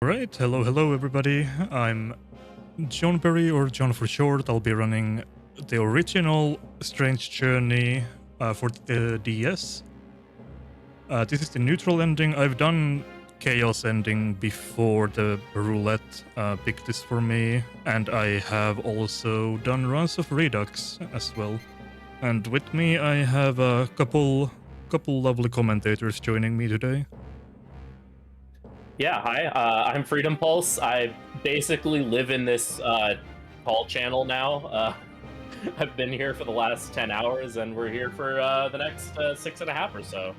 Alright, hello everybody. I'm John Berry, or John for short. I'll be running the original Strange Journey for the DS. This is the neutral ending. I've done Chaos ending before the Roulette picked this for me, and I have also done runs of Redux as well. And with me I have a couple lovely commentators joining me today. Yeah, hi, I'm Freedom Pulse. I basically live in this call channel now. I've been here for the last 10 hours, and we're here for the next 6.5 or so.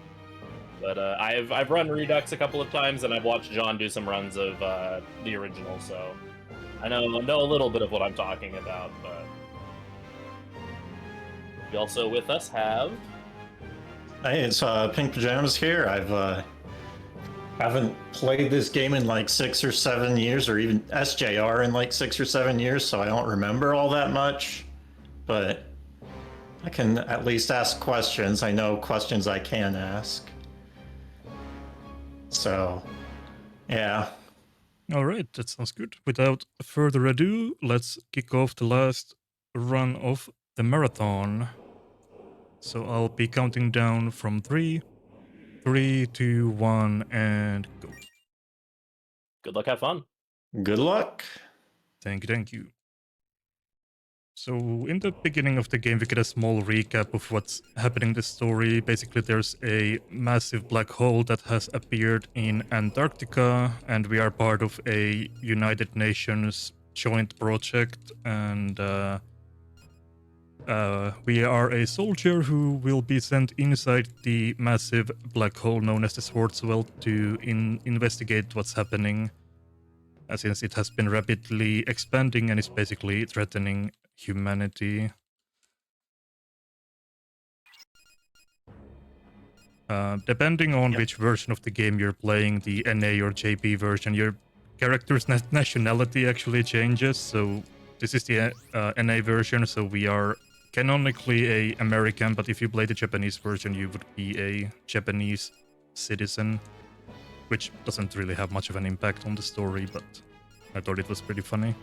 But I've run Redux a couple of times, and I've watched John do some runs of the original, so I know a little bit of what I'm talking about. But we also with us have... Hey, it's Pink Pajamas here. Haven't played this game in like 6 or 7 years, or even SJR in like 6 or 7 years, so I don't remember all that much. But I can at least ask questions. I know questions I can ask. So, yeah. All right, that sounds good. Without further ado, let's kick off the last run of the marathon. So I'll be counting down from 3, 2, 1, and go. Good luck, have fun. Good luck. Thank you. So in the beginning of the game, we get a small recap of what's happening in the story. Basically, there's a massive black hole that has appeared in Antarctica, and we are part of a United Nations joint project, and we are a soldier who will be sent inside the massive black hole known as the Schwarzwelt to investigate what's happening, since it has been rapidly expanding and is basically threatening humanity. Depending on which version of the game you're playing, the NA or JP version, your character's nationality actually changes. So this is the NA version, so we are canonically a American, but if you play the Japanese version, you would be a Japanese citizen, which doesn't really have much of an impact on the story, but I thought it was pretty funny.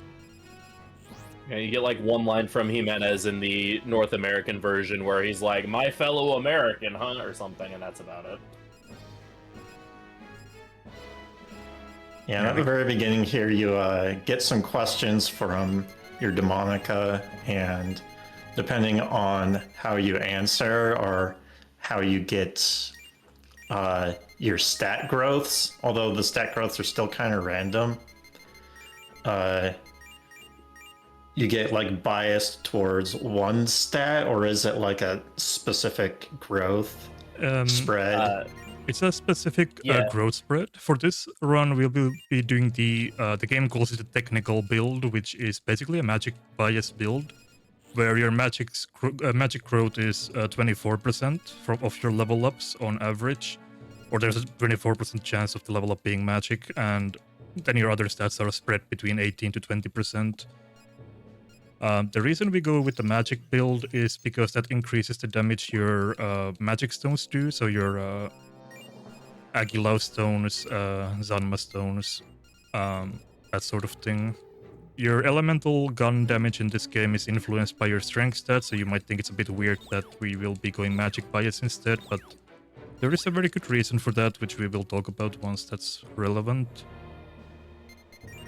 Yeah, you get like one line from Jimenez in the North American version where he's like, "My fellow American, huh?" or something, and that's about it. Yeah, at the very beginning here, you get some questions from your Demonica, and depending on how you answer or how you get your stat growths, although the stat growths are still kind of random, you get like biased towards one stat, or is it like a specific growth spread? It's a specific growth spread. For this run, we'll be doing the game calls it a technical build, which is basically a magic bias build, where your magic growth is 24% of your level ups on average, or there's a 24% chance of the level up being magic, and then your other stats are spread between 18 to 20%. The reason we go with the magic build is because that increases the damage your magic stones do, so your Aguilau stones, Zanma stones, that sort of thing. Your elemental gun damage in this game is influenced by your strength stats, so you might think it's a bit weird that we will be going magic bias instead, but there is a very good reason for that, which we will talk about once that's relevant.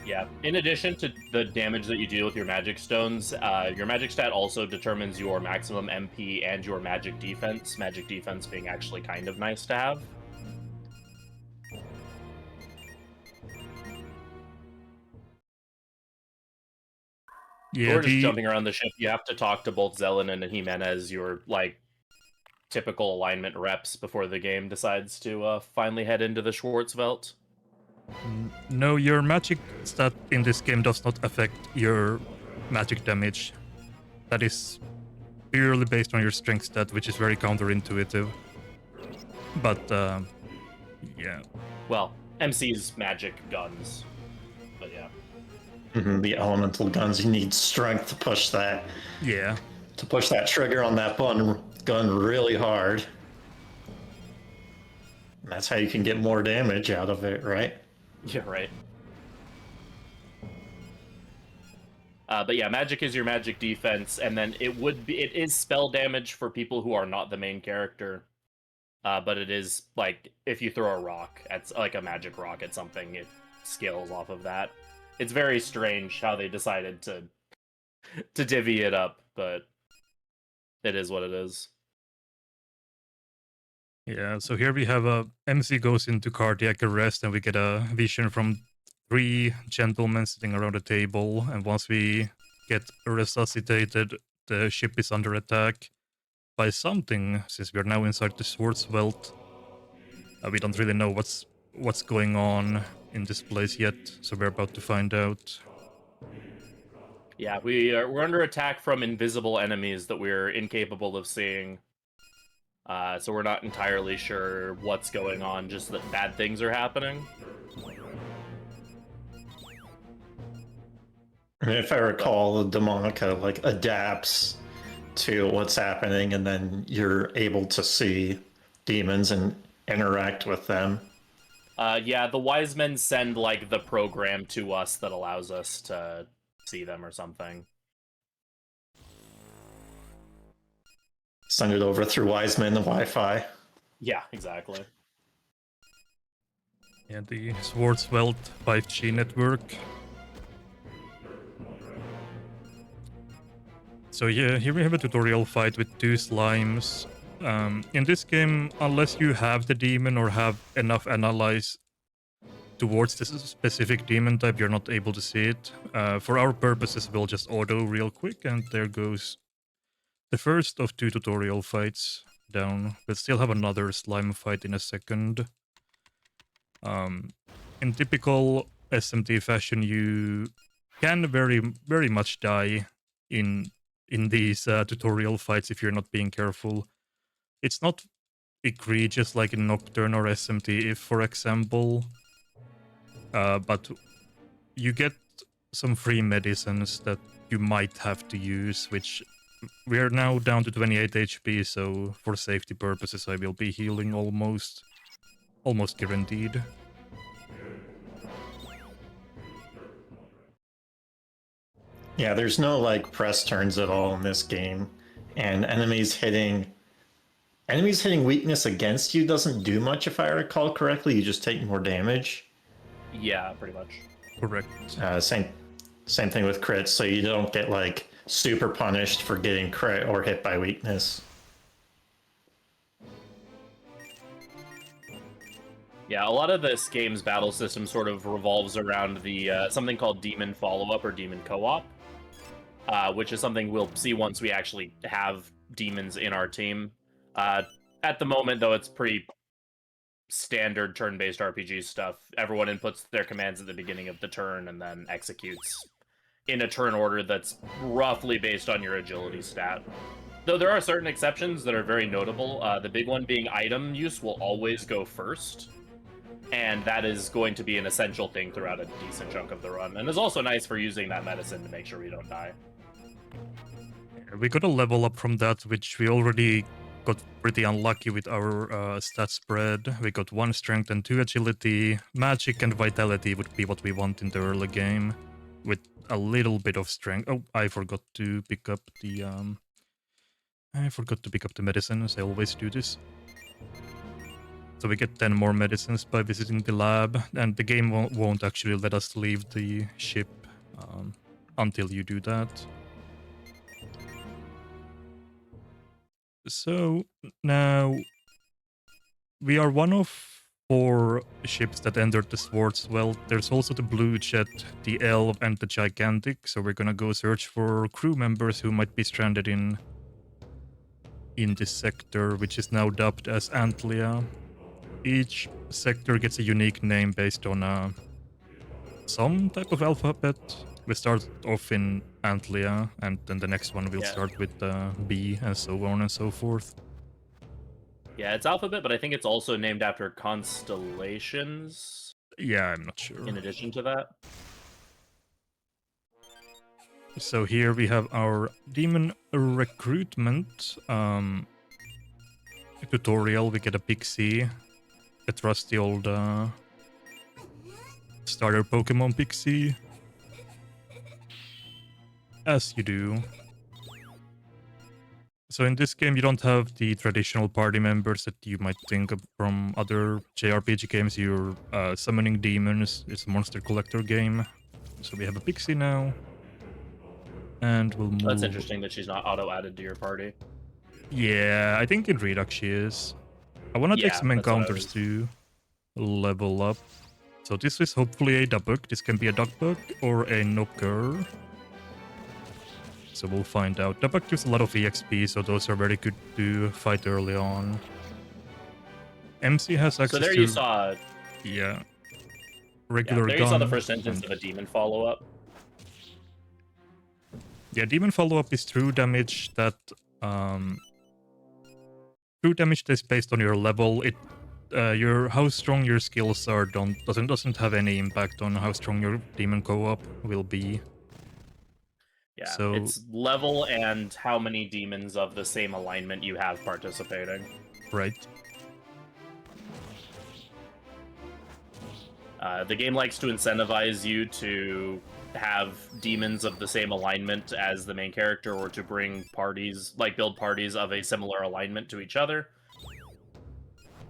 Yeah, in addition to the damage that you deal with your magic stones, your magic stat also determines your maximum MP and your magic defense. Magic defense being actually kind of nice to have. Yeah, we're just jumping around the ship. You have to talk to both Zelen and Jimenez, your like typical alignment reps, before the game decides to finally head into the Schwarzwelt. No, your magic stat in this game does not affect your magic damage. That is purely based on your strength stat, which is very counterintuitive. But, yeah. Well, MC's magic guns. But yeah. The elemental guns, you need strength to push that. Yeah. To push that trigger on that gun really hard. And that's how you can get more damage out of it, right? Yeah, right. But yeah, magic is your magic defense, and then it is spell damage for people who are not the main character. But it is like if you throw a rock at like a magic rock at something, it scales off of that. It's very strange how they decided to divvy it up, but it is what it is. Yeah, so here we have a MC goes into cardiac arrest, and we get a vision from 3 gentlemen sitting around a table. And once we get resuscitated, the ship is under attack by something. Since we are now inside the Swordswelt, we don't really know what's going on in this place yet. So we're about to find out. Yeah, we're under attack from invisible enemies that we're incapable of seeing. So we're not entirely sure what's going on, just that bad things are happening. If I recall, the Demonica like adapts to what's happening, and then you're able to see demons and interact with them. Yeah, the wise men send like the program to us that allows us to see them or something. Send it over through Wiseman and Wi-Fi. Yeah, exactly. Yeah, the Swordswelt 5G network. So yeah, here we have a tutorial fight with 2 slimes. In this game, unless you have the demon or have enough allies towards this specific demon type, you're not able to see it. For our purposes, we'll just auto real quick, and there goes the first of 2 tutorial fights down. We'll still have another slime fight in a second. In typical SMT fashion, you can very much die in these tutorial fights if you're not being careful. It's not egregious like in Nocturne or SMT, if for example, but you get some free medicines that you might have to use, which we are now down to 28 HP, so for safety purposes I will be healing almost guaranteed. Yeah, there's no like press turns at all in this game, and enemies hitting weakness against you doesn't do much if I recall correctly. You just take more damage. Yeah, pretty much. Correct. Same thing with crits, so you don't get like super punished for getting crit or hit by weakness. Yeah, a lot of this game's battle system sort of revolves around the something called Demon Follow-Up or Demon Co-op, which is something we'll see once we actually have demons in our team. At the moment, though, it's pretty standard turn-based RPG stuff. Everyone inputs their commands at the beginning of the turn and then executes in a turn order that's roughly based on your agility stat. Though there are certain exceptions that are very notable. The big one being item use will always go first, and that is going to be an essential thing throughout a decent chunk of the run. And it's also nice for using that medicine to make sure we don't die. We got a level up from that, which we already got pretty unlucky with our stat spread. We got 1 strength and 2 agility. Magic and vitality would be what we want in the early game, with a little bit of strength. Oh, I forgot to pick up the medicines. I always do this. So we get 10 more medicines by visiting the lab, and the game won't actually let us leave the ship until you do that. So now we are one of 4 ships that entered the Swordswelt. There's also the Blue Jet, the Elf, and the Gigantic. So we're gonna go search for crew members who might be stranded in this sector, which is now dubbed as Antlia. Each sector gets a unique name based on some type of alphabet. We start off in Antlia, and then the next one will start with B, and so on and so forth. Yeah, it's alphabet, but I think it's also named after constellations. Yeah, I'm not sure. In addition to that. So here we have our demon recruitment tutorial. We get a Pixie, a trusty old starter Pokemon Pixie. As you do. So in this game, you don't have the traditional party members that you might think of from other JRPG games. You're summoning demons. It's a monster collector game. So we have a pixie now. And we'll move... That's interesting that she's not auto-added to your party. Yeah, I think in Redux she is. I want to take some that's what I encounters was- to level up. So this is hopefully a duck. This can be a duck bug or a knocker. So we'll find out. Duck gives a lot of EXP, so those are very good to fight early on. MC has access to... So there you saw... Yeah. Yeah, Regular there gun. you saw the first instance of a demon follow-up. Yeah, demon follow-up is true damage that... True damage that's based on your level. It how strong your skills are doesn't have any impact on how strong your demon co-op will be. Yeah, So- it's level and how many demons of the same alignment you have participating. Right. The game likes to incentivize you to have demons of the same alignment as the main character, or to bring parties, like build parties of a similar alignment to each other.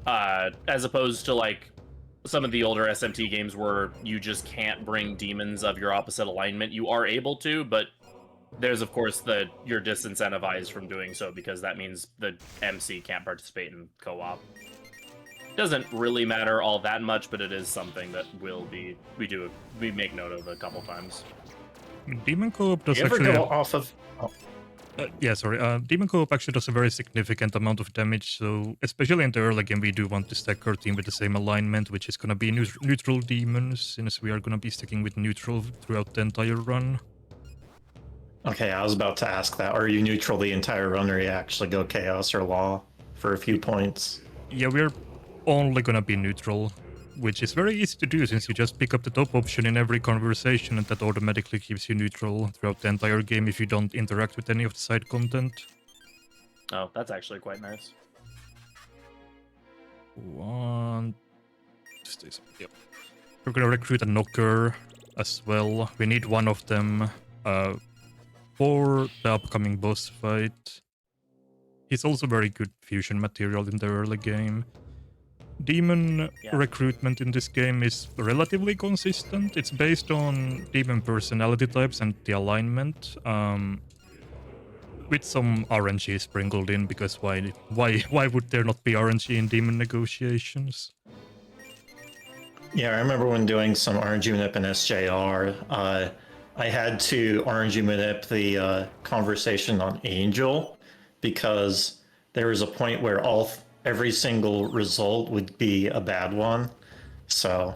As opposed to like some of the older SMT games where you just can't bring demons of your opposite alignment. You are able to, but there's of course you're disincentivized from doing so because that means the MC can't participate in co-op. Doesn't really matter all that much, but it is something that we make note of a couple times. Demon co-op does You ever actually... go off of... Oh, yeah, sorry. Demon co-op actually does a very significant amount of damage, so especially in the early game, we do want to stack our team with the same alignment, which is going to be neutral demons, since we are going to be sticking with neutral throughout the entire run. okay, I was about to ask that. Are you neutral the entire run, or you actually go chaos or law for a few points? Yeah, we're only going to be neutral, which is very easy to do, since you just pick up the top option in every conversation, and that automatically keeps you neutral throughout the entire game if you don't interact with any of the side content. Oh, that's actually quite nice. Yep. We're gonna recruit a knocker as well. We need one of them for the upcoming boss fight. He's also very good fusion material in the early game. Demon recruitment in this game is relatively consistent. It's based on demon personality types and the alignment, with some RNG sprinkled in, because why would there not be RNG in demon negotiations? Yeah, I remember when doing some RNG manip in SJR, I had to RNG manip the conversation on Angel, because there was a point where every single result would be a bad one. So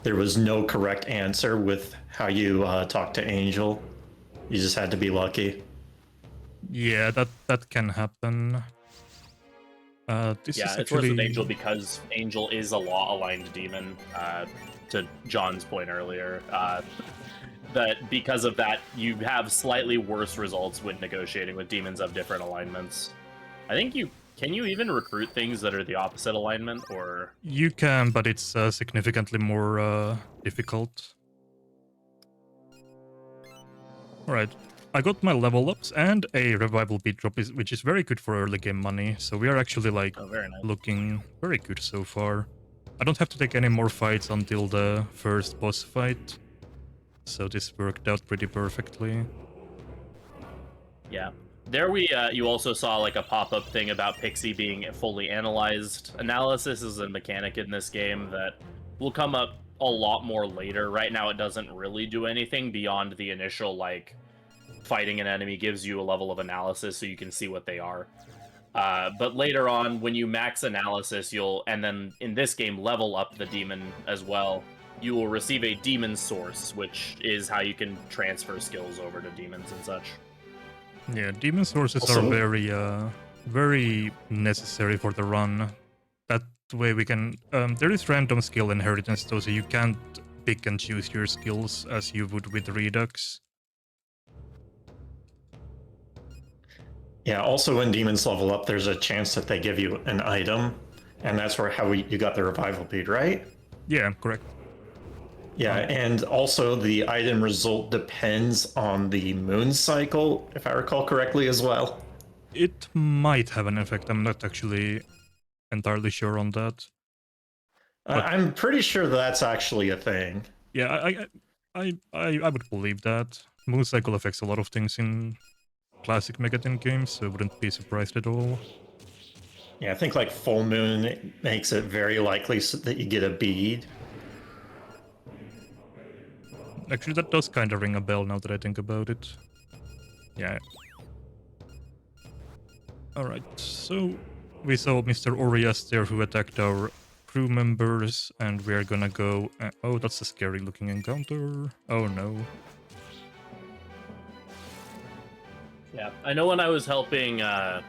there was no correct answer with how you talk to Angel. You just had to be lucky. Yeah, that can happen. This is It's worse with Angel because Angel is a law-aligned demon, to John's point earlier. That because of that, you have slightly worse results when negotiating with demons of different alignments. I think can you even recruit things that are the opposite alignment, or... You can, but it's significantly more difficult. Alright, I got my level ups and a revival beat drop, which is very good for early game money, so we are actually like very nice. looking very good so far. I don't have to take any more fights until the first boss fight, so this worked out pretty perfectly. Yeah. There you also saw like a pop-up thing about Pixie being fully analyzed. Analysis is a mechanic in this game that will come up a lot more later. Right now it doesn't really do anything beyond the initial, like, fighting an enemy gives you a level of analysis so you can see what they are. But later on, when you max analysis, and then in this game level up the demon as well, you will receive a demon source, which is how you can transfer skills over to demons and such. Yeah, demon sources Also- are very necessary for the run. That way we can... there is random skill inheritance though, so you can't pick and choose your skills as you would with Redux. Yeah, also when demons level up, there's a chance that they give you an item, and that's how you got the revival bead, right? Yeah, correct. Yeah, and also the item result depends on the moon cycle, if I recall correctly, as well. It might have an effect. I'm not actually entirely sure on that. But I'm pretty sure that's actually a thing. yeah, I would believe that. Moon cycle affects a lot of things in classic Megaten games, so I wouldn't be surprised at all. Yeah, I think like full moon makes it very likely that you get a bead. Actually, that does kind of ring a bell now that I think about it. Yeah. Alright, so we saw Mr. Orias there who attacked our crew members, and we're gonna go... oh, that's a scary looking encounter. Oh no. Yeah, I know when I was helping a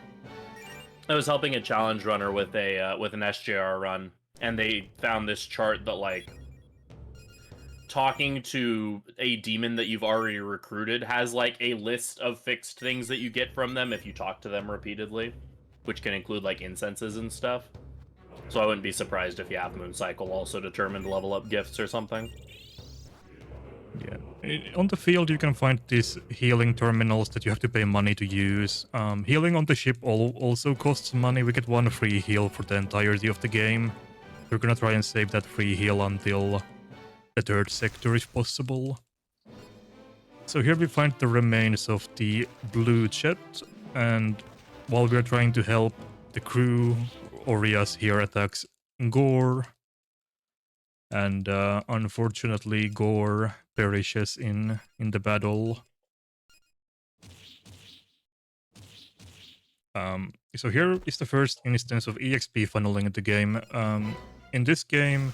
challenge runner with an SJR run, and they found this chart that like talking to a demon that you've already recruited has like a list of fixed things that you get from them if you talk to them repeatedly, which can include like incenses and stuff. So I wouldn't be surprised if Half Moon Cycle also determined level up gifts or something. Yeah. On the field, you can find these healing terminals that you have to pay money to use. Healing on the ship also costs money. We get one free heal for the entirety of the game. We're gonna try and save that free heal until the third sector if possible. So here we find the remains of the blue jet, and while we're trying to help the crew, Orias here attacks Gore. And unfortunately, Gore perishes in the battle. So here is the first instance of EXP funneling in the game. In this game,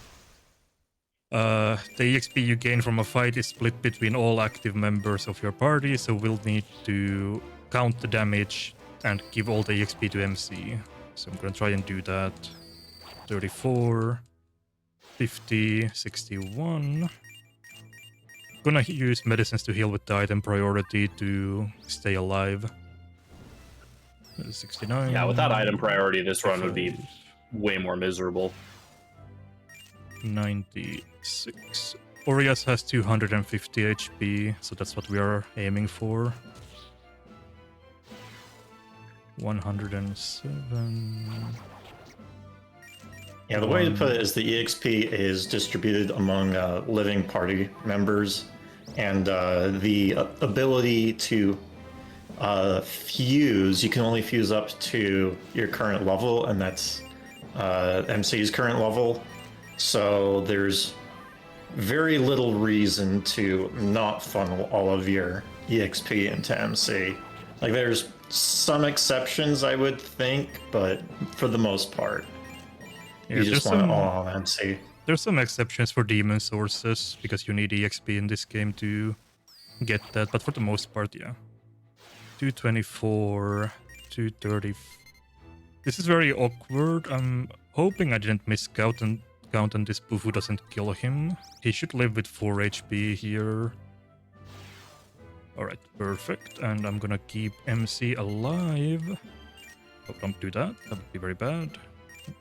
the EXP you gain from a fight is split between all active members of your party, so we'll need to count the damage and give all the EXP to MC. So I'm gonna try and do that. 34, 50, 61. Gonna use medicines to heal with the item priority to stay alive. 69. Yeah, without item priority, this run would be way more miserable. 96. Orias has 250 HP, so that's what we are aiming for. 107. Yeah, the way to put it is the EXP is distributed among living party members, and the ability to fuse, you can only fuse up to your current level, and that's MC's current level. So there's very little reason to not funnel all of your EXP into MC. Like, there's some exceptions, I would think, but for the most part, Yeah, you just want it all on MC. There's some exceptions for demon sources, because you need EXP in this game to get that, but for the most part, yeah. 224, 230. This is very awkward. I'm hoping I didn't miss count and this Bufu doesn't kill him. He should live with 4 HP here. Alright, perfect. And I'm gonna keep MC alive. Oh, don't do that. That would be very bad.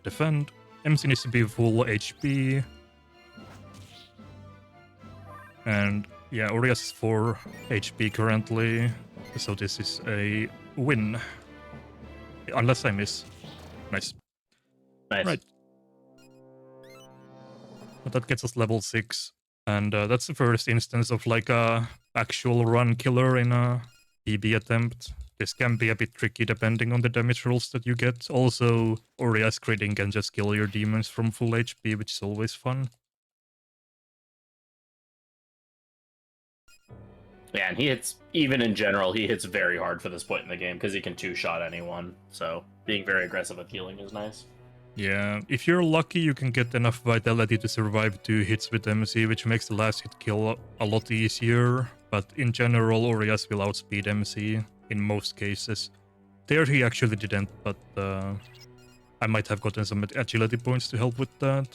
Defend. MC needs to be full HP. And yeah, Orias is 4 HP currently. So this is a win. Unless I miss. Nice. Nice. Right. But that gets us level 6. And that's the first instance of like a actual run killer in a PB attempt. This can be a bit tricky depending on the damage rolls that you get. Also, Orias critting can just kill your demons from full HP, which is always fun. Yeah, and he hits, even in general, he hits very hard for this point in the game because he can two-shot anyone. So being very aggressive with healing is nice. Yeah, if you're lucky, you can get enough vitality to survive 2 hits with MC, which makes the last hit kill a lot easier. But in general, Orias will outspeed MC in most cases. There he actually didn't, but I might have gotten some agility points to help with that.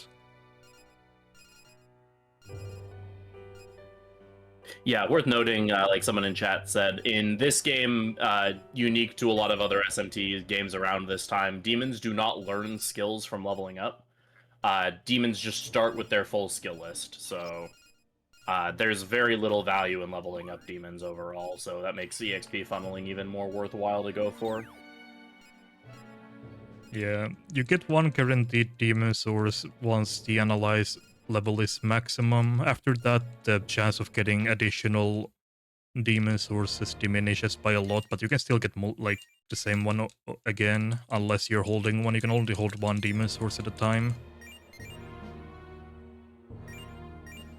Yeah, worth noting, like someone in chat said, in this game, unique to a lot of other SMT games around this time, demons do not learn skills from leveling up. Demons just start with their full skill list, so there's very little value in leveling up demons overall, so that makes EXP funneling even more worthwhile to go for. Yeah, you get one guaranteed demon source once the analyze level is maximum. After that, the chance of getting additional demon sources diminishes by a lot, but you can still get like the same one again, unless you're holding one. You can only hold one demon source at a time.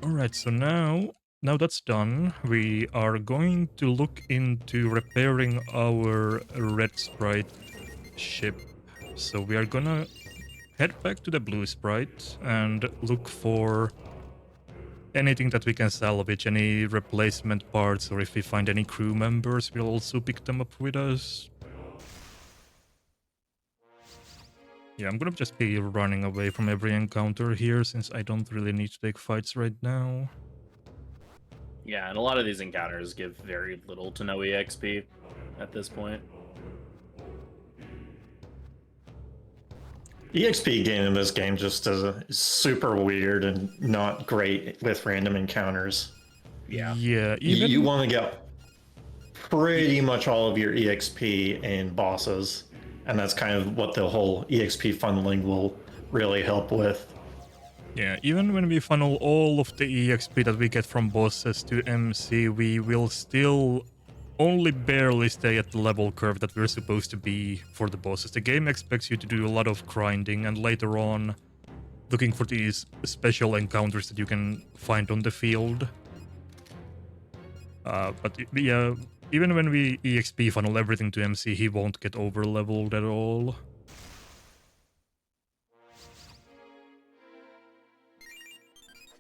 Alright, so now that's done, we are going to look into repairing our red sprite ship. So we are gonna head back to the blue sprite and look for anything that we can salvage, any replacement parts, or if we find any crew members, we'll also pick them up with us. Yeah, I'm gonna just be running away from every encounter here, since I don't really need to take fights right now. Yeah, and a lot of these encounters give very little to no EXP at this point. EXP gain in this game just is super weird and not great with random encounters. Yeah. Yeah, You want to get pretty much all of your EXP in bosses, and that's kind of what the whole EXP funneling will really help with. Yeah, even when we funnel all of the EXP that we get from bosses to MC, we will still only barely stay at the level curve that we're supposed to be for the bosses. The game expects you to do a lot of grinding, and later on looking for these special encounters that you can find on the field. But yeah, even when we EXP funnel everything to MC, he won't get over-leveled at all.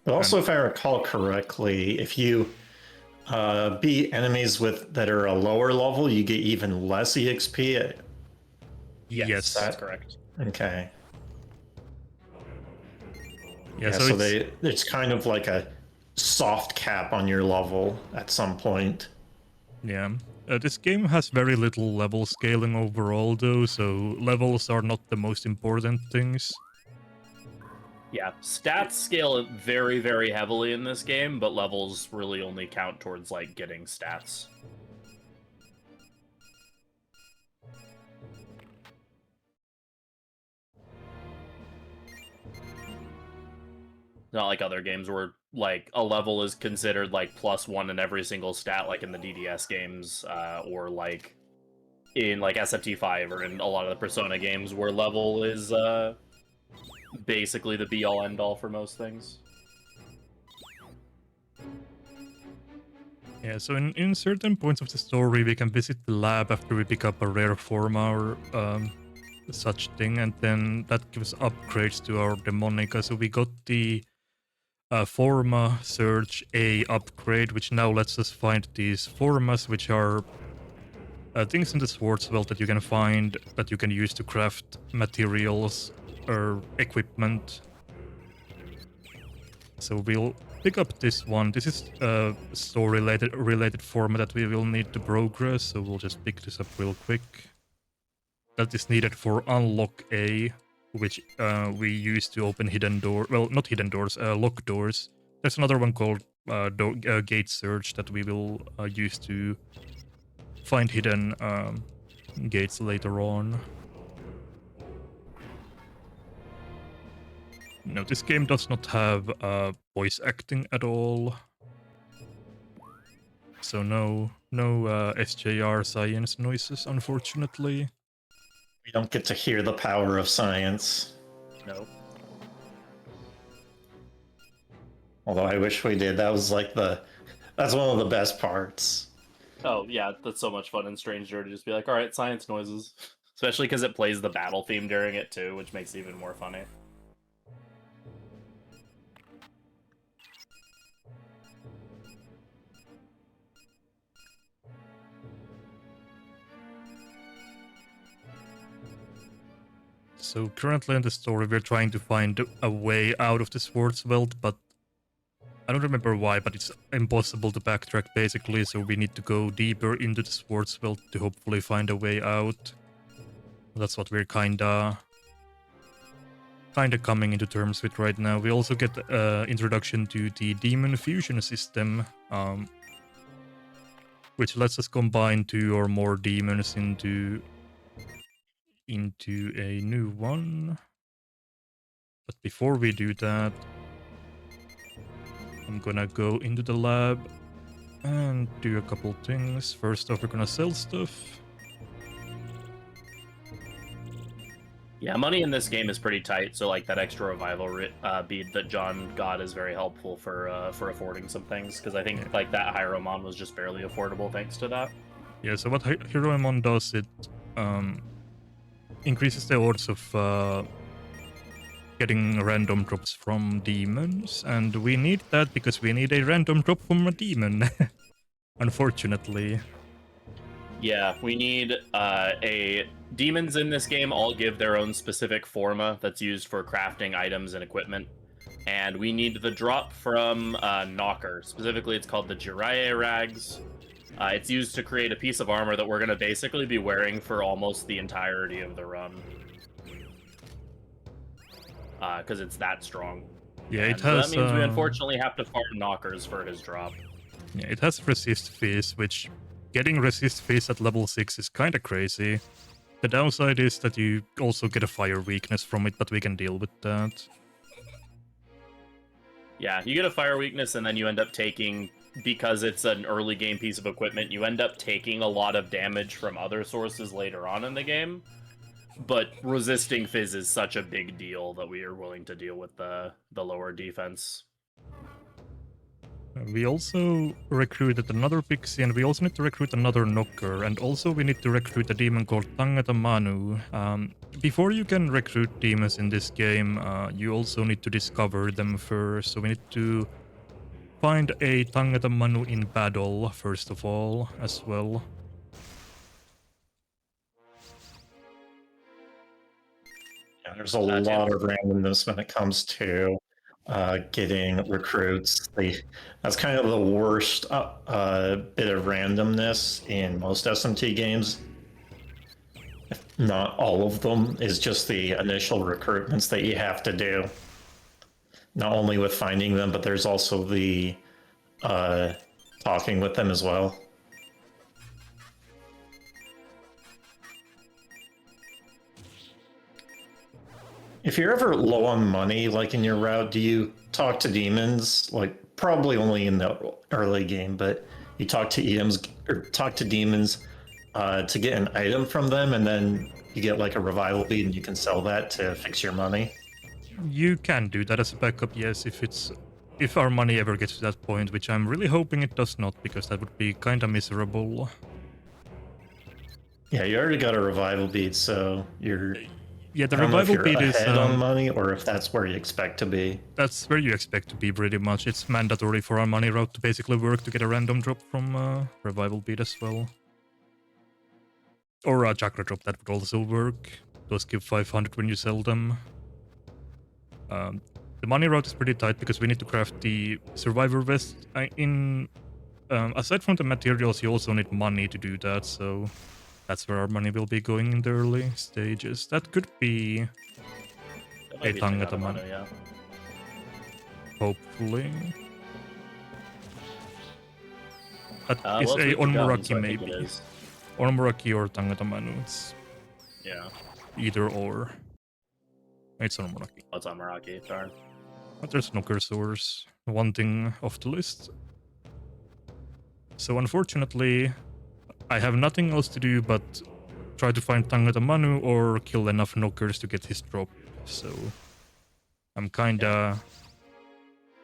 But also, if I recall correctly, if you beat enemies that are a lower level, you get even less EXP. Yes, that's correct. Okay. Yeah, so it's kind of like a soft cap on your level at some point. Yeah. This game has very little level scaling overall, though, so levels are not the most important things. Yeah, stats scale very, very heavily in this game, but levels really only count towards, like, getting stats. Not like other games where, like, a level is considered, like, +1 in every single stat, like in the DDS games, or, like, in, like, SMT5 or in a lot of the Persona games where level is, basically the be-all, end-all for most things. Yeah, so in certain points of the story, we can visit the lab after we pick up a rare forma or such thing, and then that gives upgrades to our Demonica. So we got the Forma Surge A upgrade, which now lets us find these Formas, which are things in the Swordswell that you can find that you can use to craft materials or equipment. So we'll pick up this one. This is a story-related format that we will need to progress, so we'll just pick this up real quick. That is needed for Unlock A, which we use to open hidden door. Well, not hidden doors, lock doors. There's another one called Gate Search that we will use to find hidden gates later on. No, this game does not have voice acting at all. So no SJR science noises, unfortunately. We don't get to hear the power of science. No. Although I wish we did. That was like that's one of the best parts. Oh, yeah, that's so much fun in Stranger to just be like, alright, science noises. Especially because it plays the battle theme during it, too, which makes it even more funny. So currently in the story, we're trying to find a way out of the Swordswell, but I don't remember why, but it's impossible to backtrack basically, so we need to go deeper into the Swordswell to hopefully find a way out. That's what we're kinda kind of coming into terms with right now. We also get introduction to the demon fusion system, which lets us combine 2 or more demons into a new one. But before we do that, I'm gonna go into the lab and do a couple things. First off, we're gonna sell stuff. Yeah, money in this game is pretty tight, so like that extra revival bead that John got is very helpful for affording some things, because I think like that Hyromon was just barely affordable thanks to that. Yeah, so what Hyromon does, it increases the odds of getting random drops from demons, and we need that because we need a random drop from a demon, unfortunately. Yeah, we need demons in this game all give their own specific forma that's used for crafting items and equipment. And we need the drop from Knocker. Specifically, it's called the Jiraiya Rags. It's used to create a piece of armor that we're going to basically be wearing for almost the entirety of the run. Because it's that strong. Yeah, and it has... that means we unfortunately have to farm Knockers for his drop. Yeah, it has resist phase, which... Getting resist phase at level 6 is kinda crazy. The downside is that you also get a fire weakness from it, but we can deal with that. Yeah, you get a fire weakness and then you end up taking, because it's an early game piece of equipment, you end up taking a lot of damage from other sources later on in the game. But resisting fizz is such a big deal that we are willing to deal with the lower defense. We also recruited another pixie, and we also need to recruit another knocker, and also we need to recruit a demon called Tangata Manu. Before you can recruit demons in this game, you also need to discover them first, so we need to find a Tangata Manu in battle, first of all, as well. Yeah, there's a lot of randomness when it comes to getting recruits. That's kind of the worst bit of randomness in most SMT games. If not all of them, is just the initial recruitments that you have to do. Not only with finding them, but there's also the talking with them as well. If you're ever low on money, like in your route, do you talk to demons? Like probably only in the early game, but you talk to demons to get an item from them, and then you get like a revival bead, and you can sell that to fix your money. You can do that as a backup, yes, if our money ever gets to that point, which I'm really hoping it does not, because that would be kind of miserable. Yeah, you already got a revival bead, so you're. Yeah, the I don't know if revival you're bead is ahead on money, or if that's where you expect to be. That's where you expect to be, pretty much. It's mandatory for our money route to basically work to get a random drop from revival bead as well. Or a chakra drop, that would also work. Those give 500 when you sell them. The money route is pretty tight because we need to craft the survivor vest. Aside from the materials, you also need money to do that, so that's where our money will be going in the early stages. That could be a Tangata Manu. Yeah. Hopefully. That is well, a it's with the gun, Onmuraki so I think maybe. it is. Onmuraki or Tangata Manu. It's Yeah. either or. It's Onmuraki. What's on Meraki? Darn. But there's no cursors. One thing off the list. So unfortunately, I have nothing else to do but try to find Tangata Manu or kill enough knockers to get his drop. So I'm kinda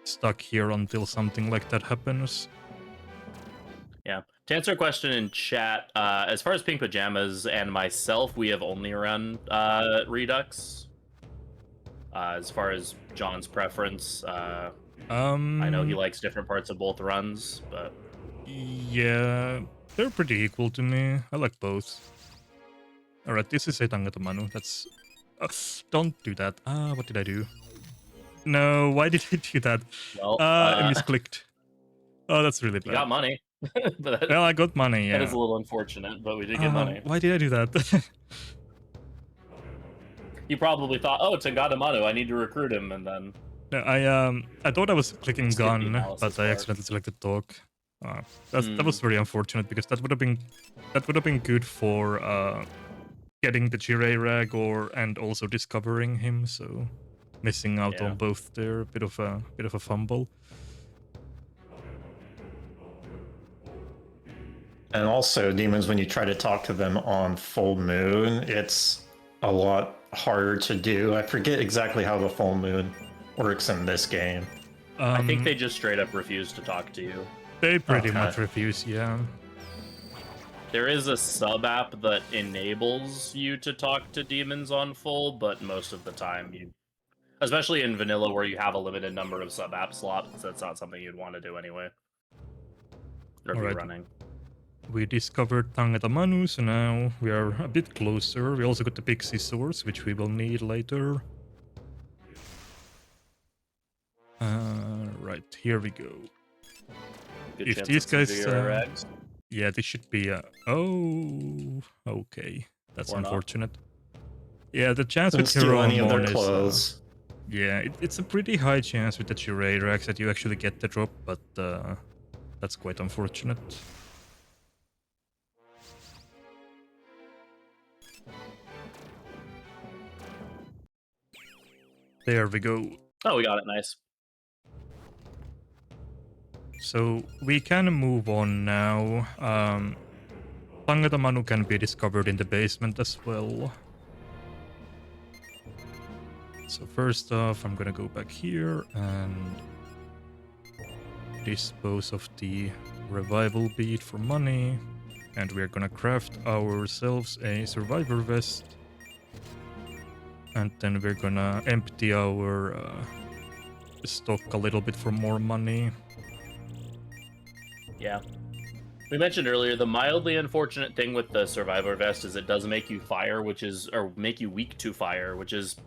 stuck here until something like that happens. Yeah. To answer a question in chat, as far as Pink Pajamas and myself, we have only run Redux. As far as John's preference, I know he likes different parts of both runs, but yeah, they're pretty equal to me. I like both. Alright, this is a Tangata Manu. That's... don't do that. What did I do? No, why did I do that? well, I misclicked. Oh, that's really bad. you got money. But that, Well, I got money, yeah. that is a little unfortunate, but we did get money. Why did I do that? He probably thought, oh, Tangadamanu, I need to recruit him, and then... No, I thought I was clicking Skip the gun, analysis but I part. accidentally selected talk. That was very unfortunate because that would have been good for getting the Jirei rag and also discovering him. So missing out Yeah. on both there, bit of a fumble. And also, demons, when you try to talk to them on full moon, it's a lot harder to do. I forget exactly how the full moon works in this game. I think they just straight up refuse to talk to you. They pretty Okay. much refuse, yeah. There is a sub app that enables you to talk to demons on full, but most of the time you, especially in vanilla where you have a limited number of sub app slots, that's not something you'd want to do anyway. Or be Alright. running. We discovered Tangadamanu, so now we are a bit closer. We also got the Pixie Source, which we will need later. Right, here we go. Good If chance these it's some guys, Vera rags. yeah, this should be oh, okay, that's Or not. unfortunate. Yeah, the chance Don't with steal any of their Hiromon is, clothes. yeah, it's a pretty high chance with the Jirei racks that you actually get the drop, but that's quite unfortunate. There we go. Oh, we got it. Nice. So we can move on now. Tangadamanu can be discovered in the basement as well. So first off, I'm gonna go back here and dispose of the revival bead for money. And we're gonna craft ourselves a survivor vest. And then we're gonna empty our stock a little bit for more money. Yeah. We mentioned earlier, the mildly unfortunate thing with the Survivor Vest is it does make you fire, or make you weak to fire, which is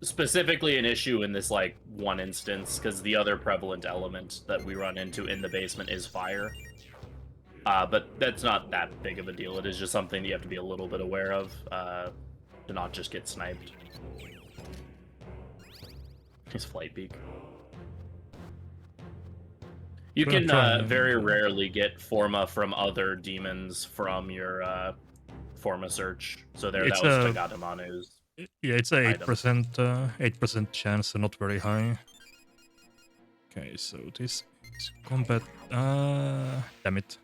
specifically an issue in this, like, one instance, because the other prevalent element that we run into in the basement is fire. But that's not that big of a deal. It is just something you have to be a little bit aware of, to not just get sniped. His flight peak. You can very rarely get Forma from other demons from your Forma search. So that was Tagadamanu's. Yeah, it's a 8% chance, so not very high. Okay, so this is combat. Damn it.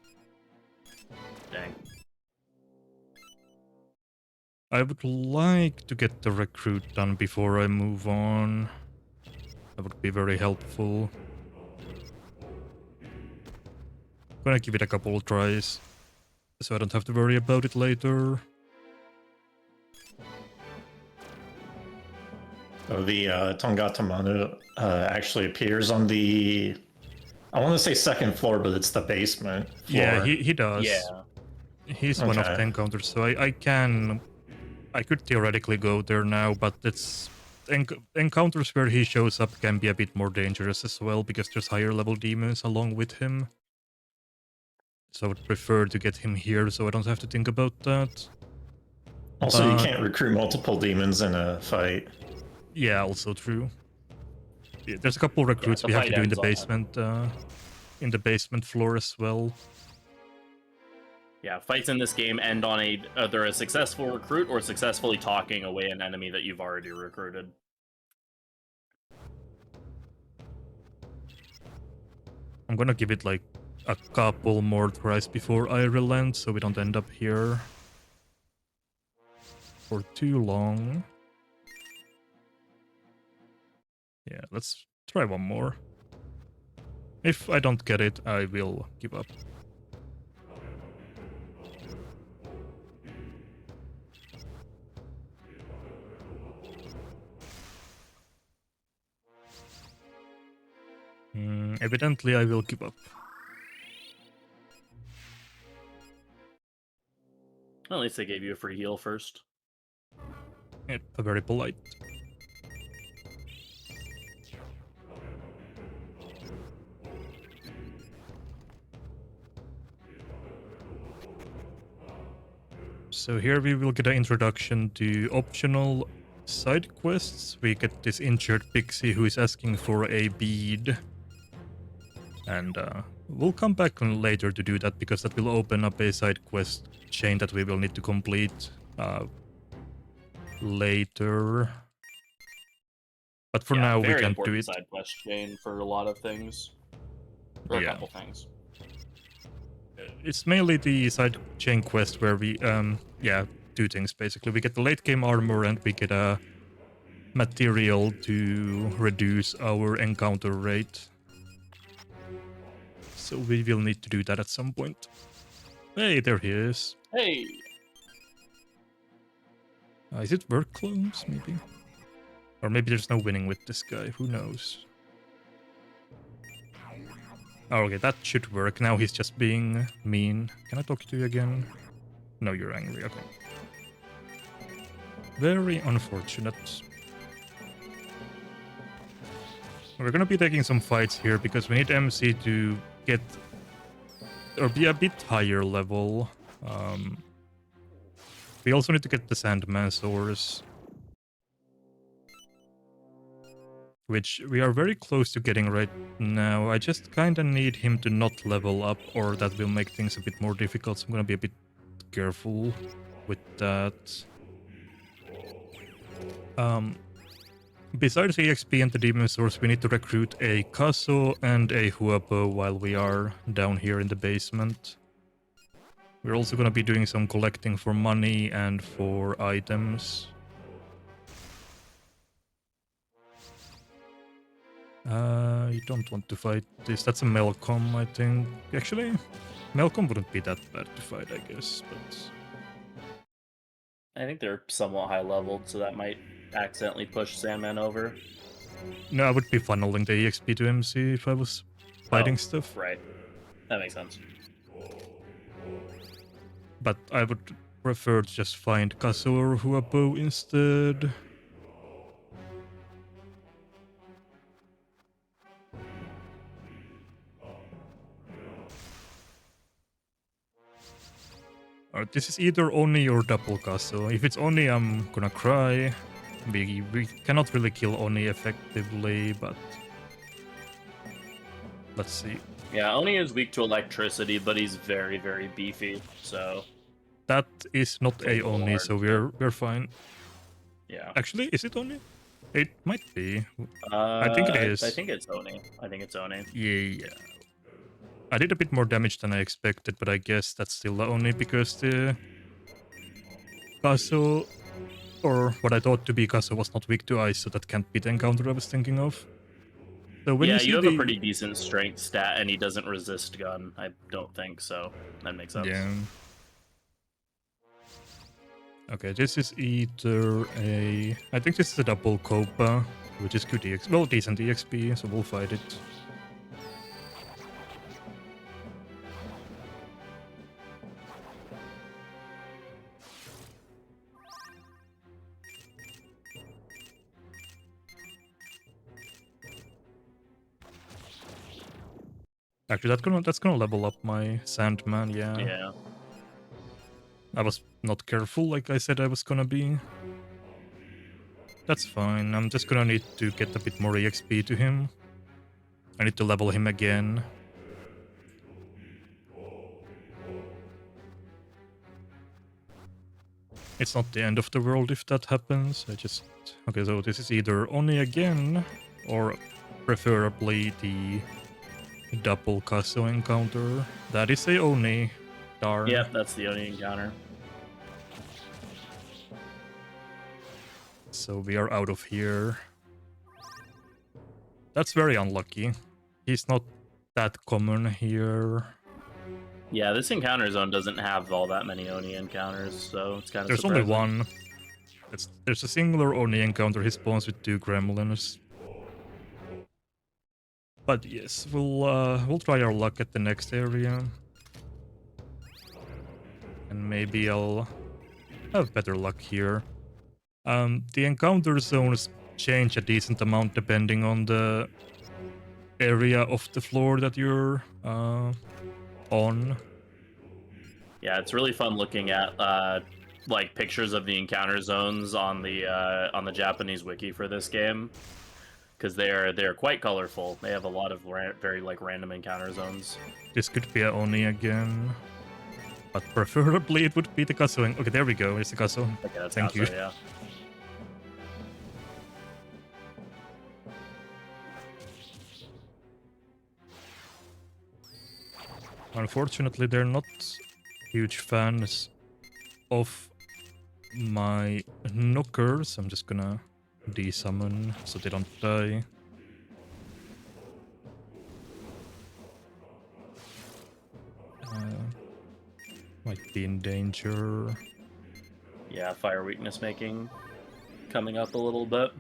Dang. I would like to get the recruit done before I move on. That would be very helpful. Gonna give it a couple of tries, so I don't have to worry about it later. So the Tangadamanu actually appears on the, I want to say second floor, but it's the basement floor. Yeah, he does. Yeah. He's one of the encounters, so I could theoretically go there now, but it's encounters where he shows up can be a bit more dangerous as well because there's higher level demons along with him. So I would prefer to get him here so I don't have to think about that. Also, you can't recruit multiple demons in a fight. Yeah, also true. Yeah, there's a couple recruits we have to do in the basement floor as well. Yeah, fights in this game end on either a successful recruit or successfully talking away an enemy that you've already recruited. I'm gonna give it like a couple more tries before I relent, so we don't end up here for too long. Yeah, let's try one more. If I don't get it, I will give up. Evidently, I will give up. Well, at least they gave you a free heal first. Yep, very polite. So here we will get an introduction to optional side quests, we get this injured pixie who is asking for a bead. And we'll come back later to do that, because that will open up a side quest chain that we will need to complete later. But for now, we can't do it. Side quest chain for a lot of things. Or a couple things. It's mainly the side chain quest where we, do things basically. We get the late game armor and we get a material to reduce our encounter rate. So we will need to do that at some point. Hey, there he is. Hey! Is it work clones, maybe? Or maybe there's no winning with this guy, who knows? Oh, okay, that should work. Now he's just being mean. Can I talk to you again? No, you're angry, okay. Very unfortunate. We're gonna be taking some fights here because we need MC to get or be a bit higher level. We also need to get the Sandman Source, which we are very close to getting right now. I just kinda need him to not level up, or that will make things a bit more difficult, so I'm gonna be a bit careful with that. Besides EXP and the Demon Source, we need to recruit a Kaso and a Huapo while we are down here in the basement. We're also gonna be doing some collecting for money and for items. You don't want to fight this. That's a Melcom, I think. Actually, Melcom wouldn't be that bad to fight, I guess, but... I think they're somewhat high leveled, so that might accidentally push Sandman over. No, I would be funneling the EXP to MC if I was fighting stuff. Right. That makes sense. But I would prefer to just find Kaso or Huapo instead. Alright, this is either Oni or double Kaso. If it's Oni, I'm gonna cry. We cannot really kill Oni effectively, but... Let's see. Yeah, Oni is weak to electricity, but he's very, very beefy, so... That is not a Oni, so we're fine. Yeah. Actually, is it Oni? It might be. I think it is. I think it's Oni. Yeah. I did a bit more damage than I expected, but I guess that's still Oni because the Kaso, or what I thought to be Kaso, was not weak to ice, so that can't be the encounter I was thinking of. So when you have a pretty decent strength stat, and he doesn't resist gun. I don't think so. That makes sense. Yeah. Okay, this is either a... I think this is a double Copa, which is good EXP. Well, decent EXP, so we'll fight it. Actually, that's gonna level up my Sandman, yeah. Yeah. I was not careful like I said I was gonna be. That's fine, I'm just gonna need to get a bit more EXP to him. I need to level him again. It's not the end of the world if that happens. Okay, so this is either Oni again, or preferably the double Kaso encounter. That is a Oni. Darn. Yep, that's the Oni encounter. So we are out of here. That's very unlucky. He's not that common here. Yeah, this encounter zone doesn't have all that many Oni encounters, so it's kind of There's surprising. only one. There's a singular Oni encounter. He spawns with 2 gremlins. But yes, we'll try our luck at the next area. And maybe I'll have better luck here. The encounter zones change a decent amount depending on the area of the floor that you're on. Yeah, it's really fun looking at like pictures of the encounter zones on the Japanese wiki for this game, because they're quite colorful. They have a lot of very like random encounter zones. This could be a Oni again. But preferably it would be the Kaso. Okay, there we go. It's the Kaso. Okay, that's Thank Kaso, you. Yeah. Unfortunately, they're not huge fans of my knockers. I'm just gonna desummon so they don't die. Might be in danger. Yeah, fire weakness making coming up a little bit.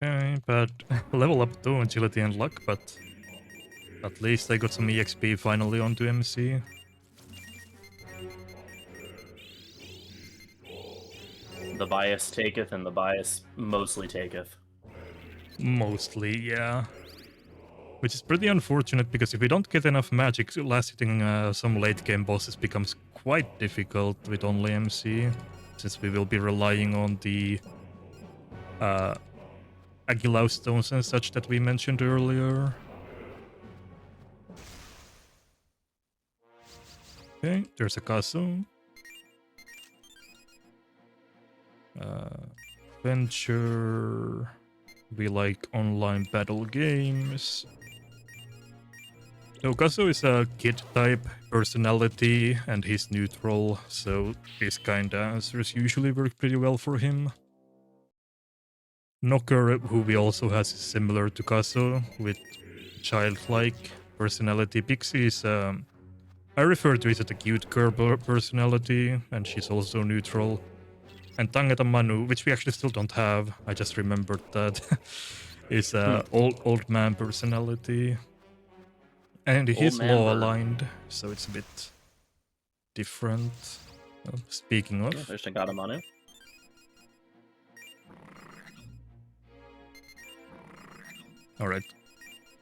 Okay, but level up to agility and luck, but at least I got some EXP finally onto MC. The bias taketh and the bias mostly taketh. Mostly, yeah. Which is pretty unfortunate, because if we don't get enough magic, last hitting some late game bosses becomes quite difficult with only MC, since we will be relying on the Aguilau stones and such that we mentioned earlier. Okay, there's a Kaso. Venture. We like online battle games. So Kaso is a kid type personality and he's neutral, so these kind of answers usually work pretty well for him. Knocker, who we also has is similar to Kaso, with childlike personality. Pixie is, I refer to it as a cute girl personality, and she's also neutral. And Tangeta Manu, which we actually still don't have, I just remembered that, is a old man personality. And he's law aligned, so it's a bit different. Well, speaking of... Yeah, there's Nagata Manu. Alright.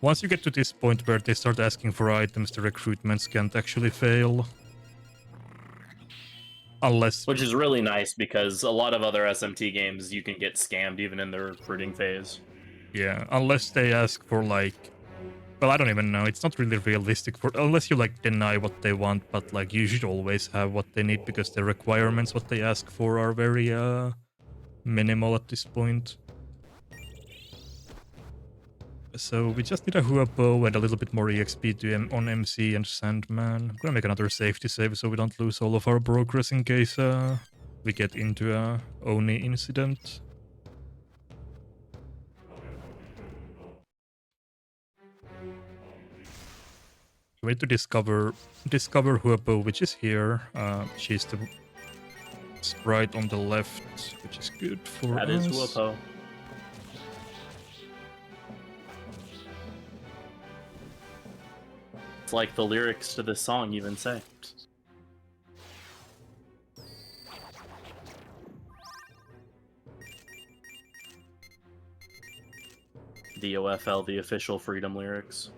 Once you get to this point where they start asking for items, the recruitments can't actually fail. Unless... Which is really nice, because a lot of other SMT games you can get scammed even in the recruiting phase. Yeah, unless they ask for like... Well, I don't even know. It's not really realistic for... Unless you like deny what they want, but like you should always have what they need, because the requirements, what they ask for, are very minimal at this point. So we just need a Huapo and a little bit more EXP on MC and Sandman. I'm gonna make another safety save so we don't lose all of our progress in case we get into a Oni incident. We need to discover Huapo, which is here. She's the sprite on the left, which is good for us. That is Huapo. Like the lyrics to this song even say. The OFL, the official Freedom lyrics.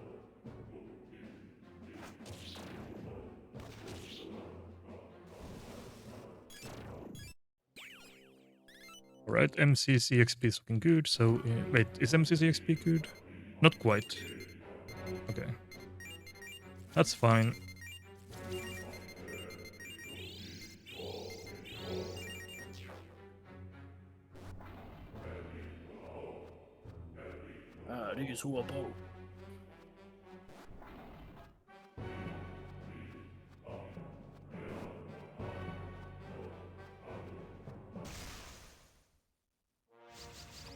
Alright, MCC XP is looking good, so... wait, is MCC XP good? Not quite. Okay. That's fine. This is Huapo.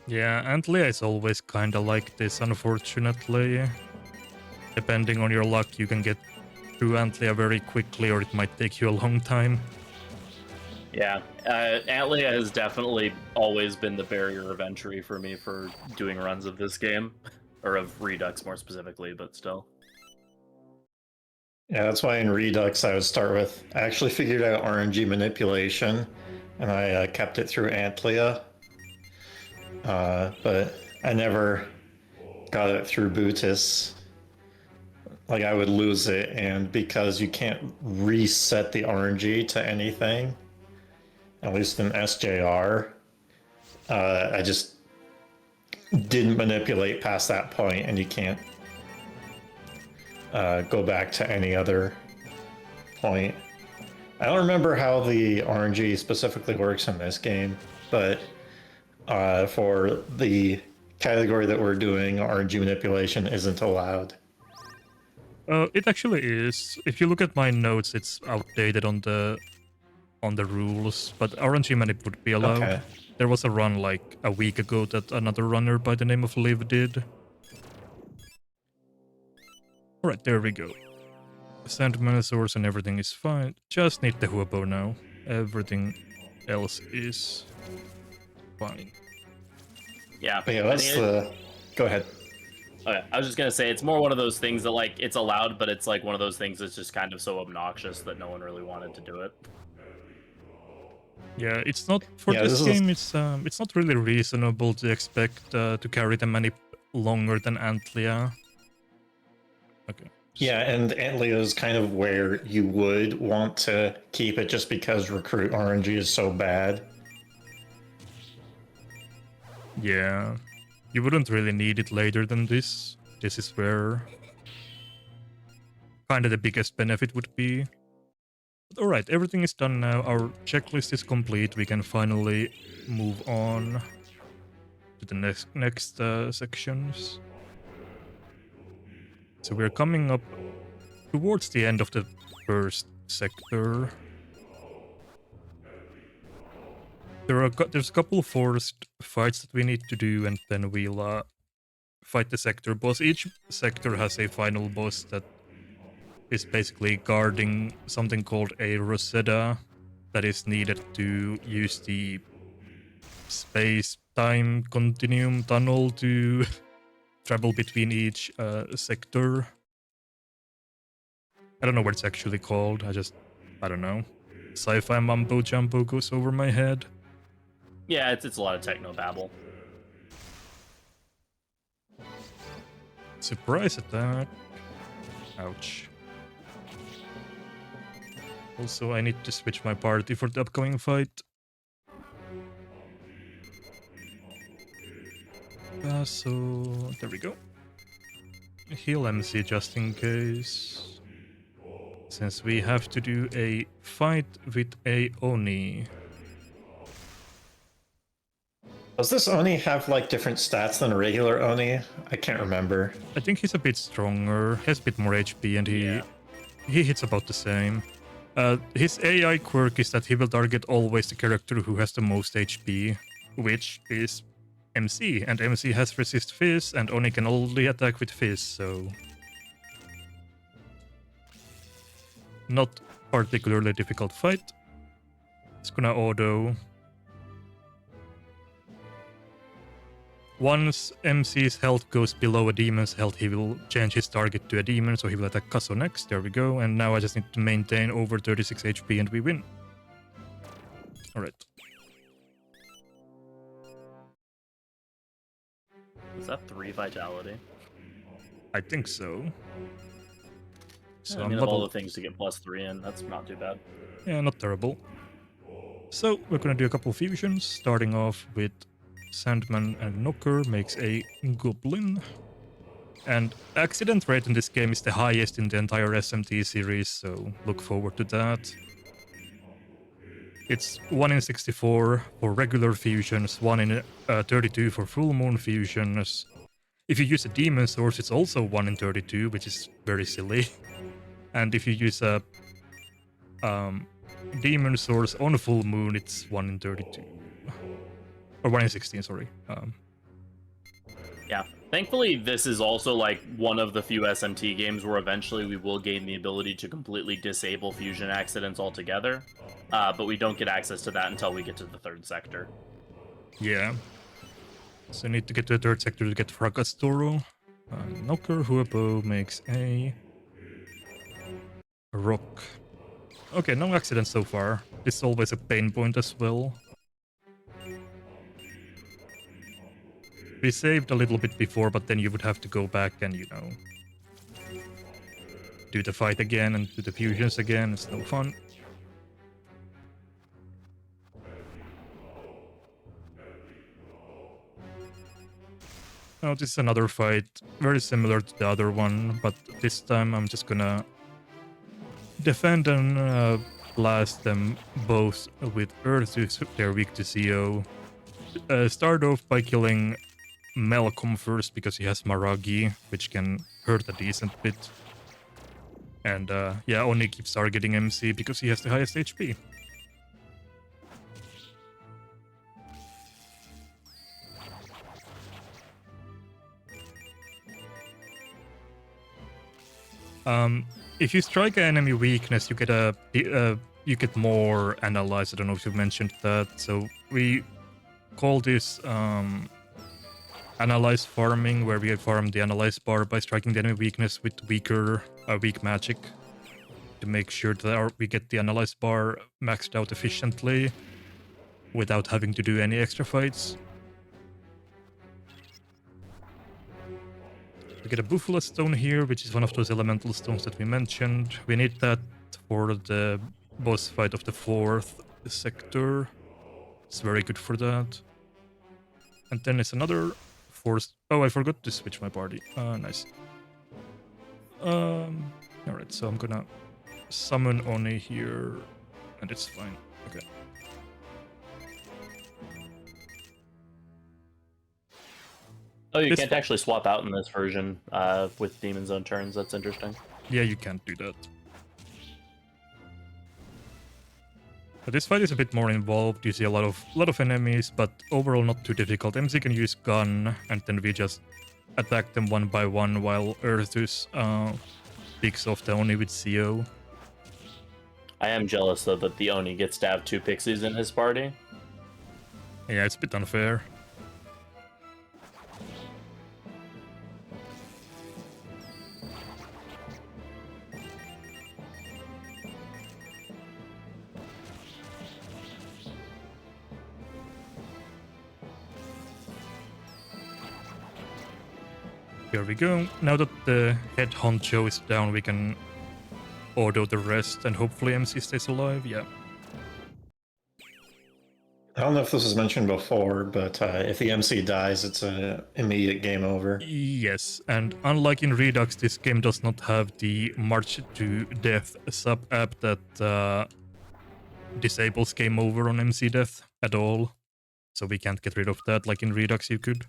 Yeah, Antlia is always kinda like this, unfortunately. Depending on your luck, you can get through Antlia very quickly, or it might take you a long time. Yeah, Antlia has definitely always been the barrier of entry for me for doing runs of this game. or of Redux more specifically, but still. Yeah, that's why in Redux I would start with. I actually figured out RNG manipulation, and I kept it through Antlia. But I never got it through Bootis. Like I would lose it, and because you can't reset the RNG to anything, at least in SJR, I just didn't manipulate past that point, and you can't go back to any other point. I don't remember how the RNG specifically works in this game, but for the category that we're doing, RNG manipulation isn't allowed. It actually is. If you look at my notes, it's outdated on the rules, but RNG manip would be allowed. Okay. There was a run like a week ago that another runner by the name of Liv did. Alright, there we go. Sandman source and everything is fine. Just need the Huobo now. Everything else is fine. Yeah. But yeah, that's the. Go ahead. Okay, I was just gonna say it's more one of those things that like it's allowed, but it's like one of those things that's just kind of so obnoxious that no one really wanted to do it. Yeah, it's not for Yeah, this this is- game. It's not really reasonable to expect to carry the manip longer than Antlia. Okay. Yeah, and Antlia is kind of where you would want to keep it just because recruit RNG is so bad. Yeah, you wouldn't really need it later than this. This is where kind of the biggest benefit would be. But alright, everything is done now. Our checklist is complete. We can finally move on to the next sections. So we're coming up towards the end of the first sector. There's a couple of forced fights that we need to do, and then we'll fight the sector boss. Each sector has a final boss that is basically guarding something called a Rosetta that is needed to use the space-time continuum tunnel to travel between each sector. I don't know what it's actually called. I don't know. Sci-fi mumbo jumbo goes over my head. Yeah, it's a lot of techno babble. Surprise attack. Ouch. Also, I need to switch my party for the upcoming fight. So, there we go. Heal MC just in case. Since we have to do a fight with a Oni. Does this Oni have like different stats than a regular Oni? I can't remember. I think he's a bit stronger, has a bit more HP, and he hits about the same. His AI quirk is that he will target always the character who has the most HP, which is MC, and MC has resist Fizz, and Oni can only attack with Fizz, so... Not particularly difficult fight. It's gonna auto. Once MC's health goes below a demon's health, he will change his target to a demon, so he will attack Kaso next. There we go. And now I just need to maintain over 36 HP and we win. Alright. Was that 3 vitality? I think so. So I I'm mean, of level... all the things to get +3 in, that's not too bad. Yeah, not terrible. So we're gonna do a couple fusions, starting off with Sandman and Knocker makes a Goblin. And accident rate in this game is the highest in the entire SMT series, so look forward to that. It's 1 in 64 for regular fusions, 1 in 32 for full moon fusions. If you use a demon source, it's also 1 in 32, which is very silly. And if you use a demon source on full moon, it's 1 in 32. Or 1 in 16, sorry. Yeah. Thankfully, this is also like one of the few SMT games where eventually we will gain the ability to completely disable fusion accidents altogether. But we don't get access to that until we get to the 3rd sector. Yeah. So I need to get to the 3rd sector to get Fracastoro. Knocker Huopo makes a rock. Okay, no accidents so far. This is always a pain point as well. We saved a little bit before, but then you would have to go back and, you know, do the fight again and do the fusions again. It's no fun. Now this is another fight, very similar to the other one, but this time I'm just gonna defend and blast them both with Earth if they're weak to CO. Start off by killing Malcolm first because he has Maragi, which can hurt a decent bit. And yeah, Oni keeps targeting MC because he has the highest HP. If you strike an enemy weakness, you get more analyze. I don't know if you mentioned that. So we call this analyze farming, where we farm the analyze bar by striking the enemy weakness with weak magic to make sure that we get the analyze bar maxed out efficiently without having to do any extra fights. We get a Buffalo Stone here, which is one of those elemental stones that we mentioned. We need that for the boss fight of the 4th sector. It's very good for that. And then it's another force. Oh, I forgot to switch my party. Nice. Alright, so I'm gonna summon Oni here, and it's fine. Okay. Oh, you This can't actually swap out in this version with Demon Zone turns. That's interesting. Yeah, you can't do that. But this fight is a bit more involved. You see a lot of enemies, but overall not too difficult. MC can use gun, and then we just attack them one by one while Earthus picks off the Oni with CO. I am jealous though that the Oni gets to have 2 pixies in his party. Yeah, it's a bit unfair. Here we go. Now that the head honcho is down, we can auto the rest, and hopefully MC stays alive. Yeah. I don't know if this was mentioned before, but if the MC dies, it's an immediate game over. Yes, and unlike in Redux, this game does not have the March to Death sub-app that disables game over on MC death at all. So we can't get rid of that like in Redux you could.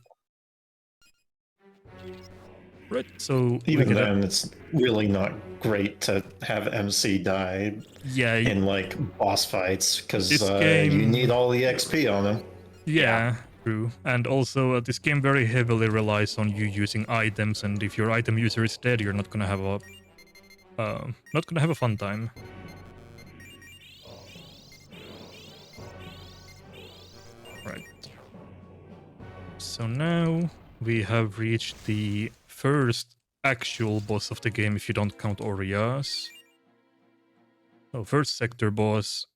Right, so even then, it's really not great to have MC die in like boss fights because you need all the XP on him. Yeah, true. And also, this game very heavily relies on you using items, and if your item user is dead, you're not gonna have a fun time. Right. So now we have reached the first actual boss of the game if you don't count Orias. So first sector boss.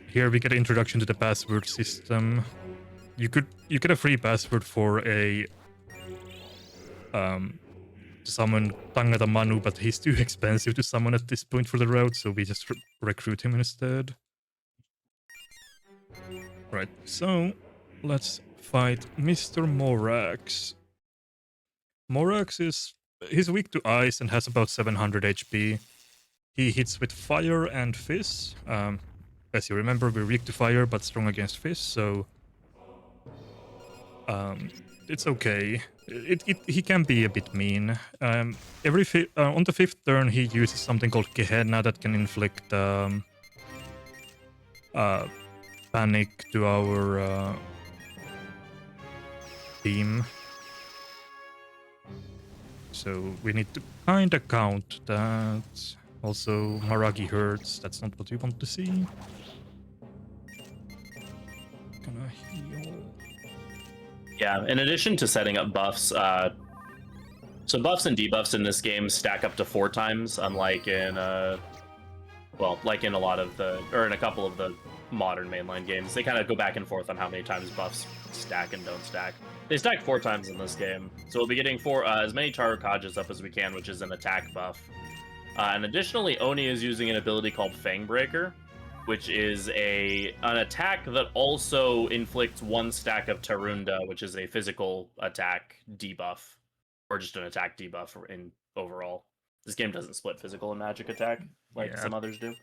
Here we get an introduction to the password system. You get a free password for a to summon Tangata Manu, but he's too expensive to summon at this point for the route, so we just recruit him instead. Right, so let's fight Mr. Morax. Morax he's weak to ice and has about 700 HP. He hits with fire and fizz. As you remember, we're weak to fire but strong against fizz, so it's okay. He can be a bit mean. On the 5th turn, he uses something called Gehenna that can inflict panic to our team. So we need to kinda count that. Also, Maragi hurts. That's not what we want to see. Gonna heal. Yeah, in addition to setting up buffs, so buffs and debuffs in this game stack up to 4 times, unlike in well, like in a lot of the, or in a couple of the modern mainline games. They kind of go back and forth on how many times buffs stack and don't stack. They stack 4 times in this game, so we'll be getting as many Tarukajas up as we can, which is an attack buff. And additionally, Oni is using an ability called Fang Breaker, which is an attack that also inflicts 1 stack of Tarunda, which is a physical attack debuff, or just an attack debuff in overall. This game doesn't split physical and magic attack like some others do.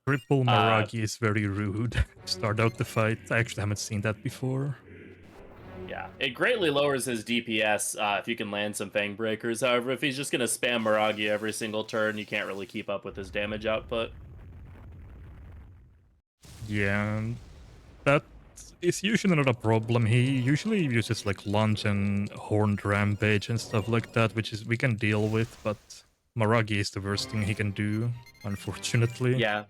Triple Maragi is very rude. Start out the fight. I actually haven't seen that before. Yeah, it greatly lowers his DPS if you can land some Fang Breakers. However, if he's just going to spam Maragi every single turn, you can't really keep up with his damage output. Yeah, that is usually not a problem. He usually uses like lunge and horned rampage and stuff like that, which is we can deal with, but Maragi is the worst thing he can do, unfortunately. Yeah.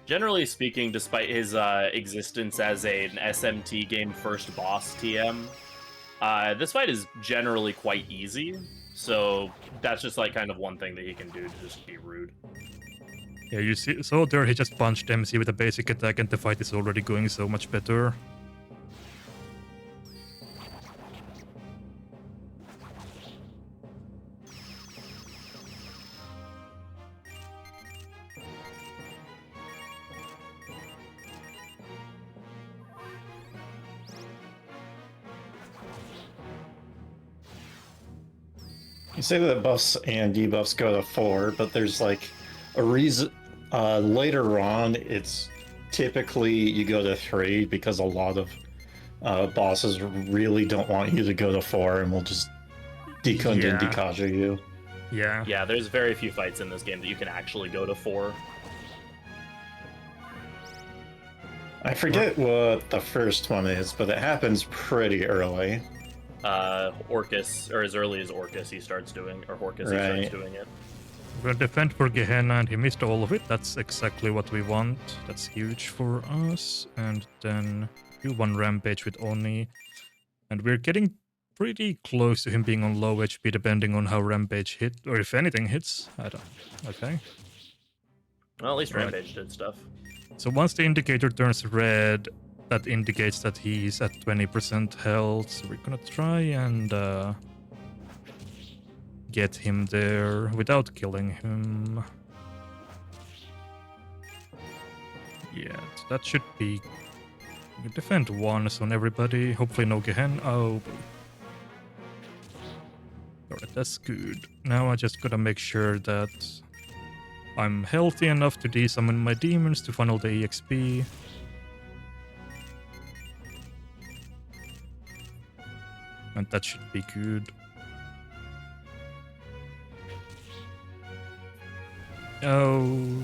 Generally speaking, despite his existence as an SMT game first boss TM, this fight is generally quite easy. So that's just like kind of one thing that he can do to just be rude. Yeah, you see, so there he just punched MC with a basic attack and the fight is already going so much better. You say that buffs and debuffs go to 4, but there's like a reason. Later on, it's typically you go to 3 because a lot of bosses really don't want you to go to 4 and will just Dekund and Dekaja you. Yeah. Yeah, there's very few fights in this game that you can actually go to 4. I forget what the first one is, but it happens pretty early. Orcus, or as early as Orcus he starts doing, or Horcus he starts doing it. We're gonna defend for Gehenna and he missed all of it. That's exactly what we want. That's huge for us. And then do 1 rampage with Oni. And we're getting pretty close to him being on low HP depending on how rampage hit, or if anything hits. I don't. Okay. Well, at least rampage did stuff. So once the indicator turns red, that indicates that he's at 20% health. So we're gonna try and get him there without killing him. Yeah, so that should be... We defend once on everybody. Hopefully no Gehen. Oh, boy. Alright, that's good. Now I just gotta make sure that I'm healthy enough to desummon my demons to funnel the EXP. And that should be good. Oh.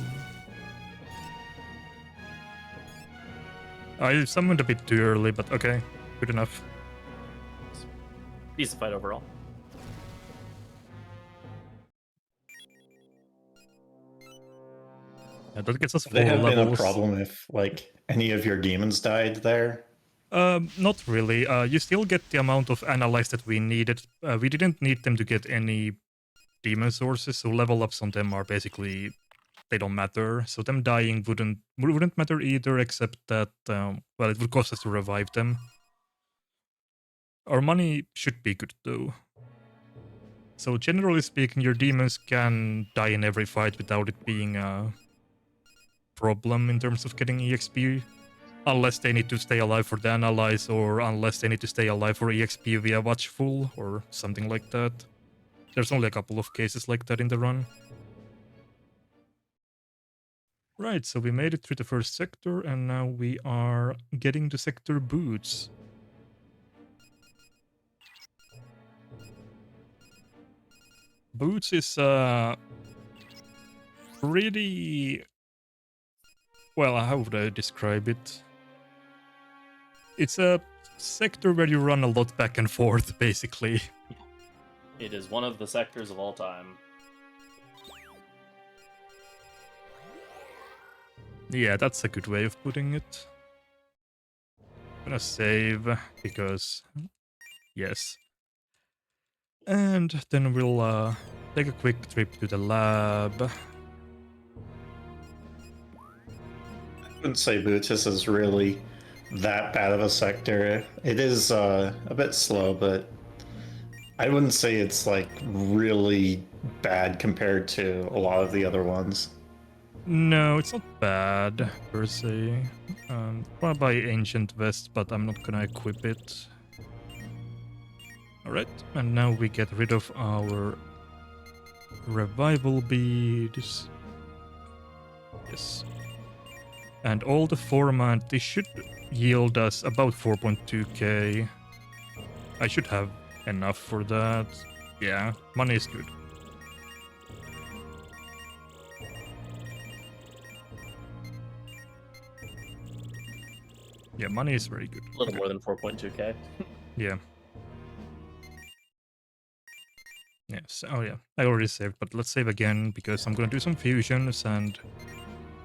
I summoned a bit too early, but okay. Good enough. Decent fight overall. Yeah, that gets us 4 They have levels. been a problem if, like, any of your demons died there? Not really. You still get the amount of analyze that we needed. We didn't need them to get any demon sources, so level ups on them are basically, they don't matter. So them dying wouldn't matter either, except that well, it would cost us to revive them. Our money should be good though. So generally speaking, your demons can die in every fight without it being a problem in terms of getting EXP. Unless they need to stay alive for the analyze, or unless they need to stay alive for EXP via Watchful, or something like that. There's only a couple of cases like that in the run. Right, so we made it through the first sector, and now we are getting to sector boots. Boots is pretty... Well, how would I describe it? It's a sector where you run a lot back and forth, basically. It is one of the sectors of all time. Yeah, that's a good way of putting it. I'm gonna save, because Yes. And then we'll take a quick trip to the lab. I wouldn't say Bootis is really that bad of a sector. It is a bit slow, but I wouldn't say it's like really bad compared to a lot of the other ones. No, it's not bad per se. Wanna buy Ancient Vest, but I'm not gonna equip it. Alright, and now we get rid of our revival beads. Yes. And all the format, this should yield us about 4.2k. I should have enough for that. Yeah, money is good. Yeah, money is very good. A little more than 4.2k. Yeah. Yes. Oh yeah, I already saved, but let's save again because I'm gonna do some fusions, and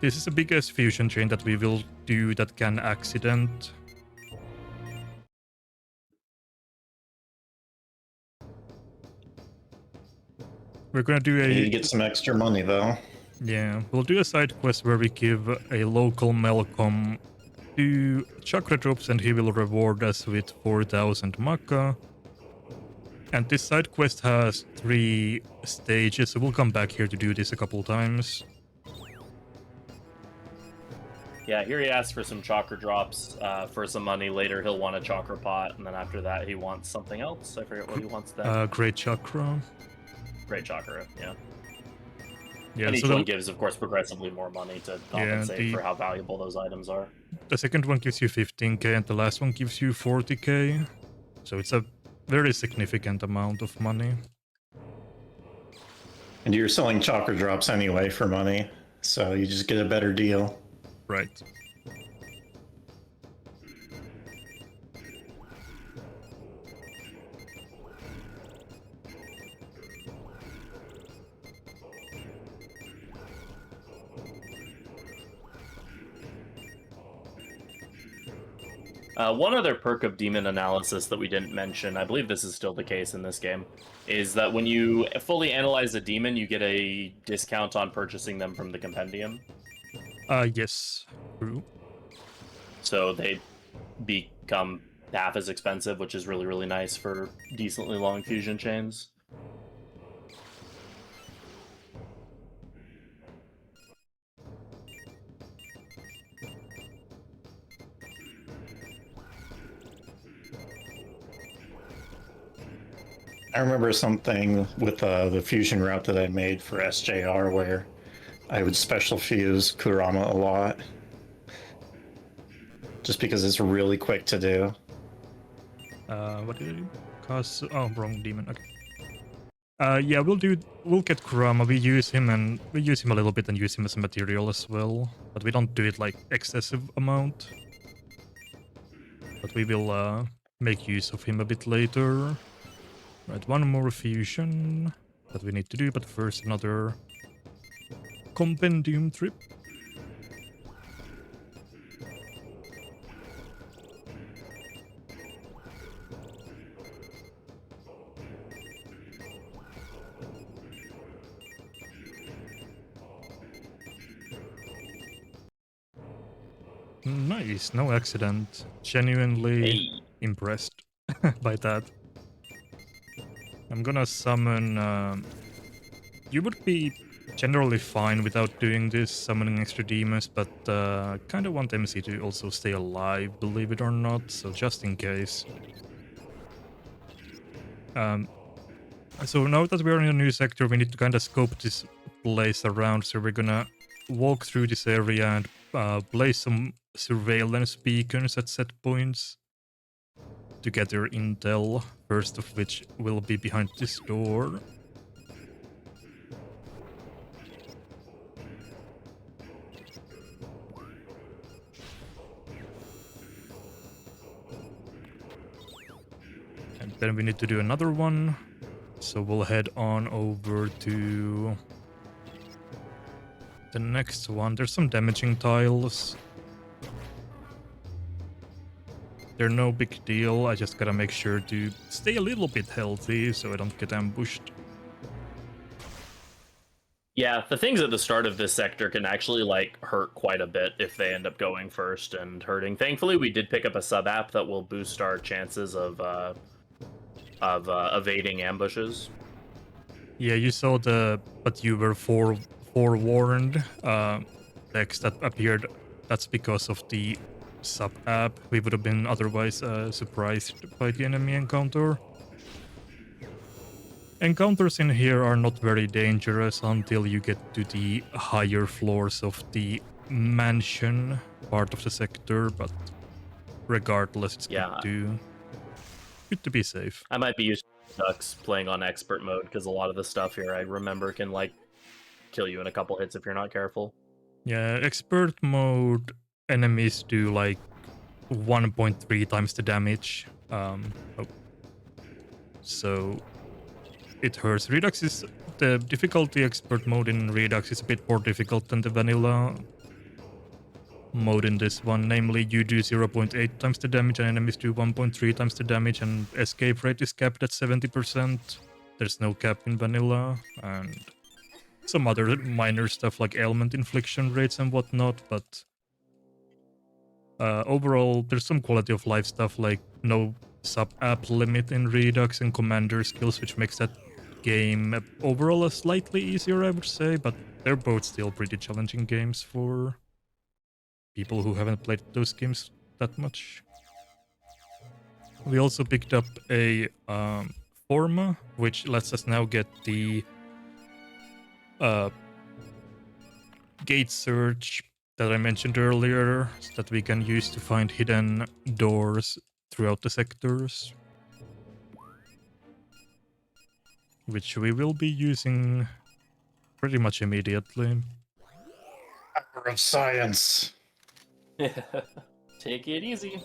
this is the biggest fusion chain that we will do that can accident. We're gonna do You need to a get some extra money though. yeah. We'll do a side quest where we give a local Melcom 2 chakra drops, and he will reward us with 4,000 Maka. And this side quest has 3 stages, so we'll come back here to do this a couple times. Yeah, here he asks for some chakra drops for some money. Later he'll want a chakra pot, and then after that he wants something else. I forget what he wants then. Great chakra. Great chakra, yeah. Yeah, And each so one gives, of course, progressively more money to compensate for how valuable those items are. the second one gives you 15k, and the last one gives you 40k. So it's a very significant amount of money. And you're selling chakra drops anyway for money, so you just get a better deal. Right. One other perk of demon analysis that we didn't mention, I believe this is still the case in this game, is that when you fully analyze a demon, you get a discount on purchasing them from the compendium. Yes. True. So they become half as expensive, which is really, really nice for decently long fusion chains. I remember something with the fusion route that I made for SJR where I would special fuse Kurama a lot. Just because it's really quick to do. What did I do? Cause oh, wrong demon. Okay. Yeah, we'll get Kurama. We use him a little bit and use him as a material as well, but we don't do it like excessive amount. But we will make use of him a bit later. Right, one more fusion that we need to do, but first another compendium trip. Nice, no accident. Genuinely impressed by that. I'm gonna summon... you would be generally fine without doing this, summoning extra demons, but kind of want MC to also stay alive, believe it or not, so just in case. So now that we're in a new sector, we need to kind of scope this place around, so we're gonna walk through this area and place some surveillance beacons at set points to gather intel, first of which will be behind this door. And then we need to do another one, so we'll head on over to the next one. There's some damaging tiles. They're no big deal. I just gotta make sure to stay a little bit healthy so I don't get ambushed. Yeah, the things at the start of this sector can actually like hurt quite a bit if they end up going first and hurting. Thankfully, we did pick up a sub app that will boost our chances of evading ambushes. Yeah, you saw but you were forewarned text that appeared. That's because of the sub app. We would have been otherwise surprised by the enemy encounter. Encounters in here are not very dangerous until you get to the higher floors of the mansion part of the sector, but regardless, it's good to be safe. I might be using ducks playing on expert mode because a lot of the stuff here I remember can like kill you in a couple hits if you're not careful. Yeah, expert mode enemies do like 1.3 times the damage. So it hurts. Redux is the difficulty expert mode in Redux is a bit more difficult than the vanilla mode in this one. Namely, you do 0.8 times the damage and enemies do 1.3 times the damage, and escape rate is capped at 70%. There's no cap in vanilla, and some other minor stuff like ailment infliction rates and whatnot, but overall, there's some quality of life stuff like no sub-app limit in Redux and commander skills, which makes that game overall a slightly easier, I would say, but they're both still pretty challenging games for people who haven't played those games that much. We also picked up a Forma, which lets us now get the gate search that I mentioned earlier, that we can use to find hidden doors throughout the sectors, which we will be using pretty much immediately. Power of science. Take it easy.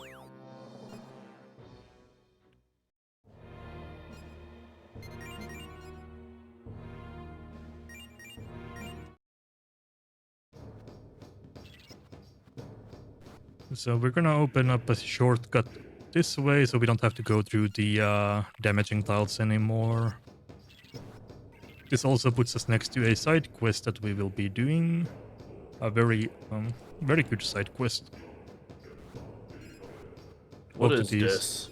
So we're gonna open up a shortcut this way so we don't have to go through the damaging tiles anymore. This also puts us next to a side quest that we will be doing. A very good side quest. What is this?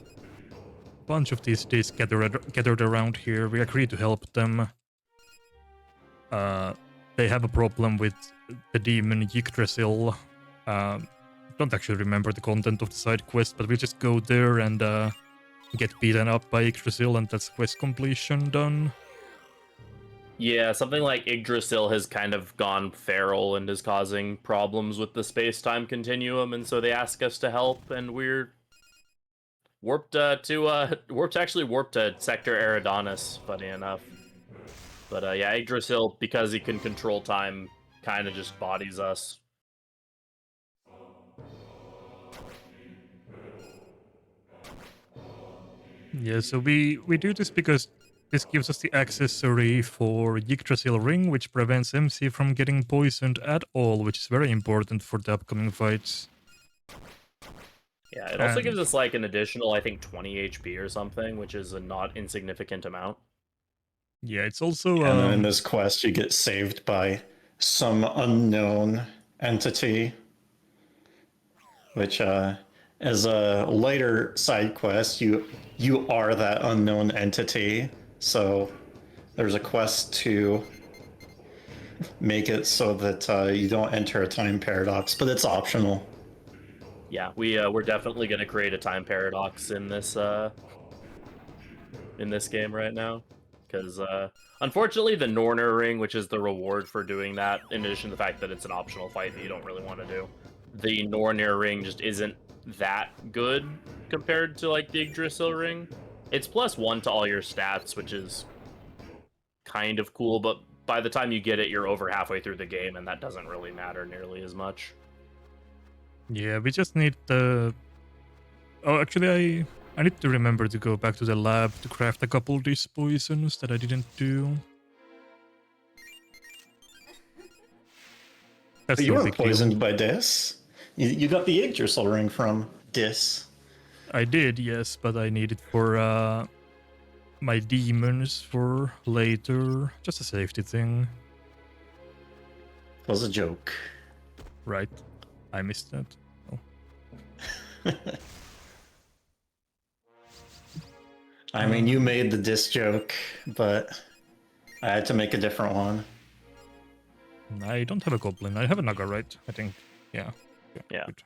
Bunch of these days gathered around here. We agreed to help them. They have a problem with the demon Yggdrasil. Don't actually remember the content of the side quest, but we'll just go there and get beaten up by Yggdrasil, and that's quest completion done. Yeah, something like Yggdrasil has kind of gone feral and is causing problems with the space-time continuum, and so they ask us to help, and we're warped to Sector Eridanus, funny enough. But yeah, Yggdrasil, because he can control time, kind of just bodies us. Yeah, so we do this because this gives us the accessory for Yggdrasil Ring, which prevents MC from getting poisoned at all, which is very important for the upcoming fights. Yeah, it also gives us like an additional, I think, 20 HP or something, which is a not insignificant amount. Yeah, it's also... And then in this quest, you get saved by some unknown entity, which as a later side quest, you are that unknown entity. So there's a quest to make it so that you don't enter a time paradox, but it's optional. Yeah, we're definitely going to create a time paradox in this game right now, because unfortunately the Norner ring, which is the reward for doing that, in addition to the fact that it's an optional fight that you don't really want to do, the Norner ring just isn't that good compared to like the Yggdrasil ring. It's +1 to all your stats, which is kind of cool, but by the time you get it, you're over halfway through the game, and that doesn't really matter nearly as much. Yeah, we just need the... Oh, actually, I need to remember to go back to the lab to craft a couple of these poisons that I didn't do. But you weren't poisoned by Dis. You got the Yggdrasil ring from Dis. I did, yes, but I need it for my demons for later. Just a safety thing. It was a joke. Right. I missed that. Oh. I mean, you made the diss joke, but I had to make a different one. I don't have a goblin. I have a naga, right? I think. Yeah. Yeah. Good.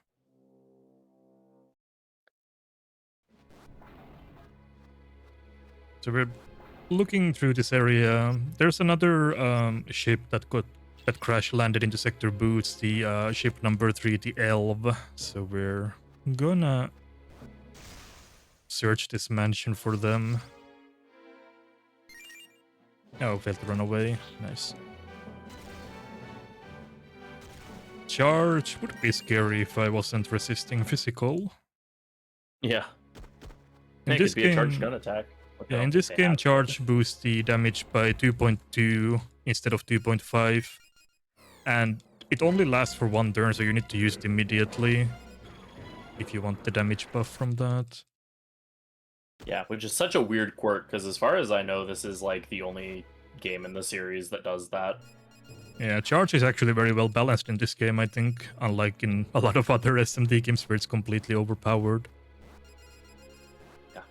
So we're looking through this area. There's another ship that crash landed into sector boots. The ship number 3, the Elv. So we're gonna search this mansion for them. Oh, failed to run away. Nice. Charge would be scary if I wasn't resisting physical. Yeah. In It this could be a charged game, gun attack. yeah, in this game, charge boosts the damage by 2.2 instead of 2.5, and it only lasts for 1 turn, so you need to use it immediately if you want the damage buff from that. Yeah, which is such a weird quirk, because as far as I know, this is like the only game in the series that does that. Yeah, charge is actually very well balanced in this game, I think, unlike in a lot of other SMT games where it's completely overpowered. Yeah.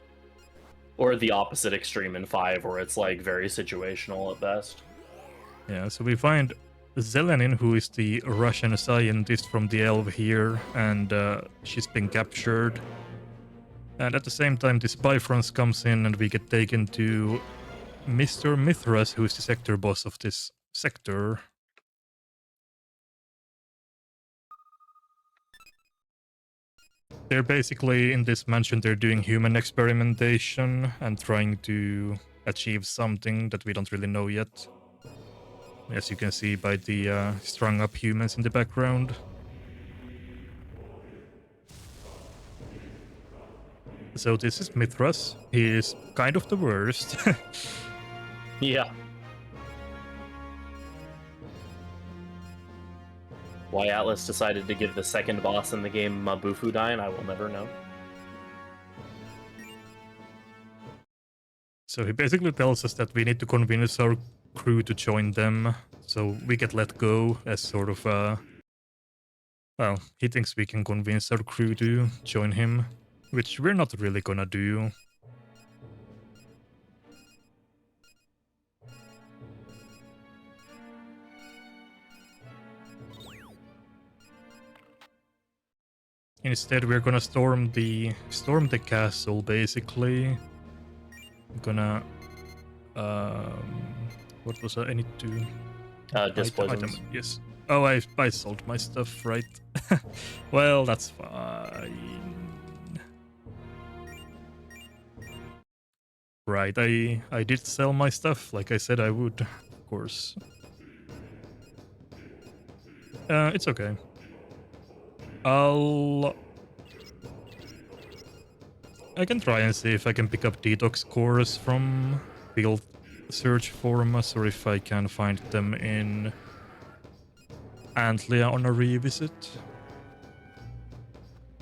Or the opposite extreme in 5, where it's like very situational at best. Yeah, so we find Zelenin, who is the Russian scientist from the Elf here, and she's been captured. And at the same time, this Bifrost comes in, and we get taken to Mr. Mithras, who is the sector boss of this sector. They're basically, in this mansion, they're doing human experimentation and trying to achieve something that we don't really know yet. As you can see by the strung up humans in the background. So this is Mithras. He is kind of the worst. Yeah. Why Atlas decided to give the second boss in the game Mabufudine, I will never know. So he basically tells us that we need to convince our crew to join them, so we get let go as sort of well, he thinks we can convince our crew to join him, which we're not really gonna do. Instead, we're gonna storm the castle. Basically, I'm gonna what was I need to Dispoisons. Yes. Oh, I sold my stuff, right? Well, that's fine. Right, I did sell my stuff, like I said I would, of course. It's okay. I can try and see if I can pick up detox cores from field search forums, or if I can find them in Antlia on a revisit.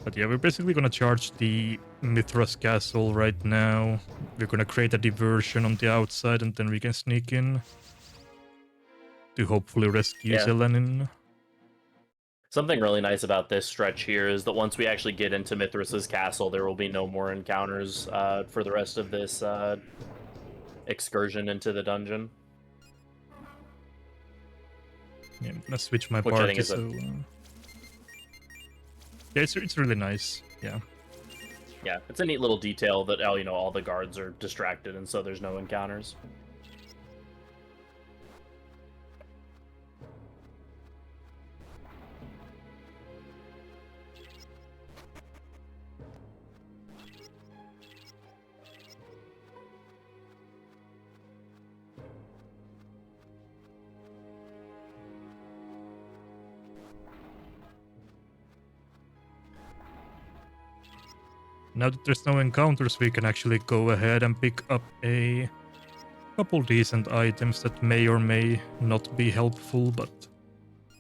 But yeah, we're basically gonna charge the Mithras castle right now. We're gonna create a diversion on the outside, and then we can sneak in to hopefully rescue Zelenin. Something really nice about this stretch here is that once we actually get into Mithras's castle, there will be no more encounters for the rest of this excursion into the dungeon. Yeah, I'm gonna switch my Which I party, think is so... yeah, it's really nice, yeah. Yeah, it's a neat little detail that, all the guards are distracted, and so there's no encounters. Now that there's no encounters, we can actually go ahead and pick up a couple decent items that may or may not be helpful, but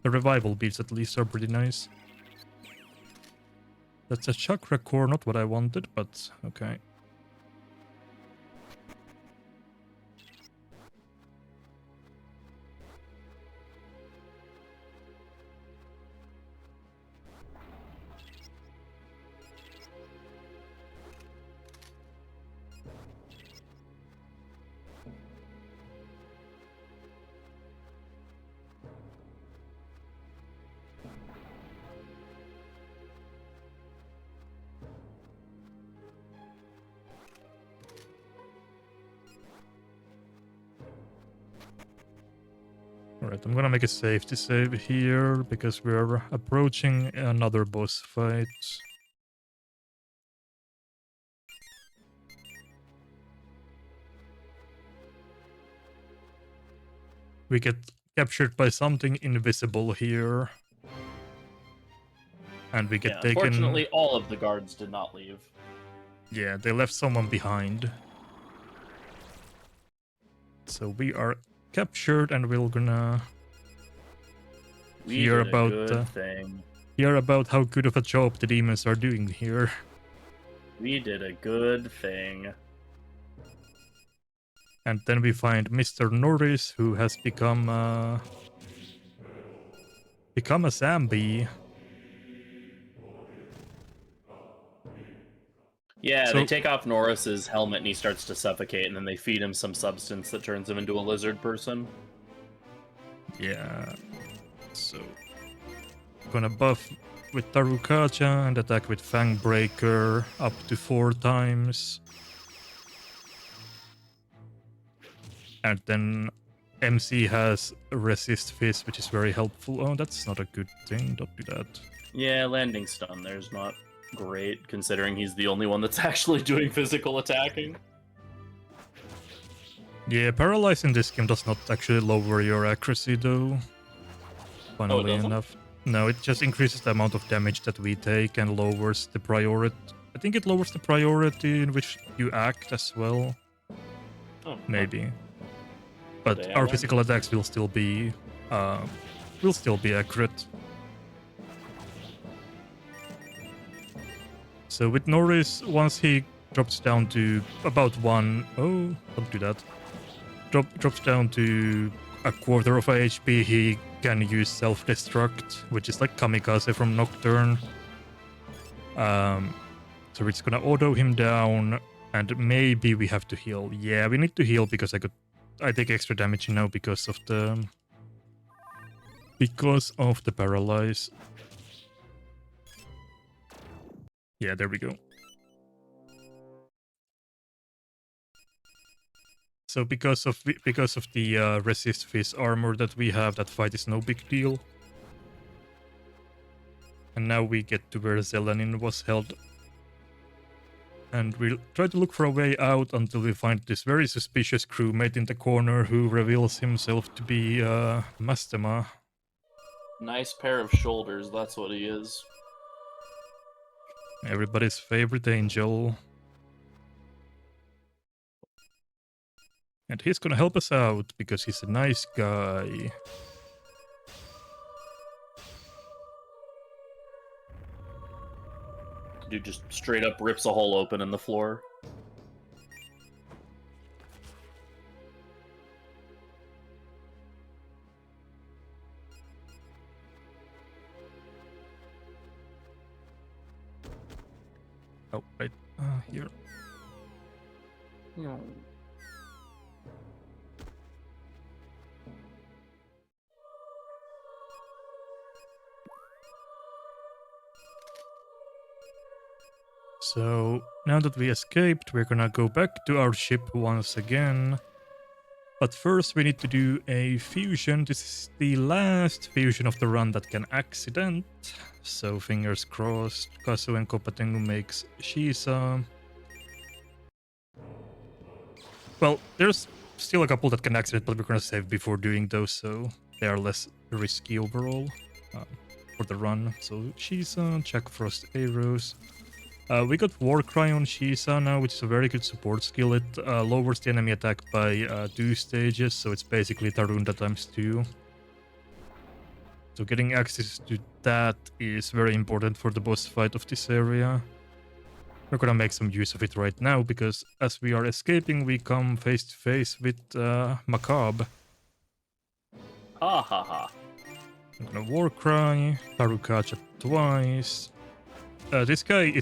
the revival beads at least are pretty nice. That's a chakra core, not what I wanted, but okay. Alright, I'm gonna make a safety save here because we're approaching another boss fight. We get captured by something invisible here. And we get taken... Unfortunately, all of the guards did not leave. Yeah, they left someone behind. So we are captured and we're gonna hear about how good of a job the demons are doing here. We did a good thing. And then we find Mr. Norris, who has become a zombie. Yeah, So- they take off Norris's helmet and he starts to suffocate, and then they feed him some substance that turns him into a lizard person. Yeah. So gonna buff with Tarukaja and attack with Fang Breaker up to 4 times. And then MC has Resist Fist, which is very helpful. Oh, that's not a good thing. Don't do that. Yeah, landing stun there's not great, considering he's the only one that's actually doing physical attacking. Yeah, Paralyze in this game does not actually lower your accuracy, though. Funnily doesn't? enough. No, it just increases the amount of damage that we take and lowers the priority. I think it lowers the priority in which you act as well. Oh, Maybe. But Yeah, our well. physical attacks will still be accurate. So with Norris, once he drops down to about 1... Oh, don't do that. Drops down to a quarter of HP, he can use self-destruct, which is like Kamikaze from Nocturne. So it's gonna auto him down, and maybe we have to heal. Yeah, we need to heal because I take extra damage now because of the paralyze. Yeah, there we go. So because of the resist fist armor that we have, that fight is no big deal. And now we get to where Zelanin was held. And we'll try to look for a way out until we find this very suspicious crewmate in the corner who reveals himself to be Mastema. Nice pair of shoulders, that's what he is. Everybody's favorite angel. And he's gonna help us out because he's a nice guy. Dude just straight up rips a hole open in the floor. Oh, right here. So now that we escaped, we're gonna go back to our ship once again. But first we need to do a fusion. This is the last fusion of the run that can accident. So fingers crossed, Kazu and Kopatengu makes Shisa. Well, there's still a couple that can accident, but we're gonna save before doing those, so they are less risky overall for the run. So Shisa, Jack Frost arrows. We got Warcry on Shisa now, which is a very good support skill. It lowers the enemy attack by 2 stages, so it's basically Tarunda times 2. So getting access to that is very important for the boss fight of this area. We're gonna make some use of it right now, because as we are escaping, we come face to face with Macabre. Ha ha ha. I'm gonna Warcry, Parukacha twice. This guy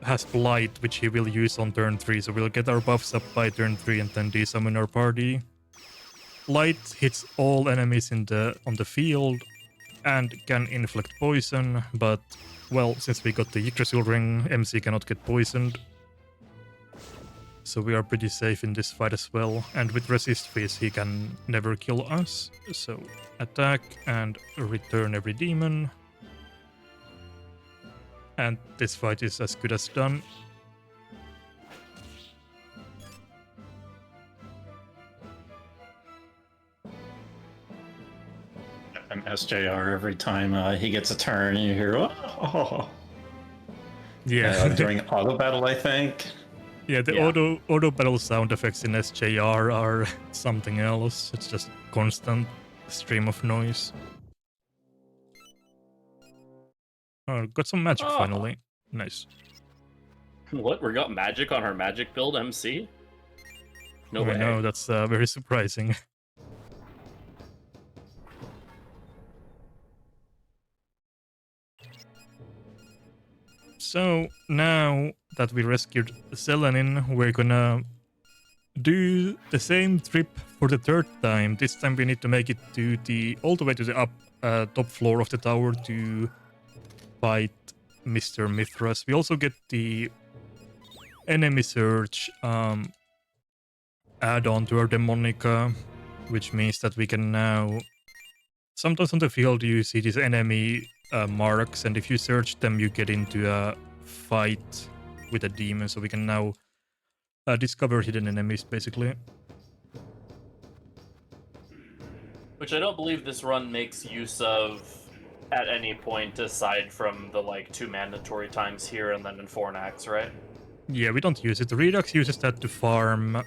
has Blight, which he will use on turn 3, so we'll get our buffs up by turn 3 and then desummon our party. Blight hits all enemies on the field and can inflict poison, but, well, since we got the Yggdrasil ring, MC cannot get poisoned. So we are pretty safe in this fight as well, and with resist phase he can never kill us. So attack and return every demon. And this fight is as good as done. And SJR every time he gets a turn, you hear, oh. Yeah. During auto battle, I think. Yeah, the auto battle sound effects in SJR are something else. It's just constant stream of noise. Oh, got some magic finally. Nice. What? We got magic on her magic build, MC? No way. No, that's very surprising. So now that we rescued Selenin, we're gonna do the same trip for the third time. This time we need to make it to all the way to the top floor of the tower to fight Mr. Mithras. We also get the enemy search add-on to our Demonica, which means that we can now... Sometimes on the field you see these enemy marks, and if you search them you get into a fight with a demon, so we can now discover hidden enemies basically. Which I don't believe this run makes use of at any point aside from the 2 mandatory times here and then in Fornax, right? Yeah, we don't use it. The Redux uses that to farm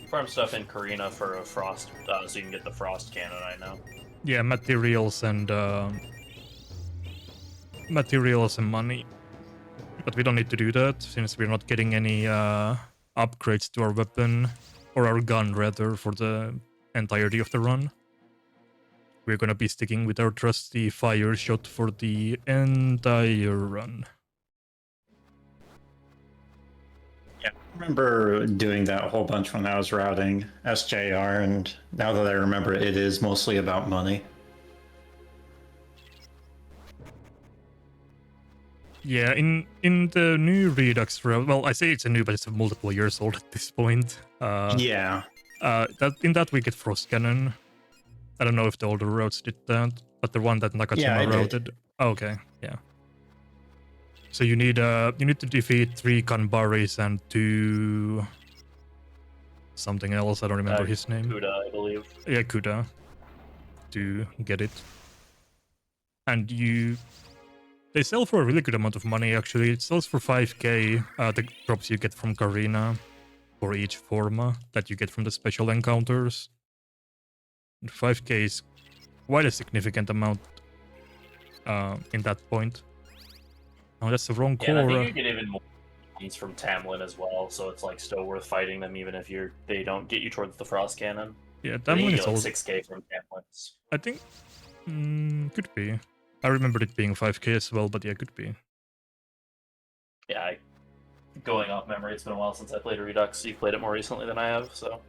Farm stuff in Karina for a frost, so you can get the frost cannon, I know. Yeah, materials and money. But we don't need to do that, since we're not getting any upgrades to our weapon, or our gun rather, for the entirety of the run. We're gonna be sticking with our trusty fire shot for the entire run. Yeah, I remember doing that a whole bunch when I was routing SJR, and now that I remember, it is mostly about money. Yeah, in the new Redux route, well, I say it's a new, but it's multiple years old at this point. Yeah. In that we get Frost Cannon. I don't know if the older routes did that, but the one that Nakajima routed. Oh, okay, yeah. So you need to defeat 3 Kanbaris and 2 something else. I don't remember his name. Kuda, I believe. Yeah, Kuda, to get it. And they sell for a really good amount of money actually. It sells for 5k. The drops you get from Karina for each forma that you get from the special encounters. And 5k is quite a significant amount in that point. Oh, that's the wrong core. Yeah, I think you get even more ones from Tamlin as well, so it's still worth fighting them even if they don't get you towards the frost cannon. Yeah, Tamlin is also 6k from Tamlins. I think could be. I remembered it being 5k as well, but yeah, could be. Yeah, going off memory, it's been a while since I played Redux. You've played it more recently than I have, so.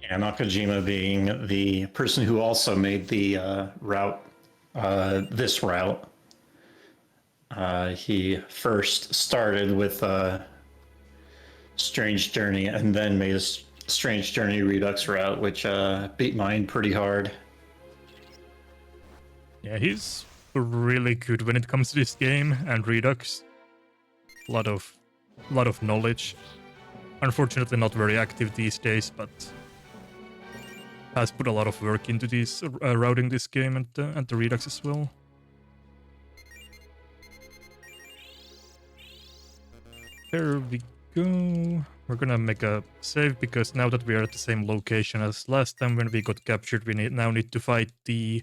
Yeah, Nakajima being the person who also made the route, this route. He first started with Strange Journey and then made a Strange Journey Redux route, which beat mine pretty hard. Yeah, he's really good when it comes to this game and Redux. A lot of knowledge. Unfortunately, not very active these days, but has put a lot of work into this routing this game and the Redux as well. There we go. We're gonna make a save because now that we are at the same location as last time when we got captured, we now need to fight the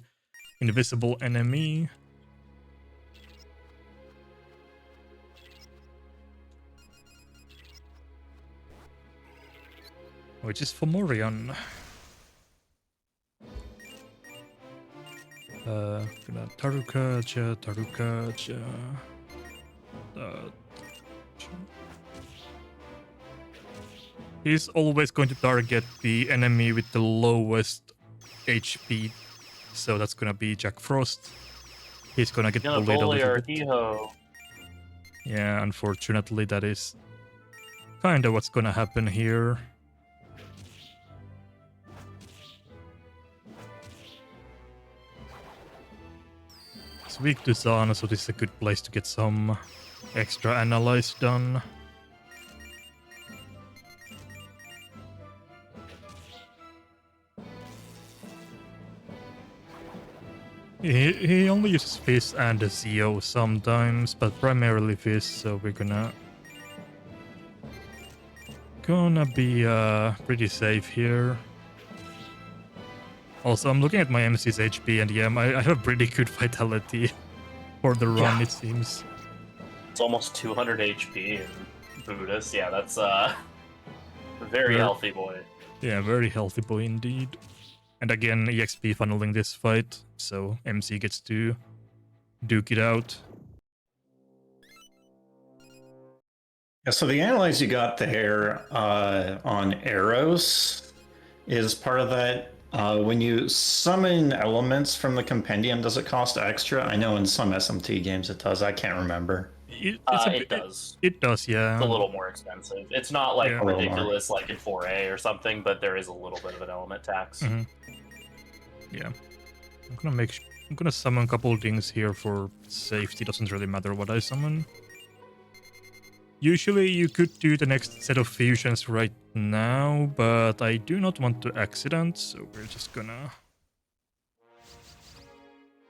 invisible enemy. Which is Fomorian. Tarukaja. He's always going to target the enemy with the lowest HP, so that's gonna be Jack Frost. He's gonna get bullied a little bit. Hee-ho. Yeah, unfortunately, that is kind of what's gonna happen here. It's weak to Zana, so this is a good place to get some extra analyze done. He only uses Fizz and Zeo sometimes, but primarily Fizz, so we're gonna be pretty safe here. Also, I'm looking at my MC's HP, and yeah, I have pretty good vitality for the run, it seems. It's almost 200 HP in Buddhist. Yeah, that's very healthy boy. Yeah, very healthy boy indeed. And again, EXP funneling this fight, so MC gets to duke it out. Yeah, so the analyze you got there on arrows is part of that. When you summon elements from the compendium, does it cost extra? I know in some SMT games it does. I can't remember. It does. It does, yeah. It's a little more expensive. It's not like ridiculous like in 4A or something, but there is a little bit of an element tax. Mm-hmm. Yeah. I'm gonna summon a couple things here for safety. Doesn't really matter what I summon. Usually you could do the next set of fusions right now, but I do not want to accident, so we're just gonna...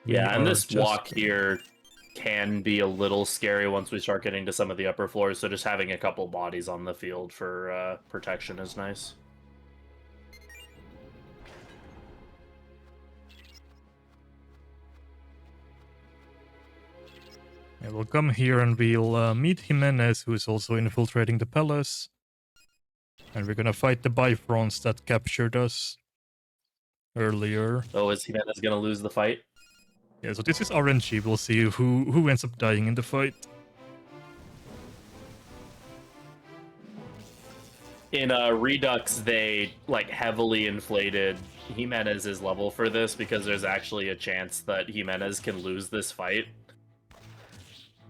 Yeah, and this walk here can be a little scary once we start getting to some of the upper floors, so just having a couple bodies on the field for protection is nice. Yeah, we'll come here and we'll meet Jimenez, who is also infiltrating the palace. And we're gonna fight the Bifrons that captured us earlier. Oh, is Jimenez gonna lose the fight? Yeah, so this is RNG. We'll see who ends up dying in the fight. In Redux, they like heavily inflated Jimenez's level for this because there's actually a chance that Jimenez can lose this fight.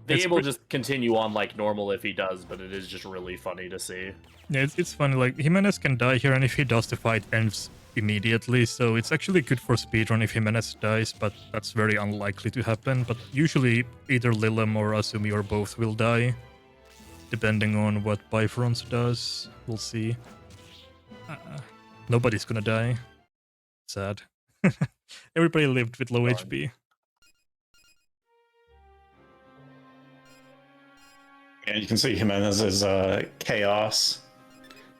The game will just continue on like normal if he does, but it is just really funny to see. Yeah, it's funny, like, Jimenez can die here, and if he does, the fight ends immediately, so it's actually good for speedrun if Jimenez dies, but that's very unlikely to happen. But usually, either Lilem or Asumi or both will die, depending on what Bifrons does. We'll see. Nobody's gonna die. Sad. Everybody lived with low HP. And you can see Jimenez is Chaos.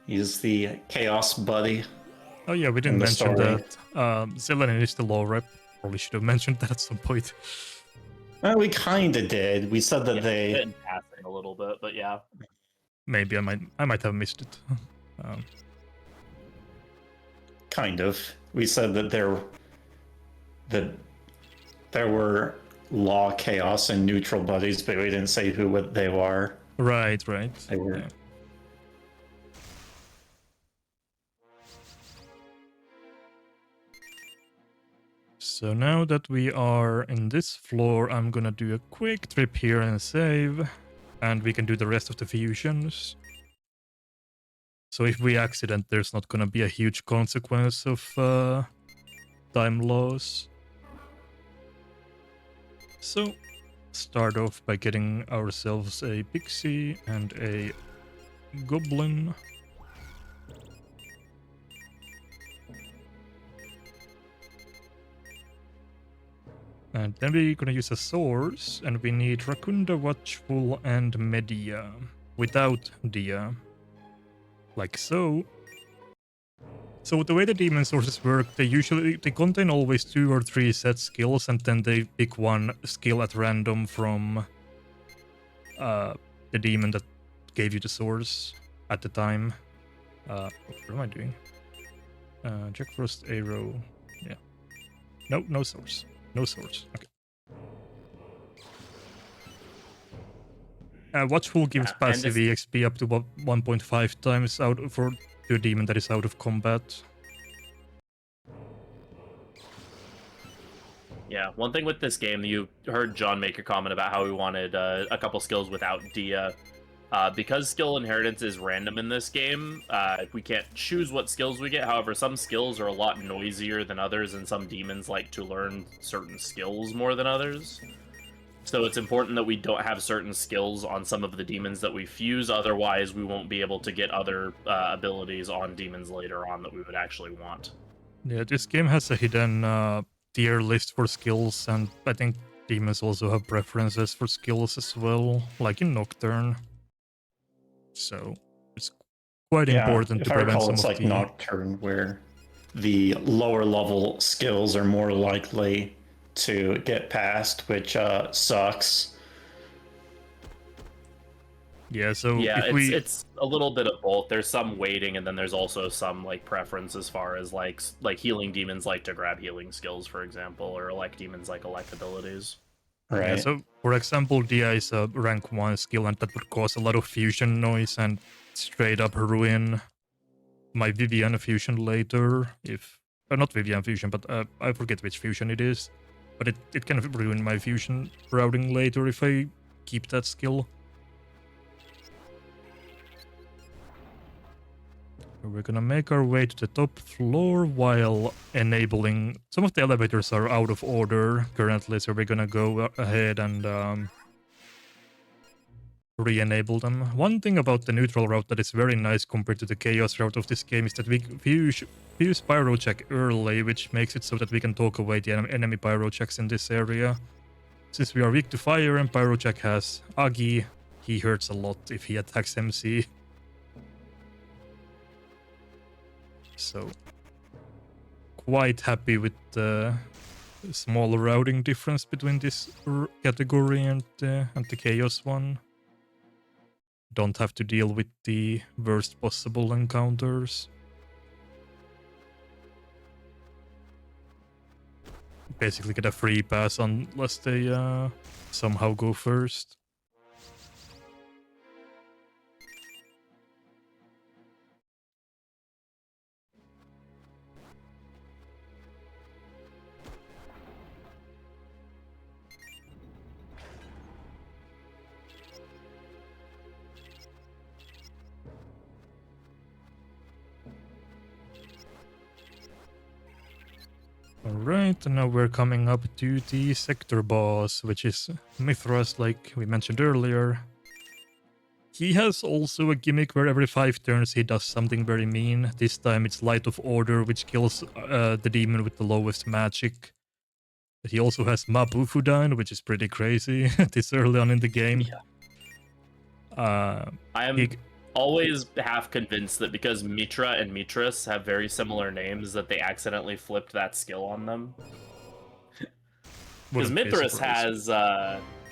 He's the Chaos buddy. Oh yeah, we didn't mention that. Zelenin is the low rep. Probably should have mentioned that at some point. Well, we kind of did. We said that they been passing a little bit, but yeah. Maybe I might have missed it. Kind of. We said that there were law, chaos, and neutral buddies, but we didn't say who they were. Right. They were. Yeah. So now that we are in this floor, I'm gonna do a quick trip here and save, and we can do the rest of the fusions. So if we accident, there's not gonna be a huge consequence of time loss. So, start off by getting ourselves a pixie and a goblin. And then we're gonna use a source, and we need Rakunda, Watchful, and Media. without the like so. So the way the demon sources work, they contain always 2 or 3 set skills, and then they pick one skill at random from the demon that gave you the source at the time. What am I doing? Check first arrow. Yeah. No source. No source. Okay. Watchful gives passive EXP up to 1.5 times out for to a demon that is out of combat. Yeah, one thing with this game, you heard John make a comment about how he wanted a couple skills without Dia. Because skill inheritance is random in this game, we can't choose what skills we get. However, some skills are a lot noisier than others, and some demons like to learn certain skills more than others. So it's important that we don't have certain skills on some of the demons that we fuse, otherwise we won't be able to get other abilities on demons later on that we would actually want. Yeah, this game has a hidden tier list for skills, and I think demons also have preferences for skills as well, like in Nocturne. So it's quite important to prevent some it's of like the... Nocturne, where the lower level skills are more likely to get passed, which sucks. Yeah, so yeah, if it's a little bit of both. There's some waiting, and then there's also some like preference as far as like healing demons like to grab healing skills, for example, or like demons like elect abilities. Right. Yeah, so for example, Dia is a rank 1 skill, and that would cause a lot of fusion noise and straight up ruin my Vivian fusion later. If not Vivian fusion, but I forget which fusion it is. But it can ruin my fusion routing later if I keep that skill. We're gonna make our way to the top floor while enabling... Some of the elevators are out of order currently, so we're gonna go ahead and re-enable them. One thing about the neutral route that is very nice compared to the chaos route of this game is that we fuse pyrocheck early, which makes it so that we can talk away the enemy pyrochecks in this area. Since we are weak to fire and pyrocheck has Agi, he hurts a lot if he attacks MC. So, quite happy with the small routing difference between this category and the chaos one. Don't have to deal with the worst possible encounters. Basically get a free pass unless they somehow go first. Alright, and now we're coming up to the sector boss, which is Mithras, like we mentioned earlier. He has also a gimmick where every 5 turns he does something very mean. This time it's Light of Order, which kills the demon with the lowest magic. But he also has Mabufudine, which is pretty crazy this early on in the game. Yeah. I am always half convinced that because Mitra and Mitras have very similar names that they accidentally flipped that skill on them. Because Mithras has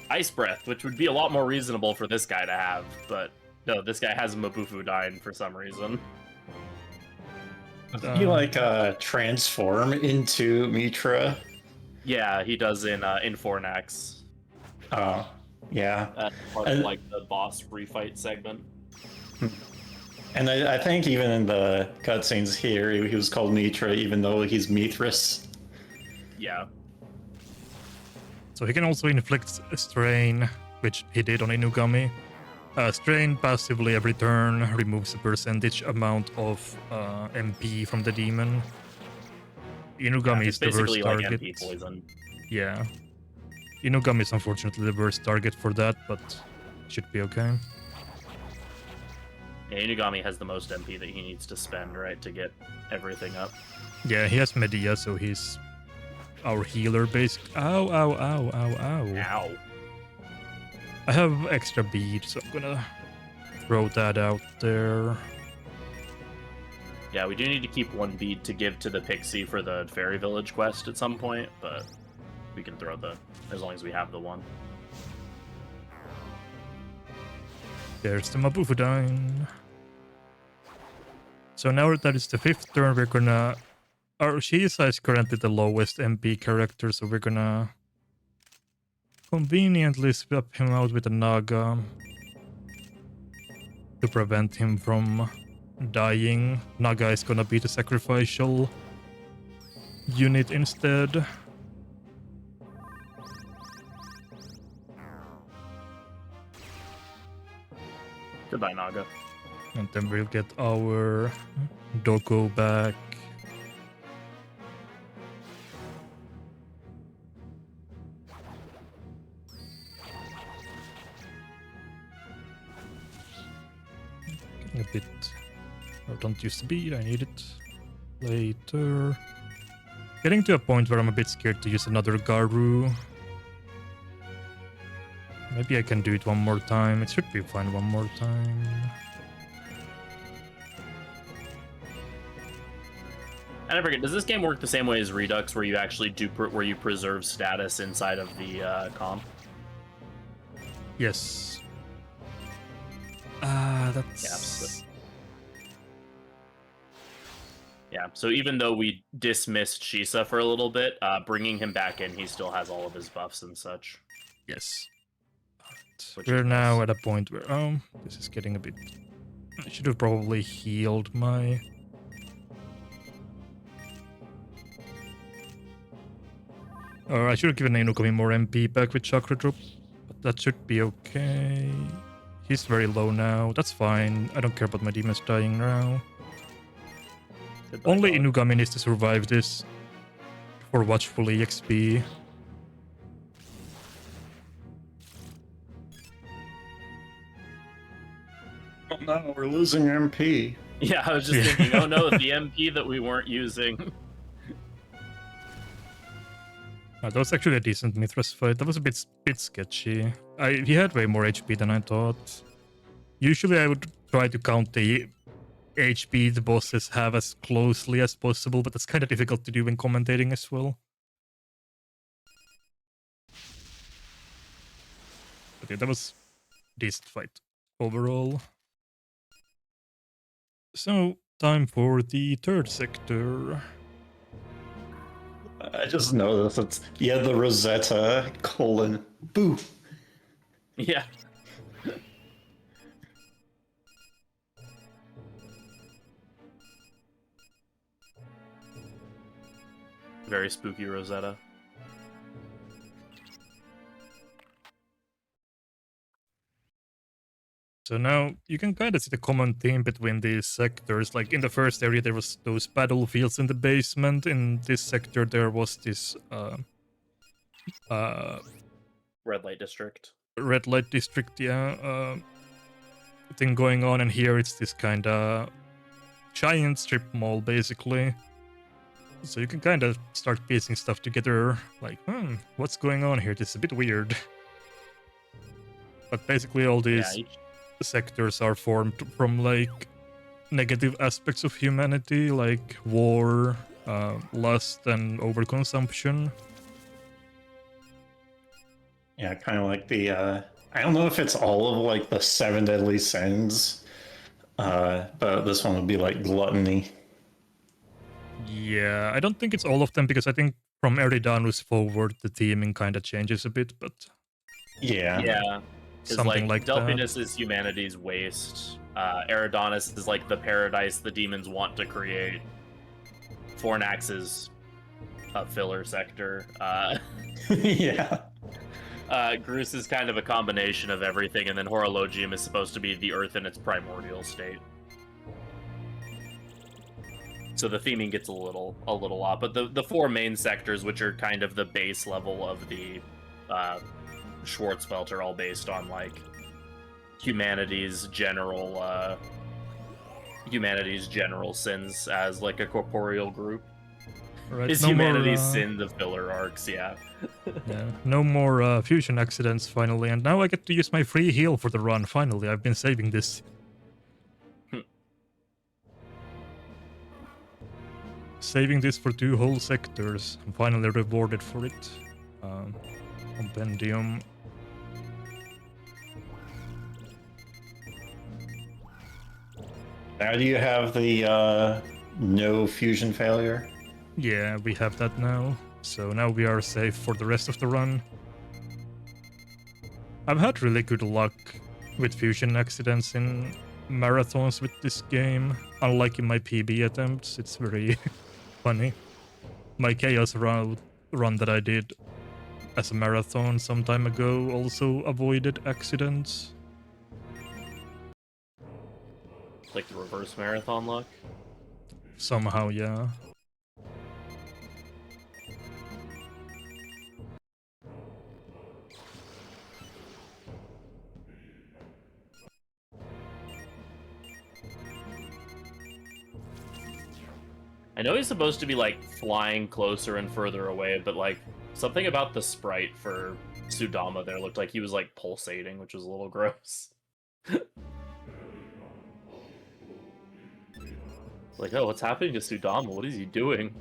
Ice Breath, which would be a lot more reasonable for this guy to have, but no, this guy has Mabufudine for some reason. Does he like transform into Mitra? Yeah, he does in Fornax. Oh, yeah. Part of like the boss refight segment. And I think even in the cutscenes here, he was called Mitra, even though he's Mithras. Yeah. So he can also inflict a strain, which he did on Inugami. Strain passively every turn removes a percentage amount of MP from the demon. Inugami is the worst target. Like MP poison. Yeah. Inugami is unfortunately the worst target for that, but should be okay. Yeah, Inugami has the most MP that he needs to spend, right, to get everything up. Yeah, he has Medea, so he's our healer base. Ow, ow, ow, ow, ow. Ow. I have extra bead, so I'm gonna throw that out there. Yeah, we do need to keep one bead to give to the Pixie for the Fairy Village quest at some point, but we can throw as long as we have the one. There's the Mabufudine. So now that it's the 5th turn, we're gonna... Our Shisa is currently the lowest MP character, so we're gonna conveniently swap him out with a Naga to prevent him from dying. Naga is gonna be the sacrificial unit instead. Goodbye, Naga. And then we'll get our Doggo back. Getting a bit... Oh, don't use the bead, I need it later. Getting to a point where I'm a bit scared to use another Garu. Maybe I can do it one more time. It should be fine one more time. And I forget, does this game work the same way as Redux, where you actually where you preserve status inside of the comp? Yes. That's... Yeah, so even though we dismissed Shisa for a little bit, bringing him back in, he still has all of his buffs and such. Yes. Which We're is now nice. at a point where... Oh, this is getting a bit... I should have probably healed my... Or I should have given Inukami more MP back with Chakra Drop. But that should be okay. He's very low now. That's fine. I don't care about my demons dying now. Goodbye, Only dog. Inugami needs to survive this for Watchful EXP. Oh no, we're losing MP. Yeah, I was just thinking, oh no, the MP that we weren't using. That was actually a decent Mithras fight. That was a bit sketchy. He had way more HP than I thought. Usually I would try to count the HP the bosses have as closely as possible, but that's kind of difficult to do when commentating as well. But yeah, that was a decent fight overall. So, time for the 3rd sector. I just noticed it's the Rosetta : boo. Yeah. Very spooky Rosetta. So now you can kind of see the common theme between these sectors. Like in the first area, there was those battlefields in the basement. In this sector, there was this Red Light District. red light district, thing going on. And here it's this kind of giant strip mall, basically. So you can kind of start piecing stuff together. Like, what's going on here? This is a bit weird. But basically, all these sectors are formed from like negative aspects of humanity, like war, lust, and overconsumption. Yeah, kind of like the I don't know if it's all of like the 7 deadly sins, but this one would be like gluttony. Yeah, I don't think it's all of them, because I think from Eridanus forward the theming kind of changes a bit, but Yeah. Yeah. something like that. Delphinus is humanity's waste. Eridanus is like the paradise the demons want to create. Fornax is a filler sector. Yeah. Grus is kind of a combination of everything, and then Horologium is supposed to be the Earth in its primordial state. So the theming gets a little off, but the 4 main sectors, which are kind of the base level of the Schwarzfeld, are all based on like humanity's general sins as like a corporeal group. Right, Is no humanity's more, sin the filler arcs? Yeah. yeah, no more fusion accidents finally, and now I get to use my free heal for the run. Finally, I've been saving this saving this for 2 whole sectors. I'm finally rewarded for it. Compendium. Now do you have the no fusion failure? Yeah, we have that now. So now we are safe for the rest of the run. I've had really good luck with fusion accidents in marathons with this game. Unlike in my PB attempts, it's very funny. My chaos run that I did as a marathon some time ago also avoided accidents. Like the reverse marathon luck. Somehow, yeah. I know he's supposed to be like flying closer and further away, but like something about the sprite for Sudama there looked like he was like pulsating, which was a little gross. Like, oh, what's happening to Sudama? What is he doing?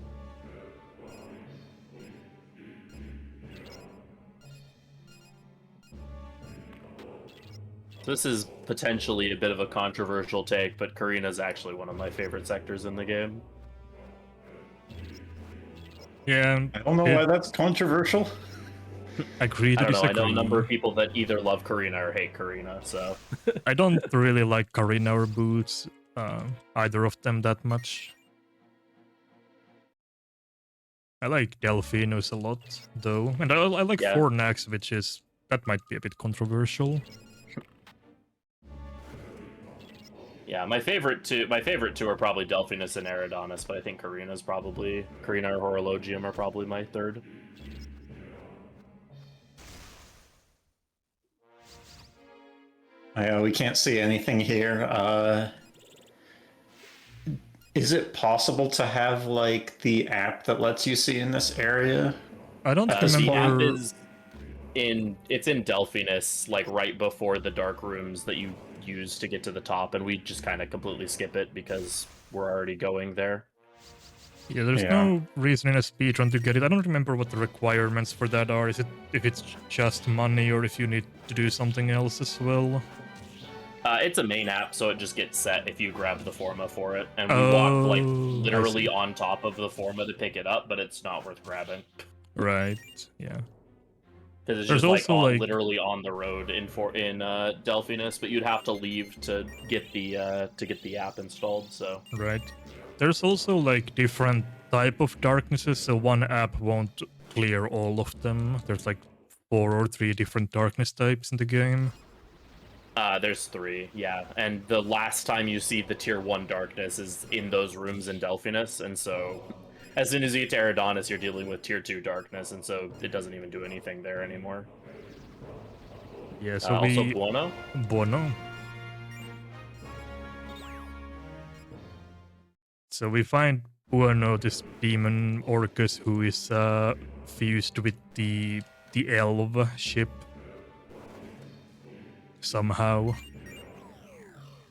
This is potentially a bit of a controversial take, but Karina's actually one of my favorite sectors in the game. Yeah, I don't know why that's controversial. agree to I don't know, I disagree. know a number of people that either love Karina or hate Karina, so... I don't really like Karina or Boots, either of them that much. I like Delphinus a lot, though, and I like Yeah. Fornax, which is that might be a bit controversial. Yeah, my favorite two are probably Delphinus and Eridanus, but I think Karina or Horologium are probably my third. We can't see anything here. Is it possible to have like the app that lets you see in this area? I don't The app remember. is it's in Delphinus, like right before the dark rooms that you use to get to the top, and we just kind of completely skip it because we're already going there. Yeah, there's Yeah. no reason in a speedrun to get it. I don't remember what the requirements for that are. Is it if it's just money or if you need to do something else as well? It's a main app, so it just gets set if you grab the Forma for it, and we walk like I literally see. on top of the Forma to pick it up, but it's not worth grabbing Right. Yeah. because it's There's just like, also, like- literally on the road in Delphinus, but you'd have to leave to get the app installed. So Right. There's also like different type of darknesses, so one app won't clear all of them. There's like 4 or 3 different darkness types in the game. there's 3, yeah, and the last time you see the tier 1 darkness is in those rooms in Delphinus, and so as soon as you get to Eridanus, you're dealing with tier 2 darkness, and so it doesn't even do anything there anymore. Yeah, so Also we Buono. Bono. So we find Buono, this demon Orcus, who is fused with the elf ship somehow,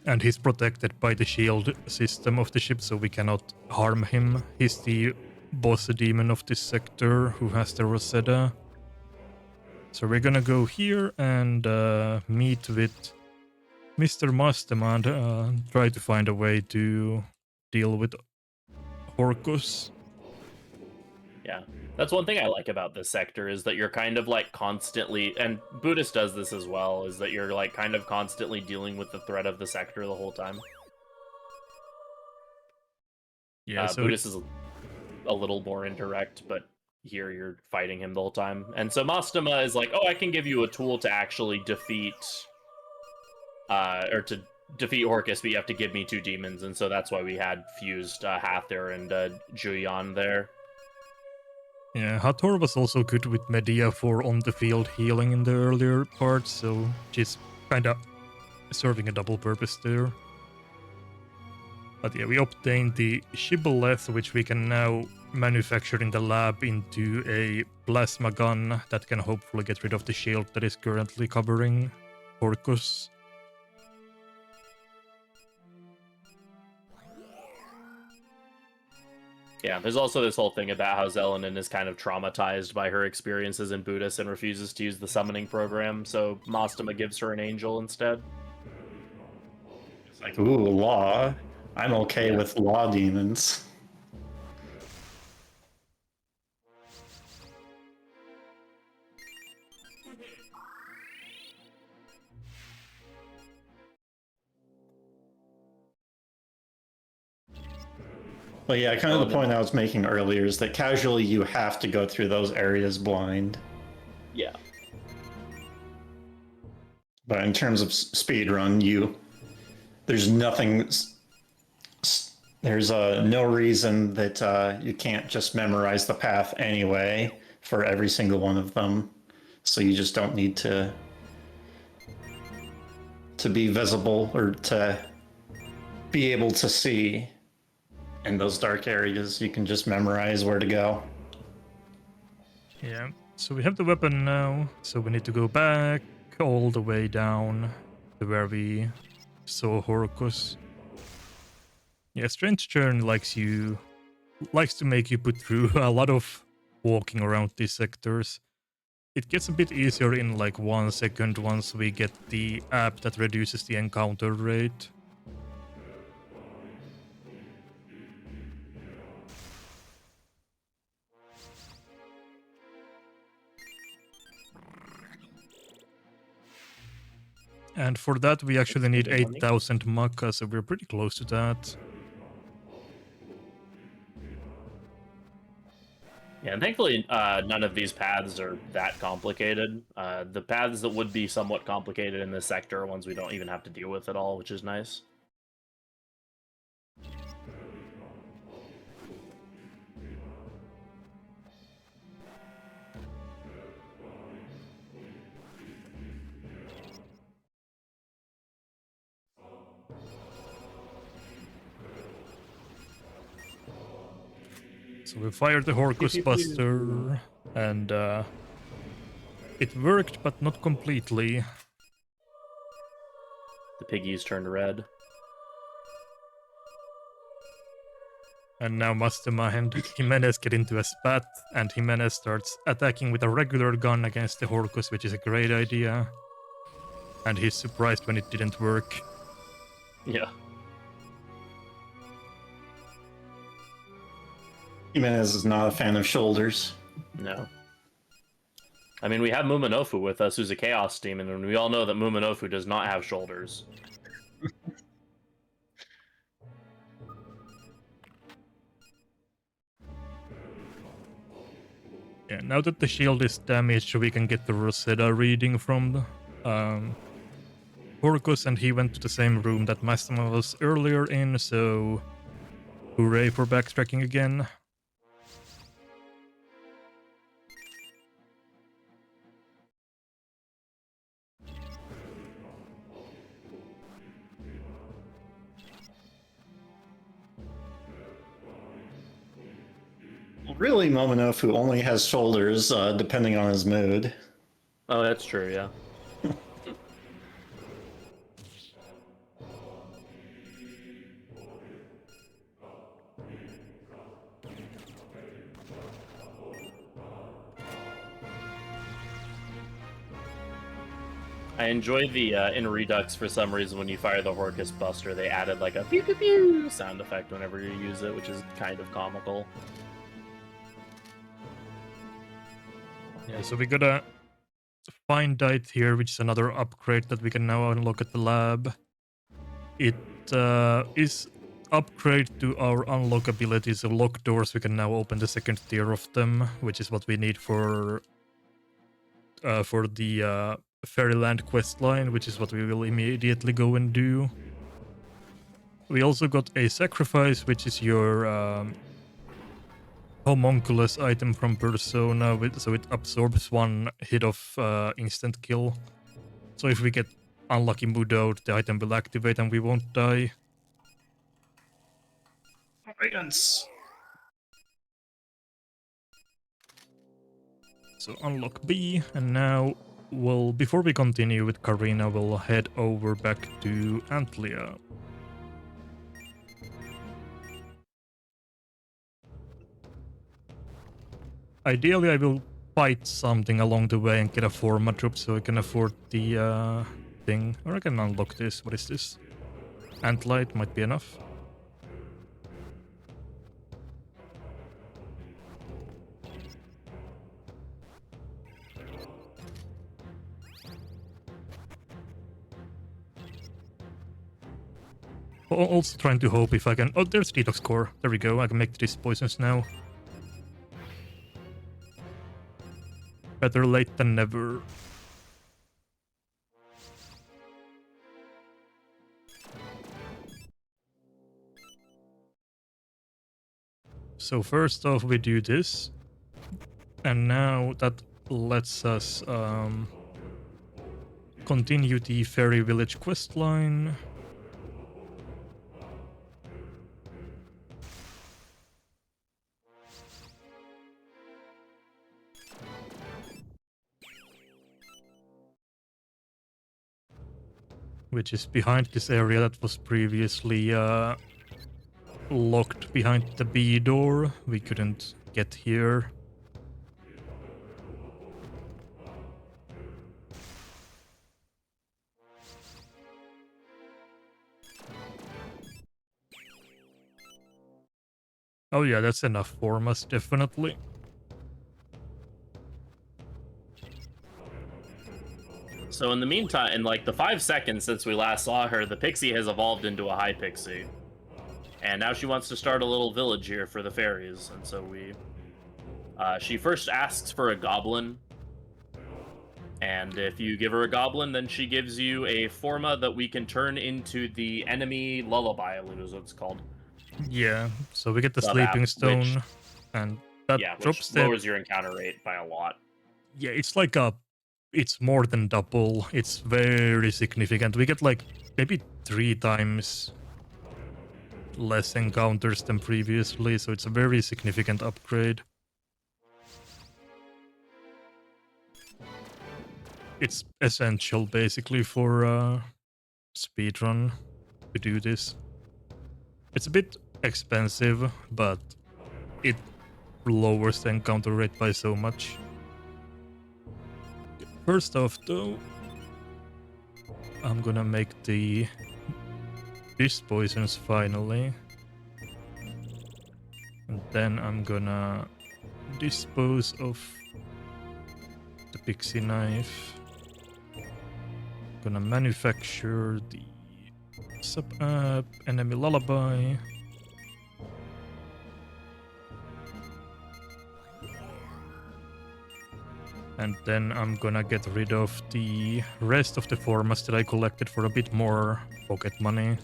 and he's protected by the shield system of the ship, so we cannot harm him. He's the boss demon of this sector who has the Rosetta. So we're gonna go here and meet with Mr. Mastermind, try to find a way to deal with Orcus. Yeah, that's one thing I like about this sector is that you're kind of like constantly, and Buddhist does this as well, is that you're like kind of constantly dealing with the threat of the sector the whole time. Yeah, so Buddhist is a little more indirect, but here you're fighting him the whole time. And so Mastema is like, oh, I can give you a tool to actually defeat Orcus, but you have to give me 2 demons, and so that's why we had fused Hathor and Julian there. yeah, Hathor was also good with Medea for on-the-field healing in the earlier parts, so she's kinda serving a double purpose there. But yeah, we obtained the shibboleth, which we can now manufacture in the lab into a plasma gun that can hopefully get rid of the shield that is currently covering Orcus. Yeah, there's also this whole thing about how Zelenin is kind of traumatized by her experiences in Buddhist and refuses to use the summoning program, so Mastema gives her an angel instead. It's like, ooh, law. I'm okay with law demons. Well, yeah, kind of the point I was making earlier is that casually you have to go through those areas blind. Yeah. But in terms of speedrun, there's nothing. There's no reason that you can't just memorize the path anyway for every single one of them. So you just don't need to be visible or to be able to see in those dark areas. You can just memorize where to go. Yeah, so we have the weapon now, so we need to go back all the way down to where we saw Horcus. Yeah, Strange Churn likes to make you put through a lot of walking around these sectors. It gets a bit easier in like 1 second once we get the app that reduces the encounter rate. And for that we actually need 8,000 Maka, so we're pretty close to that. Yeah, and thankfully none of these paths are that complicated. The paths that would be somewhat complicated in this sector are ones we don't even have to deal with at all, which is nice. So we fired the Horcus Buster, and it worked, but not completely. The piggies turned red. And now Mastema and Jimenez get into a spat, and Jimenez starts attacking with a regular gun against the Horcus, which is a great idea. And he's surprised when it didn't work. Yeah. Jimenez is not a fan of shoulders. No. I mean, we have Muminofu with us, who's a Chaos Demon, and we all know that Muminofu does not have shoulders. Yeah, now that the shield is damaged, we can get the Rosetta reading from the Horcus, and he went to the same room that Mastema was earlier in, so hooray for backtracking again. Really, Mominofu only has shoulders, depending on his mood. Oh, that's true, yeah. I enjoy the in Redux for some reason when you fire the Horcus Buster, they added like a pew pew pew sound effect whenever you use it, which is kind of comical. Yeah, so we got a Findite here, which is another upgrade that we can now unlock at the lab. It is upgrade to our unlock abilities of lock doors. We can now open the second tier of them, which is what we need for the Fairyland questline, which is what we will immediately go and do. We also got a sacrifice, which is your homunculus item from Persona, so it absorbs 1 hit of instant kill. So if we get unlucky mood out, the item will activate and we won't die. So unlock B, and now before we continue with Karina, we'll head over back to Antlia. ideally I will fight something along the way and get a format drop so I can afford the thing. Or I can unlock this. What is this? Antlight might be enough. Also trying to hope if I can... Oh, there's Detox Core. There we go. I can make these poisons now. Better late than never. So first off we do this. And now that lets us continue the Fairy Village questline. Which is behind this area that was previously locked behind the B door. We couldn't get here. Oh yeah, that's enough for us, definitely. So in the meantime, in like the 5 seconds since we last saw her, the pixie has evolved into a high pixie. And now she wants to start a little village here for the fairies. And so she first asks for a goblin. And if you give her a goblin, then she gives you a forma that we can turn into the enemy lullaby, I believe is what it's called. Yeah, so we get the Sub Sleeping app, Stone, and that drops which lowers your encounter rate by a lot. Yeah, it's like it's more than double. It's very significant. We get like maybe 3 times less encounters than previously, so it's a very significant upgrade. It's essential basically for speedrun to do this. It's a bit expensive, but it lowers the encounter rate by so much. First off though, I'm gonna make the fish poisons finally. And then I'm gonna dispose of the pixie knife. Gonna manufacture the sub enemy lullaby. And then I'm gonna get rid of the rest of the formas that I collected for a bit more pocket money.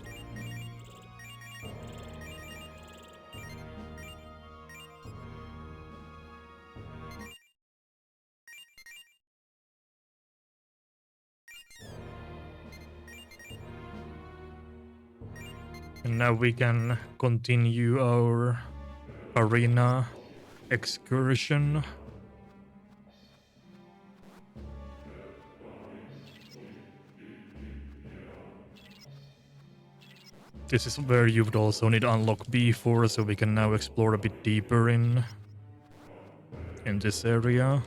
And now we can continue our arena excursion. This is where you would also need to unlock B4, so we can now explore a bit deeper in this area.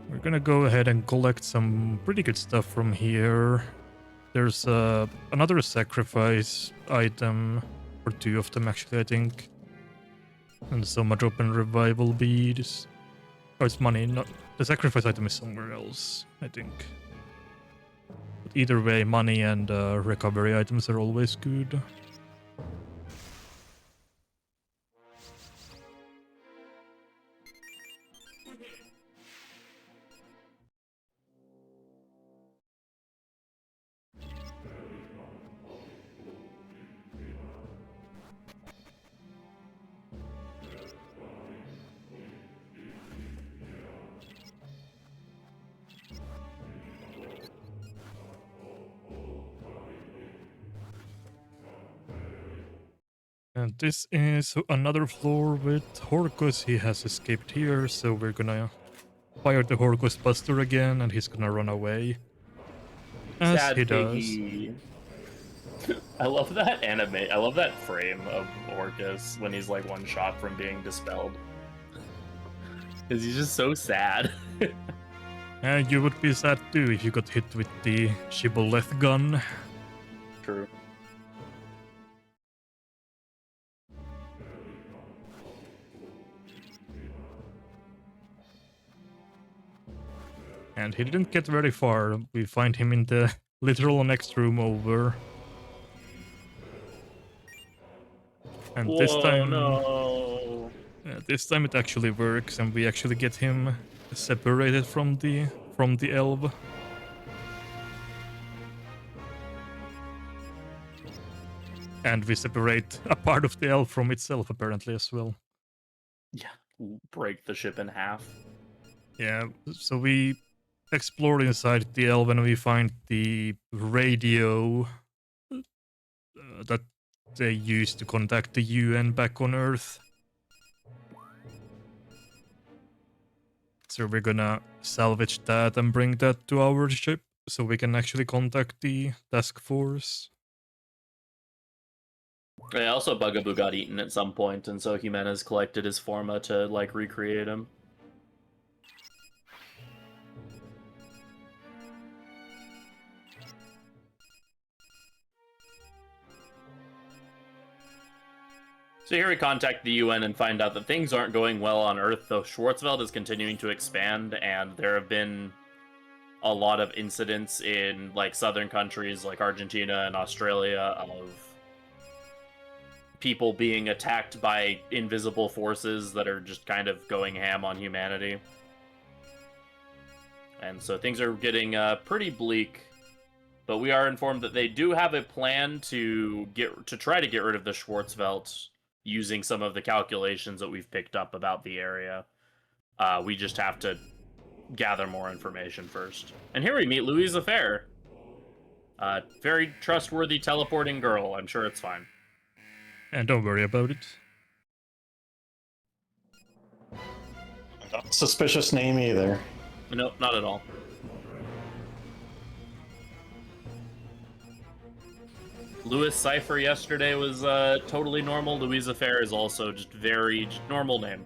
We're gonna go ahead and collect some pretty good stuff from here. There's another sacrifice item, or 2 of them actually, I think. And some drop and revival beads. Oh, it's money, not the sacrifice item is somewhere else, I think. But either way, money and recovery items are always good. And this is another floor with Horcus. He has escaped here, so we're gonna fire the Horcus Buster again, and he's gonna run away. As Sad he piggy. does. I love that anime. I love that frame of Orcus when he's like one shot from being dispelled. Because he's just so sad. You would be sad too if you got hit with the shibboleth gun. True. And he didn't get very far. We find him in the literal next room over. And this time, no. this time it actually works, and we actually get him separated from the elf. And we separate a part of the elf from itself, apparently, as well. Yeah, break the ship in half. Yeah, so we explore inside the elf and we find the radio that they used to contact the UN back on Earth. So we're gonna salvage that and bring that to our ship so we can actually contact the task force. Yeah, also Bugaboo got eaten at some point, and so Jimenez collected his forma to like recreate him. So here we contact the UN and find out that things aren't going well on Earth, though Schwarzwald is continuing to expand, and there have been a lot of incidents in like southern countries like Argentina and Australia of people being attacked by invisible forces that are just kind of going ham on humanity. And so things are getting pretty bleak. But we are informed that they do have a plan to try to get rid of the Schwarzwald using some of the calculations that we've picked up about the area. We just have to gather more information first. And here we meet Louisa Fair. Very trustworthy teleporting girl. I'm sure it's fine. And don't worry about it. Not a suspicious name either. No, not at all. Louis Cypher yesterday was totally normal. Louisa Fair is also just very normal name.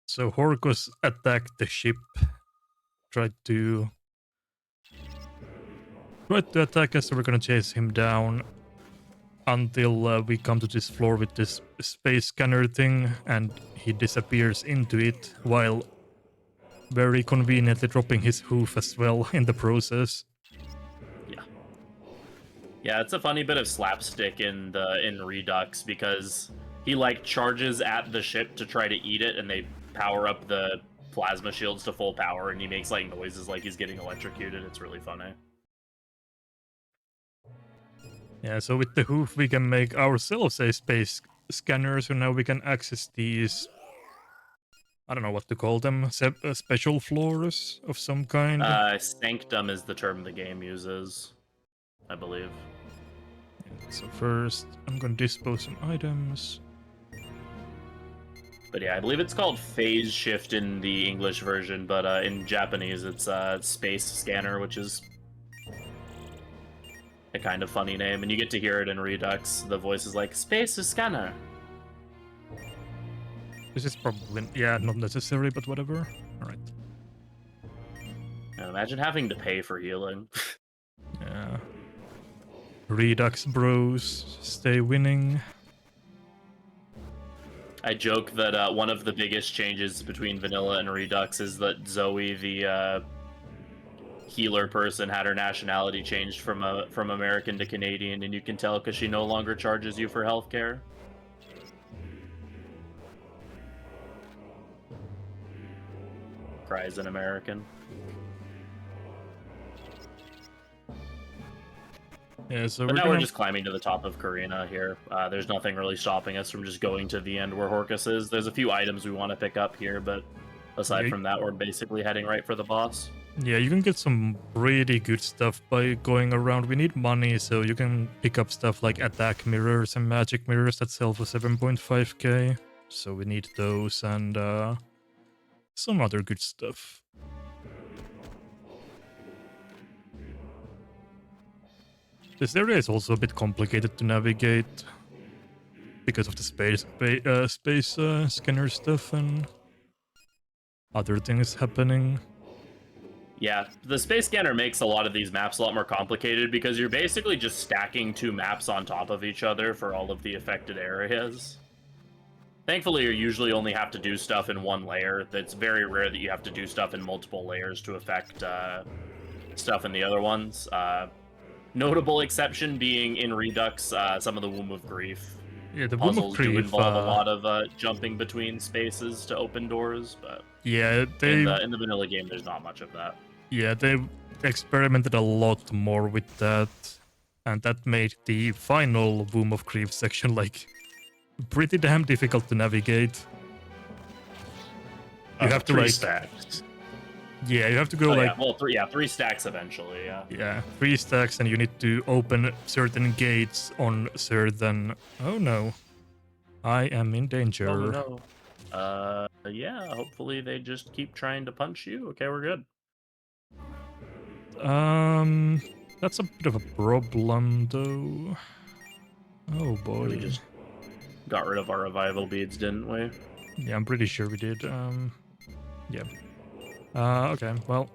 So Horcus attacked the ship, tried to attack us, so we're gonna chase him down until we come to this floor with this space scanner thing, and he disappears into it while very conveniently dropping his hoof as well in the process. Yeah, it's a funny bit of slapstick in Redux because he like charges at the ship to try to eat it, and they power up the plasma shields to full power, and he makes like noises like he's getting electrocuted. It's really funny. Yeah, so with the hoof we can make ourselves a space scanner, so now we can access these, I don't know what to call them, special floors of some kind. Sanctum is the term the game uses, I believe. So first, I'm gonna dispose some items. But yeah, I believe it's called phase shift in the English version, but in Japanese it's space scanner, which is a kind of funny name, and you get to hear it in Redux. The voice is like, space scanner. This is probably, yeah, not necessary, but whatever. Alright. And imagine having to pay for healing. Yeah. Redux bros, stay winning. I joke that one of the biggest changes between Vanilla and Redux is that Zoe, the healer person, had her nationality changed from American to Canadian, and you can tell because she no longer charges you for healthcare. Cries an American. Yeah, so but now we're just climbing to the top of Karina here. There's nothing really stopping us from just going to the end where Horcus is. There's a few items we want to pick up here, but aside from that, we're basically heading right for the boss. Yeah, you can get some pretty good stuff by going around. We need money, so you can pick up stuff like attack mirrors and magic mirrors that sell for 7.5k. So we need those and some other good stuff. This area is also a bit complicated to navigate because of the space scanner stuff and other things happening. Yeah, the space scanner makes a lot of these maps a lot more complicated because you're basically just stacking 2 maps on top of each other for all of the affected areas. Thankfully, you usually only have to do stuff in 1 layer. It's very rare that you have to do stuff in multiple layers to affect stuff in the other ones. Notable exception being in Redux, some of the Womb of Grief Yeah, the Womb of puzzles do Grief involve a lot of jumping between spaces to open doors, but yeah, in the vanilla game, there's not much of that. Yeah, they experimented a lot more with that, and that made the final Womb of Grief section like pretty damn difficult to navigate. You have to 3 like stacks. Yeah, you have to go like yeah. Well, 3 stacks eventually. yeah, 3 stacks, and you need to open certain gates on certain. Oh no, I am in danger. Oh no. Yeah. Hopefully they just keep trying to punch you. Okay, we're good. That's a bit of a problem though. Oh boy. We just got rid of our revival beads, didn't we? Yeah, I'm pretty sure we did. Yeah. Okay, well.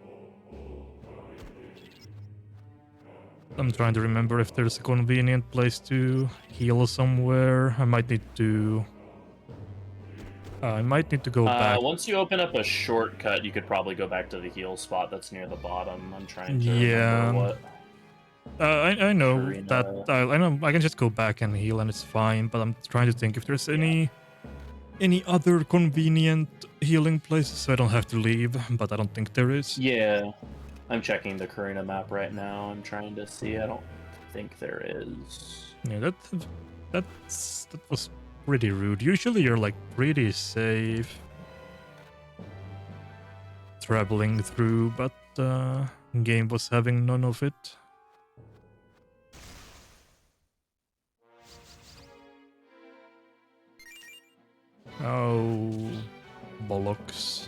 I'm trying to remember if there's a convenient place to heal somewhere. I might need to go back. Once you open up a shortcut, you could probably go back to the heal spot that's near the bottom. I'm trying to remember what. I know Arena. that I know I can just go back and heal and it's fine, but I'm trying to think if there's any other convenient healing places so I don't have to leave, but I don't think there is. Yeah, I'm checking the Karina map right now. I'm trying to see. I don't think there is. Yeah, that was pretty rude. Usually you're like pretty safe traveling through, but game was having none of it. Oh, bollocks.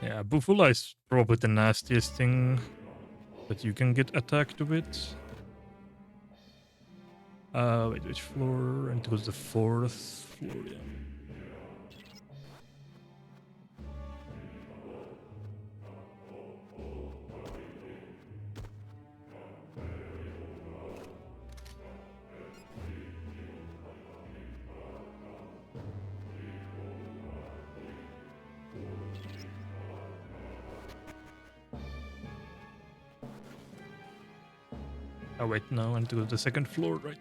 Yeah, Bufula is probably the nastiest thing that you can get attacked with. Wait, which floor? And it was the 4th floor, yeah. Oh wait, no, I need to go to the 2nd floor, right?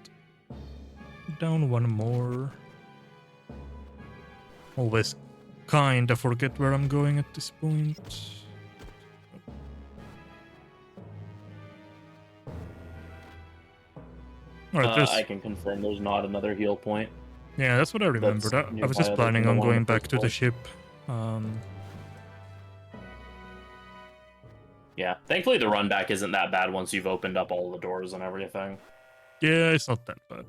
Down 1 more. Always kinda forget where I'm going at this point. Alright, I can confirm there's not another heal point. Yeah, that's what I remembered. I was nearby just other planning than the on one going on the back first to the floor. ship. Yeah, thankfully the run back isn't that bad once you've opened up all the doors and everything. Yeah, it's not that bad.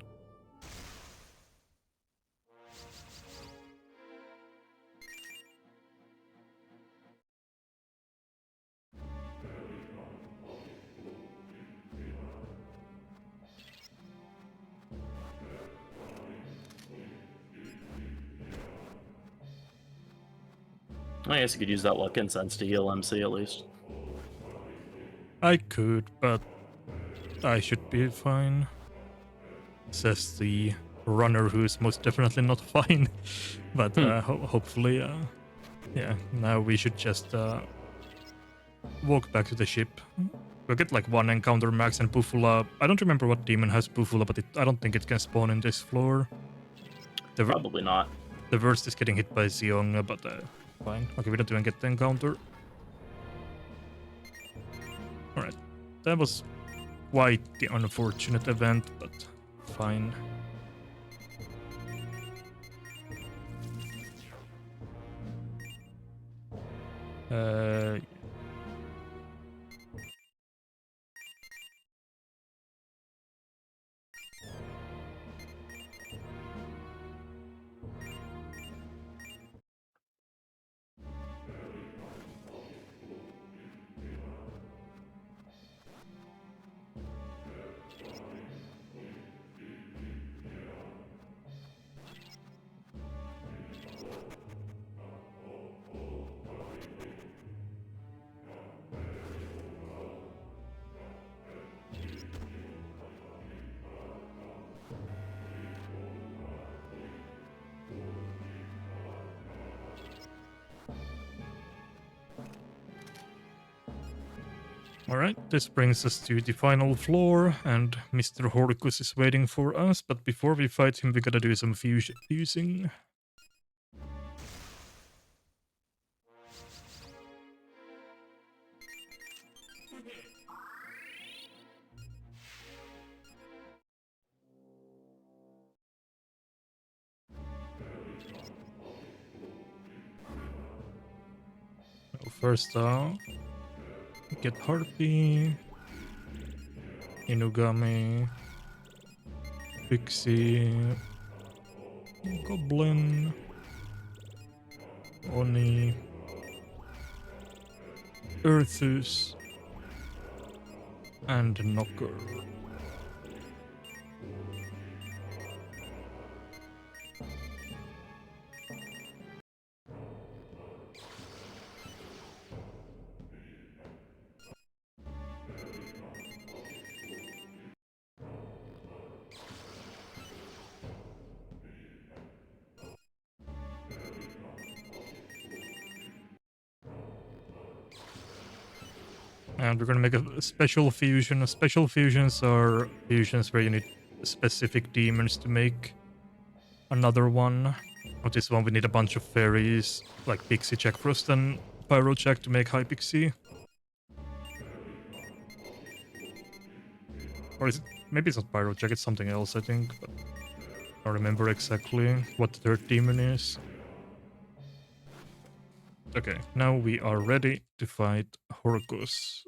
I guess you could use that luck incense to heal MC at least. I could, but I should be fine. Says the runner who's most definitely not fine. But hopefully, yeah, now we should just walk back to the ship. We'll get like 1 encounter max, and Bufula. I don't remember what demon has Bufula, but I don't think it can spawn in this floor. Probably not. The worst is getting hit by Xiong, but fine. Okay, we don't even get the encounter. Alright, that was quite the unfortunate event, but fine. Uh, Alright, this brings us to the final floor, and Mr. Horcus is waiting for us, but before we fight him, we gotta do some fusing. So first off, get Harpy, Inugami, Pixie, Goblin, Oni, Earthus, and Knocker. And we're gonna make a special fusion. Special fusions are fusions where you need specific demons to make another one. With this one we need a bunch of fairies, like Pixie, Jack Frost, and Pyro Jack to make High Pixie. Or is it, maybe it's not Pyro Jack, it's something else I think, but I don't remember exactly what the third demon is. Okay, now we are ready to fight Horcus.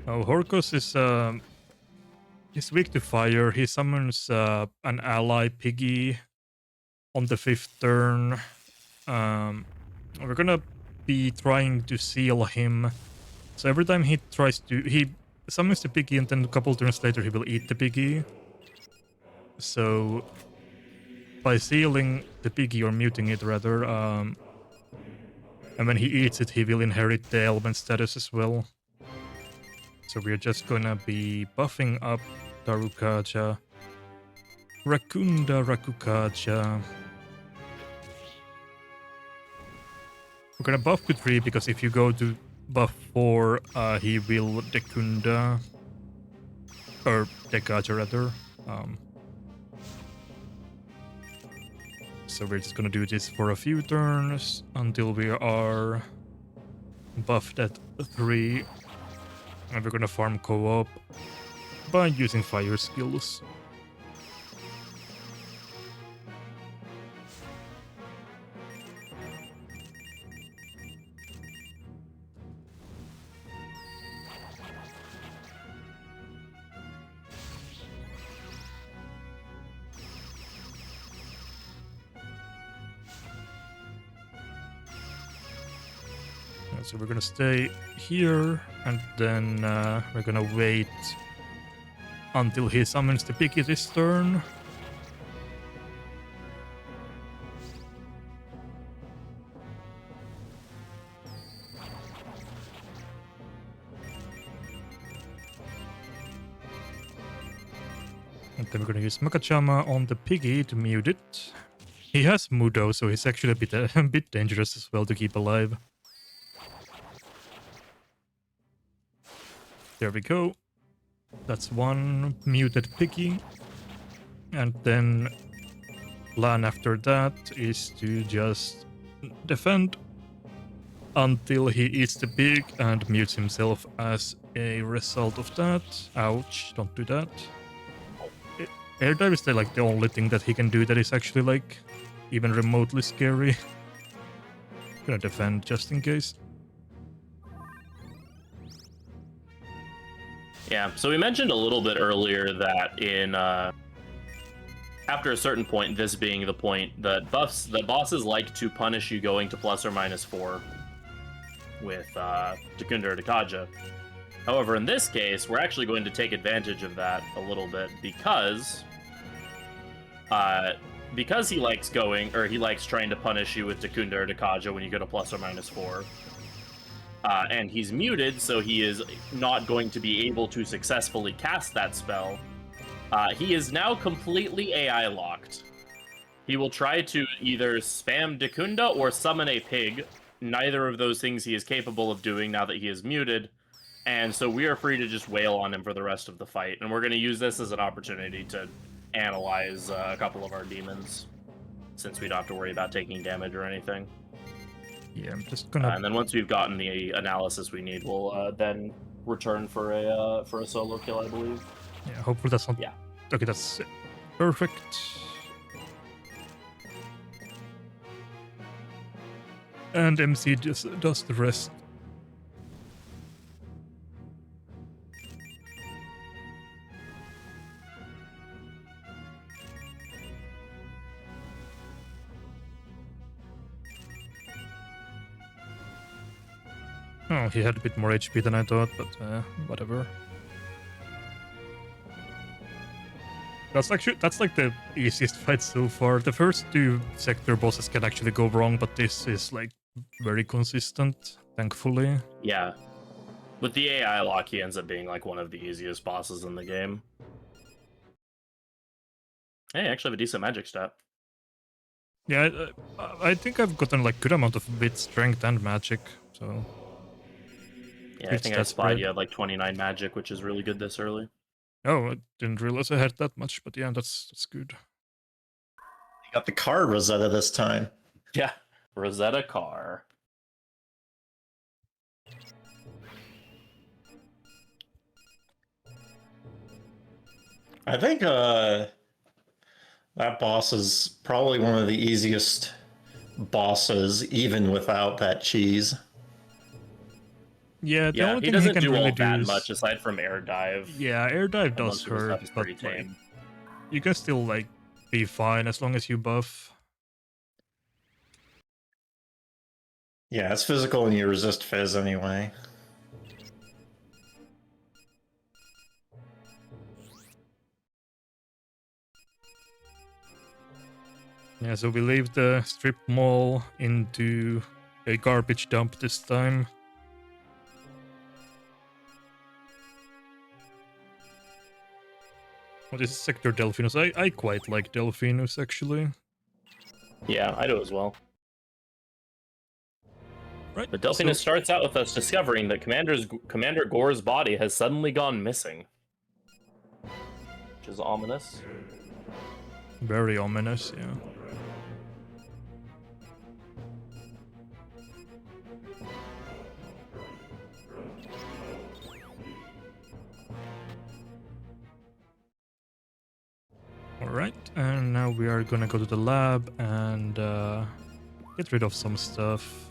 Oh, Horcus is weak to fire. He summons an ally Piggy on the 5th turn. We're gonna be trying to seal him. So every time he summons the Piggy, and then a couple turns later he will eat the Piggy. So by sealing the Piggy, or muting it rather, and when he eats it, he will inherit the element status as well. So we're just gonna be buffing up Darukaja, Rakunda Rakukaja. We're gonna buff with 3 because if you go to buff 4, he will Dekunda, or Dekaja rather. So we're just gonna do this for a few turns until we are buffed at 3. And we're gonna farm co-op by using fire skills. So we're gonna stay here, and then we're gonna wait until he summons the Piggy this turn. And then we're gonna use Makachama on the Piggy to mute it. He has Mudo, so he's actually a bit dangerous as well to keep alive. There we go. That's one muted Piggy. And then plan after that is to just defend until he eats the pig and mutes himself as a result of that. Ouch, don't do that. Air dive is like the only thing that he can do that is actually like even remotely scary. Gonna defend just in case. Yeah, so we mentioned a little bit earlier that in after a certain point, this being the point that bosses like to punish you going to +or-4 with Takunda or Takaja. However, in this case, we're actually going to take advantage of that a little bit because he likes trying to punish you with Takunda or Takaja when you go to +or-4. And he's muted, so he is not going to be able to successfully cast that spell. He is now completely AI locked. He will try to either spam Takunda or summon a pig. Neither of those things he is capable of doing now that he is muted. And so we are free to just wail on him for the rest of the fight. And we're going to use this as an opportunity to analyze a couple of our demons, since we don't have to worry about taking damage or anything. Yeah, I'm just gonna. And then once we've gotten the analysis we need, we'll then return for a solo kill, I believe. Yeah, hopefully that's not. Yeah. Okay, that's perfect. And MC just does the rest. Oh, he had a bit more HP than I thought, but whatever. That's like the easiest fight so far. The first two sector bosses can actually go wrong, but this is like very consistent, thankfully. Yeah. With the AI lock, he ends up being like one of the easiest bosses in the game. Hey, I actually have a decent magic stat. Yeah, I think I've gotten like good amount of bit strength and magic, so... Yeah, I think I spied you had like 29 magic, which is really good this early. Oh, I didn't realize I had that much, but yeah, that's good. You got the car Rosetta this time. Yeah, Rosetta car. I think that boss is probably one of the easiest bosses, even without that cheese. Yeah, the only he thing doesn't can do really all do that is... much aside from air dive. Yeah, air dive does Most of the hurt, stuff is but pretty like, tame. you can still like be fine as long as you buff. Yeah, it's physical and you resist fizz anyway. Yeah, so we leave the strip mall into a garbage dump this time. Well, this is Sector Delphinus. I quite like Delphinus, actually. Yeah, I do as well. Right. But Delphinus starts out with us discovering that Commander Gore's body has suddenly gone missing. Which is ominous. Very ominous, yeah. Alright, and now we are gonna go to the lab and get rid of some stuff.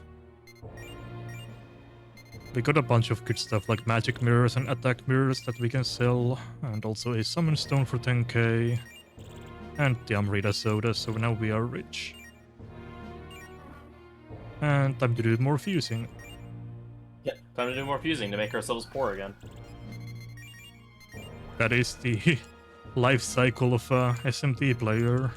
We got a bunch of good stuff like magic mirrors and attack mirrors that we can sell, and also a summon stone for 10k, and the Amrita soda, so now we are rich. And time to do more fusing. Yeah, time to do more fusing to make ourselves poor again. That is the life cycle of a SMT player.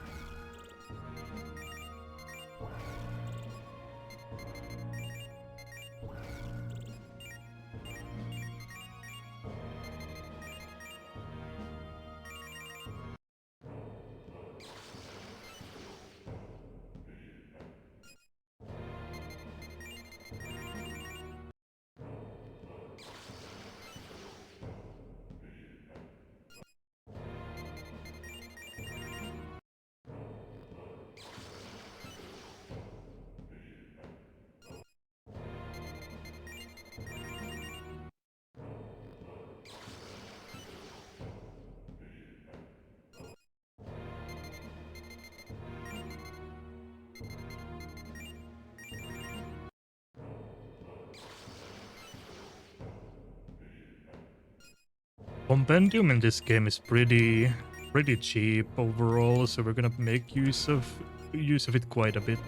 Compendium in this game is pretty cheap overall, so we're gonna make use of it quite a bit.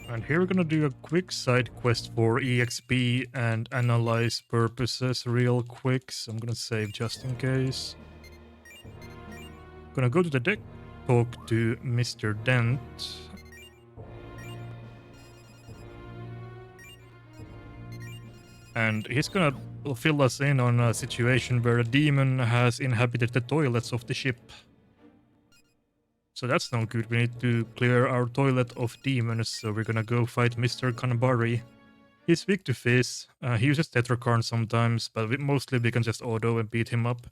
And here we're gonna do a quick side quest for EXP and analyze purposes real quick, so I'm gonna save just in case. Gonna go to the deck, talk to Mr. Dent. And he's gonna fill us in on a situation where a demon has inhabited the toilets of the ship. So that's not good. We need to clear our toilet of demons, so we're gonna go fight Mr. Kanbari. He's weak to Fizz. He uses Tetrakarn sometimes, but mostly we can just auto and beat him up.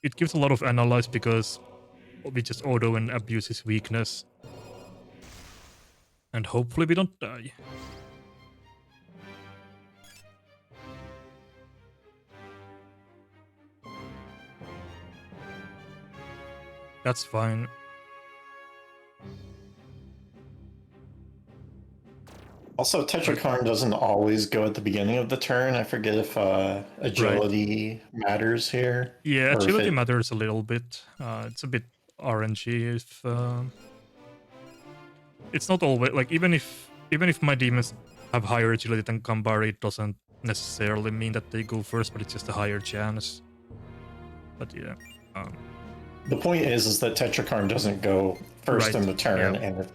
It gives a lot of analyze because we just auto and abuse his weakness. And hopefully we don't die. That's fine. Also, Tetrakarn doesn't always go at the beginning of the turn. I forget if agility matters here. Yeah, or if agility it- matters a little bit. It's a bit RNG if it's not always like even if my demons have higher agility than Kambari, it doesn't necessarily mean that they go first, but it's just a higher chance. But yeah. The point is that Tetrakarn doesn't go first Right, in the turn, yeah. and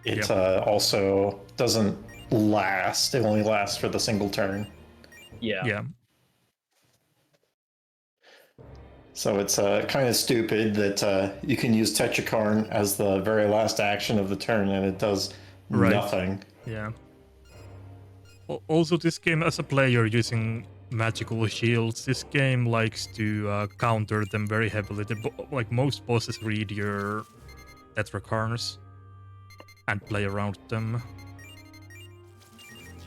it Yeah. Also doesn't last. It only lasts for the single turn. Yeah. So it's kind of stupid that you can use Tetrakarn as the very last action of the turn, and it does Right. nothing. Yeah. Also, this game, as a player using magical shields, this game likes to counter them very heavily. Like most bosses read your Tetrakarns and play around them.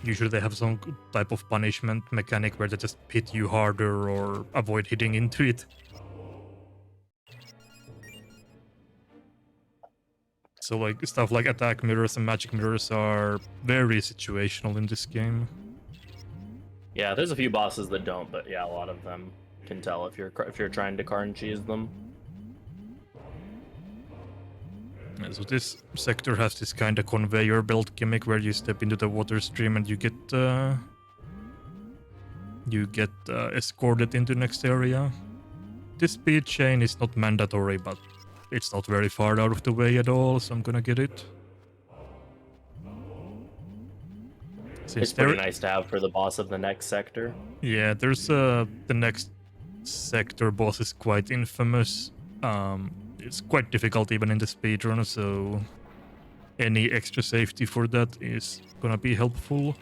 Usually they have some type of punishment mechanic where they just hit you harder or avoid hitting into it. So like stuff like attack mirrors and magic mirrors are very situational in this game. Yeah, there's a few bosses that don't, but yeah, a lot of them can tell if you're trying to Karn cheese them. Yeah, so this sector has this kind of conveyor belt gimmick where you step into the water stream and you get escorted into the next area. This speed chain is not mandatory, but it's not very far out of the way at all, so I'm gonna get it. It's pretty nice to have for the boss of the next sector. Yeah, there's the next sector boss is quite infamous. It's quite difficult even in the speedrun, so any extra safety for that is gonna be helpful.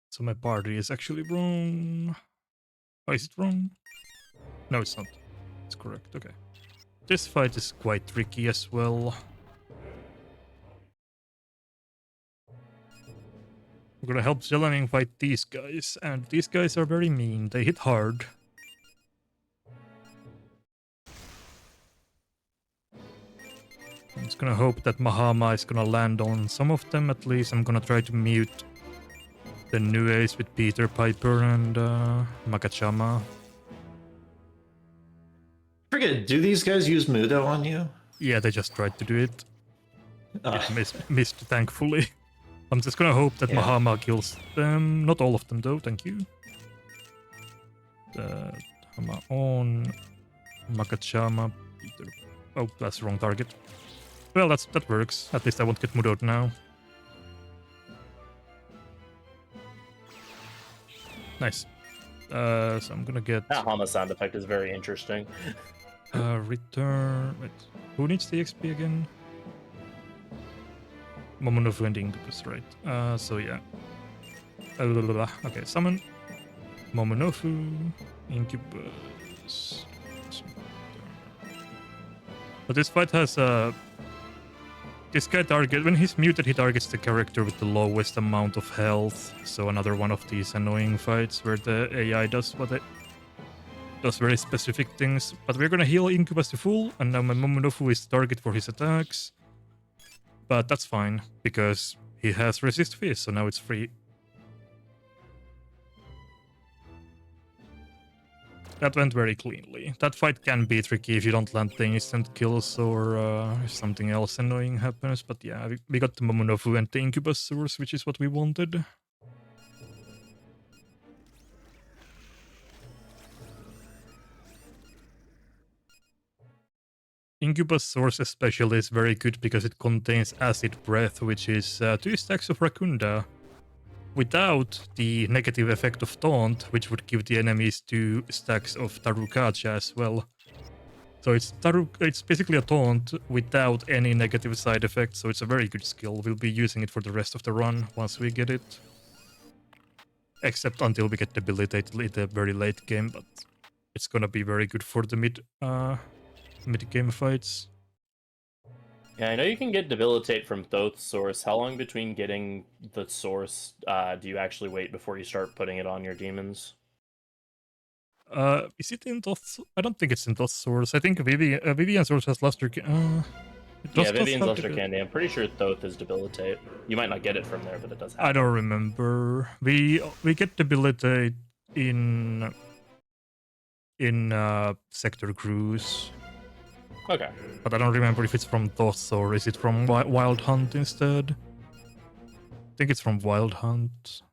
So my party is actually wrong. Oh, is it wrong? No, it's not. It's correct, okay. This fight is quite tricky as well. We're gonna help Zelaning fight these guys, and these guys are very mean. They hit hard. I'm just gonna hope that Mahama is gonna land on some of them at least. I'm gonna try to mute the new ace with Peter Piper and Makachama. forget, do these guys use Mudo on you? Yeah, they just tried to do it. Uh, It missed, thankfully. I'm just gonna hope that Yeah. Mahama kills them. Not all of them, though, thank you. Hama on. Makachama. Peter. Oh, that's the wrong target. Well, that works. At least I won't get Mudoed now. Nice. So I'm gonna get That Hama sound effect is very interesting. return. Wait, who needs the XP again? Momonofu and Incubus, right? So yeah. Okay, summon Momonofu, Incubus. But this fight has this guy when he's muted, he targets the character with the lowest amount of health. So another one of these annoying fights where the AI does very specific things. But we're gonna heal Incubus to full, and now my Momonofu is target for his attacks. But that's fine, because he has resist fist, so now it's free. That went very cleanly. That fight can be tricky if you don't land the instant kills or if something else annoying happens, but yeah, we got the Momonofu and the Incubus source, which is what we wanted. Incubus source especially is very good because it contains acid breath, which is 2 stacks of Racunda, without the negative effect of taunt, which would give the enemies 2 stacks of Tarukacha as well. So it's basically a taunt without any negative side effects, so it's a very good skill. We'll be using it for the rest of the run once we get it. Except until we get debilitated in the very late game, but it's gonna be very good for the mid-game fights. Yeah, I know you can get debilitate from Thoth's source. How long between getting the source do you actually wait before you start putting it on your demons? Is it in Thoth? I don't think it's in Thoth source. I think Vivian's source has Luster. Yeah, Vivian's Luster Candy. I'm pretty sure Thoth is debilitate. You might not get it from there, but it does happen. I don't remember. We get debilitate in Sector Cruise. Okay. But I don't remember if it's from Thoth or is it from Wild Hunt instead. I think it's from Wild Hunt.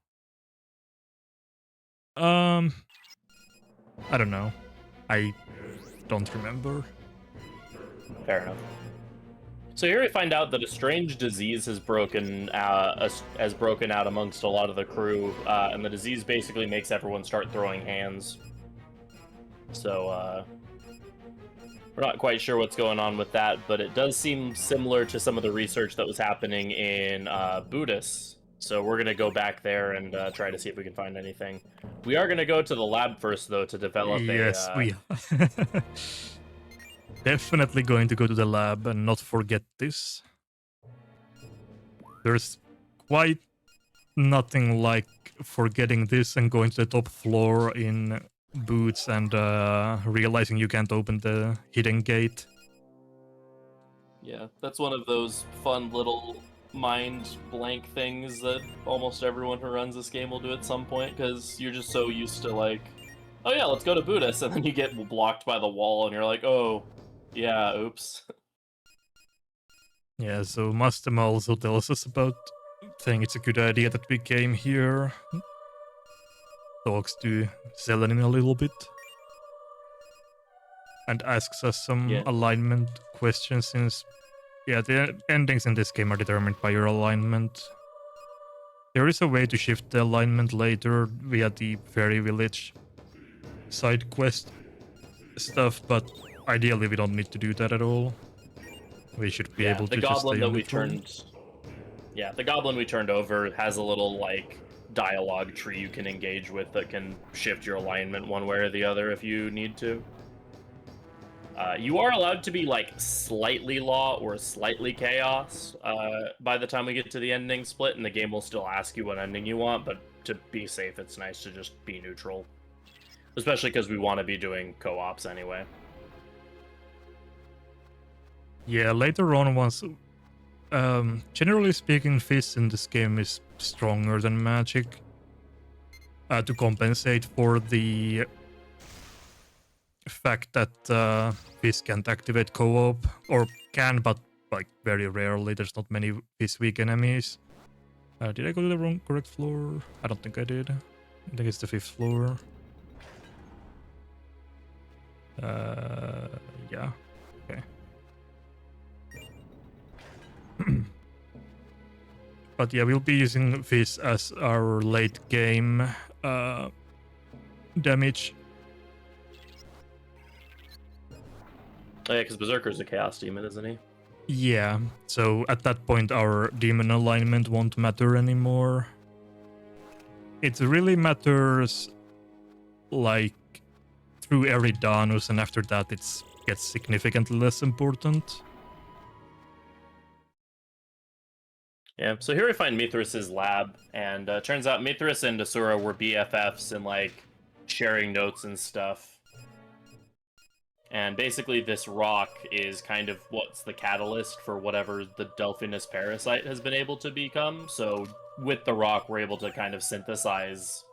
I don't know. I don't remember. Fair enough. So here we find out that a strange disease has broken out amongst a lot of the crew, and the disease basically makes everyone start throwing hands. So we're not quite sure what's going on with that, but it does seem similar to some of the research that was happening in Buddhist. So we're going to go back there and try to see if we can find anything. We are going to go to the lab first, though, to develop yes, a... we definitely going to go to the lab and not forget this. There's quite nothing like forgetting this and going to the top floor in Boots and realizing you can't open the hidden gate. Yeah, that's one of those fun little mind blank things that almost everyone who runs this game will do at some point, because you're just so used to, like, oh yeah, let's go to Buddhist, and then you get blocked by the wall and you're like, oh, yeah, oops. Yeah, so Mastema also tells us about saying it's a good idea that we came here. Talks to Selenin a little bit. And asks us some alignment questions since, yeah, the endings in this game are determined by your alignment. There is a way to shift the alignment later via the Fairy Village side quest stuff, but ideally we don't need to do that at all. We should be able to just stay on the the goblin we turned over has a little, like, dialogue tree you can engage with that can shift your alignment one way or the other if you need to. You are allowed to be, like, slightly law or slightly chaos by the time we get to the ending split, and the game will still ask you what ending you want, but to be safe, it's nice to just be neutral. Especially because we want to be doing co-ops anyway. Yeah, later on, once... generally speaking, Fist in this game is stronger than Magic. To compensate for the fact that Fizz can't activate co-op, or can, but like very rarely. There's not many Fizz weak enemies. Did I go to the correct floor? I don't think I did. I think it's the 5th floor. Yeah. Okay. But yeah, we'll be using Fizz as our late game damage. Oh, yeah, because Berserker's a Chaos Demon, isn't he? Yeah, so at that point our demon alignment won't matter anymore. It really matters like through Eridanus, and after that it gets significantly less important. Yeah, so here we find Mithras' lab, and turns out Mithras and Asura were BFFs and like sharing notes and stuff. And basically this rock is kind of what's the catalyst for whatever the Delphinus parasite has been able to become. So with the rock, we're able to kind of synthesize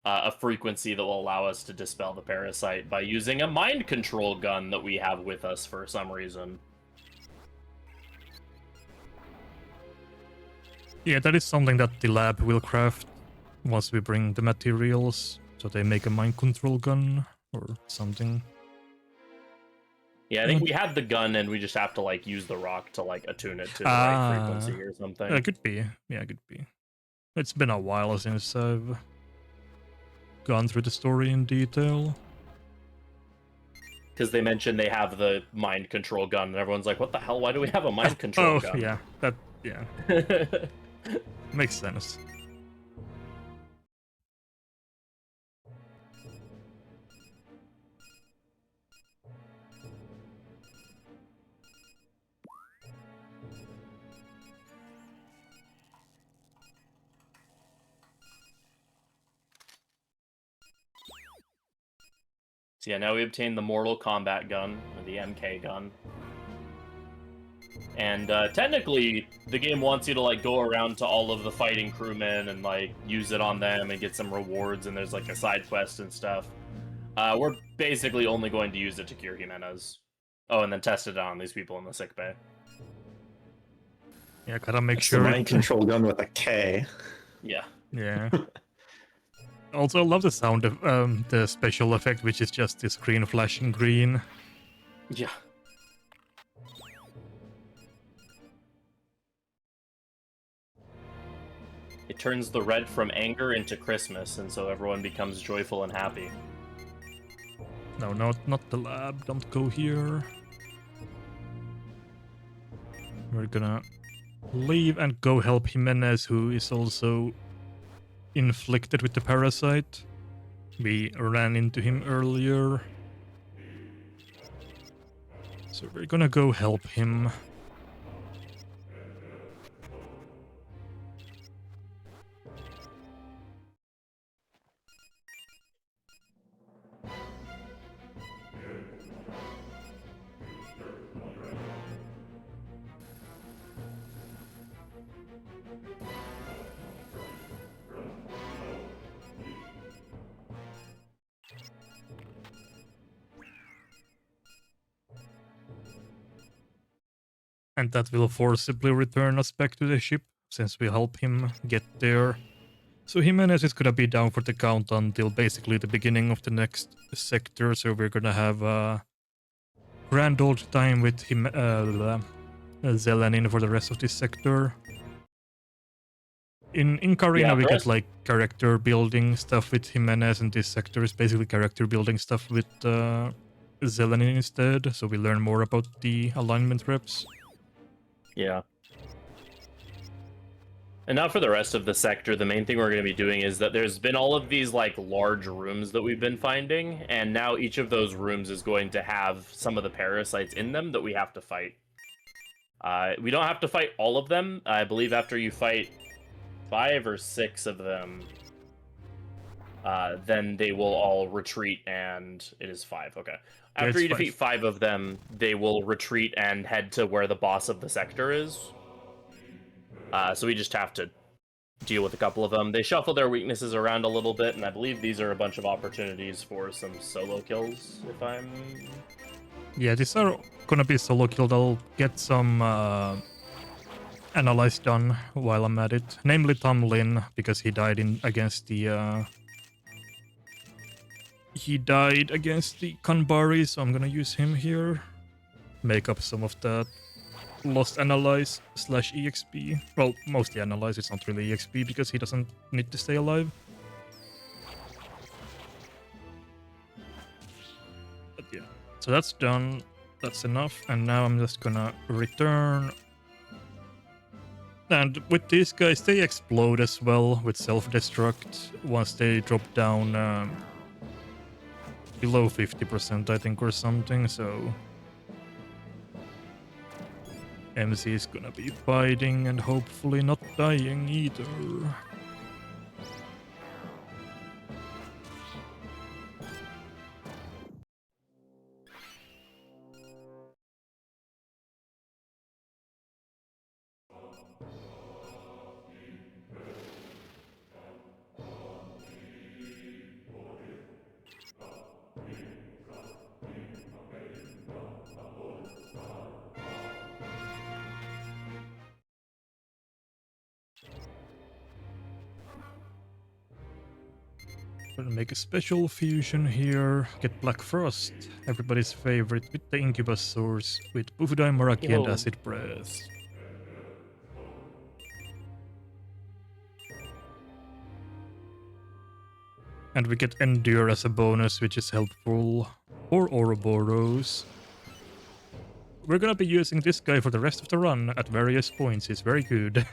a frequency that will allow us to dispel the parasite by using a mind control gun that we have with us for some reason. Yeah, that is something that the lab will craft once we bring the materials. So they make a mind control gun or something. Yeah, I think we had the gun and we just have to like use the rock to like attune it to the right frequency or something. It could be. Yeah, it could be. It's been a while since I've gone through the story in detail. Because they mentioned they have the mind control gun, and everyone's like, "What the hell? Why do we have a mind control gun?" Oh, yeah, makes sense. So yeah, now we obtain the Mortal Kombat gun, or the MK gun. And technically, the game wants you to like go around to all of the fighting crewmen and like use it on them and get some rewards, and there's like a side quest and stuff. We're basically only going to use it to cure Jimenez. Oh, and then test it on these people in the sickbay. Yeah, gotta make It's sure. the mind control gun with a K. Yeah. Yeah. Also, I love the sound of the special effect, which is just the screen flashing green. Yeah. It turns the red from anger into Christmas, and so everyone becomes joyful and happy. No, not the lab. Don't go here. We're gonna leave and go help Jimenez, who is also inflicted with the parasite. We ran into him earlier. So we're gonna go help him. And that will forcibly return us back to the ship, since we help him get there. So Jimenez is gonna be down for the count until basically the beginning of the next sector, so we're gonna have a grand old time with him, Zelenin for the rest of this sector. In Karina, we get like character building stuff with Jimenez, and this sector is basically character building stuff with Zelenin instead, so we learn more about the alignment reps. Yeah. And now for the rest of the sector, the main thing we're going to be doing is that there's been all of these like large rooms that we've been finding, and now each of those rooms is going to have some of the parasites in them that we have to fight. We don't have to fight all of them. I believe after you fight 5 or 6 of them, then they will all retreat, and it is 5. Okay. After you defeat 5 of them, they will retreat and head to where the boss of the sector is. So we just have to deal with a couple of them. They shuffle their weaknesses around a little bit, and I believe these are a bunch of opportunities for some solo kills, if I'm... Yeah, these are gonna be solo killed. I'll get some analyze done while I'm at it. Namely Tamlin, because he died against the Kanbari, so I'm gonna use him here. Make up some of that lost analyze / exp. Well, mostly analyze, it's not really exp because he doesn't need to stay alive. But yeah, so that's done. That's enough. And now I'm just gonna return. And with these guys, they explode as well with self-destruct once they drop down below 50%, I think, or something. So MC is gonna be fighting and hopefully not dying either. Gonna make a special fusion here. Get Black Frost, everybody's favorite, with the Incubus Source, with Bufudai Maraki and Yo. Acid Breath. And we get Endure as a bonus, which is helpful for Ouroboros. We're gonna be using this guy for the rest of the run at various points. He's very good.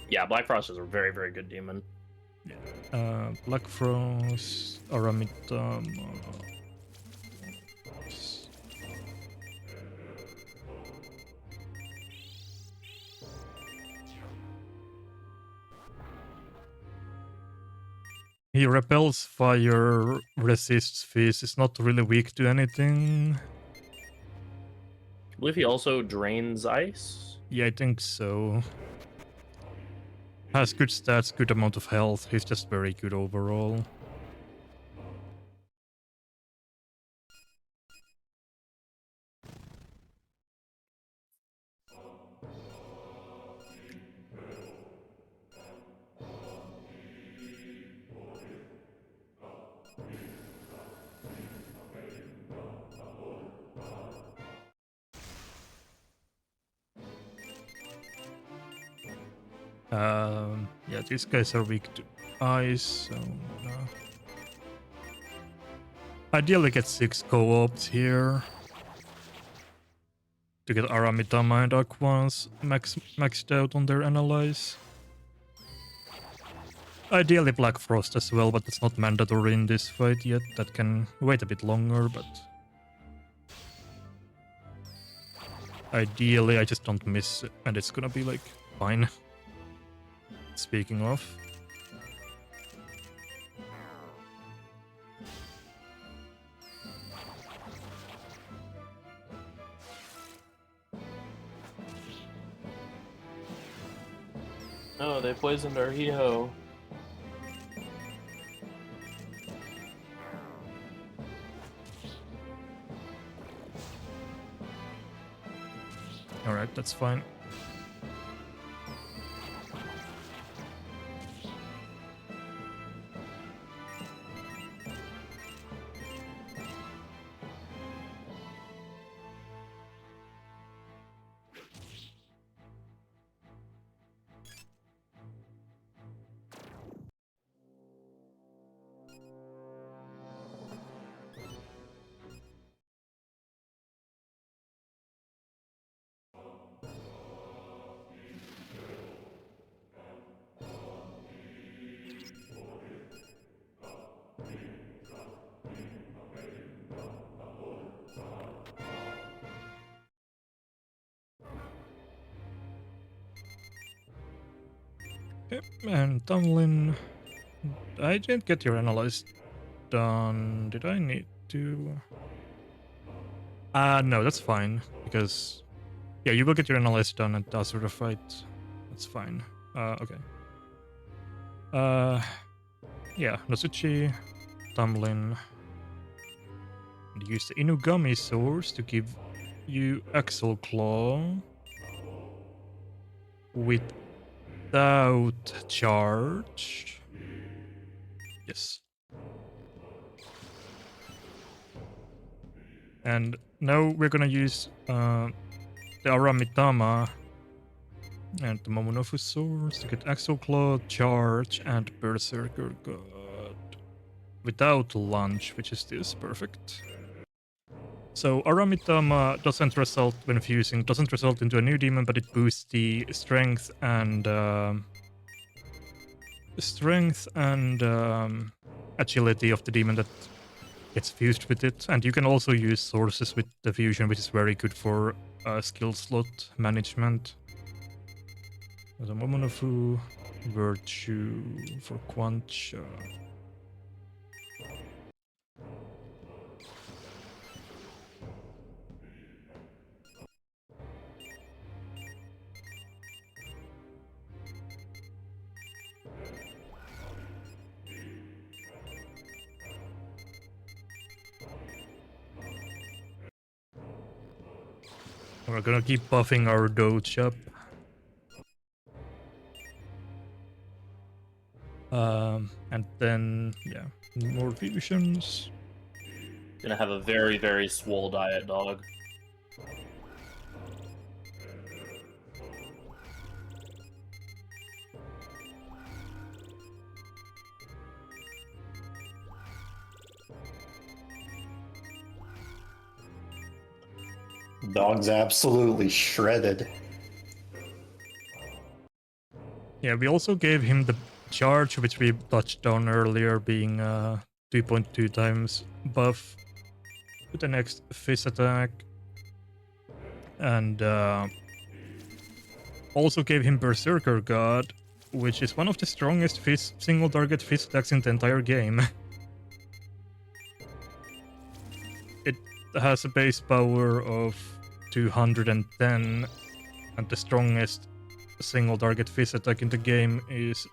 Yeah, Black Frost is a very, very good demon. Black Frost, Aramitama. He repels fire, resists fizz, is not really weak to anything. I believe he also drains ice. Yeah, I think so. Has good stats, good amount of health. He's just very good overall. Yeah, these guys are weak to ice, so ideally get 6 co-ops here to get Aramitama and Aquans maxed out on their analyze. Ideally Black Frost as well, but it's not mandatory in this fight yet. That can wait a bit longer, but ideally I just don't miss and it's gonna be like fine. Speaking of, Oh, they poisoned our Hiho. alright, that's fine. Okay, and Tamlin, I didn't get your analyze done. Did I need to? No, that's fine, because yeah, you will get your analyze done at the Asura fight. That's fine. Okay. Yeah, Nosuchi, Tamlin. And use the Inugami source to give you Axle Claw without charge. Yes. And now we're gonna use the Aramitama and the Momonofu source to get Axle Claw, charge, and Berserker God without lunge, which is this perfect. So Aramitama doesn't result when fusing, doesn't result into a new demon, but it boosts the strength and agility of the demon that gets fused with it. And you can also use sources with the fusion, which is very good for skill slot management. There's a Momonofu, Virtue for Quancha. We're gonna keep buffing our doge up. And then, yeah, more fusions. Gonna have a very, very swole diet, dog. Dog's absolutely shredded. Yeah, we also gave him the charge, which we touched on earlier, being 2.2 times buff to the next fist attack. And also gave him Berserker God, which is one of the strongest single target fist attacks in the entire game. It has a base power of 210, and the strongest single target fist attack in the game is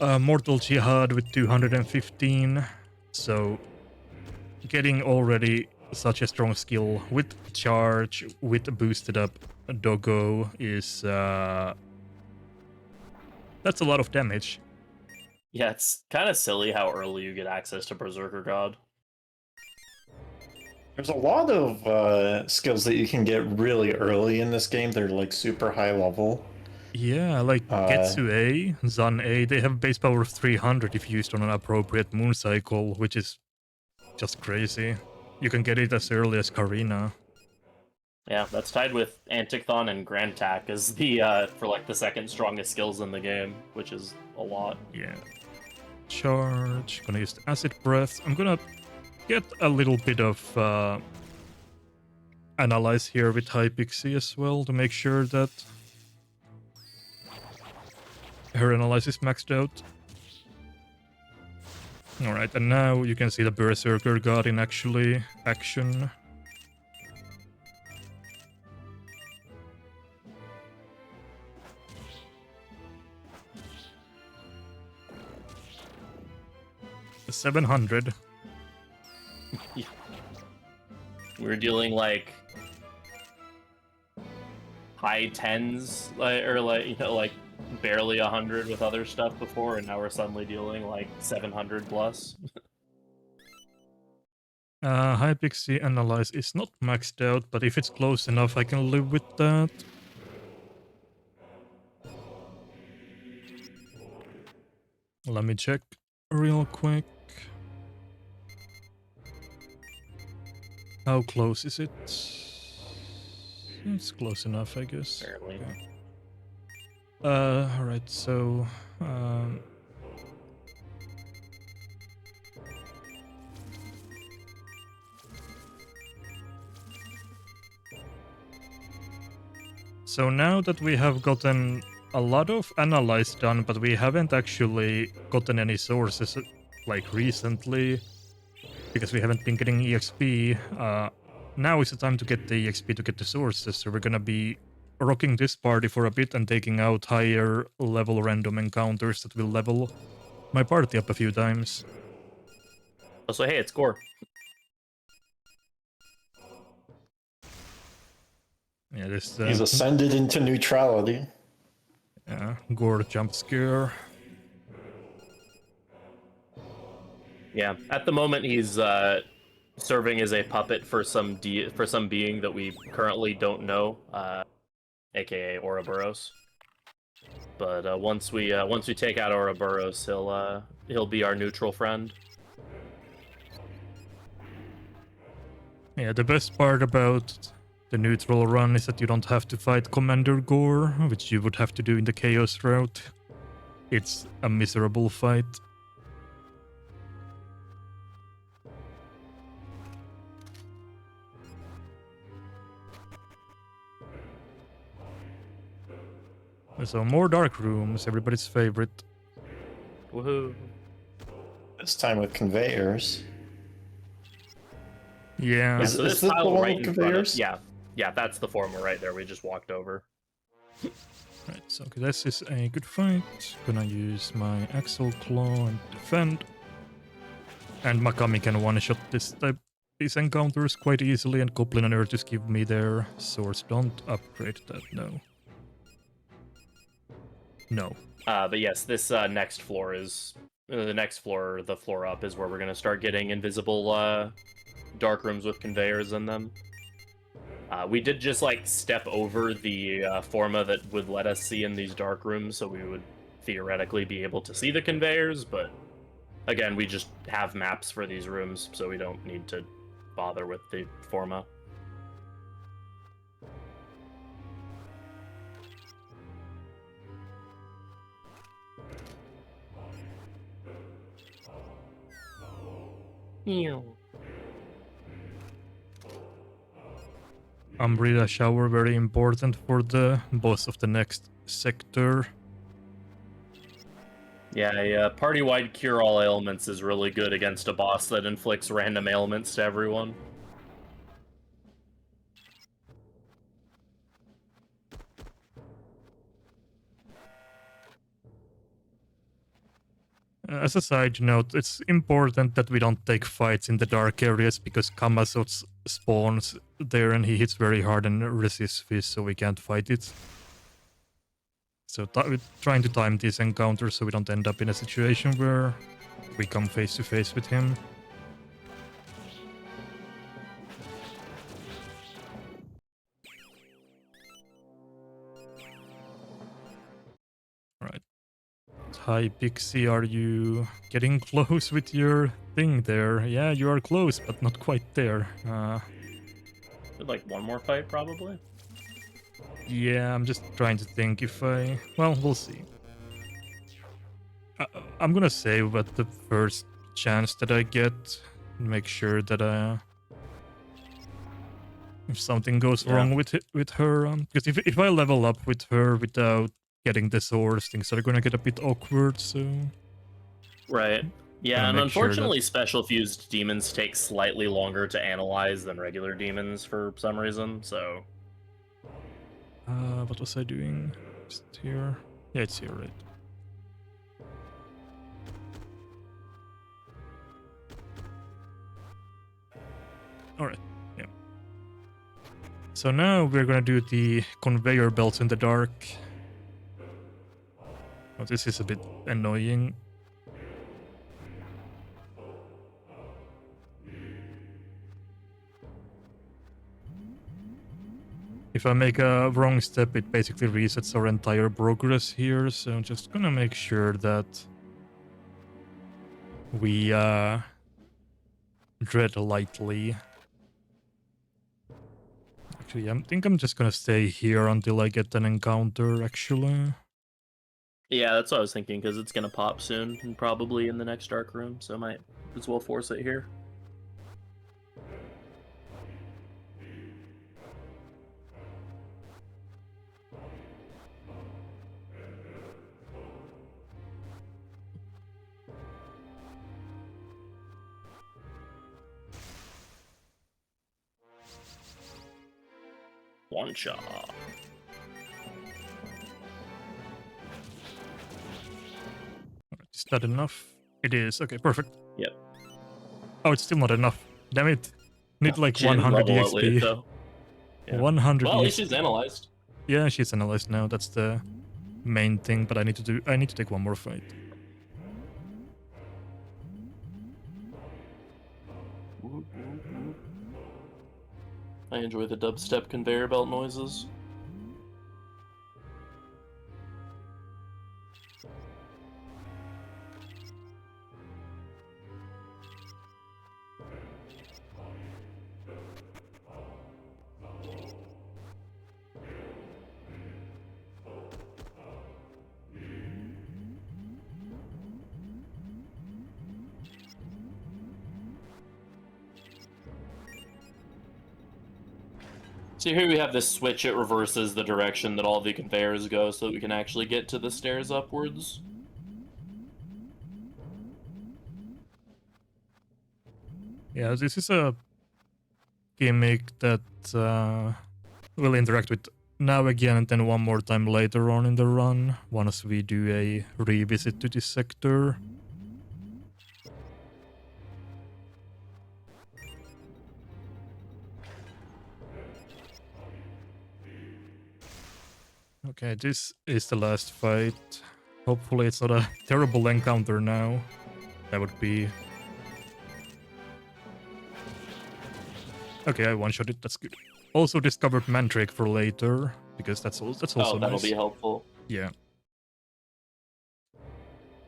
Mortal Jihad with 215. So getting already such a strong skill with charge, with a boosted up doggo is that's a lot of damage. Yeah, it's kind of silly how early you get access to Berserker God. There's a lot of skills that you can get really early in this game. They're like super high level. Yeah, like Getsu A, Zan A, they have base power of 300 if used on an appropriate moon cycle, which is just crazy. You can get it as early as Karina. Yeah, that's tied with Anticthon and Grand Tack as the for like the second strongest skills in the game, which is a lot. Yeah. Charge, gonna use the Acid Breath. I'm gonna get a little bit of Analyze here with Hypixie as well to make sure that her Analyze is maxed out. Alright, and now you can see the Berserker God in action. 700. Yeah. We're dealing like high tens, or like barely 100 with other stuff before, and now we're suddenly dealing like 700 plus. Hypixie Analyze is not maxed out, but if it's close enough, I can live with that. Let me check real quick. How close is it? It's close enough, I guess. Apparently. Okay. Alright, so... So now that we have gotten a lot of Analyze done, but we haven't actually gotten any sources like recently, because we haven't been getting EXP, now is the time to get the EXP to get the sources, so we're gonna be rocking this party for a bit and taking out higher level random encounters that will level my party up a few times. So hey, it's Gore. Yeah, this He's ascended into neutrality. Gore jump scare. Yeah, at the moment he's serving as a puppet for some being that we currently don't know, aka Ouroboros. But once we take out Ouroboros, he'll be our neutral friend. Yeah, the best part about the neutral run is that you don't have to fight Commander Gore, which you would have to do in the Chaos route. It's a miserable fight. So more dark rooms, everybody's favorite. Woohoo! This time with conveyors. Yeah. Is So this this the tile one right with in front of, conveyors? yeah, that's the former right there. We just walked over. Right, so okay, this is a good fight. Gonna use my Axle Claw and defend. And Makami can one-shot these encounters quite easily, and Goblin and Earth just give me their swords. Don't upgrade that, no. No. But yes, this next floor is the next floor. The floor up is where we're gonna start getting invisible dark rooms with conveyors in them. We did just like step over the forma that would let us see in these dark rooms, so we would theoretically be able to see the conveyors. But again, we just have maps for these rooms, so we don't need to bother with the forma. Umbrella Shower, very important for the boss of the next sector. Yeah, party-wide cure all ailments is really good against a boss that inflicts random ailments to everyone. As a side note, it's important that we don't take fights in the dark areas because Kamazot spawns there and he hits very hard and resists fish, so we can't fight it. So we're trying to time these encounters so we don't end up in a situation where we come face to face with him. Right. Hi Pixie, are you getting close with your thing there? Yeah, you are close, but not quite there. Like one more fight, probably. Yeah, I'm just trying to think if I... Well, we'll see. I'm gonna save at the first chance that I get. Make sure that if something goes wrong with her, because if I level up with her without getting the swords, things are gonna get a bit awkward. So right. Yeah, and unfortunately, sure special fused demons take slightly longer to analyze than regular demons for some reason. So. What was I doing? Just here? Yeah, it's here, right? Alright, yeah. So now we're gonna do the conveyor belts in the dark. Oh, this is a bit annoying. If I make a wrong step, it basically resets our entire progress here, so I'm just gonna make sure that we tread lightly. Actually, I think I'm just gonna stay here until I get an encounter, actually. Yeah, that's what I was thinking, because it's gonna pop soon, and probably in the next dark room, so I might as well force it here. One shot. Is that enough? It is. Okay, perfect. Yep. Oh, it's still not enough. Damn it. Need like She didn't 100 level it late, EXP. though. Yeah. 100 Well, at least EXP. she's analyzed. Yeah, she's analyzed now. That's the main thing, but I need to take one more fight. I enjoy the dubstep conveyor belt noises. So here we have this switch, it reverses the direction that all the conveyors go so that we can actually get to the stairs upwards. Yeah, this is a gimmick that will interact with now again and then one more time later on in the run, once we do a revisit to this sector. Okay, this is the last fight. Hopefully it's not a terrible encounter now. That would be... Okay, I one-shot it, that's good. Also discovered Mandrake for later, because that's also that'll nice. be helpful. Yeah.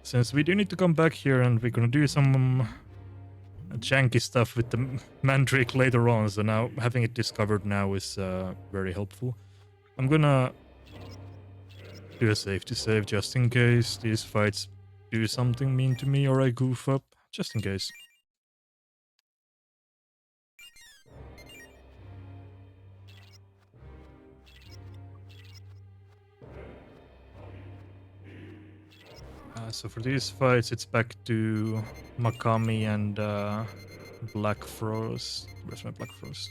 Since we do need to come back here and we're gonna do some janky stuff with the Mandrake later on, so now having it discovered now is very helpful. I'm gonna do a safety save just in case these fights do something mean to me or I goof up, just in case. So for these fights, it's back to Makami and Black Frost. Where's my Black Frost?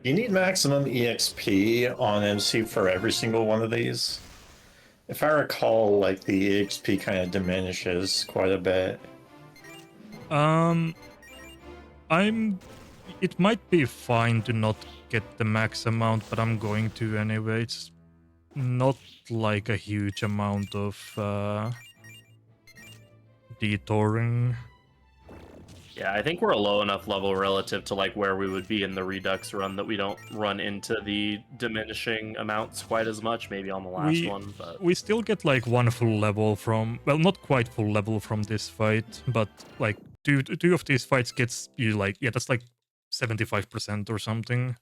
You need maximum EXP on MC for every single one of these. If I recall, like the EXP kind of diminishes quite a bit. It might be fine to not get the max amount, but I'm going to anyway. It's not like a huge amount of detouring. Yeah, I think we're a low enough level relative to like where we would be in the Redux run that we don't run into the diminishing amounts quite as much, maybe on the last one, but... We still get like one full level from, well, not quite full level from this fight, but like two of these fights gets you like, yeah, that's like 75% or something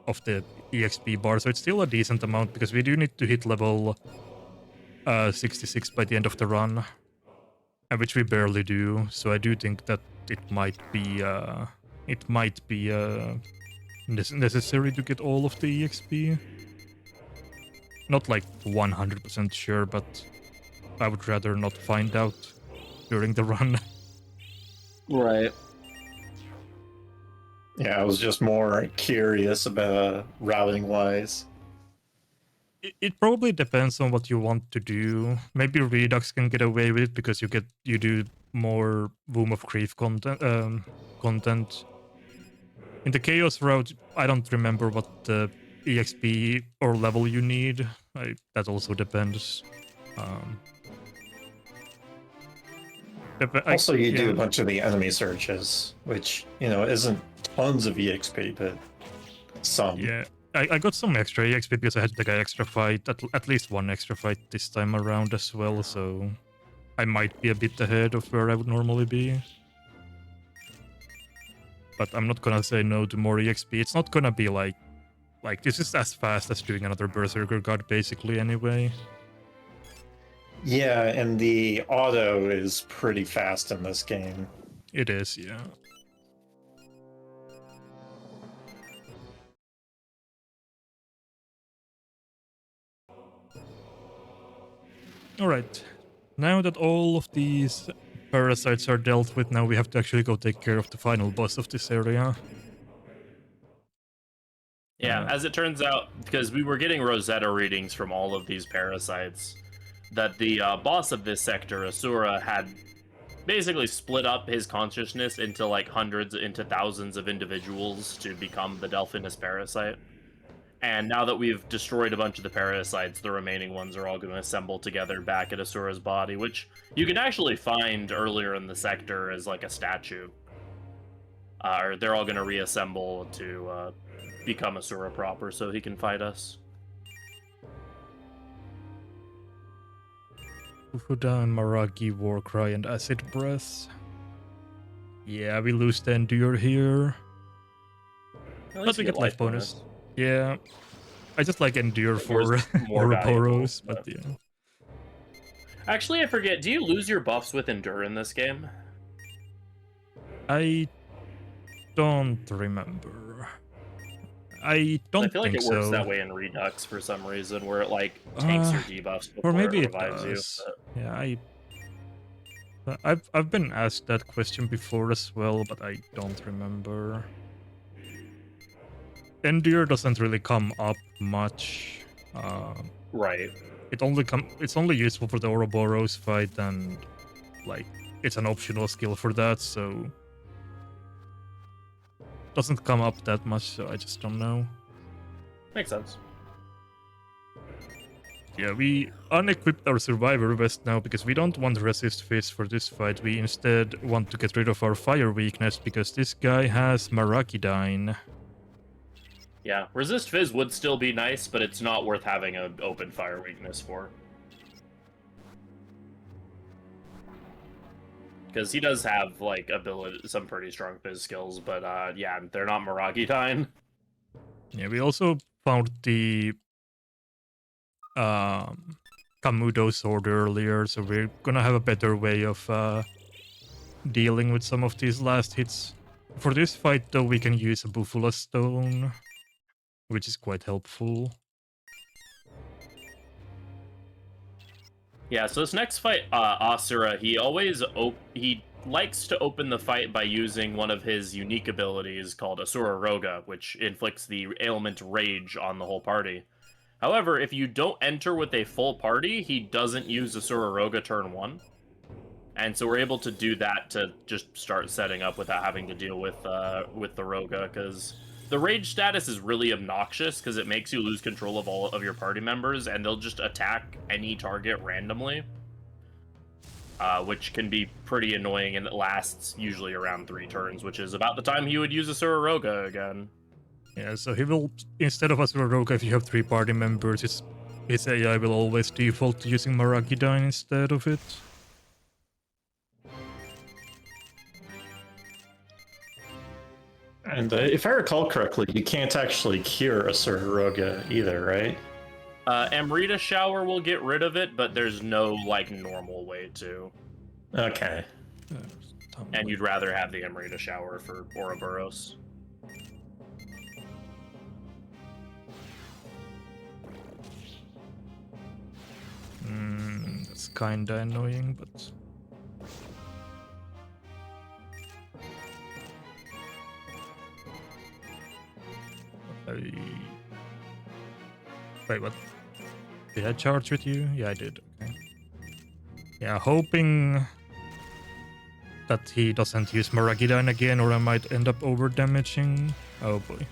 of the EXP bar, so it's still a decent amount because we do need to hit level 66 by the end of the run. Which we barely do, so I do think that it might be necessary to get all of the EXP. Not like 100% sure, but I would rather not find out during the run. Right. Yeah, I was just more curious about routing wise. It probably depends on what you want to do. Maybe Redux can get away with it because you do more Womb of Grief content. In the Chaos route, I don't remember what the EXP or level you need. That also depends. Also, you do a bunch of the enemy searches, which, you know, isn't tons of EXP, but some. Yeah. I got some extra EXP because I had to take an extra fight, at least one extra fight this time around as well, so I might be a bit ahead of where I would normally be. But I'm not gonna say no to more EXP. It's not gonna be like this is as fast as doing another Berserker God basically anyway. Yeah, and the auto is pretty fast in this game. It is, yeah. All right. Now that all of these parasites are dealt with, now we have to actually go take care of the final boss of this area. Yeah, as it turns out, because we were getting Rosetta readings from all of these parasites, that the boss of this sector, Asura, had basically split up his consciousness into like hundreds, into thousands of individuals to become the Delphinus parasite. And now that we've destroyed a bunch of the parasites, the remaining ones are all going to assemble together back at Asura's body, which you can actually find earlier in the sector as like a statue. Or they're all going to reassemble to become Asura proper so he can fight us. Ufuda and Maragi, Warcry, and Acid Breath. Yeah, we lose the Endure here. But we get life bonus. Yeah. I just like Endure for Ouroboros, but yeah. Actually, I forget, do you lose your buffs with Endure in this game? I don't remember. I don't feel like think it works so. that way in Redux for some reason, where it like tanks your debuffs before or maybe it revives it does. you. Yeah, I've been asked that question before as well, but I don't remember. Endure doesn't really come up much. Right. It's only useful for the Ouroboros fight, and like it's an optional skill for that, so doesn't come up that much. So I just don't know. Makes sense. Yeah, we unequipped our Survivor Vest now because we don't want Resist Fizz for this fight. We instead want to get rid of our Fire weakness because this guy has Marakidine. Yeah, Resist Fizz would still be nice, but it's not worth having an open fire weakness for. Because he does have, like, some pretty strong Fizz skills, but yeah, they're not Maragidine. Yeah, we also found the Kamudo sword earlier, so we're gonna have a better way of dealing with some of these last hits. For this fight, though, we can use a Bufula Stone, which is quite helpful. Yeah, so this next fight, Asura, he likes to open the fight by using one of his unique abilities called Asura Roga, which inflicts the ailment Rage on the whole party. However, if you don't enter with a full party, he doesn't use Asura Roga turn 1. And so we're able to do that to just start setting up without having to deal with the Roga, because the Rage status is really obnoxious because it makes you lose control of all of your party members, and they'll just attack any target randomly, which can be pretty annoying, and it lasts usually around 3 turns, which is about the time he would use Asura Roga again. Yeah, so he will, instead of Asura Roga, if you have 3 party members, his AI will always default to using Marakidine instead of it. And if I recall correctly, you can't actually cure Asura Roga either, right? Amrita Shower will get rid of it, but there's no, like, normal way to. Okay. And you'd rather have the Amrita Shower for Ouroboros. That's kinda annoying, but... Wait, what? Did I charge with you? Yeah, I did. Okay. Yeah, hoping that he doesn't use Maragidine again, or I might end up over-damaging. Oh boy.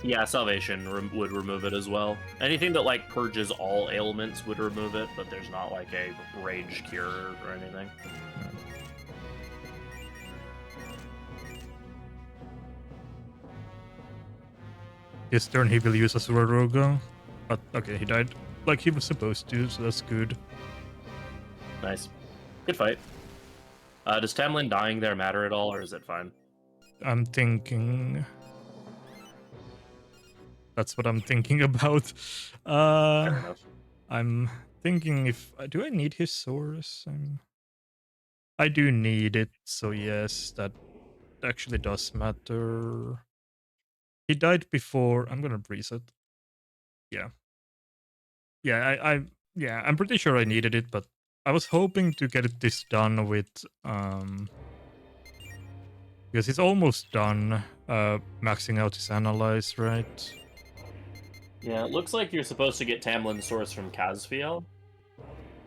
Yeah, Salvation would remove it as well. Anything that, like, purges all ailments would remove it, but there's not, like, a rage cure or anything. This turn he will use Asura Roga, but okay, he died like he was supposed to, so that's good. Nice. Good fight. Does Tamlin dying there matter at all, or is it fine? I'm thinking... That's what I'm thinking about. Fair enough. I'm thinking if... Do I need his source? I do need it, so yes, that actually does matter. He died before. I'm gonna reset. Yeah. Yeah, yeah, I'm pretty sure I needed it, but I was hoping to get this done with because it's almost done maxing out his analyze, right? Yeah, it looks like you're supposed to get Tamlin's source from Casfiel,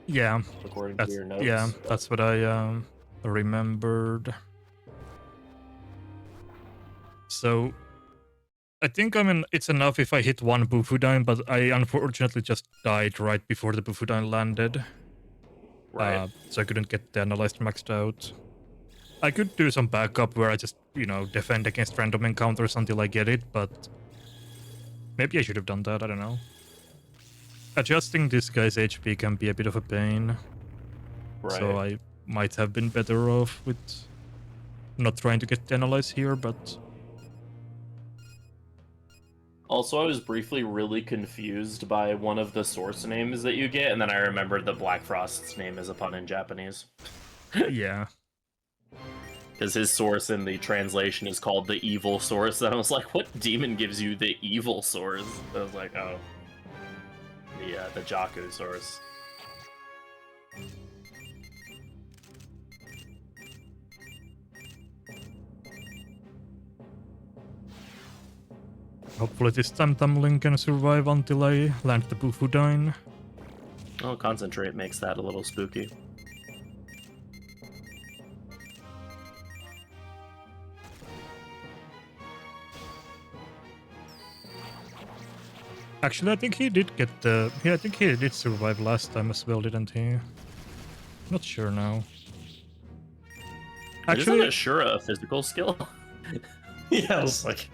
Yeah, according to your notes. yeah, but- that's what I remembered. So I think it's enough if I hit one Bufudine, but I unfortunately just died right before the Bufudine landed. Right. So I couldn't get the analyzed maxed out. I could do some backup where I just, defend against random encounters until I get it, but maybe I should have done that, I don't know. Adjusting this guy's HP can be a bit of a pain, Right. so I might have been better off with not trying to get the analyze here, but... Also, I was briefly really confused by one of the source names that you get, and then I remembered that Black Frost's name is a pun in Japanese. Yeah. Because his source in the translation is called the Evil Source, and I was like, what demon gives you the Evil Source? I was like, oh. The Jaku Source. Hopefully this time Tumbling can survive until I land the Bufudine. Oh, Concentrate makes that a little spooky. Actually, I think he did get the... Yeah, I think he did survive last time as well, didn't he? Not sure now. Actually, isn't Actually, Ashura a physical skill? Yeah, it's like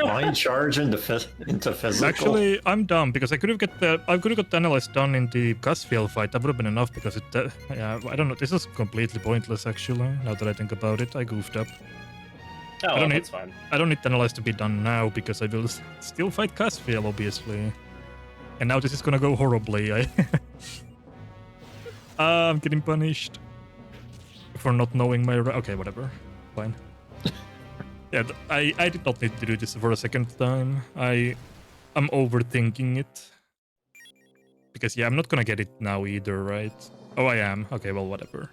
mind charge into physical. actually, I'm dumb because I could have got the analyze done in the Casfiel fight. That would have been enough because it. Yeah, I don't know. This is completely pointless actually. Now that I think about it, I goofed up. Oh, don't that's fine. I don't need the analyze to be done now because I will still fight Casfiel, obviously. And now this is gonna go horribly. I'm getting punished for not knowing my. Okay, whatever. Fine. Yeah, I did not need to do this for a second time. I'm overthinking it. Because, yeah, I'm not gonna get it now either, right? Oh, I am. Okay, well, whatever.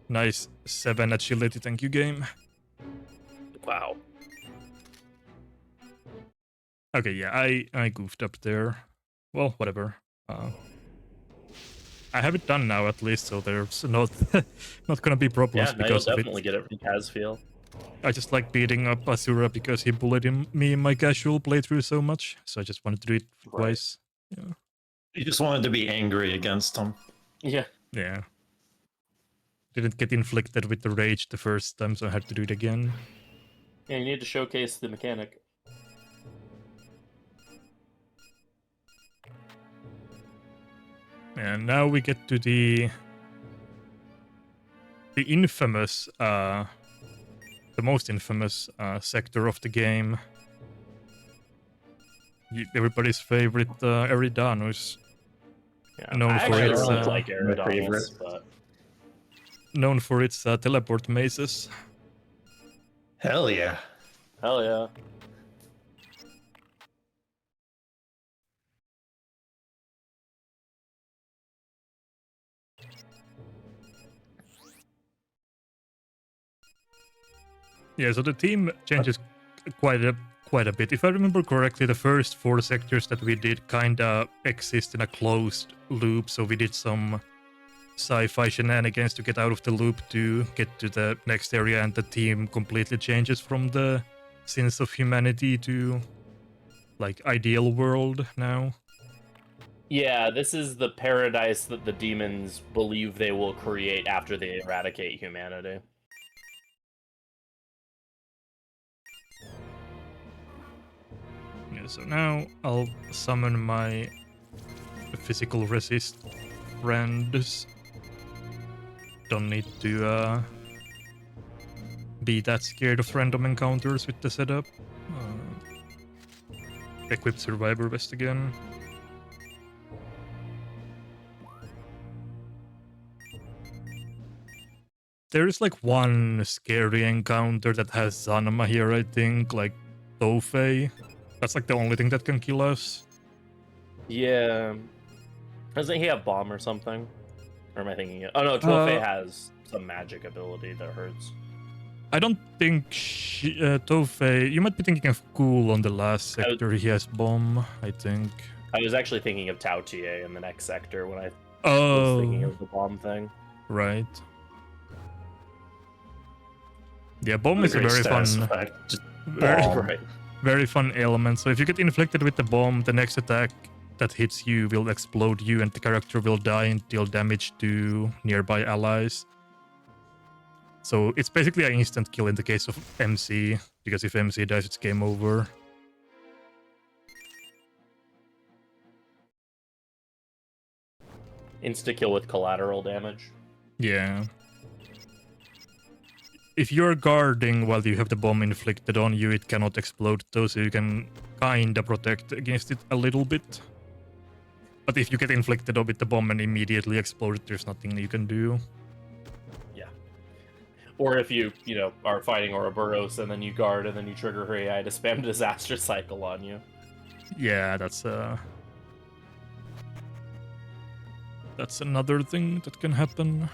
Nice 7 agility, thank you, game. Wow. Okay, yeah, I goofed up there. Well, whatever. I have it done now at least, so there's not gonna be problems Yeah, no, you'll because of definitely it. get it from Casfiel. I just like beating up Asura because he bullied me in my casual playthrough so much, so I just wanted to do it twice. Yeah. You just wanted to be angry against him. Yeah. Yeah. Didn't get inflicted with the rage the first time, so I had to do it again. Yeah, you need to showcase the mechanic. And now we get to the infamous, the most infamous sector of the game. Everybody's favorite Eridanus. Yeah. Known I for actually its, really uh, like my favorite. Eridanus, but Known for its teleport mazes. Hell yeah. hell yeah. Yeah, so the team changes quite a bit. If I remember correctly, the first 4 sectors that we did kinda exist in a closed loop, so we did some sci-fi shenanigans to get out of the loop to get to the next area, and the team completely changes from the sins of humanity to like ideal world now. Yeah, this is the paradise that the demons believe they will create after they eradicate humanity. Yeah, so now I'll summon my physical resist friends. Don't need to be that scared of random encounters with the setup. Equip Survivor Vest again. There is like one scary encounter that has Zanma here, I think, like Tofei. That's like the only thing that can kill us. Yeah. Doesn't he have bomb or something? Or am I thinking? Oh no, Tofei has some magic ability that hurts. I don't think Tofei. You might be thinking of Cool on the last sector. He has bomb, I think. I was actually thinking of Tao Tie in the next sector when I was thinking of the bomb thing. Right. Yeah, bomb is a very fun, very fun element. So if you get inflicted with the bomb, the next attack that hits you will explode you, and the character will die and deal damage to nearby allies. So it's basically an instant kill in the case of MC, because if MC dies, it's game over. Insta kill with collateral damage. Yeah. If you're guarding while you have the bomb inflicted on you, it cannot explode though, so you can kinda protect against it a little bit. But if you get inflicted with the bomb and immediately explode, there's nothing you can do. Yeah. Or if you are fighting Ouroboros and then you guard and then you trigger her AI to spam disaster cycle on you. Yeah, that's another thing that can happen.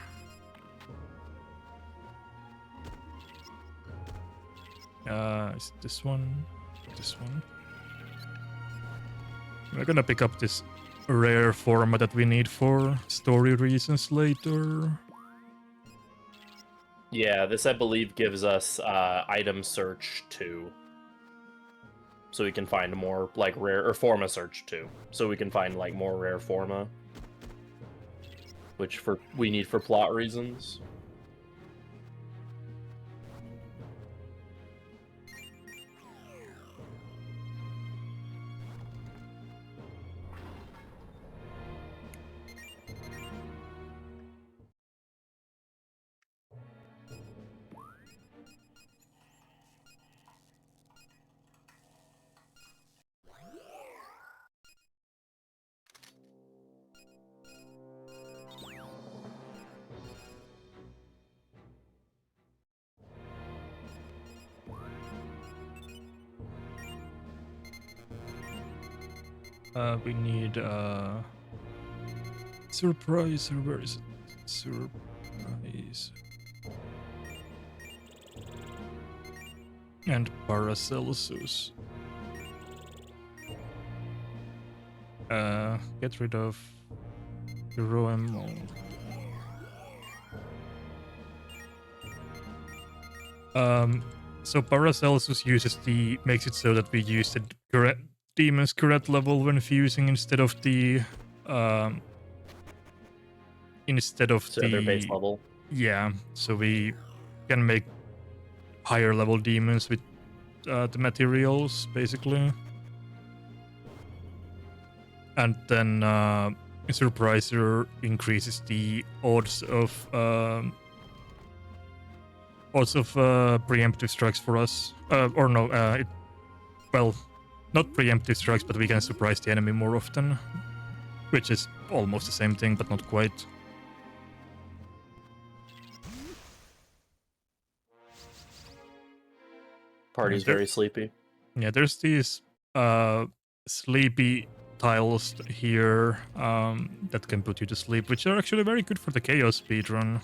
Is it this one? This one. We're gonna pick up this rare format that we need for story reasons later. Yeah, this I believe gives us item search 2. So we can find more like rare, or forma search 2. So we can find like more rare forma. Which we need for plot reasons. We need surprise. Where is it? Surprise. And Paracelsus. Get rid of Roemo. So Paracelsus makes it so that we use the Demon's Curate level when fusing instead of the their base level. Yeah, so we can make higher level demons with the materials basically, and then Surpriser increases the odds of preemptive strikes for us, not preemptive strikes, but we can surprise the enemy more often, which is almost the same thing, but not quite. Party's very sleepy. Yeah, there's these sleepy tiles here that can put you to sleep, which are actually very good for the chaos speedrun.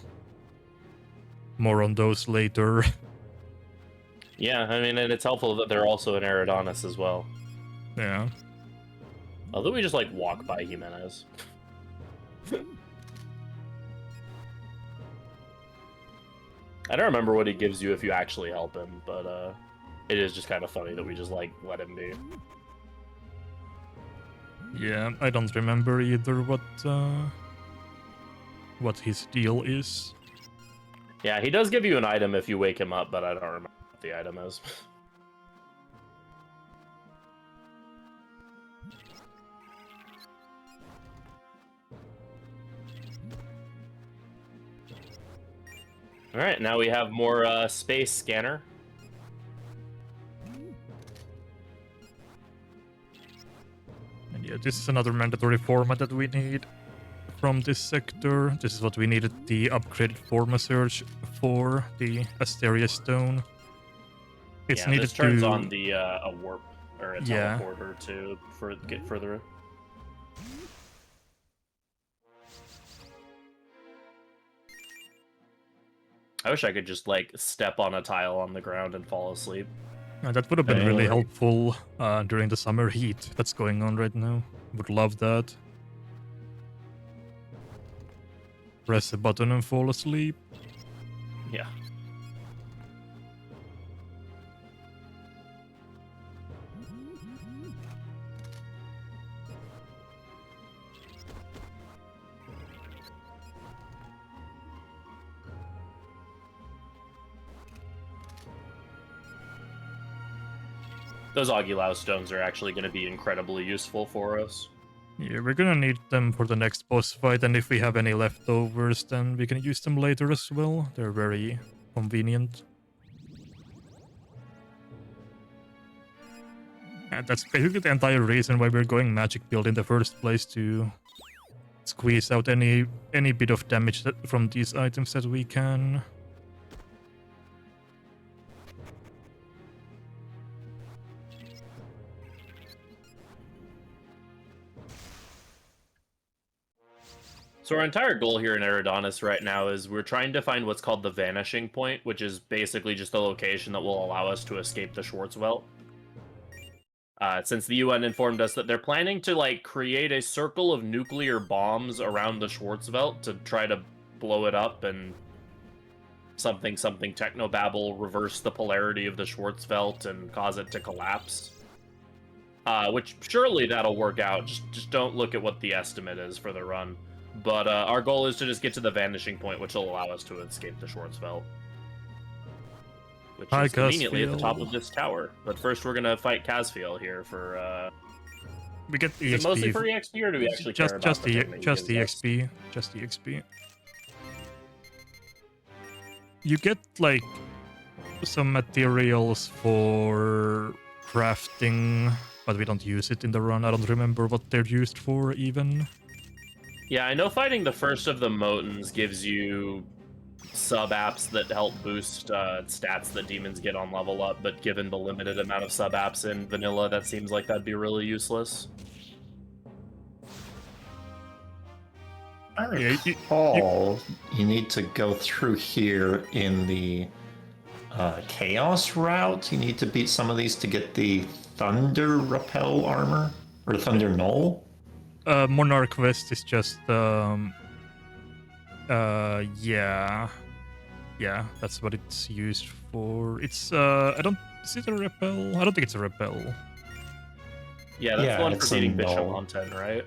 More on those later. Yeah, I mean, and it's helpful that they're also in Eridanos as well. Yeah. Although we just like walk by Jimenez. I don't remember what he gives you if you actually help him, but it is just kind of funny that we just like let him be. Yeah, I don't remember either what his deal is. Yeah, he does give you an item if you wake him up, but I don't remember what the item is. All right, now we have more space scanner. And yeah, this is another mandatory format that we need from this sector. This is what we needed the upgraded Forma Surge for, the Asteria Stone. It's needed this turns to... on the a warp or a Yeah. teleporter to get further. I wish I could just like step on a tile on the ground and fall asleep. that would have been really Right. helpful during the summer heat that's going on right now. Would love that. Press a button and fall asleep. Yeah. Those Aguilau stones are actually going to be incredibly useful for us. Yeah, we're gonna need them for the next boss fight, and if we have any leftovers, then we can use them later as well. They're very convenient. And that's basically the entire reason why we're going magic build in the first place, to squeeze out any bit of damage from these items that we can. So our entire goal here in Eridanos right now is we're trying to find what's called the vanishing point, which is basically just the location that will allow us to escape the Schwarzwelt. Since the UN informed us that they're planning to like create a circle of nuclear bombs around the Schwarzwelt to try to blow it up and something technobabble reverse the polarity of the Schwarzwelt and cause it to collapse. Which surely that'll work out. Just don't look at what the estimate is for the run. But our goal is to just get to the vanishing point, which will allow us to escape the Schwarzwelt. Which is conveniently at the top of this tower. But first we're going to fight Casfiel here for... We get is EXP. it mostly for EXP, or do we actually care about the thing that he just gives us? EXP. Just EXP. You get, like, some materials for crafting, but we don't use it in the run. I don't remember what they're used for, even. Yeah, I know fighting the first of the Motons gives you sub-apps that help boost stats that demons get on level up, but given the limited amount of sub-apps in vanilla, that seems like that'd be really useless. I Yeah, recall you need to go through here in the Chaos route. You need to beat some of these to get the Thunder Repel armor, or Thunder Null. Monarch West is just yeah, that's what it's used for. It's is it a repel? I don't think it's a repel. Yeah, that's Yeah, the one it's for a beating Bishop null. on 10, right?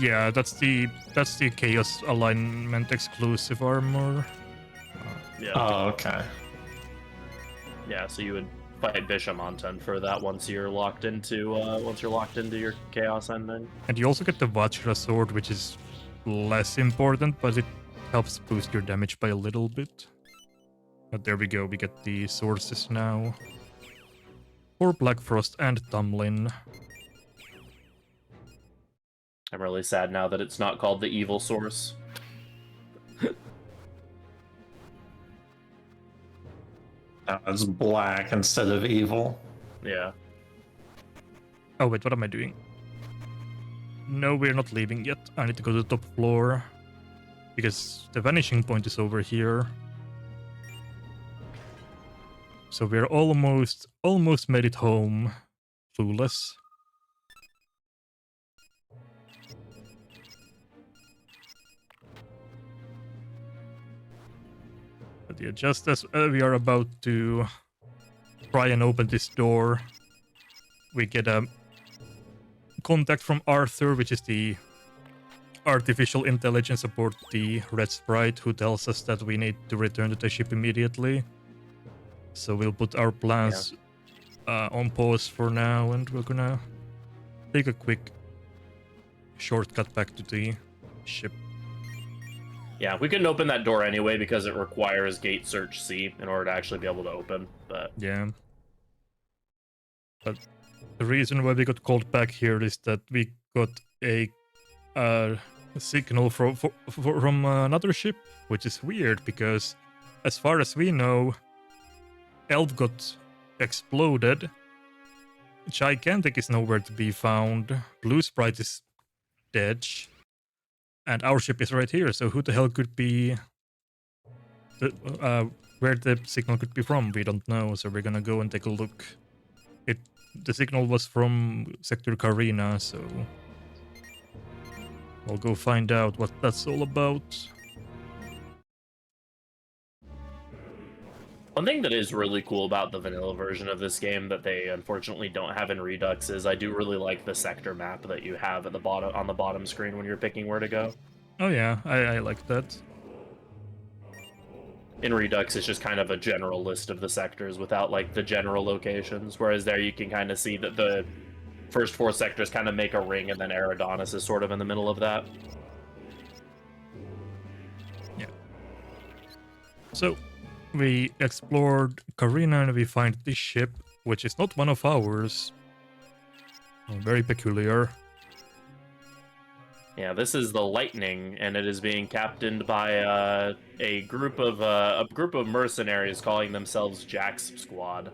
Yeah, that's the Chaos alignment exclusive armor. Yeah. Oh, okay. Yeah, so you would fight Bishop on 10 for that once you're locked into your Chaos ending. And you also get the Vajra sword, which is less important, but it helps boost your damage by a little bit. But there we go, we get the sources now. For Black Frost and Tumlin. I'm really sad now that it's not called the Evil Source. It's black instead of evil. Yeah. Oh wait, what am I doing? No, we're not leaving yet. I need to go to the top floor. Because the vanishing point is over here. So we're almost made it home. Clueless. But yeah, just as we are about to try and open this door, we get a contact from Arthur, which is the artificial intelligence aboard the Red Sprite, who tells us that we need to return to the ship immediately. So we'll put our plans on pause for now, and we're gonna take a quick shortcut back to the ship. Yeah, we couldn't open that door anyway because it requires gate search C in order to actually be able to open, but... Yeah. But the reason why we got called back here is that we got a signal from another ship, which is weird because, as far as we know, Elf got exploded. Gigantic is nowhere to be found. Blue Sprite is dead. And our ship is right here, so who the hell could be... where the signal could be from, we don't know, so we're gonna go and take a look. The signal was from Sector Carina, so... We'll go find out what that's all about. One thing that is really cool about the vanilla version of this game that they unfortunately don't have in Redux is I do really like the sector map that you have at the bottom on the bottom screen when you're picking where to go. Oh yeah, I like that. In Redux, it's just kind of a general list of the sectors without like the general locations, whereas there you can kind of see that the first 4 sectors kind of make a ring, and then Eridanos is sort of in the middle of that. Yeah. So, we explored Carina and we find this ship, which is not one of ours. Very peculiar. Yeah, this is the Lightning, and it is being captained by a group of mercenaries calling themselves Jack's Squad,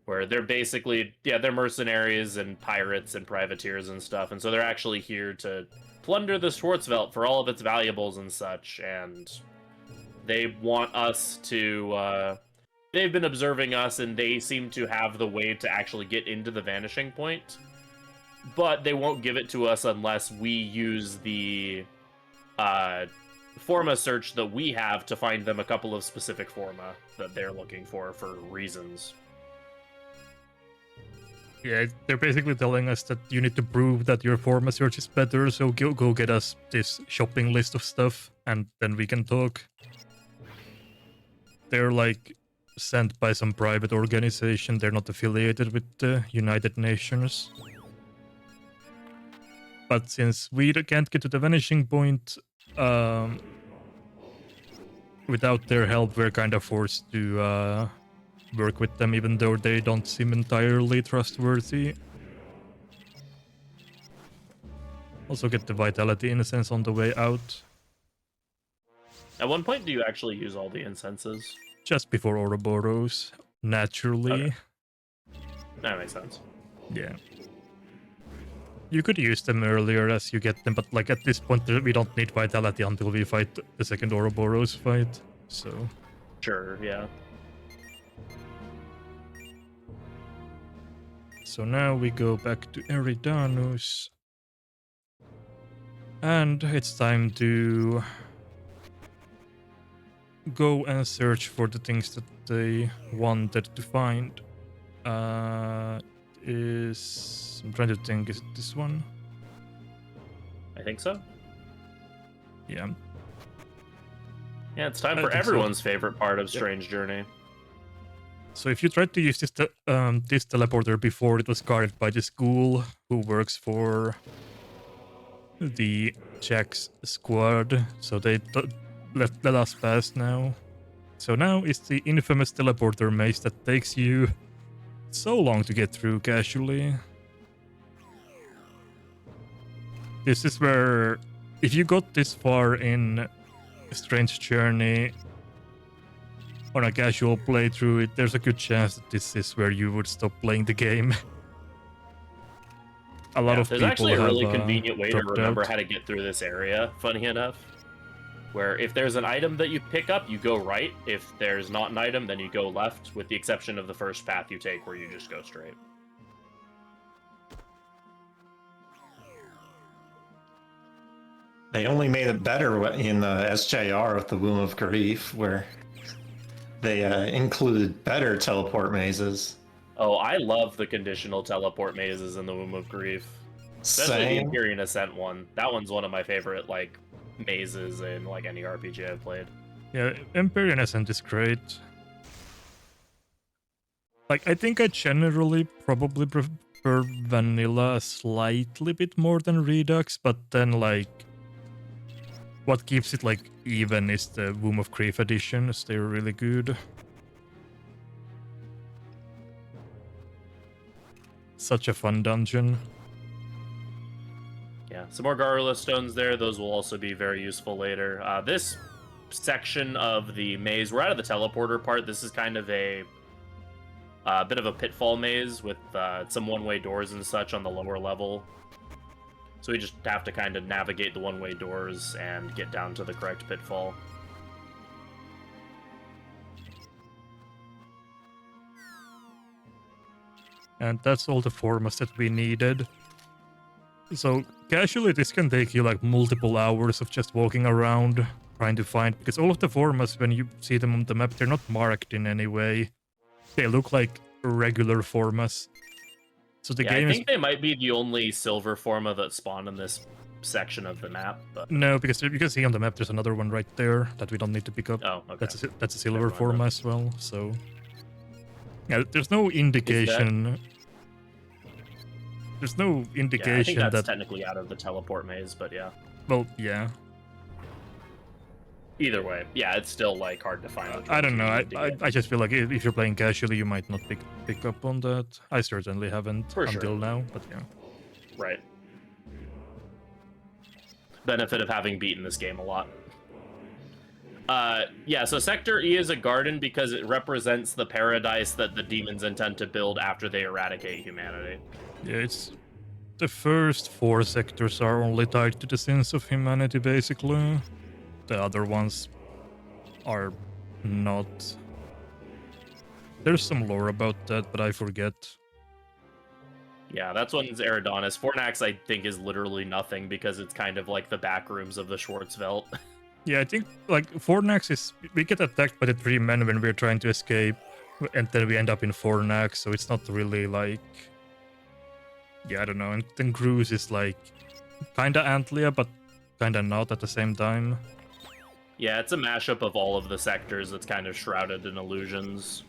where they're basically they're mercenaries and pirates and privateers and stuff, and so they're actually here to plunder the Schwarzwelt for all of its valuables and such, and they want us to. They've been observing us, and they seem to have the way to actually get into the vanishing point. But they won't give it to us unless we use the forma search that we have to find them a couple of specific forma that they're looking for reasons. Yeah, they're basically telling us that you need to prove that your forma search is better, so go get us this shopping list of stuff, and then we can talk. They're like sent by some private organization, they're not affiliated with the United Nations. But since we can't get to the vanishing point without their help, we're kind of forced to work with them, even though they don't seem entirely trustworthy. Also get the Vitality Incense on the way out. At one point, do you actually use all the incenses? Just before Ouroboros, naturally. Okay. That makes sense. Yeah. You could use them earlier as you get them, but like at this point we don't need Vitality until we fight the second Ouroboros fight, so... Sure, yeah. So now we go back to Eridanus. And it's time to go and search for the things that they wanted to find. I'm trying to think, is it this one? I think so. Yeah. Yeah, it's time I for think so. everyone's favorite part of Strange Journey. So if you tried to use this this teleporter before, it was guarded by this ghoul who works for the Jack's Squad, so they let us pass now. So now is the infamous teleporter maze that takes you so long to get through casually. This is where, if you got this far in Strange Journey on a casual playthrough, there's a good chance that this is where you would stop playing the game. A lot of there's people actually a have, really convenient way to dropped remember out. how to get through this area, funny enough. Where if there's an item that you pick up, you go right. If there's not an item, then you go left, with the exception of the first path you take where you just go straight. They only made it better in SJR with the Womb of Grief, where they included better teleport mazes. Oh, I love the conditional teleport mazes in the Womb of Grief. Especially the Same. Empyrean Ascent one. That one's one of my favorite, like, mazes in, like, any RPG I've played. Yeah, Empyrean Ascent is great. Like, I think I generally probably prefer vanilla a slightly bit more than Redux, but then, like, what keeps it, like, even is the Womb of Grief editions. They're really good. Such a fun dungeon. Yeah, Yeah, some more garrulous stones there. Those will also be very useful later. This section of the maze, we're out of the teleporter part. This is kind of a bit of a pitfall maze with some one-way doors and such on the lower level. So we just have to kind of navigate the one-way doors and get down to the correct pitfall. And that's all the formas that we needed. So casually this can take you like multiple hours of just walking around trying to find, because all of the formas, when you see them on the map, they're not marked in any way. They look like regular formas. So the game I think they might be the only silver forma that spawn in this section of the map. But... No, because you can see on the map there's another one right there that we don't need to pick up. Oh, okay. That's a silver forma as well, so... Yeah, there's no indication... There's no indication I think that's that... technically out of the teleport maze, but yeah. Well, yeah. Either way, yeah, it's still like hard to find. I don't know. I just feel like if you're playing casually, you might not pick up on that. I certainly haven't until now, but yeah. Right. Benefit of having beaten this game a lot. Yeah, so Sector E is a garden because it represents the paradise that the demons intend to build after they eradicate humanity. Yeah, it's... The first 4 sectors are only tied to the sins of humanity, basically. The other ones are not. There's some lore about that, but I forget. Yeah, that's one's Eridanis. Fornax, I think, is literally nothing because it's kind of like the back rooms of the Schwarzwelt. Yeah, I think, like, Fornax is... We get attacked by the 3 men when we're trying to escape, and then we end up in Fornax, so it's not really, like... Yeah, I don't know. And then Cruise is, like, kinda Antlia, but kinda not at the same time. Yeah, it's a mashup of all of the sectors that's kind of shrouded in illusions.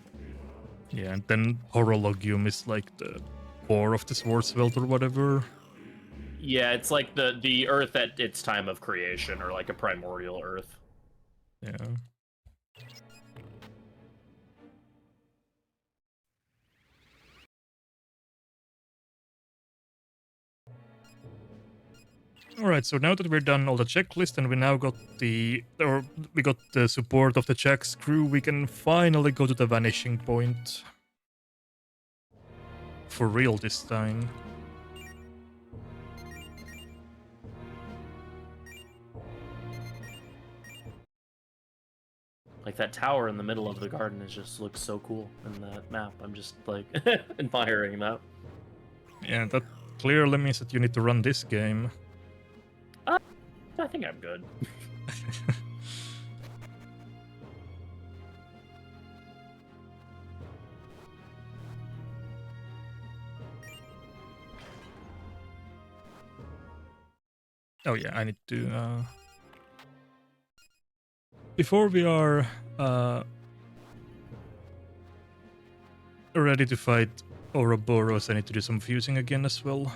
Yeah, and then Horologium is, like, the core of the Schwarzwelt or whatever. Yeah, it's like the Earth at its time of creation, or like a primordial Earth. Yeah. Alright, so now that we're done all the checklist and we now got the support of the Jack's crew, we can finally go to the vanishing point. For real this time. Like that tower in the middle of the garden just looks so cool in that map. I'm just like admiring that. Yeah, that clearly means that you need to run this game. I think I'm good. Oh yeah, I need to... Before we are ready to fight Ouroboros, I need to do some fusing again as well.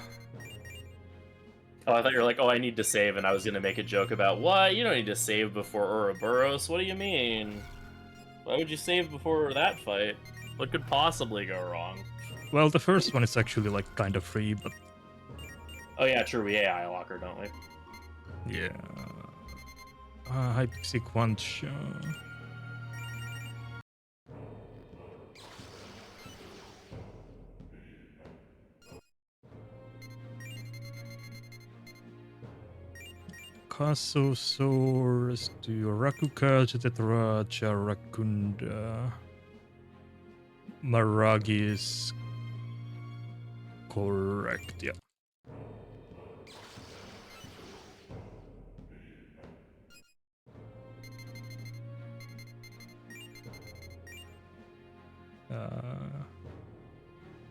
Oh, I thought you were like, oh, I need to save, and I was going to make a joke about, what? You don't need to save before Ouroboros? What do you mean? Why would you save before that fight? What could possibly go wrong? Well, the first one is actually, like, kind of free, but... Oh yeah, true, we AI locker, don't we? Yeah... Hypixie Quantia... Casosaurus, Rakuka, Tetracha, Rakunda... Maragi is... correct, yeah.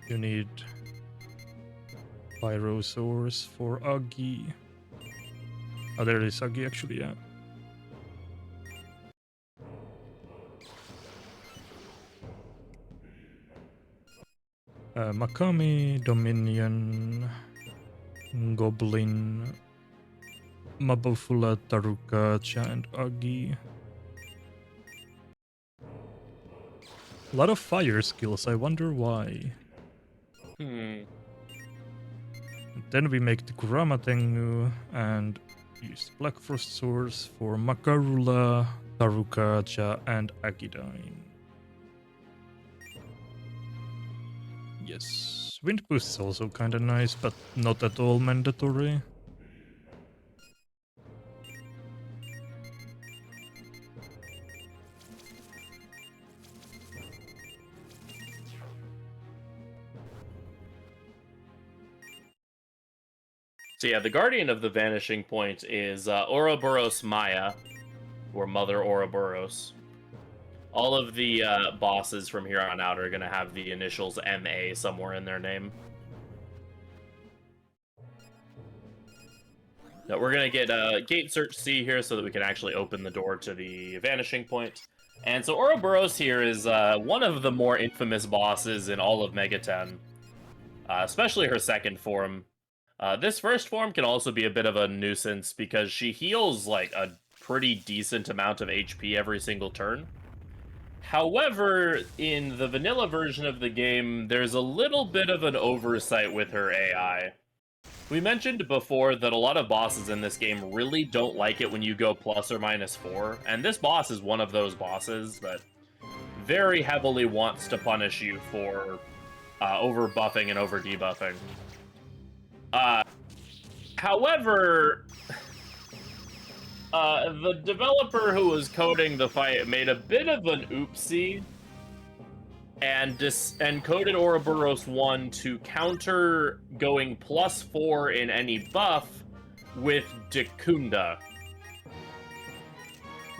You need Pyrosaurs for Agi. Oh, there is Agi actually, yeah. Makami, Dominion, Goblin, Mabufula, Tarukacha, and Agi. A lot of fire skills, I wonder why. Then we make the Kurama Tengu and use the Black Frost Source for Makarula, Tarukaja, and Agidine. Yes, Wind Boost is also kinda nice, but not at all mandatory. So yeah, the Guardian of the Vanishing Point is Ouroboros Maya, or Mother Ouroboros. All of the bosses from here on out are going to have the initials MA somewhere in their name. Now we're going to get Gate Search C here so that we can actually open the door to the Vanishing Point. And so Ouroboros here is one of the more infamous bosses in all of Megaten, especially her second form. This first form can also be a bit of a nuisance because she heals like a pretty decent amount of HP every single turn. However, in the vanilla version of the game, there's a little bit of an oversight with her AI. We mentioned before that a lot of bosses in this game really don't like it when you go plus or minus 4, and this boss is one of those bosses that very heavily wants to punish you for over buffing and over debuffing. However, the developer who was coding the fight made a bit of an oopsie and coded Ouroboros 1 to counter going +4 in any buff with Dekunda,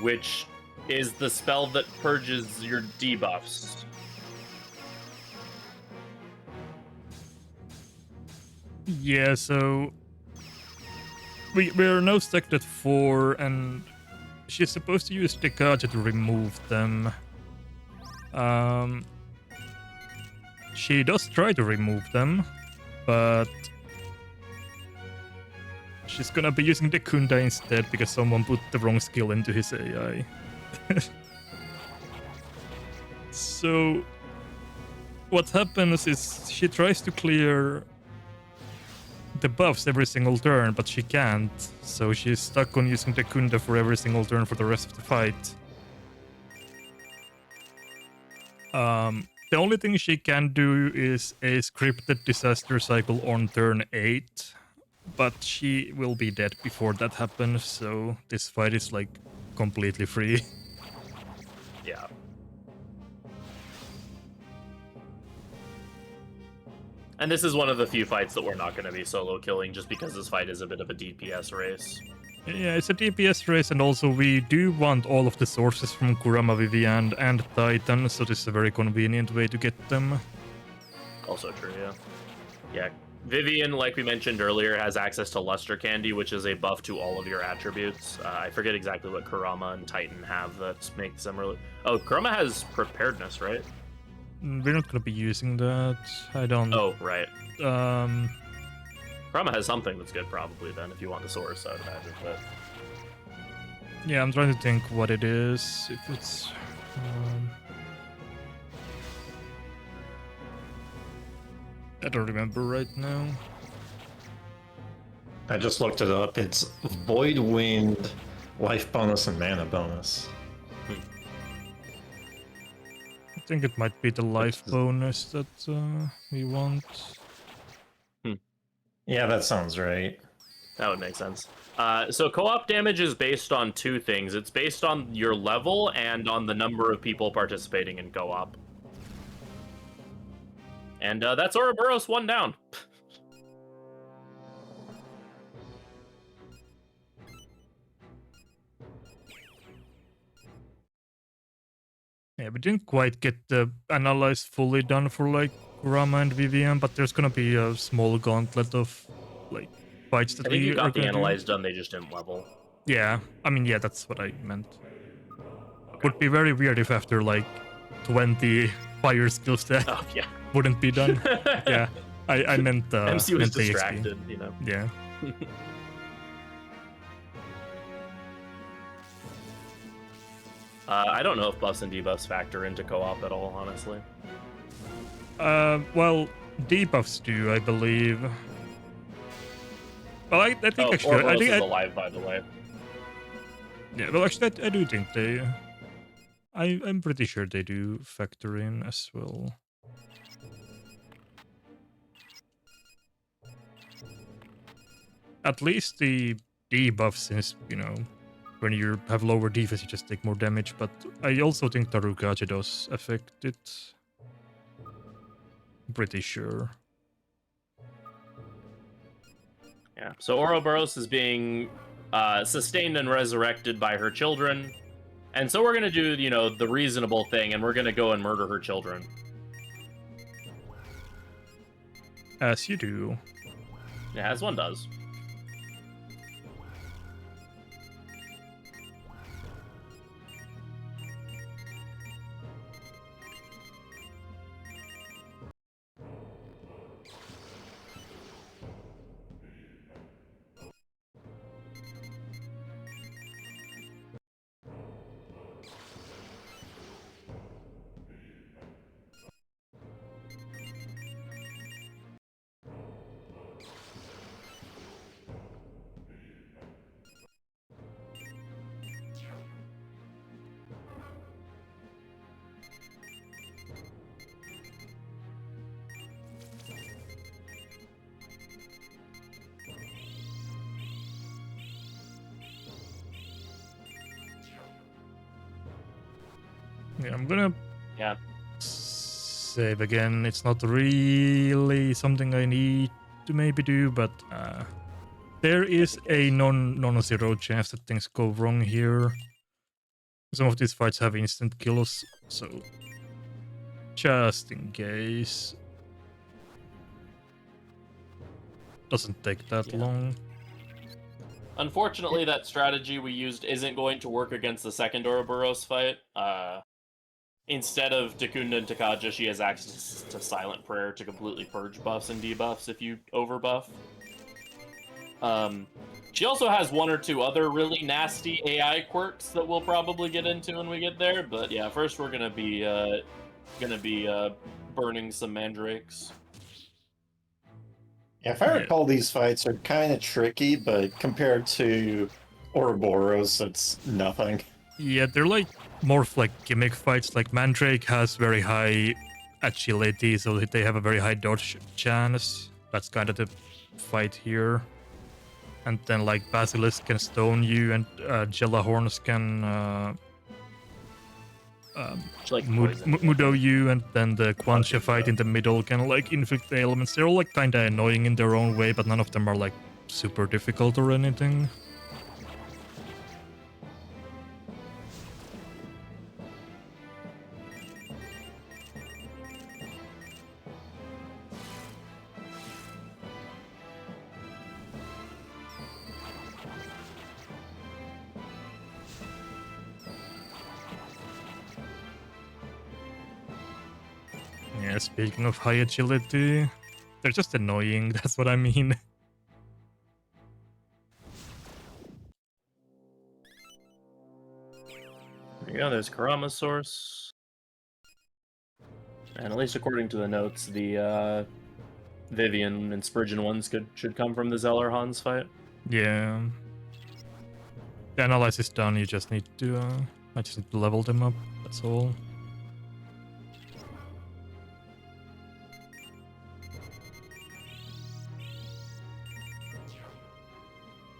which is the spell that purges your debuffs. Yeah, so we're now stacked at 4, and she's supposed to use Dekaja to remove them. She does try to remove them, but she's gonna be using Dekunda instead because someone put the wrong skill into his AI. So what happens is she tries to clear the buffs every single turn, but she can't, so she's stuck on using Dekunda for every single turn for the rest of the fight. The only thing she can do is a scripted disaster cycle on turn 8, but she will be dead before that happens, so this fight is like completely free. Yeah. And this is one of the few fights that we're not going to be solo killing just because this fight is a bit of a DPS race. Yeah, it's a DPS race, and also we do want all of the sources from Kurama, Vivian, and Titan, so this is a very convenient way to get them. Also true, yeah. Yeah, Vivian, like we mentioned earlier, has access to Luster Candy, which is a buff to all of your attributes. I forget exactly what Kurama and Titan have that makes them really... Oh, Kurama has Preparedness, right? We're not gonna be using that. I don't... Oh, right. Kurama has something that's good, probably, then, if you want the source, I would imagine, but... Yeah, I'm trying to think what it is. If it's... I don't remember right now. I just looked it up. It's Void Wind, Life Bonus, and Mana Bonus. I think it might be the life bonus that we want. Yeah, that sounds right. That would make sense. So co-op damage is based on two things. It's based on your level and on the number of people participating in co-op. And that's Ouroboros 1 down. Yeah, we didn't quite get the analyze fully done for like Rama and Vivian, but there's gonna be a small gauntlet of like fights that I think we you got the gonna analyze do. done, they just didn't level. Yeah, I mean, yeah, that's what I meant. Okay. Would be very weird if after like 20 fire skill stack Oh, yeah. wouldn't be done. Yeah, I meant MC was meant the XP. distracted, you know. Yeah. I don't know if buffs and debuffs factor into co-op at all, honestly. Well, debuffs do, I believe. Well, I think Oh, actually, I Ouroboros think is alive, by the way. yeah. Well, actually, I do think they. I'm pretty sure they do factor in as well. At least the debuff, since when you have lower defense, you just take more damage. But I also think Tarugachi does affect it. Pretty sure. Yeah. So Ouroboros is being sustained and resurrected by her children, and so we're gonna do the reasonable thing, and we're gonna go and murder her children. As you do. Yeah, as one does. Yeah, I'm gonna Yeah. save again. It's not really something I need to maybe do, but there is a non-zero chance that things go wrong here. Some of these fights have instant kills, so just in case. Doesn't take that long. Unfortunately, that strategy we used isn't going to work against the second Ouroboros fight. Instead of Takunda and Takaja, she has access to Silent Prayer to completely purge buffs and debuffs if you overbuff. She also has one or two other really nasty AI quirks that we'll probably get into when we get there. But yeah, first we're gonna be burning some mandrakes. Yeah, if I recall, these fights are kind of tricky, but compared to Ouroboros, it's nothing. Yeah, they're like more of like gimmick fights. Like Mandrake has very high agility, so they have a very high dodge chance. That's kind of the fight here. And then like Basilisk can stone you, and Jelahorns can Mudo you, and then the Quancha fight in the middle can like inflict the elements. They're all like kind of annoying in their own way, but none of them are like super difficult or anything. Yeah, speaking of high agility, they're just annoying, that's what I mean. There you go, there's Karama's source. And at least according to the notes, the Vivian and Spurgeon ones should come from the Zellerhans fight. Yeah. The analysis done, you just need to I just need to level them up, that's all.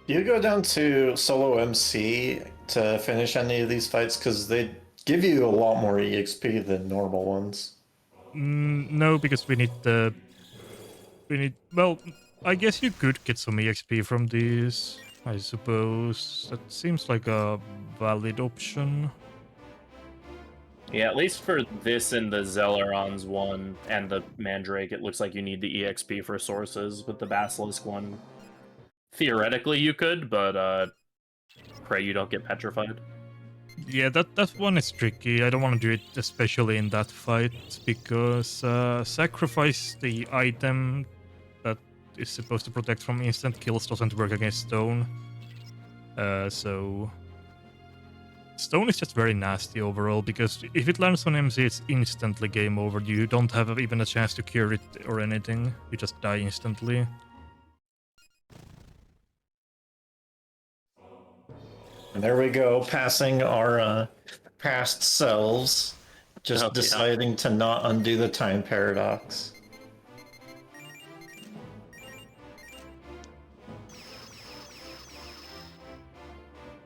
Do you go down to solo MC to finish any of these fights? Because they give you a lot more EXP than normal ones. No, because we need well, I guess you could get some EXP from these, I suppose. That seems like a valid option. Yeah, at least for this and the Zellerons one and the Mandrake, it looks like you need the EXP for sources. With the Basilisk one, theoretically you could, but pray you don't get petrified. Yeah, that one is tricky. I don't want to do it, especially in that fight, because sacrifice the item that is supposed to protect from instant kills doesn't work against stone. So stone is just very nasty overall, because if it lands on MC, it's instantly game over. You don't have even a chance to cure it or anything. You just die instantly. And there we go, passing our past selves, just Oh, yeah. deciding to not undo the time paradox.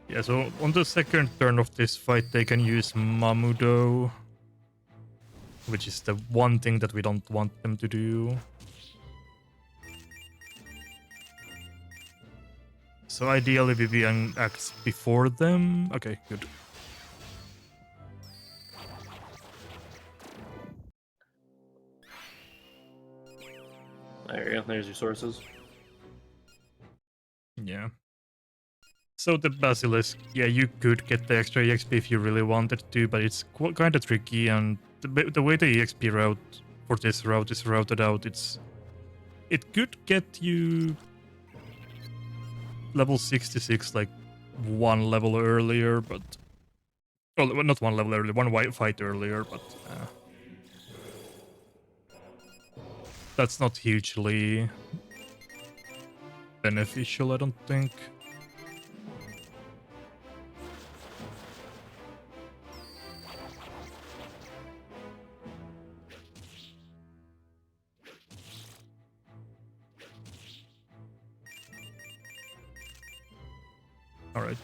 Yeah, so on the second turn of this fight, they can use Mamudo, which is the one thing that we don't want them to do. So ideally, Vivian acts before them. Okay, good. There you go. There's your sources. Yeah. So the Basilisk, yeah, you could get the extra EXP if you really wanted to, but it's kind of tricky, and the way the EXP route for this route is routed out, it could get you level 66 like one level earlier, but well, not one level earlier, one white fight earlier, but that's not hugely beneficial, I don't think. All right.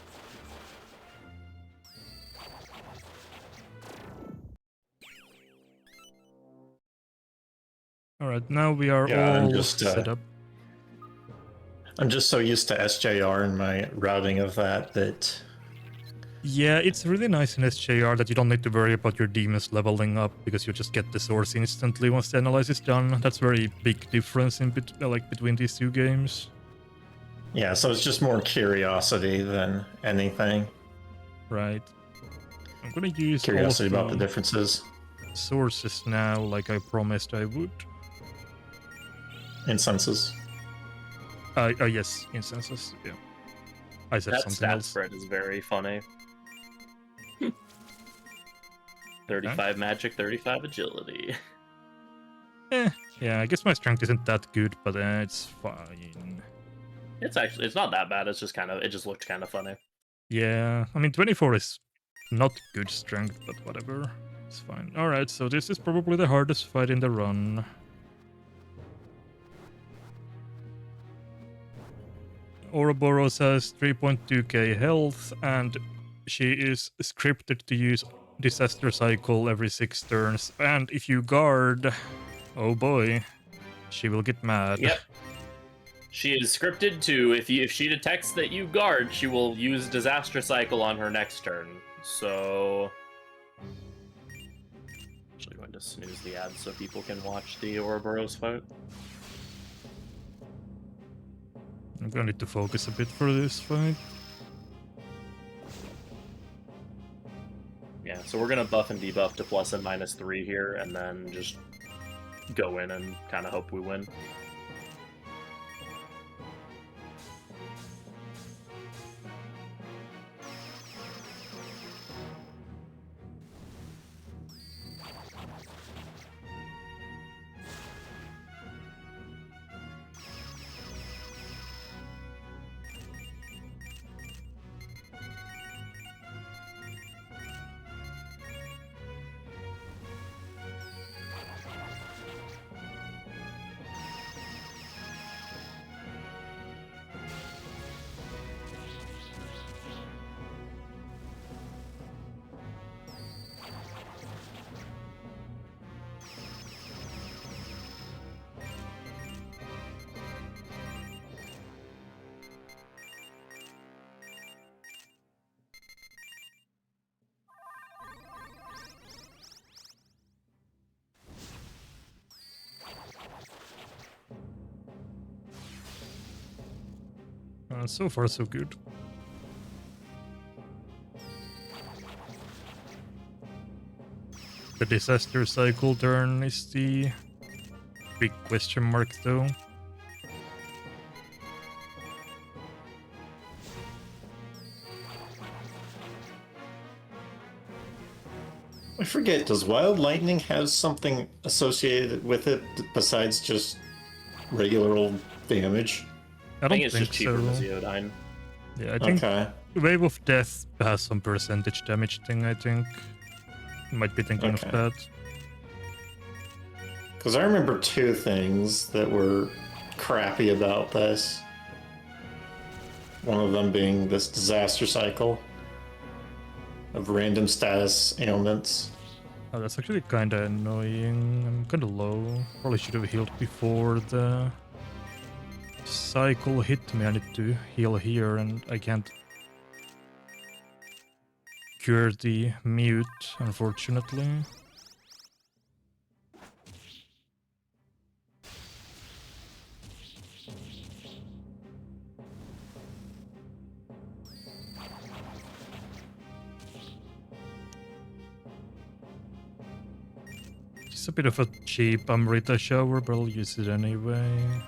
All right, now we are all just, set up. I'm just so used to SJR and my routing of that. Yeah, it's really nice in SJR that you don't need to worry about your demons leveling up because you just get the source instantly once the analysis is done. That's very big difference in between these two games. Yeah, so it's just more curiosity than anything. Right. I'm gonna use Curiosity all about the differences. sources now, like I promised I would. Incenses. Yes, instances. Yeah. I said That something stat else. spread is very funny. 35 magic, 35 agility. Yeah, I guess my strength isn't that good, but it's fine. It's not that bad. It's just it just looked kind of funny. Yeah, I mean 24 is not good strength, but whatever. It's fine. Alright, so this is probably the hardest fight in the run. Ouroboros has 3.2k health, and she is scripted to use Disaster Cycle every 6 turns. And if you guard, oh boy, she will get mad. Yep. She is scripted to, if she detects that you guard, she will use Disaster Cycle on her next turn. So... Actually going to snooze the ad so people can watch the Ouroboros fight. I'm gonna need to focus a bit for this fight. Yeah, so we're gonna buff and debuff to plus and -3 here, and then just go in and kind of hope we win. So far, so good. The Disaster Cycle turn is the big question mark, though. I forget, does Wild Lightning have something associated with it besides just regular old damage? I don't think it's just cheaper so. than Zeodine. Yeah, I think Okay. Wave of Death has some percentage damage thing, I think. Might be thinking of Okay. that. Because I remember two things that were crappy about this. One of them being this disaster cycle of random status ailments. Oh, that's actually kind of annoying. I'm kind of low. Probably should have healed before the cycle hit me. I need to heal here, and I can't cure the mute, unfortunately. It's a bit of a cheap Amrita shower, but I'll use it anyway.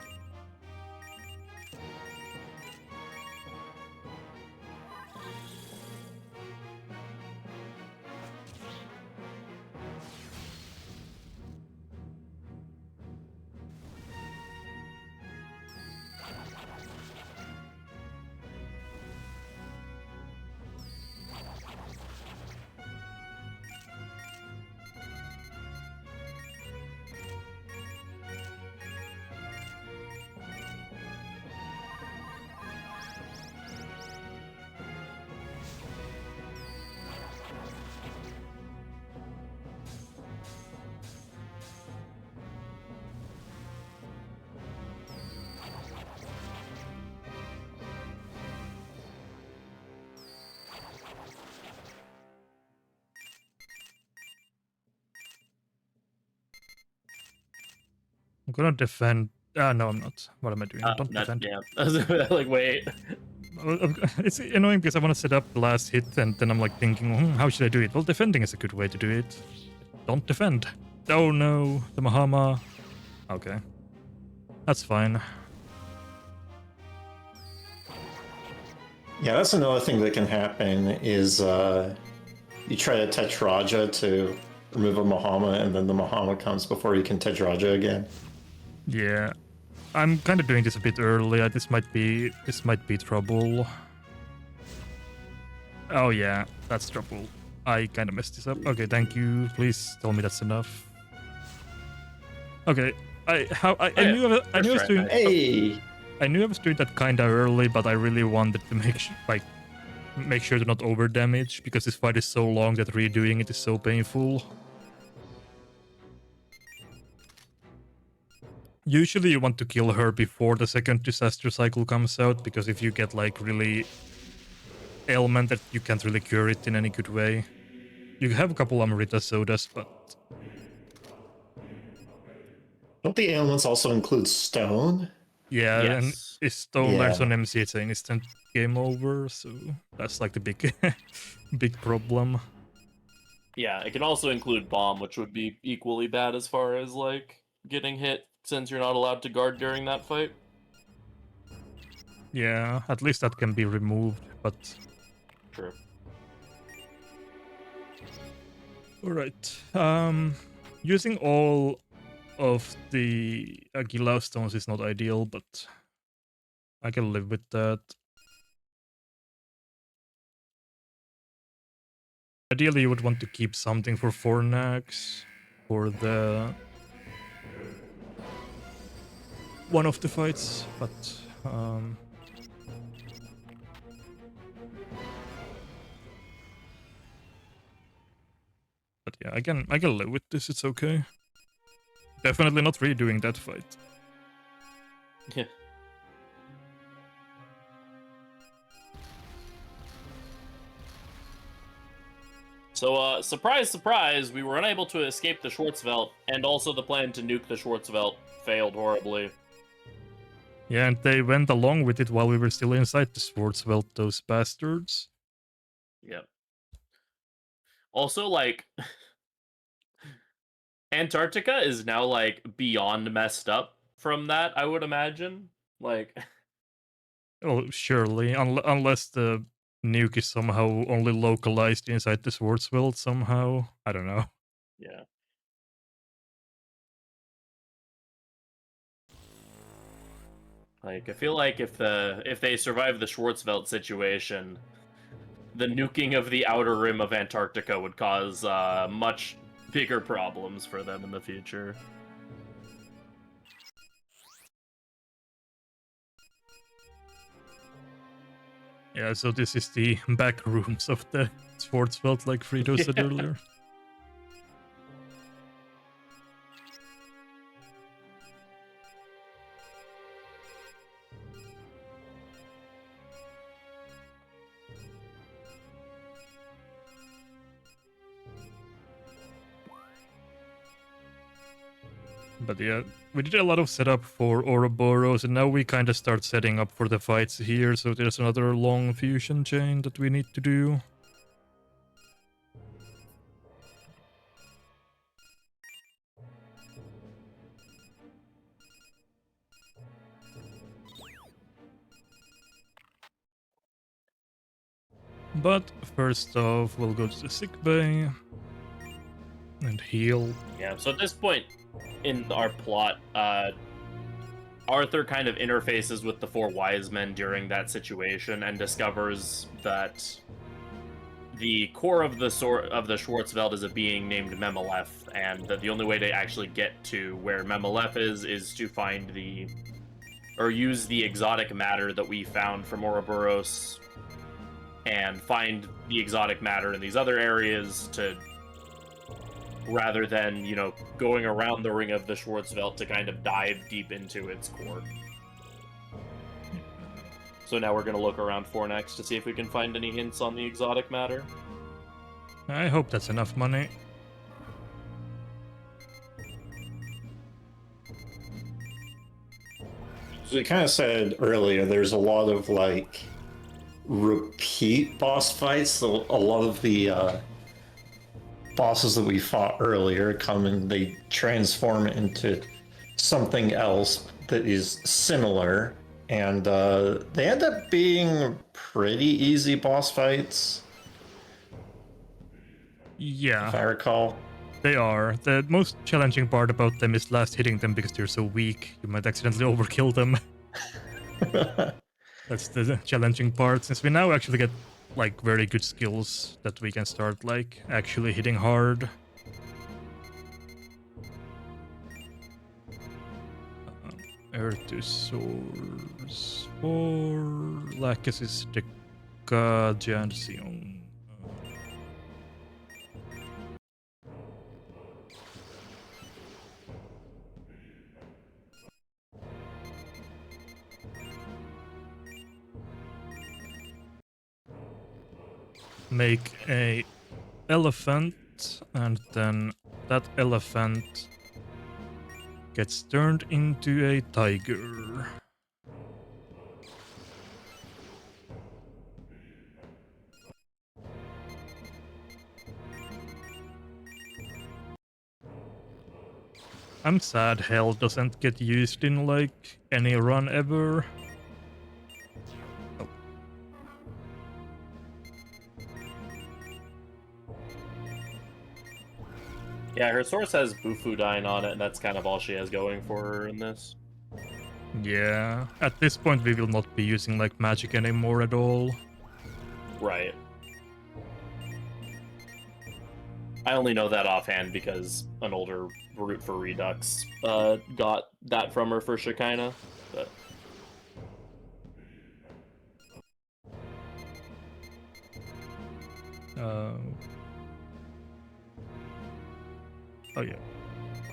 I'm gonna defend. No, I'm not. What am I doing? Don't defend. Yeah. Like, wait. It's annoying because I want to set up the last hit, and then I'm like thinking, how should I do it? Well, defending is a good way to do it. Don't defend. Oh no, the Mahama. Okay. That's fine. Yeah, that's another thing that can happen is you try to touch Raja to remove a Mahama, and then the Mahama comes before you can touch Raja again. Yeah. I'm kind of doing this a bit early. This might be trouble. Oh yeah, that's trouble. I kind of messed this up. Okay, thank you. Please tell me that's enough. Okay, I knew I was doing. Hey, I knew I was doing that kind of early, but I really wanted to make sure to not over damage because this fight is so long that redoing it is so painful. Usually you want to kill her before the second disaster cycle comes out, because if you get like really ailmented, you can't really cure it in any good way. You have a couple Amrita sodas, but... don't the ailments also include stone? Yeah, Yes. and if stone lands Yeah. on MC, it's an instant game over, so that's like the big, big problem. Yeah, it can also include bomb, which would be equally bad as far as like getting hit, since you're not allowed to guard during that fight. Yeah, at least that can be removed, but... True. Alright, using all of the Aguila stones is not ideal, but I can live with that. Ideally, you would want to keep something for Fornax, for the... one of the fights, but... But yeah, I can live with this, it's okay. Definitely not redoing that fight. Yeah. So, surprise, surprise, we were unable to escape the Schwarzwelt, and also the plan to nuke the Schwarzwelt failed horribly. Yeah, and they went along with it while we were still inside the Schwarzwelt, those bastards. Yep. Also, like, Antarctica is now, like, beyond messed up from that, I would imagine. Like... Oh, surely, unless the nuke is somehow only localized inside the Schwarzwelt somehow. I don't know. Yeah. Like, I feel like if they survive the Schwarzwelt situation, the nuking of the outer rim of Antarctica would cause much bigger problems for them in the future. Yeah, so this is the back rooms of the Schwarzwald, like Frito said earlier. But yeah, we did a lot of setup for Ouroboros, and now we kind of start setting up for the fights here, so there's another long fusion chain that we need to do. But first off, we'll go to the sick bay and heal. Yeah, so at this point in our plot, Arthur kind of interfaces with the four wise men during that situation and discovers that the core of the Schwarzwald is a being named Memelef, and that the only way to actually get to where Memelef is to find use the exotic matter that we found from Ouroboros and find the exotic matter in these other areas rather than, going around the ring of the Schwarzwald to kind of dive deep into its core. So now we're going to look around Fornax to see if we can find any hints on the exotic matter. I hope that's enough money. As we kind of said earlier, there's a lot of repeat boss fights. So a lot of the bosses that we fought earlier come and they transform into something else that is similar, and they end up being pretty easy boss fights. Yeah, if I recall. They are. The most challenging part about them is last hitting them because they're so weak. You might accidentally overkill them. That's the challenging part, since we now actually get very good skills that we can start actually hitting hard. Ertusaurus or Lachesis Decajansion. Make a elephant, and then that elephant gets turned into a tiger. I'm sad hell doesn't get used in any run ever. Yeah, her source has Bufudyne on it, and that's kind of all she has going for her in this. Yeah, at this point we will not be using magic anymore at all. Right. I only know that offhand because an older root for Redux got that from her for Shekinah. But... Oh yeah.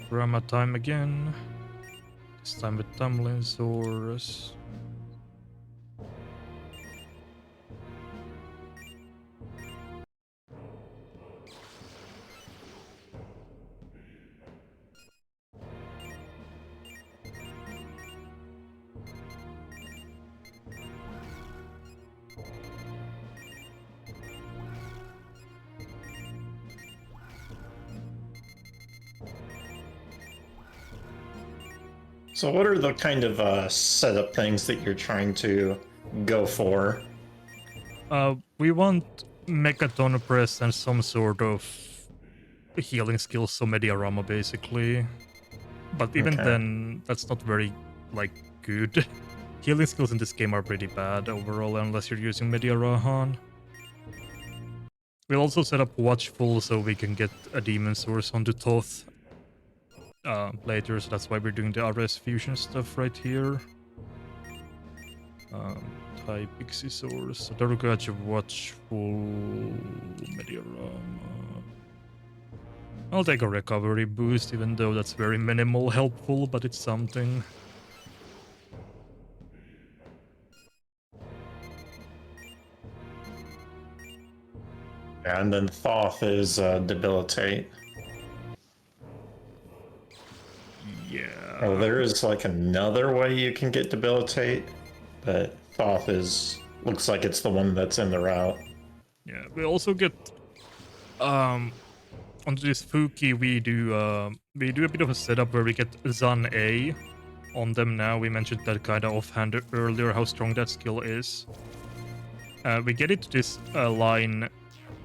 Rama time again. This time with Tumlinsaurus. So what are the kind of setup things that you're trying to go for? We want Megaton press and some sort of healing skills, so Mediarama basically. But even then, that's not very good. Healing skills in this game are pretty bad overall, unless you're using Mediarahan. We'll also set up Watchful so we can get a Demon Source onto Thoth later, so that's why we're doing the RS fusion stuff right here. Thai Pixie Source, Darugacha Watchful, Mediarama. I'll take a recovery boost, even though that's very minimal helpful, but it's something. And then Thoth is debilitate. Yeah. Oh, there is like another way you can get debilitate, but Thoth looks like it's the one that's in the route. Yeah, we also get onto this Fuki we do a bit of a setup where we get Zan A on them now. We mentioned that kind of offhand earlier how strong that skill is. We get it to this line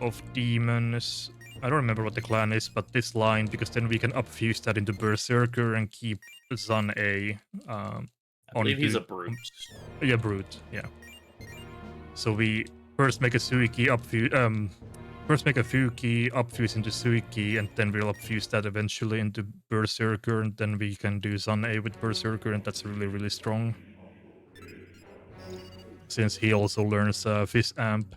of demons. I don't remember what the clan is, but this line, because then we can upfuse that into Berserker and keep Zan A. I believe he's a brute. Yeah, brute. Yeah. So we first make a Suiki upfuse. First make a Fuki, upfuse into Suiki, and then we'll upfuse that eventually into Berserker, and then we can do Zan A with Berserker, and that's really, really strong. Since he also learns Fist Amp,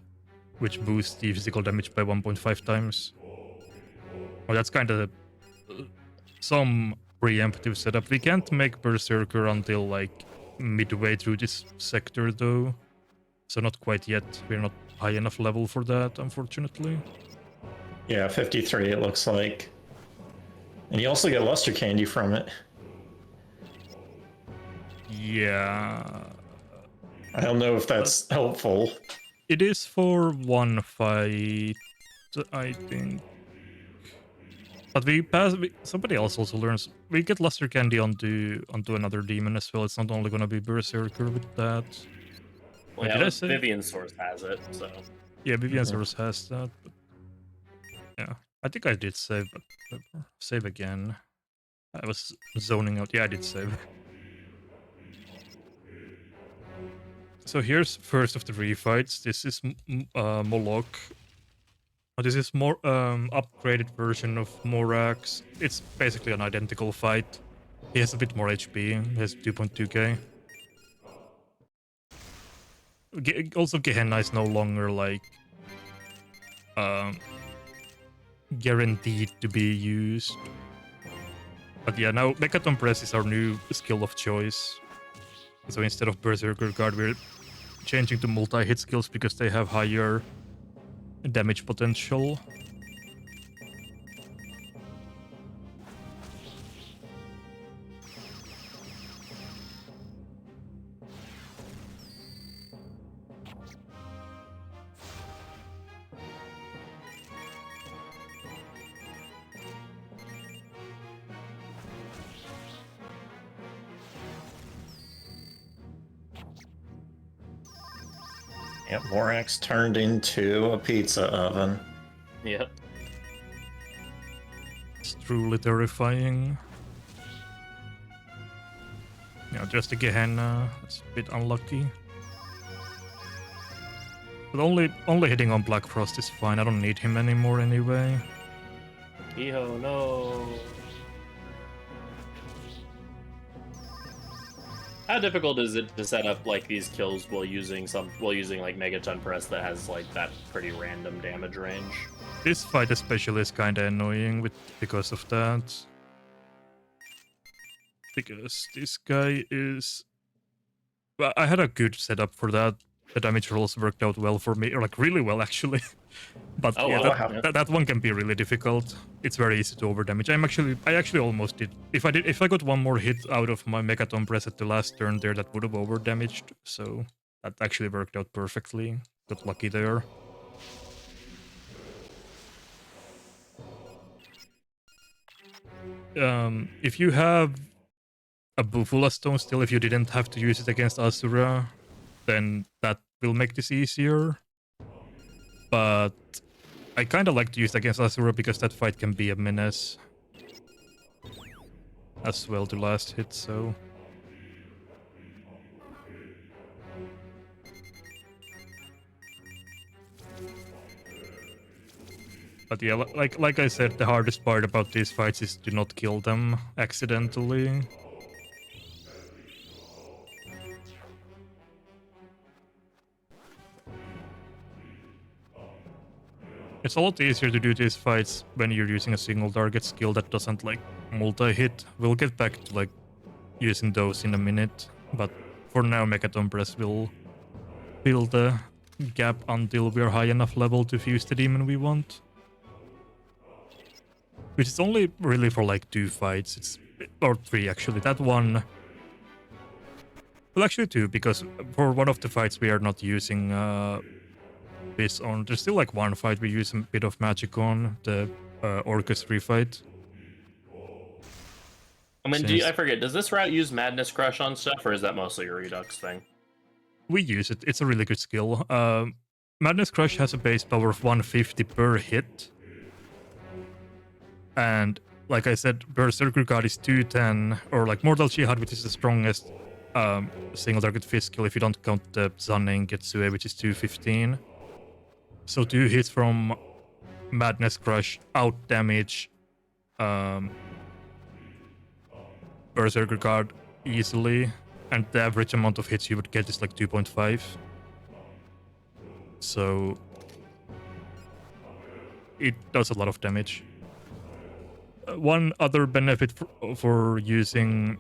which boosts the physical damage by 1.5 times. Well, that's kind of some preemptive setup. We can't make Berserker until like midway through this sector though. So not quite yet. We're not high enough level for that, unfortunately. Yeah, 53 it looks like. And you also get Luster Candy from it. Yeah. I don't know if that's helpful. It is for one fight, I think. But somebody else also learns. We get Luster Candy onto another demon as well. It's not only gonna be Berserker with that. Well, Did I say? Vivian's source has it, so. Yeah, Vivian's source has that. But yeah, I think I did save, but save again. I was zoning out. Yeah, I did save. So here's first of the refights. This is Moloch. This is more upgraded version of Morax. It's basically an identical fight. He has a bit more HP. He has 2.2k. Also, Gehenna is no longer like guaranteed to be used. But yeah, now Megaton Press is our new skill of choice. So instead of Berserker Guard, we're changing to multi-hit skills because they have higher damage potential. Yeah, Morax turned into a pizza oven. Yep. It's truly terrifying. Yeah, just a Gehenna. That's a bit unlucky. But only hitting on Black Frost is fine. I don't need him anymore anyway. Eho, no. How difficult is it to set up like these kills while using like Megaton Press that has like that pretty random damage range? This fight especially is kinda annoying because of that. Because this guy is... Well, I had a good setup for that. The damage rolls worked out well for me, or like really well actually. But Oh, yeah, wow. that one can be really difficult. It's very easy to overdamage. I actually almost did. If I got one more hit out of my Megaton Press at the last turn there, that would have overdamaged. So that actually worked out perfectly. Got lucky there. If you have a Bufula Stone still, if you didn't have to use it against Asura, then that will make this easier. But I kind of like to use it against Asura because that fight can be a menace as well to last hit, so... But yeah, like I said, the hardest part about these fights is to not kill them accidentally. It's a lot easier to do these fights when you're using a single target skill that doesn't like multi-hit. We'll get back to like using those in a minute, but for now Megaten Press will fill the gap until we're high enough level to fuse the demon we want. Which is only really for like 2 fights, or 3 actually. That one... Well, actually 2, because for one of the fights we are not using this on. There's still like 1 fight we use a bit of magic on, the orchestra fight. I mean, I forget, does this route use Madness Crush on stuff, or is that mostly a Redux thing? We use it. It's a really good skill. Madness Crush has a base power of 150 per hit. And like I said, Berserker God is 210, or like Mortal Jihad, which is the strongest single target fist skill if you don't count the Zanning Getsue, which is 215. So 2 hits from Madness Crush out damage Berserker Guard easily, and the average amount of hits you would get is like 2.5. So it does a lot of damage. One other benefit for using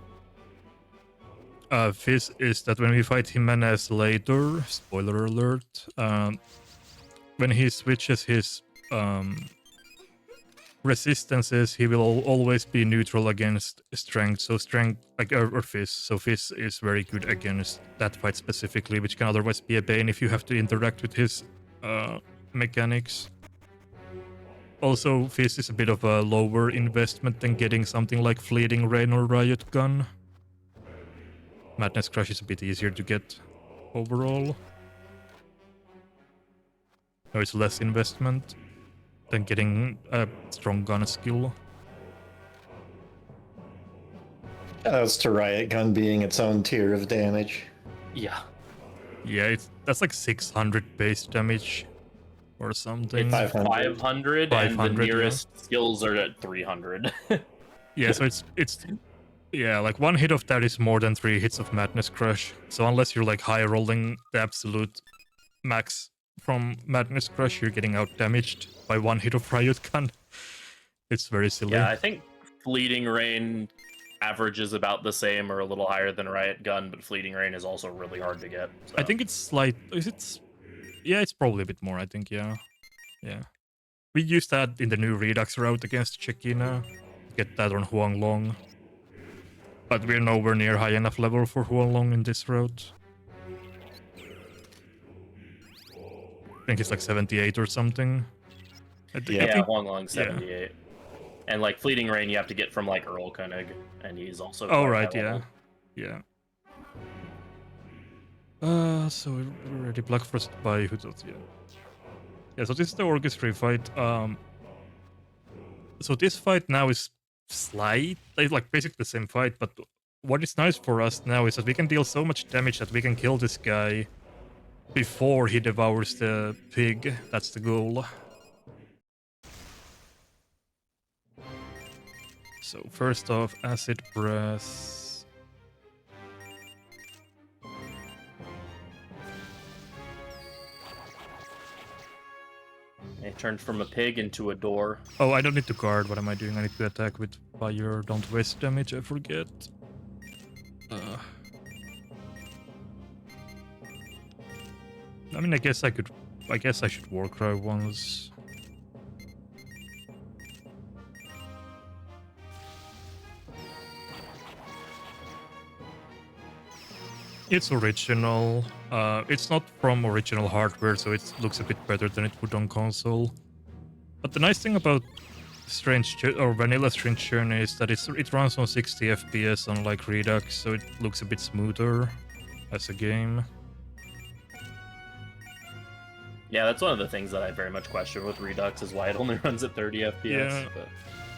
Fizz is that when we fight Jimenez later, spoiler alert, when he switches his resistances, he will always be neutral against strength. So strength, like or Fizz. So Fizz is very good against that fight specifically, which can otherwise be a bane if you have to interact with his mechanics. Also, Fizz is a bit of a lower investment than getting something like Fleeting Rain or Riot Gun. Madness Crush is a bit easier to get overall. No, it's less investment than getting a strong gun skill. As to Riot Gun being its own tier of damage. Yeah. Yeah, that's like 600 base damage or something. It's 500 and the nearest skills are at 300. Yeah, so it's yeah, like 1 hit of that is more than 3 hits of Madness Crush. So unless you're like high rolling the absolute max from Madness Crush, you're getting out damaged by 1 hit of Riot Gun. It's very silly. Yeah, I think Fleeting Rain averages about the same or a little higher than Riot Gun, but Fleeting Rain is also really hard to get. So. I think it's slight. Yeah, it's probably a bit more, I think, yeah. Yeah. We used that in the new Redux route against Chekina. Get that on Huanglong. But we're nowhere near high enough level for Huanglong in this route. I think it's like 78 or something. Yeah, Huanglong 78. Yeah. And like Fleeting Rain you have to get from like Earl Koenig, and he's also... Oh, right, yeah. Yeah. So we're ready. Black Frost by who does, yeah. Yeah, so this is the Orchestra fight. So this fight now is like basically the same fight, but what is nice for us now is that we can deal so much damage that we can kill this guy before he devours the pig. That's the goal. So first off, Acid Breath. It turned from a pig into a door. Oh, I don't need to guard. What am I doing? I need to attack with fire. Don't waste damage. I forget. I mean, I guess I should Warcry once. It's original. It's not from original hardware, so it looks a bit better than it would on console. But the nice thing about Vanilla Strange Journey is that it runs on 60 FPS unlike Redux, so it looks a bit smoother as a game. Yeah, that's one of the things that I very much question with Redux is why it only runs at 30 FPS. Yeah. But...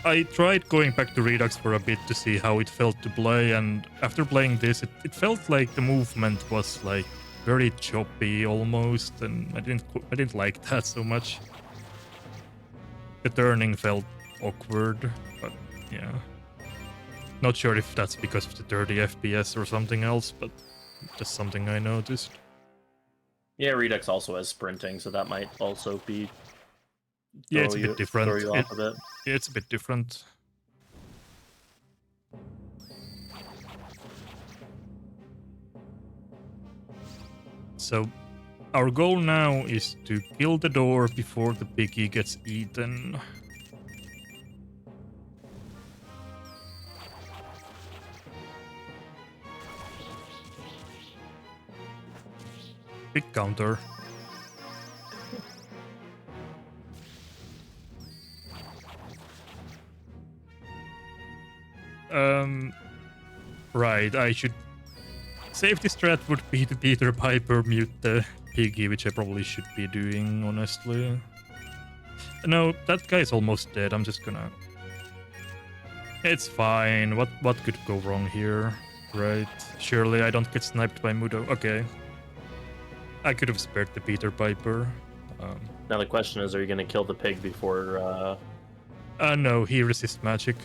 I tried going back to Redux for a bit to see how it felt to play, and after playing this, it felt like the movement was like very choppy almost, and I didn't like that so much. The turning felt awkward, but yeah. Not sure if that's because of the 30 FPS or something else, but just something I noticed. Yeah, Redux also has sprinting, so that might also be Yeah, it's a bit different. Throw you off a bit. Yeah, it's a bit different. So, our goal now is to kill the door before the piggy gets eaten. Big counter. Right, I should... Safety strat would be to Peter Piper mute the piggy, which I probably should be doing, honestly. No, that guy's almost dead, I'm just gonna... It's fine, what could go wrong here? Right, surely I don't get sniped by Mudo. Okay. I could have spared the Peter Piper. Now the question is, are you going to kill the pig before... No, he resists magic.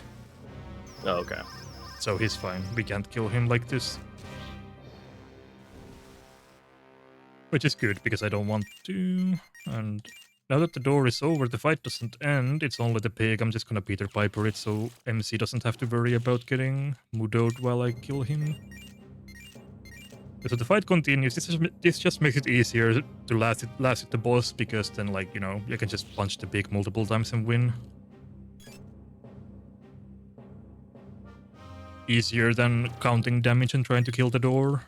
Oh, okay. So he's fine. We can't kill him like this. Which is good, because I don't want to. And now that the door is over, the fight doesn't end. It's only the pig. I'm just gonna Peter Piper it, so MC doesn't have to worry about getting mudoed while I kill him. So the fight continues. This just makes it easier to last it the boss, because then, like, you know, you can just punch the pig multiple times and win. Easier than counting damage and trying to kill the door.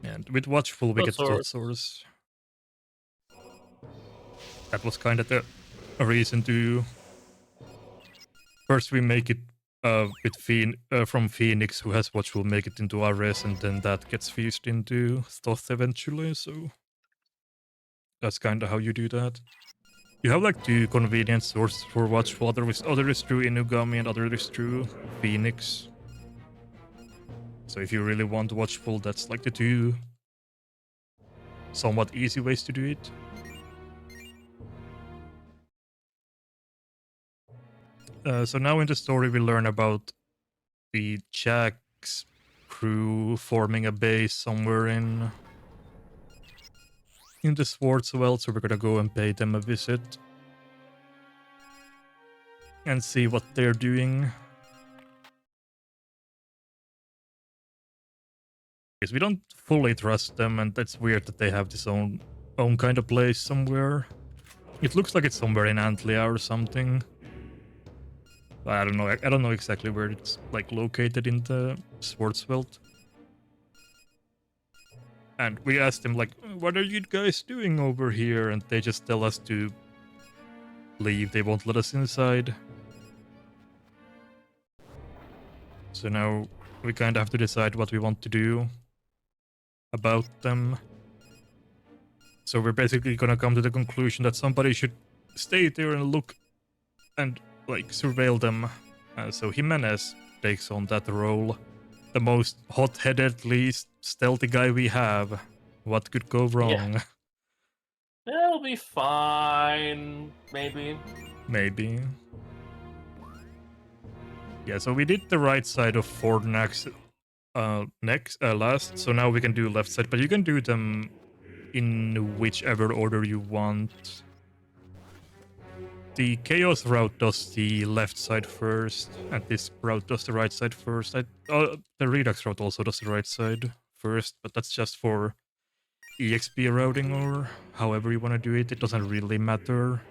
And with Watchful, we get Thought Source. That was kind of the reason to... First we make it from Phoenix, who has Watchful, make it into Ares, and then that gets fused into Thoth eventually, so... That's kind of how you do that. You have like two convenient sources for Watchful. Other is through Inugami and other is through Phoenix. So if you really want Watchful, that's like the two somewhat easy ways to do it. So now in the story we learn about the Jack's crew forming a base somewhere in the Swartzwell, so we're gonna go and pay them a visit and see what they're doing. Because we don't fully trust them, and that's weird that they have this own kind of place somewhere. It looks like it's somewhere in Antlia or something. I don't know. I don't know exactly where it's like located in the Swartzwelt. And we asked them, like, what are you guys doing over here? And they just tell us to leave. They won't let us inside. So now we kind of have to decide what we want to do about them. So we're basically gonna come to the conclusion that somebody should stay there and look and, like, surveil them. So Jimenez takes on that role. The most hot-headed, least stealthy guy we have. What could go wrong? Yeah. It'll be fine, maybe. Maybe. Yeah, so we did the right side of Fornax last, so now we can do left side, but you can do them in whichever order you want. The Chaos route does the left side first, and this route does the right side first. The Redux route also does the right side first, but that's just for EXP routing or however you want to do it. It doesn't really matter.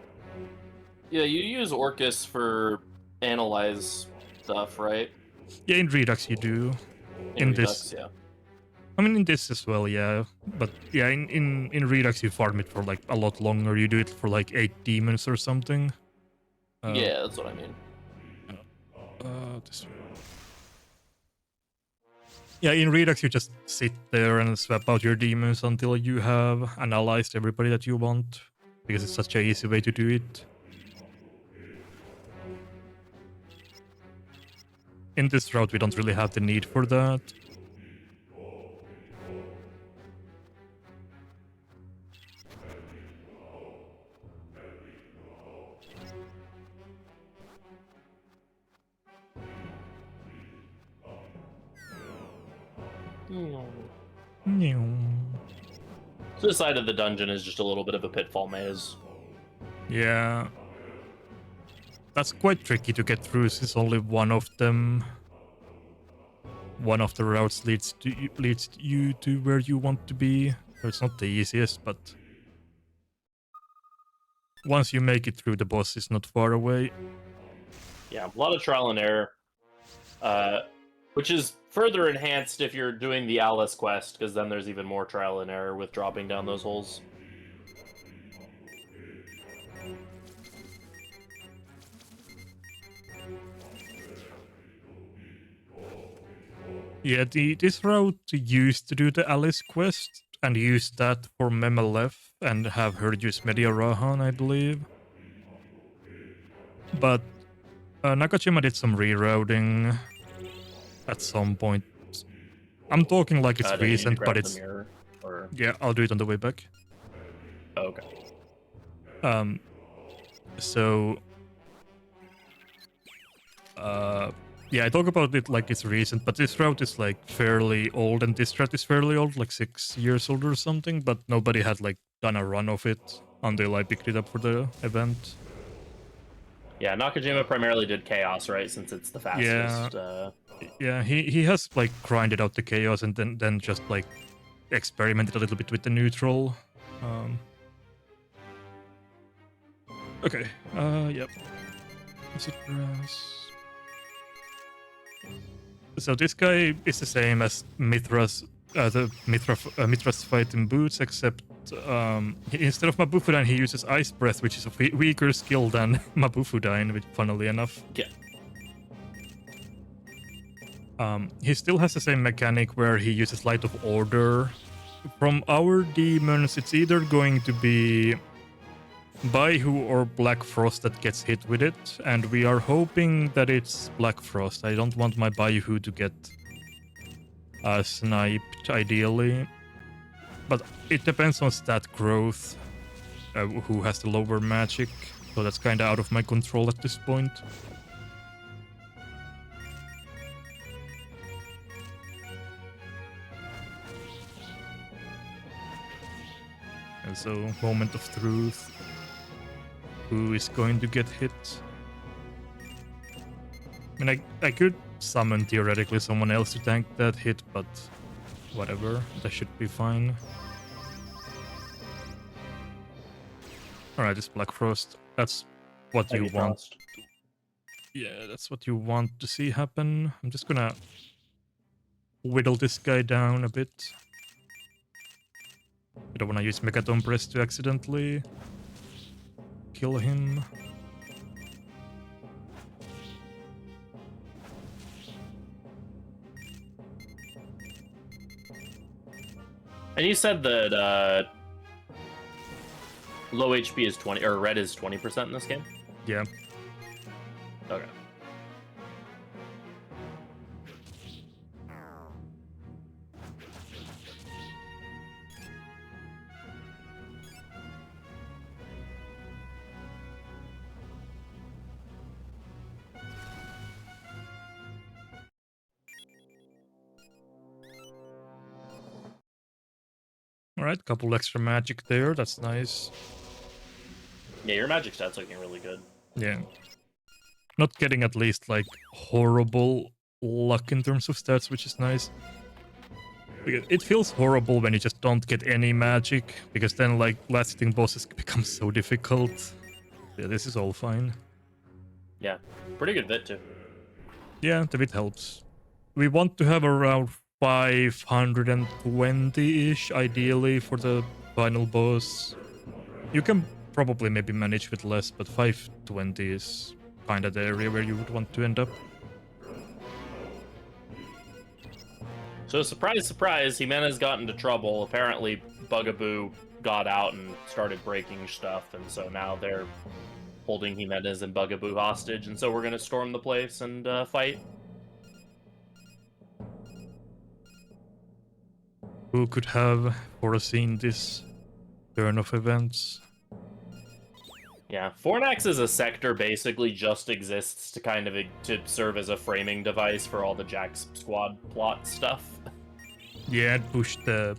Yeah, you use Orcus for analyze stuff, right? Yeah, in Redux you do. In Redux, this, yeah. I mean, in this as well, yeah. But yeah, in Redux you farm it for like a lot longer. You do it for like 8 demons or something. Yeah, that's what I mean. This... Yeah, in Redux you just sit there and swap out your demons until you have analyzed everybody that you want, because it's such an easy way to do it. In this route we don't really have the need for that. So this side of the dungeon is just a little bit of a pitfall maze. Yeah. That's quite tricky to get through since only one of them. One of the routes leads you to where you want to be. So it's not the easiest, but once you make it through, the boss is not far away. Yeah, a lot of trial and error, which is further enhanced if you're doing the Alice quest, because then there's even more trial and error with dropping down those holes. Yeah, this route used to do the Alice quest and use that for Memelef and have her use Mediarahan, I believe. But Nakajima did some rerouting at some point. I'm talking like it's recent, but it's... Mirror, or... Yeah, I'll do it on the way back. Oh, okay. So... yeah, I talk about it like it's recent, but this route is like fairly old, and this route is fairly old, like 6 years old or something, but nobody had like done a run of it until I picked it up for the event. Yeah, Nakajima primarily did Chaos, right, since it's the fastest. Yeah, he has like grinded out the Chaos and then just like experimented a little bit with the neutral. Okay, yep. Is it grass? So this guy is the same as Mithra's, Mithra's fight in Boots, except instead of Mabufudan, he uses Ice Breath, which is a weaker skill than Mabufudan, which, funnily enough. Yeah. He still has the same mechanic where he uses Light of Order. From our demons, it's either going to be Baihu or Black Frost that gets hit with it, and we are hoping that it's Black Frost. I don't want my Baihu to get sniped, ideally. But it depends on stat growth, who has the lower magic, so that's kinda out of my control at this point. And so, moment of truth. Who is going to get hit? I mean, I could summon theoretically someone else to tank that hit, but whatever, that should be fine. Alright, it's Black Frost. That's what you want. Yeah, that's what you want to see happen. I'm just gonna whittle this guy down a bit. I don't want to use Megaton Press to accidentally kill him. And you said that low HP is 20, or red is 20% in this game? Yeah. Okay. Alright, couple extra magic there, that's nice. Yeah, your magic stat's looking really good. Yeah. Not getting at least like horrible luck in terms of stats, which is nice. Because it feels horrible when you just don't get any magic, because then like last hitting bosses become so difficult. Yeah, this is all fine. Yeah, pretty good bit too. Yeah, the bit helps. We want to have around 520-ish, ideally, for the final boss. You can probably maybe manage with less, but 520 is kind of the area where you would want to end up. So surprise, surprise, Jimenez got into trouble. Apparently, Bugaboo got out and started breaking stuff, and so now they're holding Jimenez and Bugaboo hostage, and so we're gonna storm the place and fight. Who could have foreseen this turn of events? Yeah, Fornax as a sector basically just exists to kind of to serve as a framing device for all the Jack's squad plot stuff. Yeah, and push the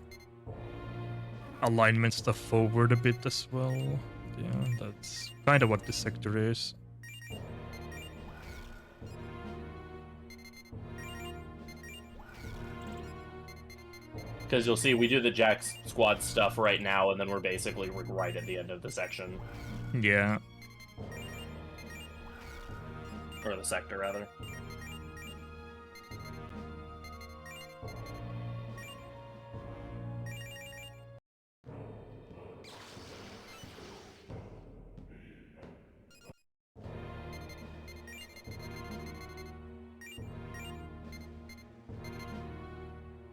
alignment stuff forward a bit as well. Yeah, that's kind of what this sector is. Because you'll see we do the Jack Squad stuff right now, and then we're basically right at the end of the section. Yeah. Or the sector, rather.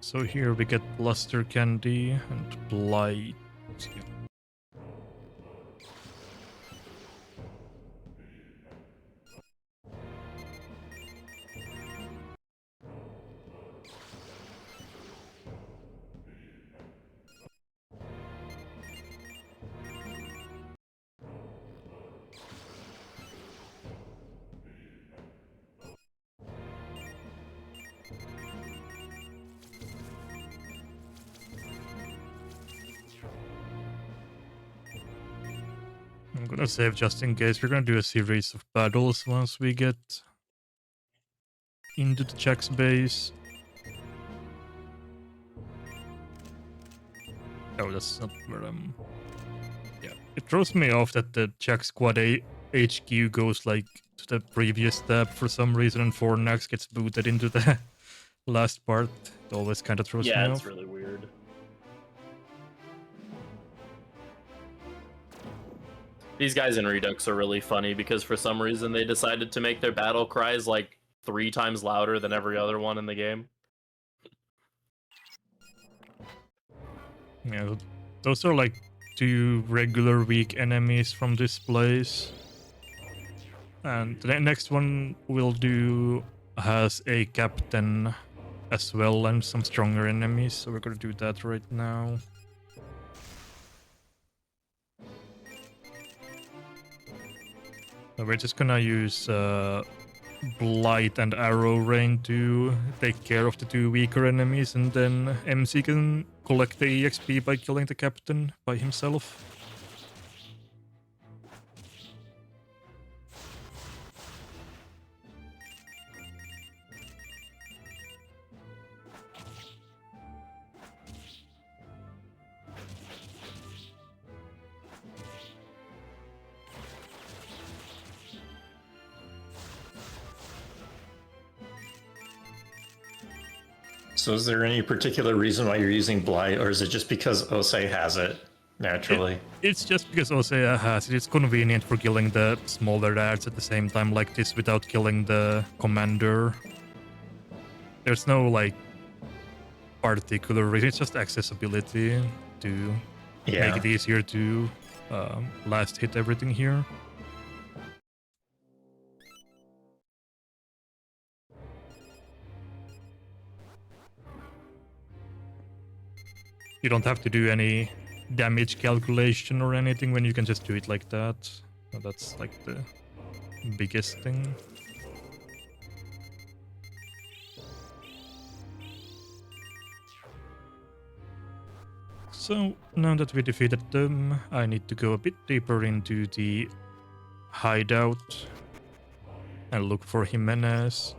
So here we get Luster Candy and Blight. Yeah. I'm gonna save just in case. We're gonna do a series of battles once we get into the Jack's base. Oh, that's not where I'm... Yeah, it throws me off that the Jack Squad HQ goes like to the previous tab for some reason, and Fornax gets booted into the last part. It always kind of throws me off. Yeah, it's really weird. These guys in Redux are really funny because for some reason they decided to make their battle cries like 3 times louder than every other one in the game. Yeah, those are like 2 regular weak enemies from this place. And the next one we'll do has a captain as well and some stronger enemies, so we're gonna do that right now. So we're just gonna use Blight and Arrow Rain to take care of the 2 weaker enemies, and then MC can collect the EXP by killing the captain by himself. So is there any particular reason why you're using Blight, or is it just because Osei has it naturally? It's just because Osea has it. It's convenient for killing the smaller ads at the same time like this without killing the commander. There's no like particular reason. It's just accessibility to make it easier to last hit everything here. You don't have to do any damage calculation or anything when you can just do it like that. So that's like the biggest thing. So now that we defeated them, I need to go a bit deeper into the hideout and look for Jimenez.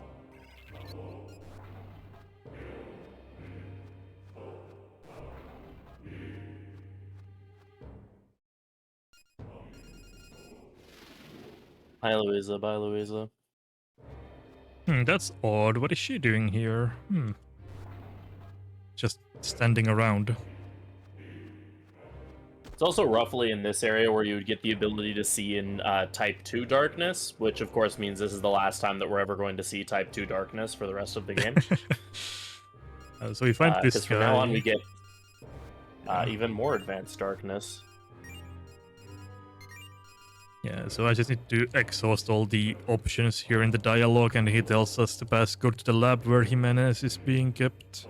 Hi, Louisa. Bye, Louisa. That's odd. What is she doing here? Just standing around. It's also roughly in this area where you would get the ability to see in Type 2 Darkness, which of course means this is the last time that we're ever going to see Type 2 Darkness for the rest of the game. So we find this guy. Because from now on we get even more advanced darkness. Yeah, so I just need to exhaust all the options here in the dialogue, and he tells us to pass go to the lab where Jimenez is being kept.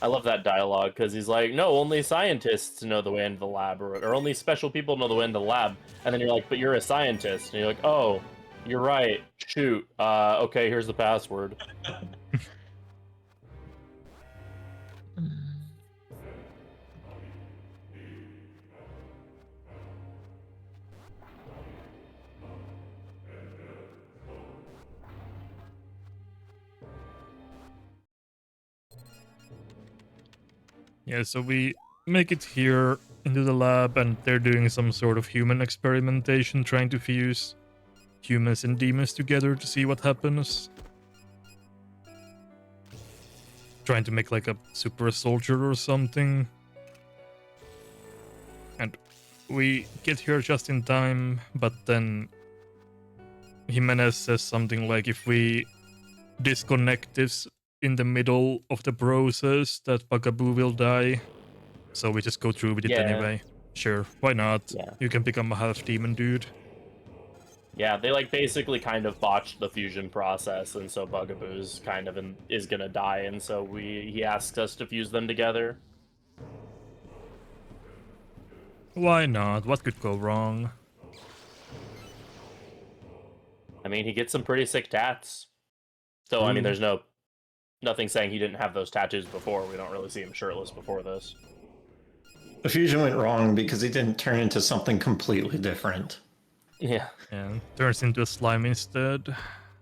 I love that dialogue because he's like, no, only scientists know the way into the lab, or only special people know the way into the lab. And then you're like, but you're a scientist. And you're like, oh, you're right. Shoot. Okay, here's the password. Yeah, so we make it here into the lab, and they're doing some sort of human experimentation, trying to fuse humans and demons together to see what happens. Trying to make like a super soldier or something. And we get here just in time, but then Jimenez says something like if we disconnect this in the middle of the process, that Bugaboo will die. So we just go through with it anyway. Sure, why not? Yeah. You can become a half demon dude. Yeah, they like basically kind of botched the fusion process, and so Bugaboo's kind of is gonna die, and so he asks us to fuse them together. Why not? What could go wrong? I mean, he gets some pretty sick tats. So I mean, there's nothing saying he didn't have those tattoos before. We don't really see him shirtless before this. The fusion went wrong because he didn't turn into something completely different. Yeah. And turns into a slime instead.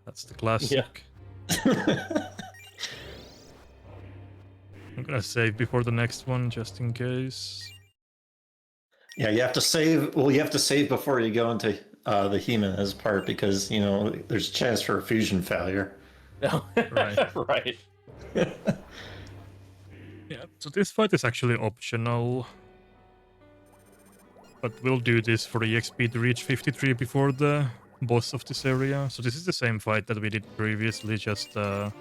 That's the classic. Yeah. I'm gonna save before the next one, just in case. Yeah, you have to save. Well, you have to save before you go into the Jimenez part because there's a chance for a fusion failure. Right. Right. Yeah, so this fight is actually optional. But we'll do this for EXP to reach 53 before the boss of this area. So this is the same fight that we did previously, just oh,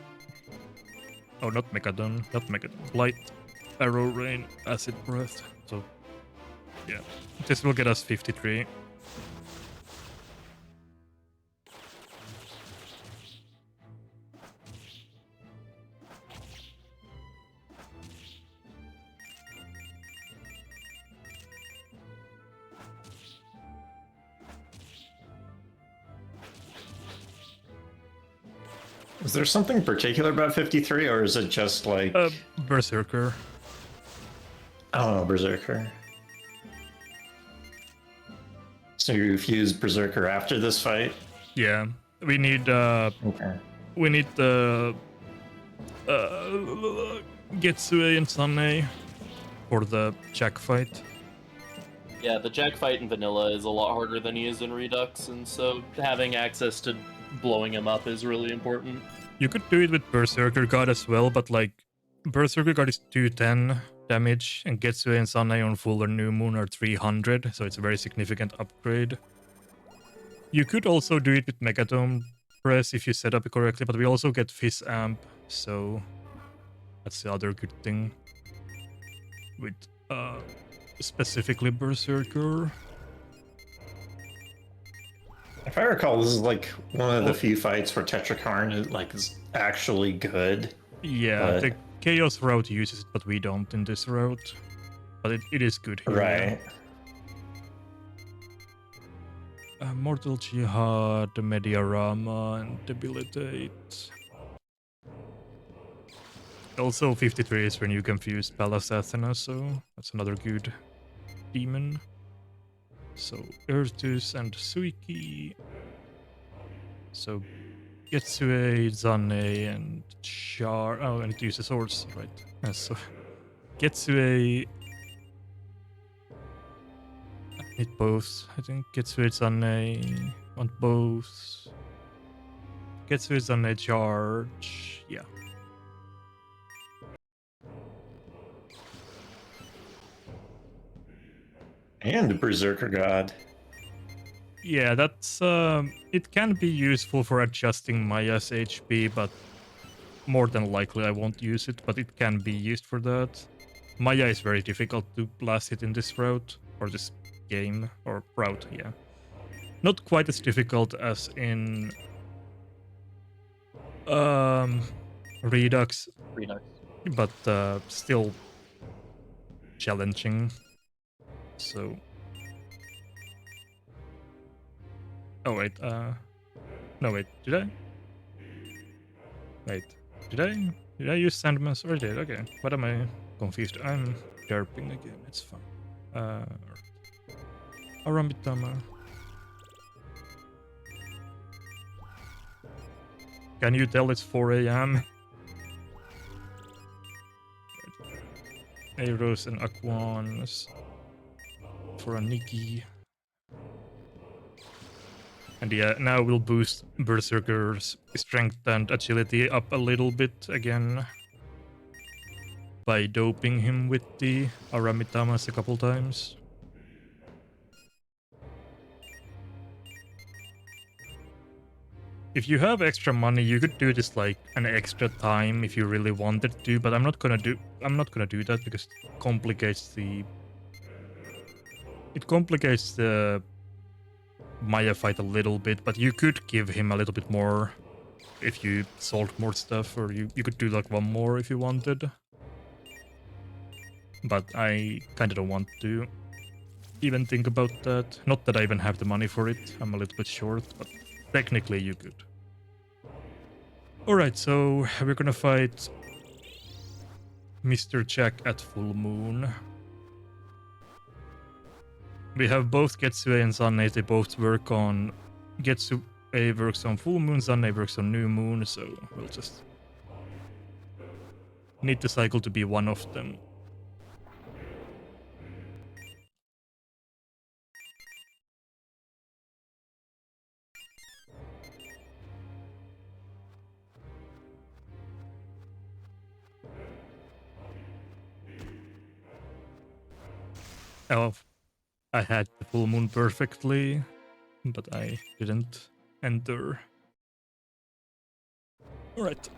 not Megaten, Light, Arrow Rain, Acid Breath. So yeah, this will get us 53. Is there something particular about 53, or is it just like... Berserker. Oh, Berserker. So you fuse Berserker after this fight? Yeah, we need Okay. we need the Getsue and Sunne for the Jack fight. Yeah, the Jack fight in Vanilla is a lot harder than he is in Redux, and so having access to blowing him up is really important. You could do it with Berserker God as well, but like Berserker God is 210 damage, and Getsue and Sunne on Full or New Moon are 300, so it's a very significant upgrade. You could also do it with Megaten Press if you set up it correctly, but we also get Fizz Amp, so that's the other good thing with specifically Berserker. If I recall, this is like one of the few fights where Tetrakarn is actually good. Yeah, but... the Chaos route uses it, but we don't in this route. But it is good here. Right. Mortal Jihad, Mediarama, and Debilitate. Also 53 is when you can fuse Pallas Athena, so that's another good demon. So Ertus and Suiki. So Getsue, Zanne, and Char. Oh, I need to use the swords, right? So Getsue. I need both. I think Getsue, Zanne. Want both. Getsue, Zanne, charge. Yeah. And Berserker God. Yeah, that's it can be useful for adjusting Maya's HP, but more than likely I won't use it, but it can be used for that. Maya is very difficult to blast it in this route, or this game, or route, yeah. Not quite as difficult as in Redux, but still challenging. So oh wait, no wait, did I? Wait, did I use Sandmass or did? Okay, what am I confused? I'm derping again, it's fine. Arambitama. Can you tell it's 4 AM? Aeros and Aquans for a Nikki. And yeah, now we'll boost Berserker's strength and agility up a little bit again by doping him with the Aramitamas a couple times. If you have extra money, you could do this like an extra time if you really wanted to, but I'm not gonna do that because it complicates the Maya fight a little bit, but you could give him a little bit more if you sold more stuff, or you could do like one more if you wanted. But I kinda don't want to even think about that. Not that I even have the money for it, I'm a little bit short, but technically you could. Alright, so we're gonna fight Mr. Jack at full moon. We have both Getsue and Sunne, they both work on... Getsue works on full moon, Sunne works on new moon, so we'll just need the cycle to be one of them. Oh, I had the full moon perfectly, but I didn't enter. Alright.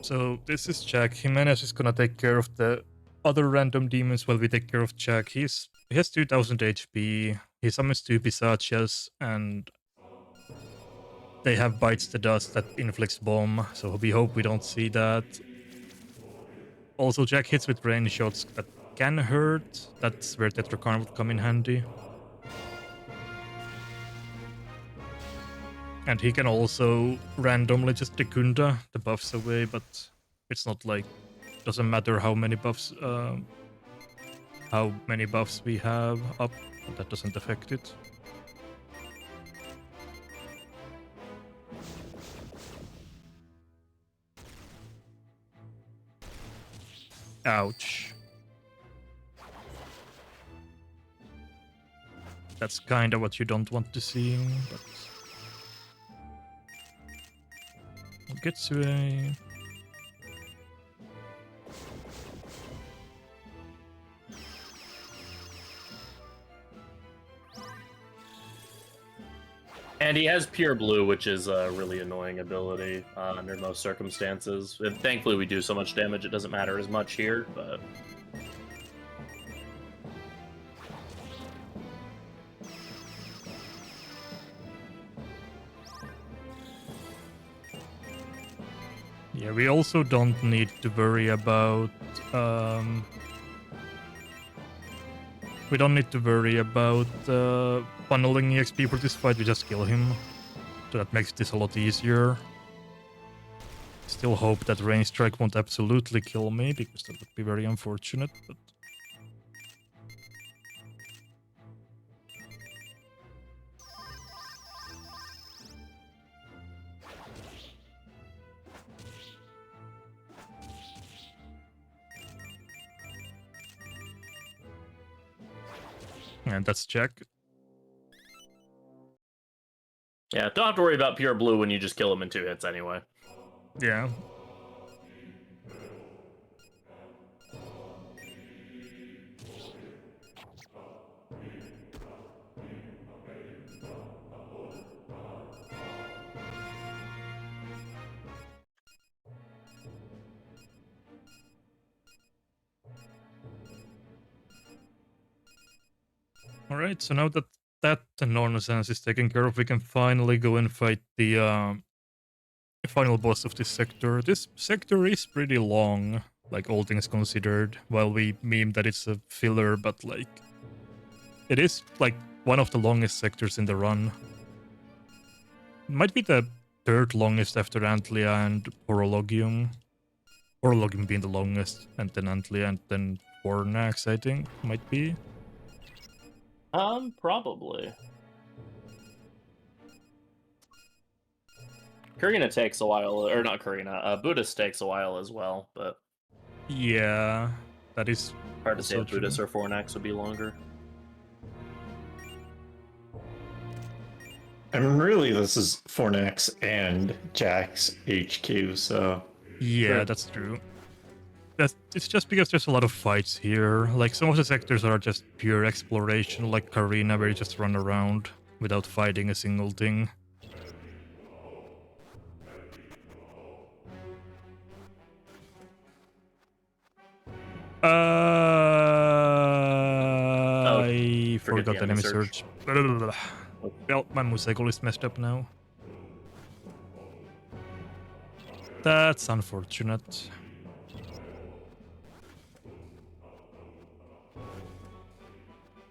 So this is Jack. Jimenez is gonna take care of the other random demons while we take care of Jack. He has 2000 HP. He summons 2 Pisachas, and they have Bites the Dust that inflicts bomb, so we hope we don't see that. Also, Jack hits with range shots that can hurt. That's where Tetrakarn would come in handy. And he can also randomly just Dekunda the buffs away, but it's not like... doesn't matter how many buffs we have up, that doesn't affect it. Ouch. That's kinda what you don't want to see, but... Getsue... And he has Pure Blue, which is a really annoying ability under most circumstances. And thankfully, we do so much damage, it doesn't matter as much here, but... Yeah, we also don't need to worry about... we don't need to worry about funneling EXP for this fight, we just kill him. So that makes this a lot easier. Still hope that Rain Strike won't absolutely kill me, because that would be very unfortunate, but... And that's Jack. Yeah, don't have to worry about Pure Blue when you just kill him in 2 hits anyway. Yeah. Alright, so now that nonsense is taken care of, we can finally go and fight the final boss of this sector. This sector is pretty long, like all things considered, while we meme that it's a filler, but like... It is like one of the longest sectors in the run. Might be the 3rd longest after Antlia and Horologium. Horologium being the longest, and then Antlia, and then Fornax, I think, might be. Probably. Karina takes a while, or not Karina. Buddhist takes a while as well, but Yeah, that is hard to say also if Buddhist true. or Fornax would be longer. I mean, really, this is Fornax and Jack's HQ, so Yeah, Sure. that's true. It's just because there's a lot of fights here. Like some of the sectors are just pure exploration, like Karina, where you just run around without fighting a single thing. I forget the forgot enemy enemy search. search. Well, my motorcycle is messed up now. That's unfortunate.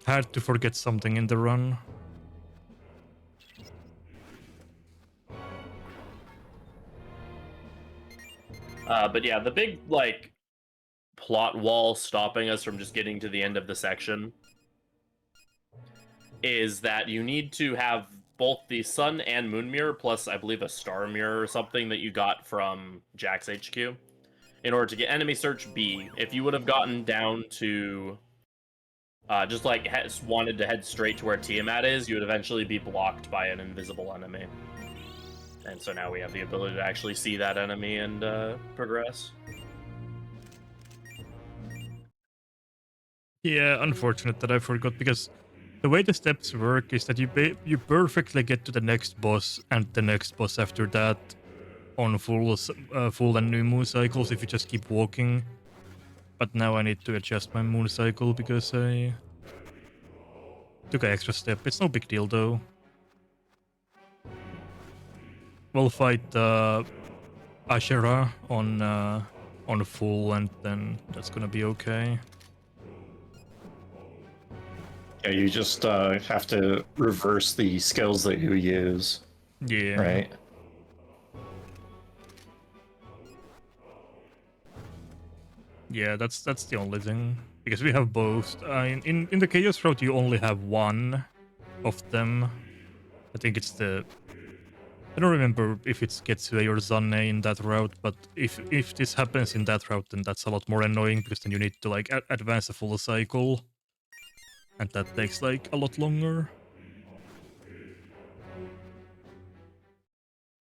Had to forget something in the run. But yeah, the big like plot wall stopping us from just getting to the end of the section is that you need to have both the sun and moon mirror plus I believe a star mirror or something that you got from Jack's HQ in order to get enemy search B. If you would have gotten down to just like wanted to head straight to where Tiamat is, you would eventually be blocked by an invisible enemy. And so now we have the ability to actually see that enemy and progress. Yeah, unfortunate that I forgot, because the way the steps work is that you perfectly get to the next boss and the next boss after that on full and new moon cycles if you just keep walking. But now I need to adjust my moon cycle because I took an extra step. It's no big deal though. We'll fight Ashera on full, and then that's gonna be okay. yeah, you just have to reverse the skills that you use, Yeah. right? Yeah, that's the only thing, because we have both. In the Chaos route, you only have one of them. I think it's the. I don't remember if it's Getsue or Zanne in that route, but if this happens in that route, then that's a lot more annoying, because then you need to like advance a full cycle, and that takes like a lot longer.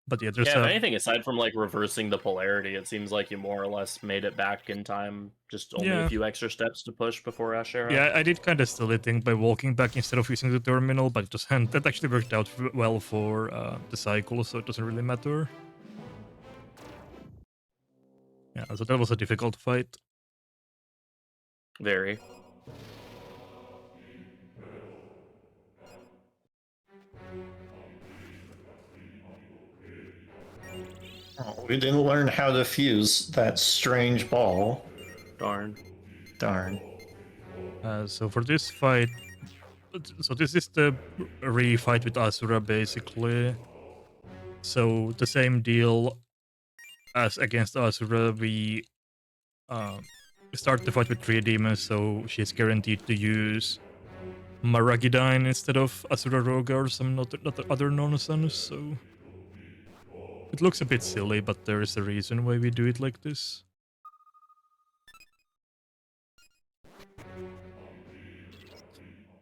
But yeah, there's Yeah, if anything, aside from like reversing the polarity, it seems like you more or less made it back in time. Just only a few extra steps to push before Ashera. Yeah, I did kind of silly thing by walking back instead of using the terminal, but that actually worked out well for the cycle, so it doesn't really matter. Yeah, so that was a difficult fight. Very. Oh, we didn't learn how to fuse that strange ball. Darn. Darn. So for this fight, so this is the re-fight with Asura basically. So the same deal as against Asura, we start the fight with 3 demons, so she's guaranteed to use Maragidine instead of Asura Roga or some other nonsense, so it looks a bit silly, but there is a reason why we do it like this.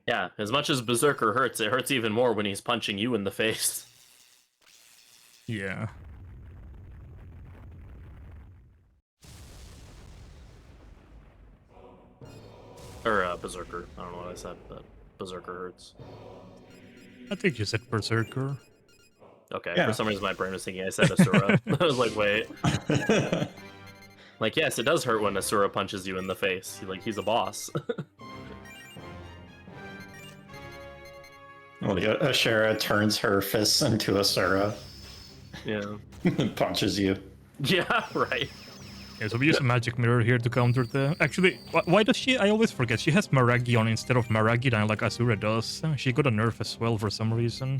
Yeah, as much as Berserker hurts, it hurts even more when he's punching you in the face. Yeah. Or Berserker. I don't know what I said, but Berserker hurts. I think you said Berserker. Okay, Yeah. for some reason my brain was thinking I said Asura. I was like, wait. Like, yes, it does hurt when Asura punches you in the face. Like, he's a boss. Well, yeah, Ashera turns her fists into Asura. Yeah. And punches you. Yeah, right. Yeah, so we use a magic mirror here to counter the... Actually, why does she... I always forget. She has Maragion instead of Maragidine like Asura does. She got a nerf as well for some reason.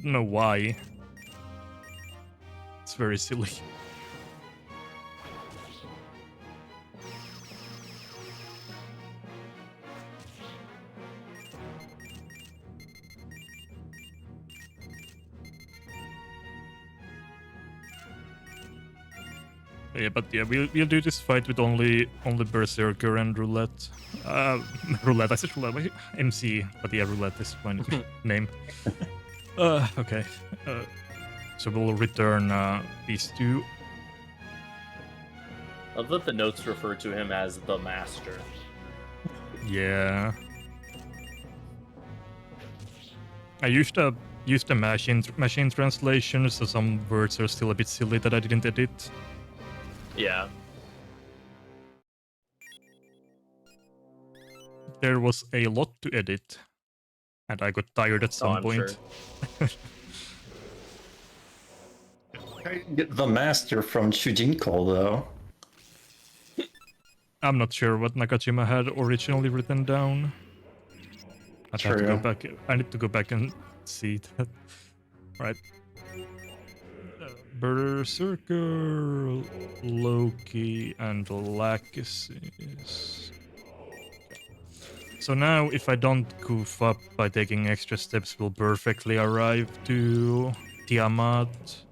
Don't know why. It's very silly. Yeah, but yeah, we'll do this fight with only Berserker and Roulette. Roulette, I said Roulette, MC, but yeah, Roulette is my name. Okay. So we'll return these two. I love that the notes refer to him as the Master. Yeah. I used a machine translation, so some words are still a bit silly that I didn't edit. Yeah. There was a lot to edit, and I got tired at some I'm point. sure. Get the master from Shujinko, though. I'm not sure what Nakajima had originally written down. I'd have to go back. I need to go back and see that. Right. Berserker, Loki, and Lachesis. So now, if I don't goof up by taking extra steps, we'll perfectly arrive to Tiamat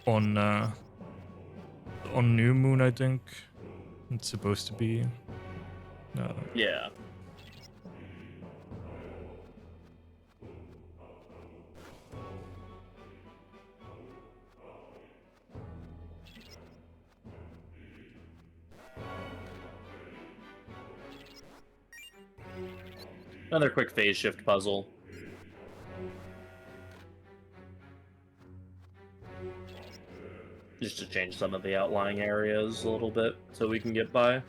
on New Moon, I think. It's supposed to be. Yeah. Another quick phase shift puzzle. Just to change some of the outlying areas a little bit so we can get by.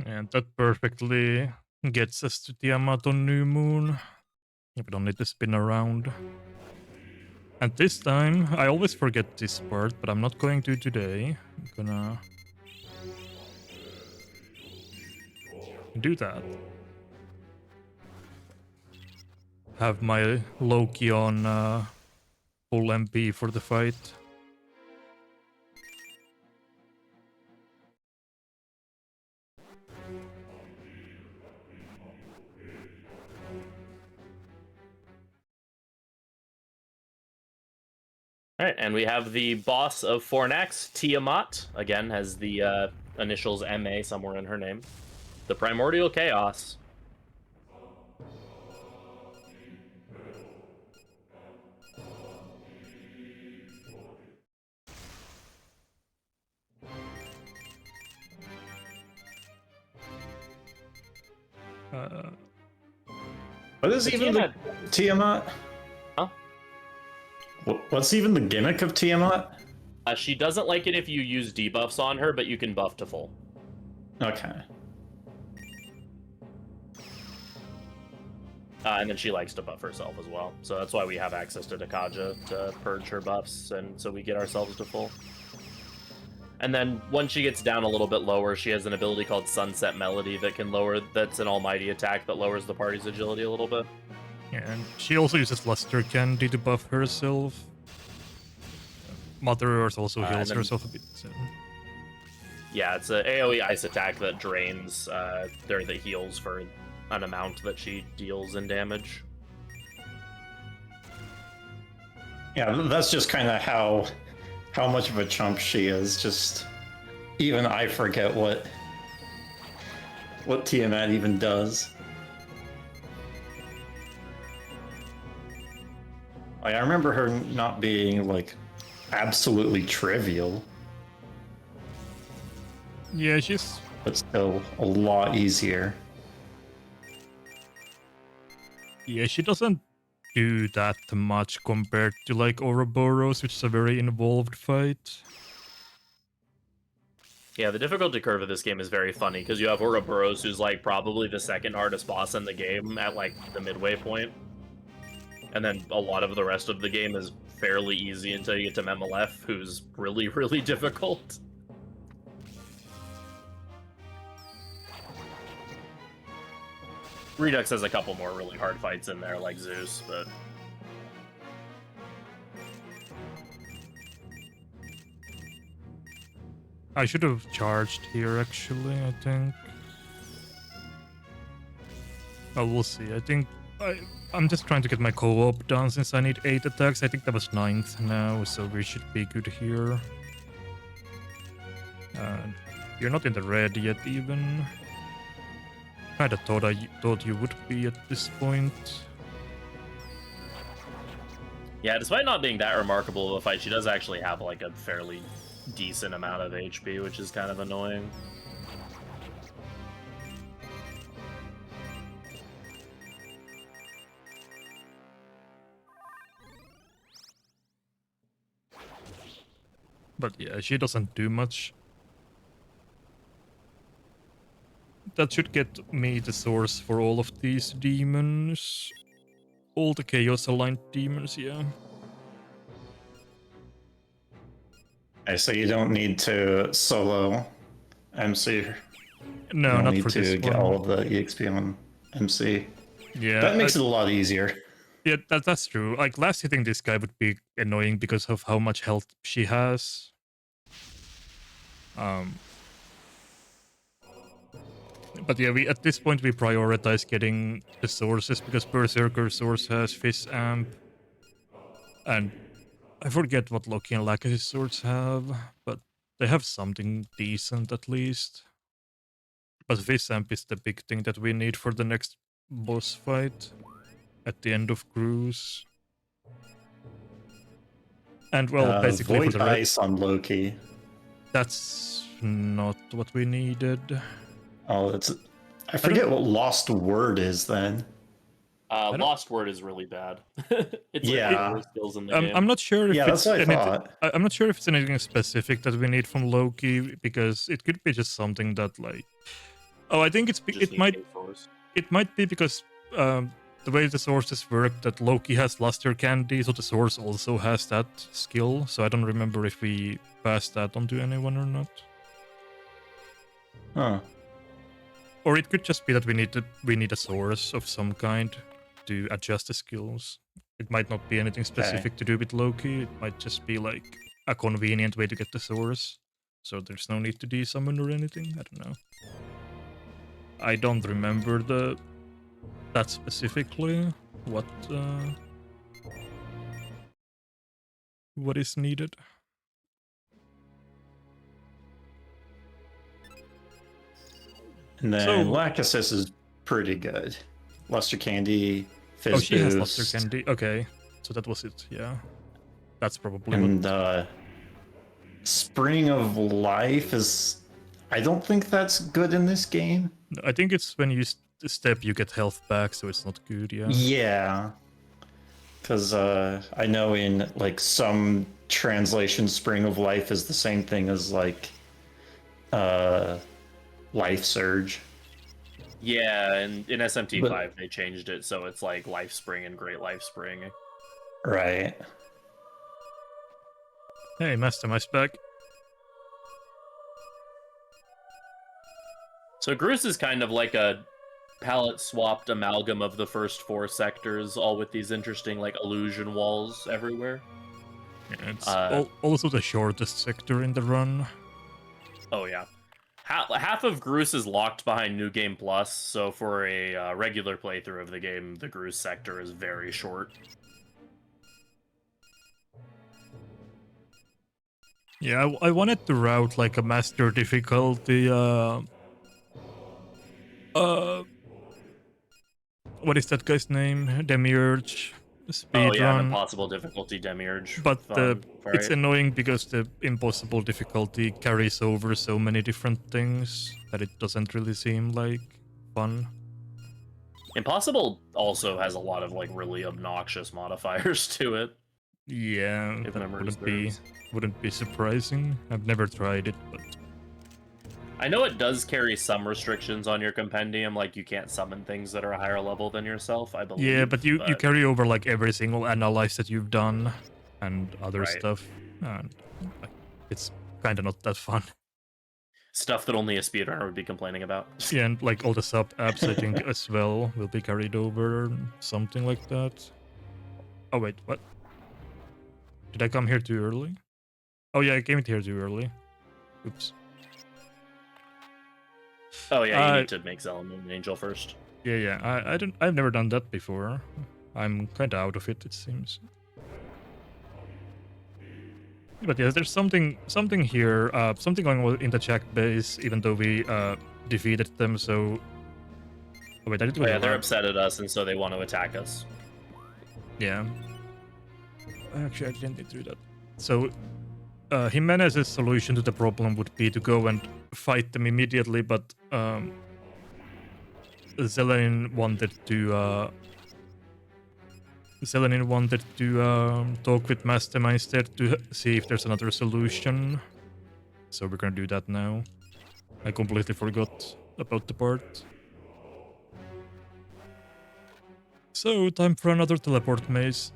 And that perfectly gets us to Tiamat on New Moon. We don't need to spin around. And this time, I always forget this part, but I'm not going to today. I'm gonna do that. Have my Loki on full MP for the fight. All right, and we have the boss of Fornax, Tiamat. Again, has the initials MA somewhere in her name. The Primordial Chaos. What is even the Tiamat? Huh? What's even the gimmick of Tiamat? She doesn't like it if you use debuffs on her, but you can buff to full. Okay. And then she likes to buff herself as well. So that's why we have access to Dakaja to purge her buffs, and so we get ourselves to full. And then once she gets down a little bit lower, she has an ability called Sunset Melody that can lower, that's an almighty attack that lowers the party's agility a little bit. Yeah, and she also uses Luster Candy to buff herself. Mother Earth also heals herself a bit. So. Yeah, it's an AoE ice attack that drains, or that heals for an amount that she deals in damage. Yeah, that's just kind of how much of a chump she is. Just even I forget what Tiamat even does. Like, I remember her not being like absolutely trivial. Yeah, she's... But still a lot easier. Yeah, she doesn't do that much compared to like Ouroboros, which is a very involved fight. Yeah, the difficulty curve of this game is very funny, because you have Ouroboros, who's like probably the second hardest boss in the game at like the midway point. And then a lot of the rest of the game is fairly easy until you get to Memelef, who's really, really difficult. Redux has a couple more really hard fights in there, like Zeus, but... I should have charged here, actually, I think. Oh, we'll see. I think I'm just trying to get my co-op done since I need 8 attacks. I think that was 9th now, so we should be good here. You're not in the red yet, even. Kinda thought you would be at this point. Yeah, despite not being that remarkable of a fight, she does actually have like a fairly decent amount of HP, which is kind of annoying. But yeah, she doesn't do much. That should get me the source for all of these demons. All the Chaos Aligned demons, yeah. Okay, so you don't need to solo MC. No, you don't not need for to this get one. all of the EXP on MC. Yeah, That makes it a lot easier. Yeah, that's true. Like, last hitting this guy would be annoying because of how much health she has. But yeah, at this point we prioritize getting the sources because Berserker source has Fizz Amp. And I forget what Loki and Lackey's swords have, but they have something decent at least. But Fizz Amp is the big thing that we need for the next boss fight at the end of Cruise. And well, basically Void for the Ice on Loki. That's not what we needed. Oh, that's... I forget what Lost Word is then. Lost Word is really bad. It's Yeah. like worst skills in the game. I'm not sure if Yeah, it's that's what I anything. thought. I'm not sure if it's anything specific that we need from Loki because it could be just something that like. Oh, I think it might be because the way the sources work that Loki has Luster Candy, so the source also has that skill. So I don't remember if we passed that on to anyone or not. Huh. Or it could just be that we need a source of some kind to adjust the skills. It might not be anything specific to do with Loki. It might just be like a convenient way to get the source. So there's no need to desummon or anything. I don't know. I don't remember that specifically what is needed. And then So- Lachesis is pretty good. Luster Candy, Fizz Oh, she has Boost, Luster Candy. Okay, so that was it. Yeah, that's probably and what. Spring of Life is... I don't think that's good in this game. I think it's when you step, you get health back, so it's not good. Yeah. Yeah. Because I know in like some translations, Spring of Life is the same thing as like Life Surge. Yeah, and in SMT5 But- they changed it so it's like Life Spring and Great Life Spring. Right. Hey, Master Mice back. So Groose is kind of like a palette swapped amalgam of the first 4 sectors, all with these interesting like illusion walls everywhere. Yeah, it's also the shortest sector in the run. Oh yeah. Half of Groose is locked behind New Game Plus, so for a regular playthrough of the game, the Groose sector is very short. Yeah, I wanted to route like a master difficulty. What is that guy's name? Demiurge speedrun. Oh yeah, an impossible difficulty Demiurge. But it's right? annoying because the impossible difficulty carries over so many different things that it doesn't really seem like fun. Impossible also has a lot of like really obnoxious modifiers to it. Yeah, If that memory serves. wouldn't be surprising. I've never tried it, but I know it does carry some restrictions on your compendium, like you can't summon things that are a higher level than yourself, I believe. yeah, but you carry over like every single analyze that you've done and other Right. stuff, and like, it's kind of not that fun. Stuff that only a speedrunner would be complaining about. Yeah, and like all the sub apps, I think as well will be carried over, something like that. Oh wait, what? Did I come here too early? Oh yeah, I came here too early. Oops. Oh yeah, you need to make Zelen an angel first. Yeah. I've never done that before. I'm kind of out of it seems. But yeah, there's something here, something going on in the Jack base, even though we defeated them. So, oh, wait, I did. Oh yeah, they're upset at us, and so they want to attack us. Yeah. Actually, I didn't need to do that. So, Jimenez's solution to the problem would be to go and fight them immediately, but Zelenin wanted to. Talk with Mastema instead to see if there's another solution. So we're gonna do that now. I completely forgot about the part. So, time for another teleport maze.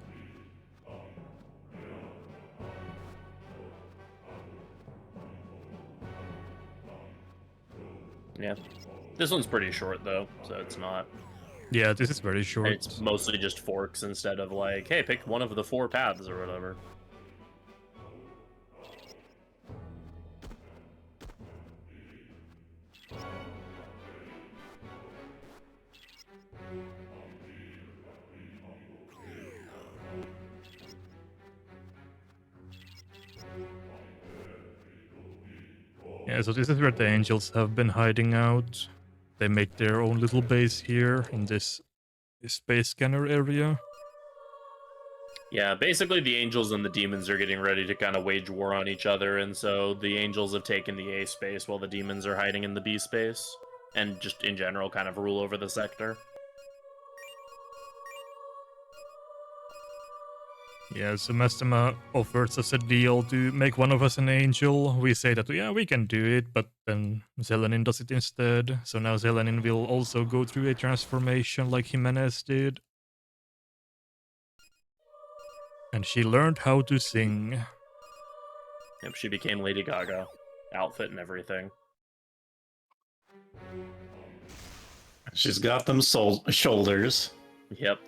Yeah. This one's pretty short, though, so it's not... Yeah, this is very short. It's mostly just forks instead of like, hey, pick one of the 4 paths or whatever. Yeah, so this is where the angels have been hiding out. They make their own little base here in this space scanner area. Yeah, basically the angels and the demons are getting ready to kind of wage war on each other, and so the angels have taken the A space while the demons are hiding in the B space, and just in general kind of rule over the sector. Yeah, so Mastema offers us a deal to make one of us an angel. We say that, yeah, we can do it, but then Zelenin does it instead. So now Zelenin will also go through a transformation like Jimenez did. And she learned how to sing. Yep, she became Lady Gaga. Outfit and everything. She's got them shoulders. Yep.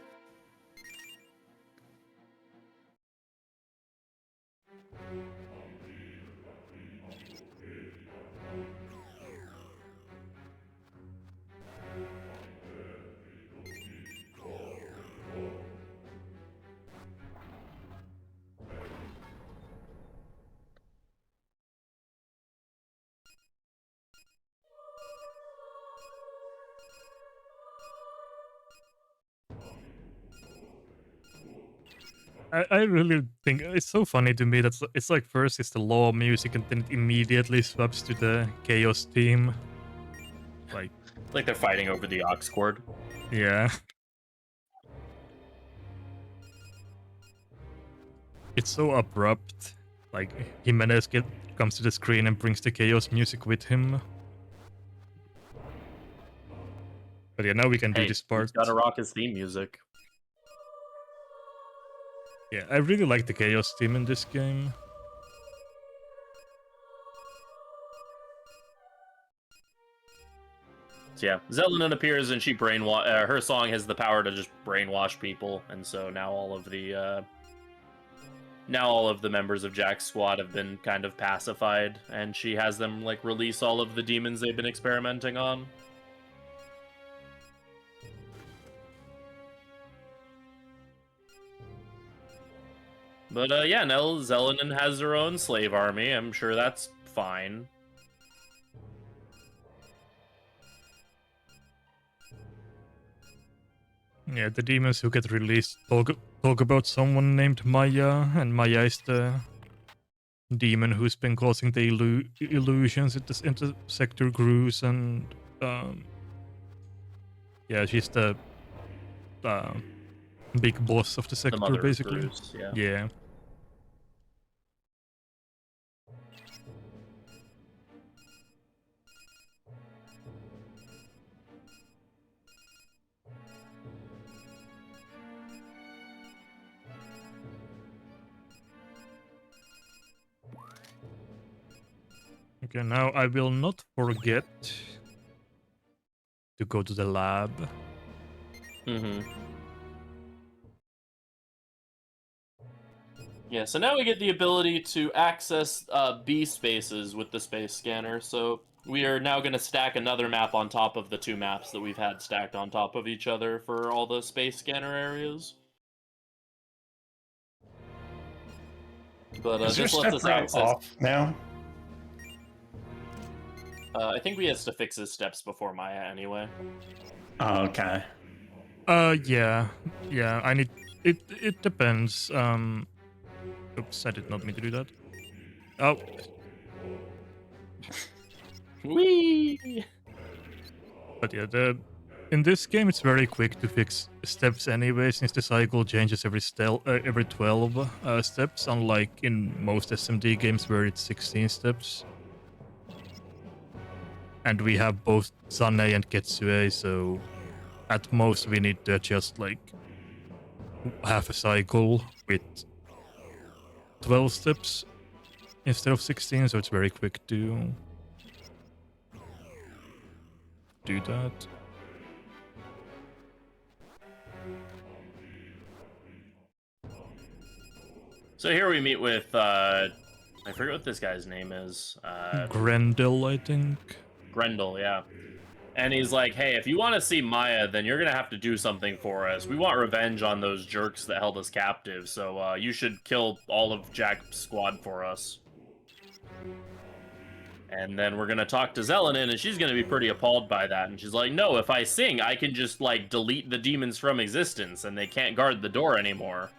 I really think it's so funny to me that it's like first it's the law music and then it immediately swaps to the chaos theme. Like they're fighting over the aux cord. Yeah. It's so abrupt. Like Jimenez comes to the screen and brings the chaos music with him. But yeah, now we can do this part. He's gotta rock his theme music. Yeah, I really like the chaos theme in this game. So yeah, Zelenin appears and she her song has the power to just brainwash people, and so now all of the members of Jack's squad have been kind of pacified, and she has them like release all of the demons they've been experimenting on. But yeah, now Zelenin has her own slave army. I'm sure that's fine. Yeah, the demons who get released talk about someone named Maya, and Maya is the demon who's been causing the illusions in the sector grooves, and yeah, she's the big boss of the sector, basically. Grooves, Yeah. Okay, now I will not forget to go to the lab. Yeah, so now we get the ability to access B spaces with the space scanner. So We are now going to stack another map on top of the 2 maps that we've had stacked on top of each other for all the space scanner areas. But Is your this lets step us ramp access. off now? I think we has to fix his steps before Maya anyway. Oh, okay. Yeah. I need. It depends. Oops, I did not mean to do that. Oh, Whee! but yeah, in this game it's very quick to fix steps anyway, since the cycle changes every 12 steps, unlike in most SMT games where it's 16 steps. And we have both Sane and Ketsue, so at most we need to adjust like half a cycle with 12 steps instead of 16, so it's very quick to do that. So here we meet with, I forget what this guy's name is. Grendel, I think. Grendel, yeah. And he's like, hey, if you want to see Maya, then you're going to have to do something for us. We want revenge on those jerks that held us captive, so you should kill all of Jack's squad for us. And then we're going to talk to Zelenin, and she's going to be pretty appalled by that. And she's like, no, if I sing, I can just, like, delete the demons from existence, and they can't guard the door anymore.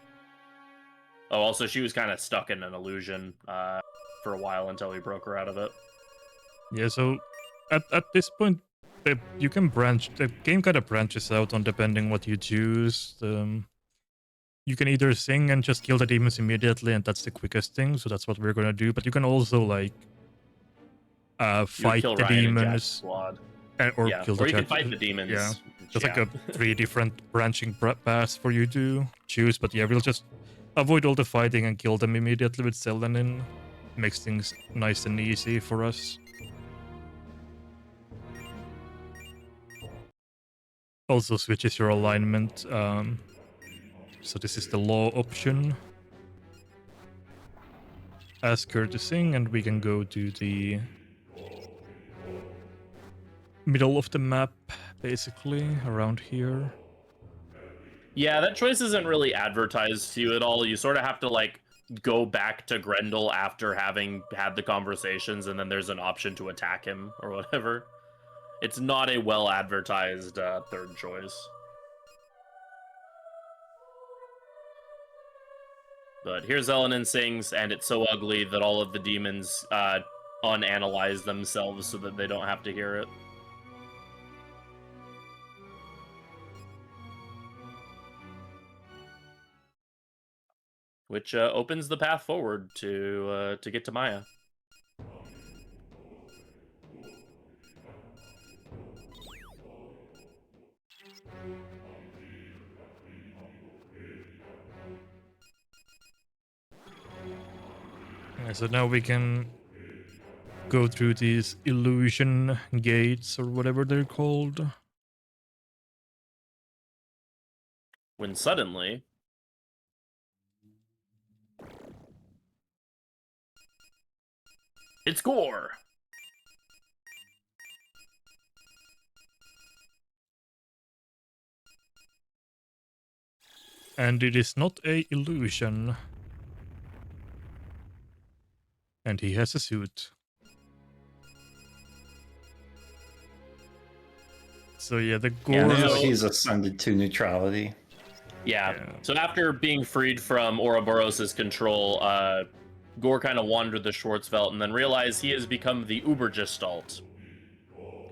Oh, also, she was kind of stuck in an illusion for a while until we broke her out of it. Yeah, so at this point, you can branch. The game kind of branches out on depending what you choose. You can either sing and just kill the demons immediately, and that's the quickest thing. So that's what we're gonna do. But you can also like fight the Ryan demons, squad. or yeah, kill the or you can fight the demons. Yeah, there's like a 3 different branching paths for you to choose. But yeah, we'll just avoid all the fighting and kill them immediately with Zelenin. Makes things nice and easy for us. Also switches your alignment. So this is the law option. Ask her to sing, and we can go to the middle of the map, basically, around here. Yeah, that choice isn't really advertised to you at all. You sort of have to, like, go back to Grendel after having had the conversations, and then there's an option to attack him or whatever. It's not a well-advertised third choice. But here Zelenin sings, and it's so ugly that all of the demons unanalyze themselves so that they don't have to hear it. Which opens the path forward to get to Maya. So now we can go through these illusion gates, or whatever they're called. When suddenly... it's Gore! And it is not a illusion. And he has a suit. So yeah, the Gore... Yeah, now he's ascended to neutrality. Yeah. So after being freed from Ouroboros' control, Gore kind of wandered the Schwarzwelt and then realized he has become the Ubergestalt.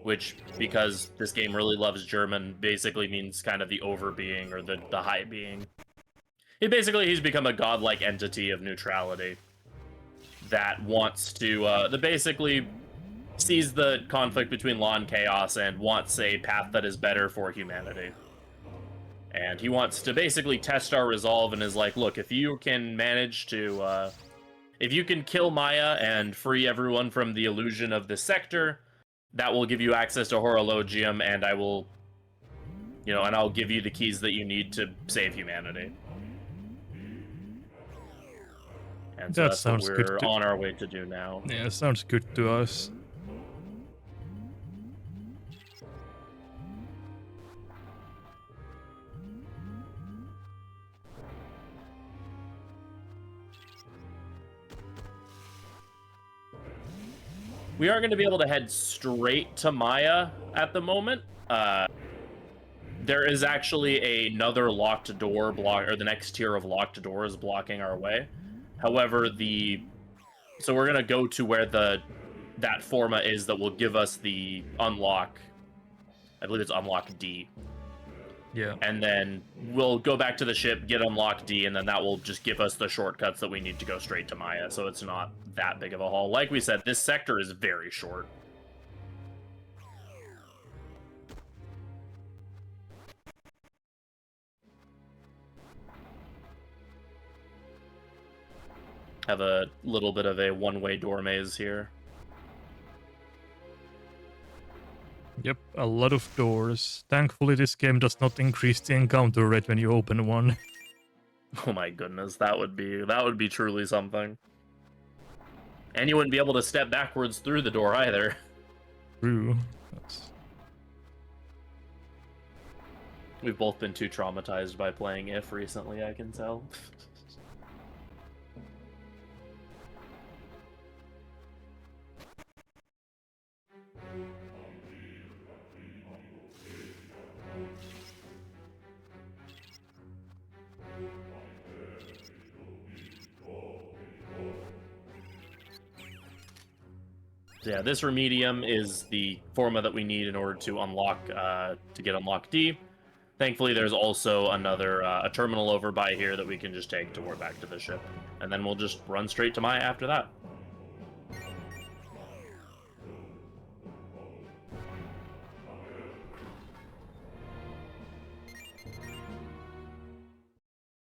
Which, because this game really loves German, basically means kind of the over-being, or the high being. He's become a godlike entity of neutrality that wants to, that basically sees the conflict between law and chaos and wants a path that is better for humanity. And he wants to basically test our resolve and is like, look, if you can manage to, if you can kill Maya and free everyone from the illusion of this sector, that will give you access to Horologium, and I will, you know, and I'll give you the keys that you need to save humanity. And so That that's sounds what good we're on our way to do now. Yeah, sounds good to us. We are going to be able to head straight to Maya at the moment. There is actually another locked door block, or the next tier of locked doors blocking our way. However, so we're gonna go to where that forma is that will give us the unlock. I believe it's unlock D. Yeah. And then we'll go back to the ship, get unlock D, and then that will just give us the shortcuts that we need to go straight to Maya. So it's not that big of a haul. Like we said, this sector is very short. Have a little bit of a one-way door maze here. Yep, a lot of doors. Thankfully, this game does not increase the encounter rate when you open one. Oh my goodness, that would be truly something. And you wouldn't be able to step backwards through the door either. True. We've both been too traumatized by playing If recently, I can tell. Yeah, this Remedium is the forma that we need in order to unlock, to get unlock D. Thankfully, there's also another a terminal over by here that we can just take to warp back to the ship, and then we'll just run straight to Maya after that.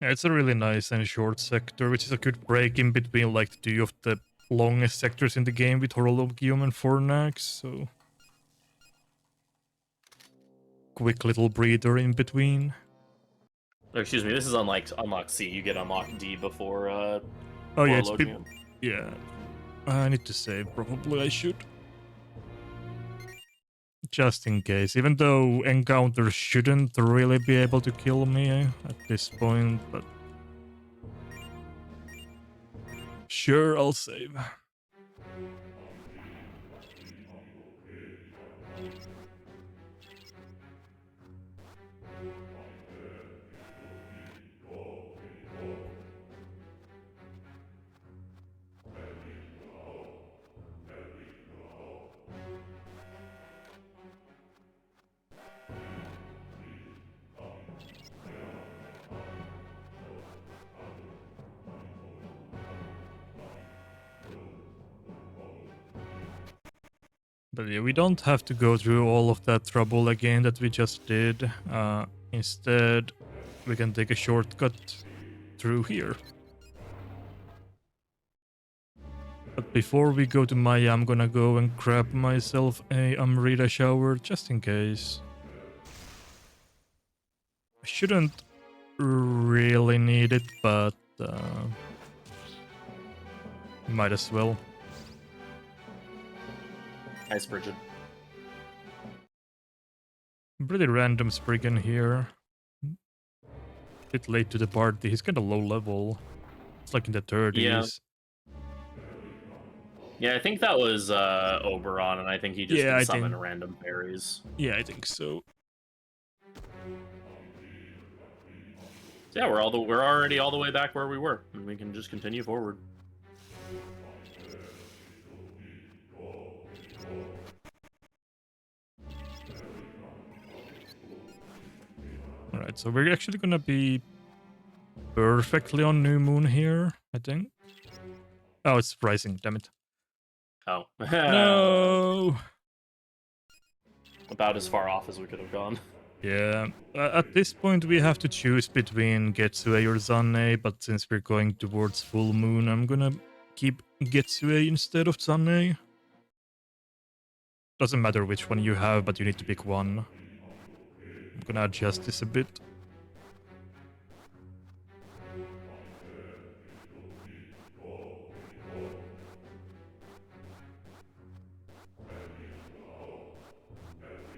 Yeah, it's a really nice and short sector, which is a good break in between like two of the longest sectors in the game with Horologium and Fornax, so quick little breather in between. Or, excuse me, this is unlock C. You get unlock D before Oh yeah, Horologium. yeah. I need to save, probably I should. Just in case, even though encounters shouldn't really be able to kill me at this point, but sure, I'll save. But yeah, we don't have to go through all of that trouble again that we just did. Instead, we can take a shortcut through here. But before we go to Maya, I'm gonna go and grab myself a Amrita shower just in case. I shouldn't really need it, but might as well. Nice, Bridget. Pretty random Spriggan here. Bit late to the party. He's kind of low level. It's like in the 30s. Yeah, I think that was Oberon, and I think he just can summon random fairies. Yeah, I think so. So yeah, we're already all the way back where we were, and we can just continue forward. Alright, so we're actually gonna be perfectly on New Moon here, I think. Oh, it's rising, damn it. Oh. No! About as far off as we could have gone. Yeah, at this point we have to choose between Getsue or Zanne, but since we're going towards full moon, I'm gonna keep Getsue instead of Zanne. Doesn't matter which one you have, but you need to pick one. I'm gonna adjust this a bit.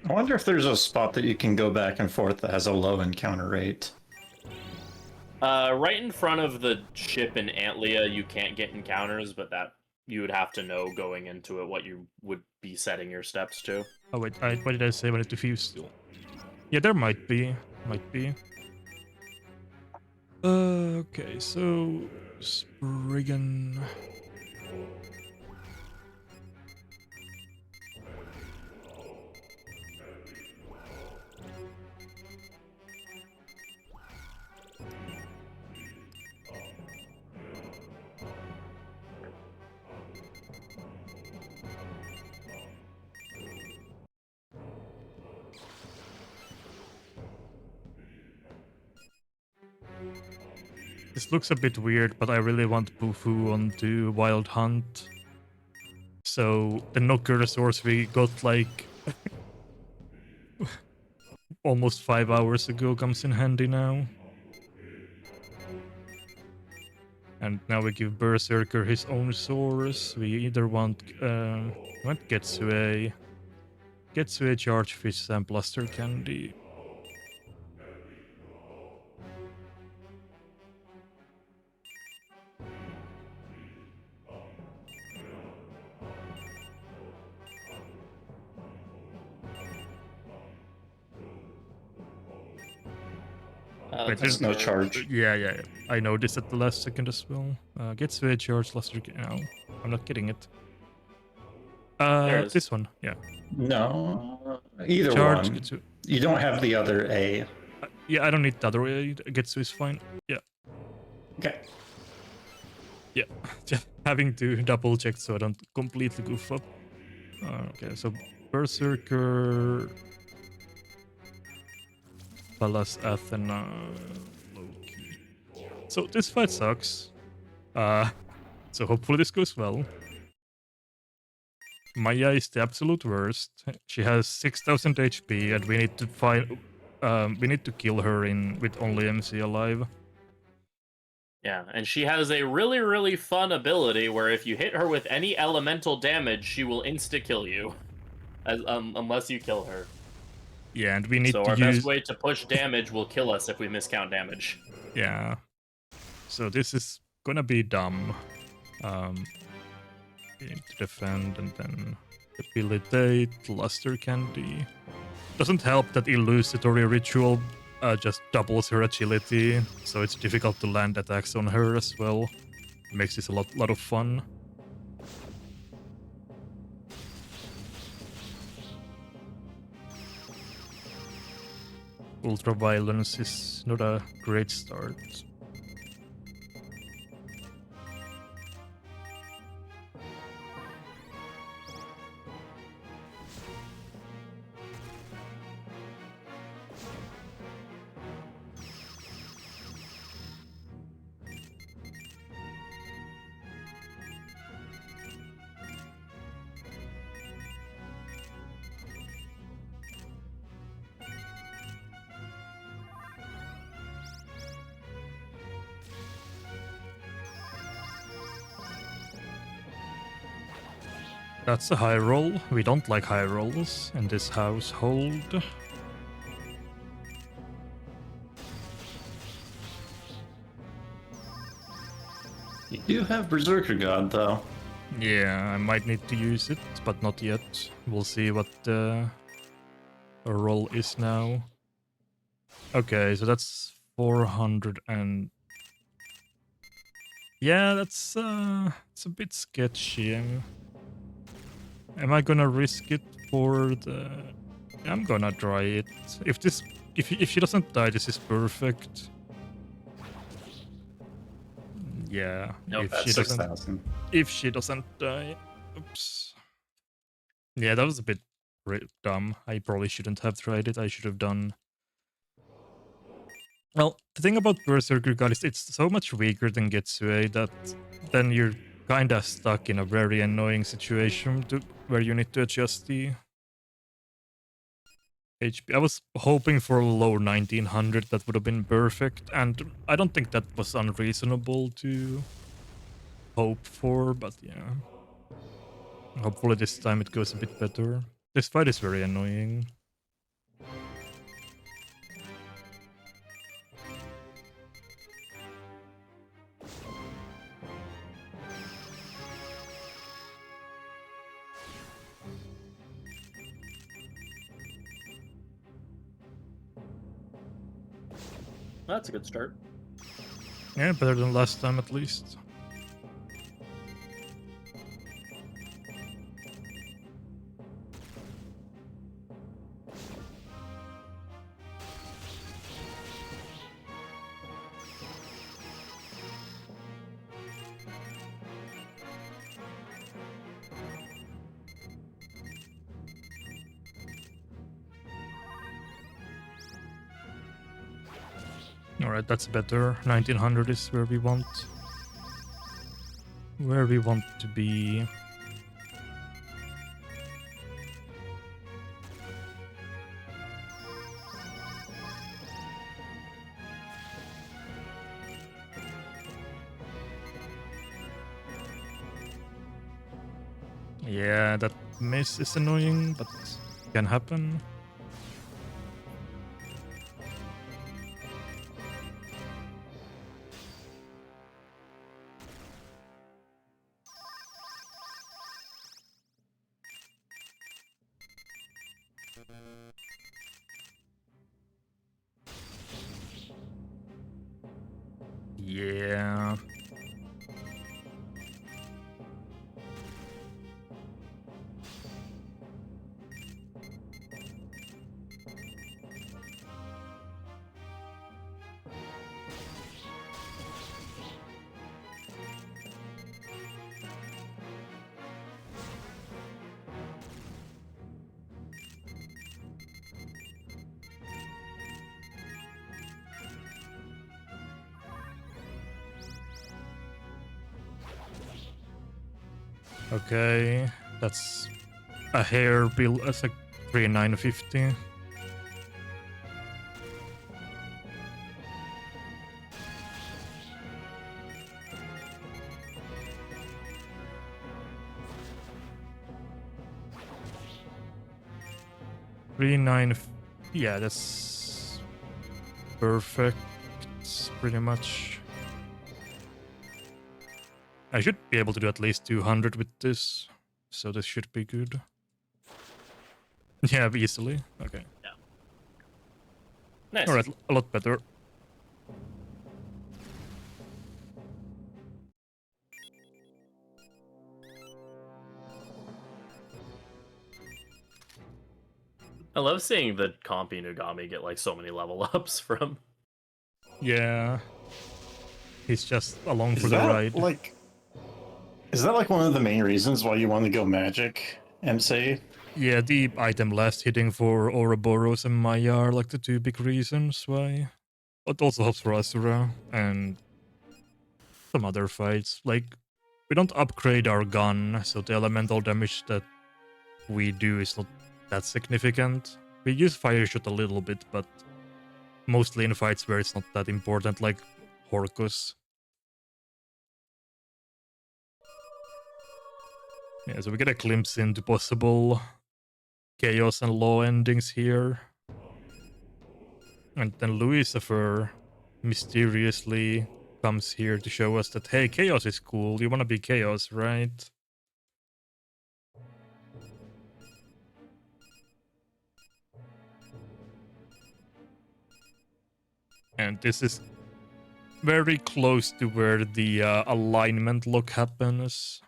I wonder if there's a spot that you can go back and forth that has a low encounter rate. Right in front of the ship in Antlia, you can't get encounters, but that you would have to know going into it what you would be setting your steps to. Oh wait, what did I say? I wanted to fuse still. Yeah, there might be. Might be. Okay, so Spriggan. This looks a bit weird, but I really want Bufu onto Wild Hunt. So the knocker source we got like almost 5 hours ago comes in handy now. And now we give Berserker his own source. We either want Getsue Charge Fish and Bluster Candy. Wait, There's no charge. Yeah. I noticed at the last second as well. Getsue Charge Bluster Candy. No, I'm not getting it. There it is. This one, yeah. No, either Charge one. Getsue. You don't have the other A. Yeah, I don't need the other way. Getsue is fine. Yeah. Okay. Yeah, just having to double check so I don't completely goof up. Okay, so Berserker, Pallas Athena, Loki. So this fight sucks. So hopefully this goes well. Maya is the absolute worst. She has 6,000 HP, and we need to find. We need to kill her with only MC alive. Yeah, and she has a really, really fun ability where if you hit her with any elemental damage, she will insta-kill you. Unless you kill her. Yeah, and we need so to our use... best way to push damage will kill us if we miscount damage. Yeah. So this is gonna be dumb. We need to defend and then debilitate, Luster Candy. Doesn't help that Illusory Ritual just doubles her agility, so it's difficult to land attacks on her as well. Makes this a lot of fun. Ultra Violence is not a great start. That's a high roll. We don't like high rolls in this household. You do have Berserker God, though. Yeah, I might need to use it, but not yet. We'll see what the roll is now. Okay, so that's 400 and... Yeah, that's it's a bit sketchy. Am I gonna risk it for the... I'm gonna try it. If she doesn't die, this is perfect. Yeah. Nope, If she doesn't die. Oops. Yeah, that was a bit dumb. I probably shouldn't have tried it. I should have done... Well, the thing about Berserker God is it's so much weaker than Getsue that then you're kinda stuck in a very annoying situation where you need to adjust the HP. I was hoping for a low 1900, that would have been perfect, and I don't think that was unreasonable to hope for, but yeah. Hopefully this time it goes a bit better. This fight is very annoying. That's a good start. Yeah, better than last time at least. Alright, that's better. 1900 is where we want. Where we want to be. Yeah, that miss is annoying, but can happen. Yeah. Okay, that's a hair bill. That's like 3950. Yeah, that's perfect. Pretty much. I should be able to do at least 200 with this, so this should be good. Yeah, easily. Okay. Yeah. Nice. All right, a lot better. I love seeing the Compy Nugami get like so many level ups from. Yeah. He's just along Is for the that ride. like? Is that like one of the main reasons why you want to go Magic, MC? Yeah, the item last hitting for Ouroboros and Maya are like the two big reasons why. It also helps for Asura and some other fights. Like, we don't upgrade our gun, so the elemental damage that we do is not that significant. We use Fire Shot a little bit, but mostly in fights where it's not that important, like Horcus. Yeah, so we get a glimpse into possible chaos and law endings here. And then Lucifer mysteriously comes here to show us that, hey, chaos is cool. You want to be chaos, right? And this is very close to where the alignment lock happens.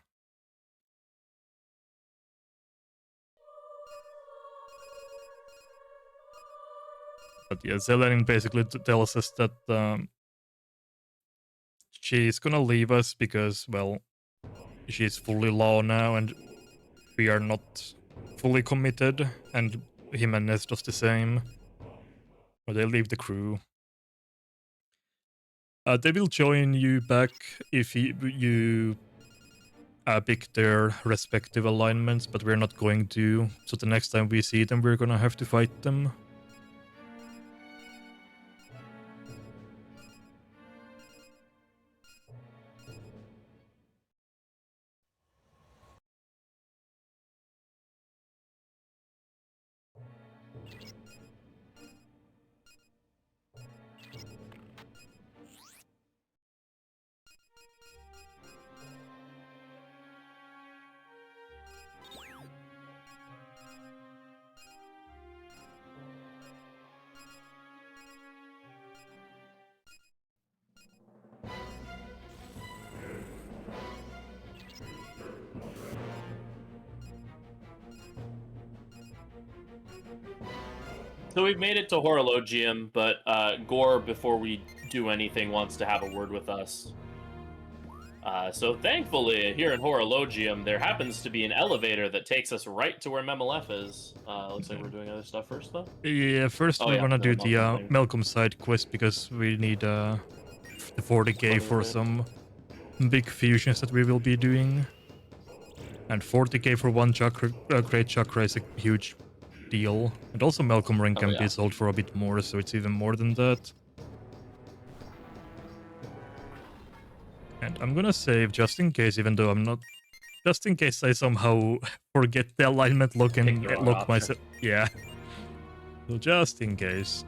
But yeah, Zelenin basically tells us that she's gonna leave us because, well, she's fully law now and we are not fully committed, and Jimenez does the same. Or they leave the crew. They will join you back if you pick their respective alignments, but we're not going to. So the next time we see them, we're gonna have to fight them. So we've made it to Horologium, but Gore, before we do anything, wants to have a word with us. So thankfully, here in Horologium, there happens to be an elevator that takes us right to where Memelef is. Looks like we're doing other stuff first, though. Yeah, first we yeah, want to the do the Malcolm thing. Malcolm side quest because we need the 40k for some big fusions that we will be doing. And 40k for one chakra, great chakra is a huge deal. And also Malcolm Ring can be sold for a bit more, so it's even more than that. And I'm gonna save just in case, even though I'm not... Just in case I somehow forget the alignment lock and lock myself. Yeah. So just in case.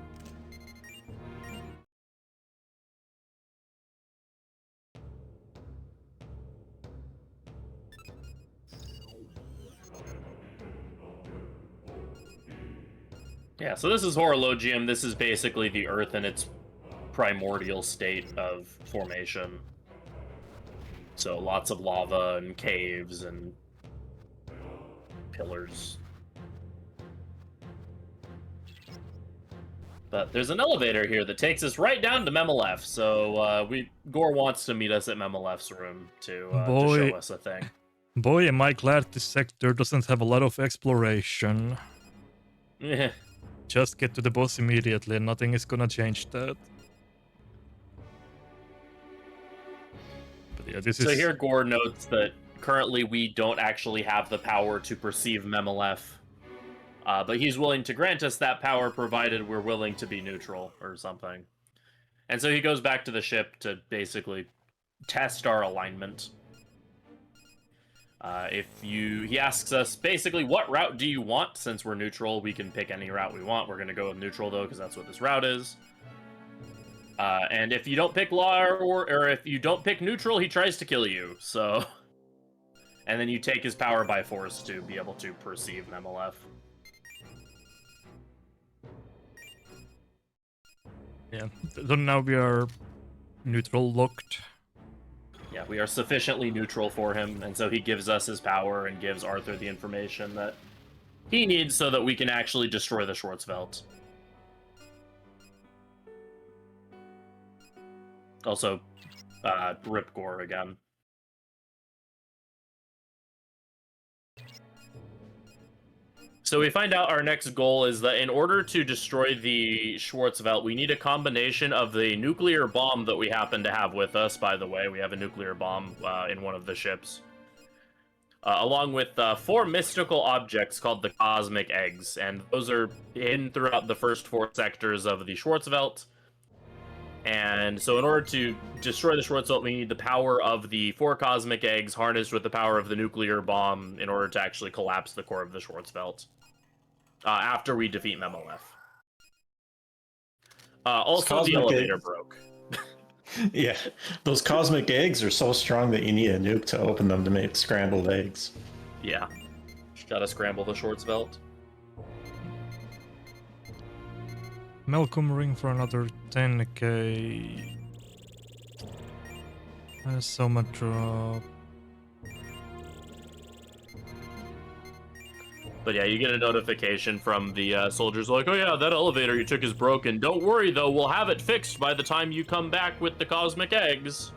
Yeah, so this is Horologium. This is basically the Earth in its primordial state of formation. So lots of lava and caves and pillars. But there's an elevator here that takes us right down to Memelef. So Gore wants to meet us at Memelef's room to show us a thing. Boy, am I glad this sector doesn't have a lot of exploration. Yeah. Just get to the boss immediately and nothing is gonna change that. But yeah, this is... So here Gore notes that currently we don't actually have the power to perceive Memelef. But he's willing to grant us that power provided we're willing to be neutral or something. And so he goes back to the ship to basically test our alignment. He asks us basically, what route do you want? Since we're neutral, we can pick any route we want. We're going to go with neutral though, because that's what this route is. And if you don't pick law or if you don't pick neutral, he tries to kill you. So, and then you take his power by force to be able to perceive Memelef. Yeah, so now we are neutral locked. Yeah, we are sufficiently neutral for him, and so he gives us his power and gives Arthur the information that he needs so that we can actually destroy the Schwarzwelt. Also, rip Gore again. So we find out our next goal is that in order to destroy the Schwarzwelt, we need a combination of the nuclear bomb that we happen to have with us. By the way, we have a nuclear bomb in one of the ships. Along with 4 mystical objects called the Cosmic Eggs. And those are hidden throughout the first 4 sectors of the Schwarzwelt. And so in order to destroy the Schwarzwelt, we need the power of the 4 Cosmic Eggs harnessed with the power of the nuclear bomb in order to actually collapse the core of the Schwarzwelt. After we defeat Memelef. Also, the elevator broke. Yeah, those cosmic eggs are so strong that you need a nuke to open them to make scrambled eggs. Yeah. Gotta scramble the Schwarzwelt. Malcolm Ring for another 10k. Soma drop. But yeah, you get a notification from the soldiers like, oh yeah, that elevator you took is broken. Don't worry though, we'll have it fixed by the time you come back with the Cosmic Eggs.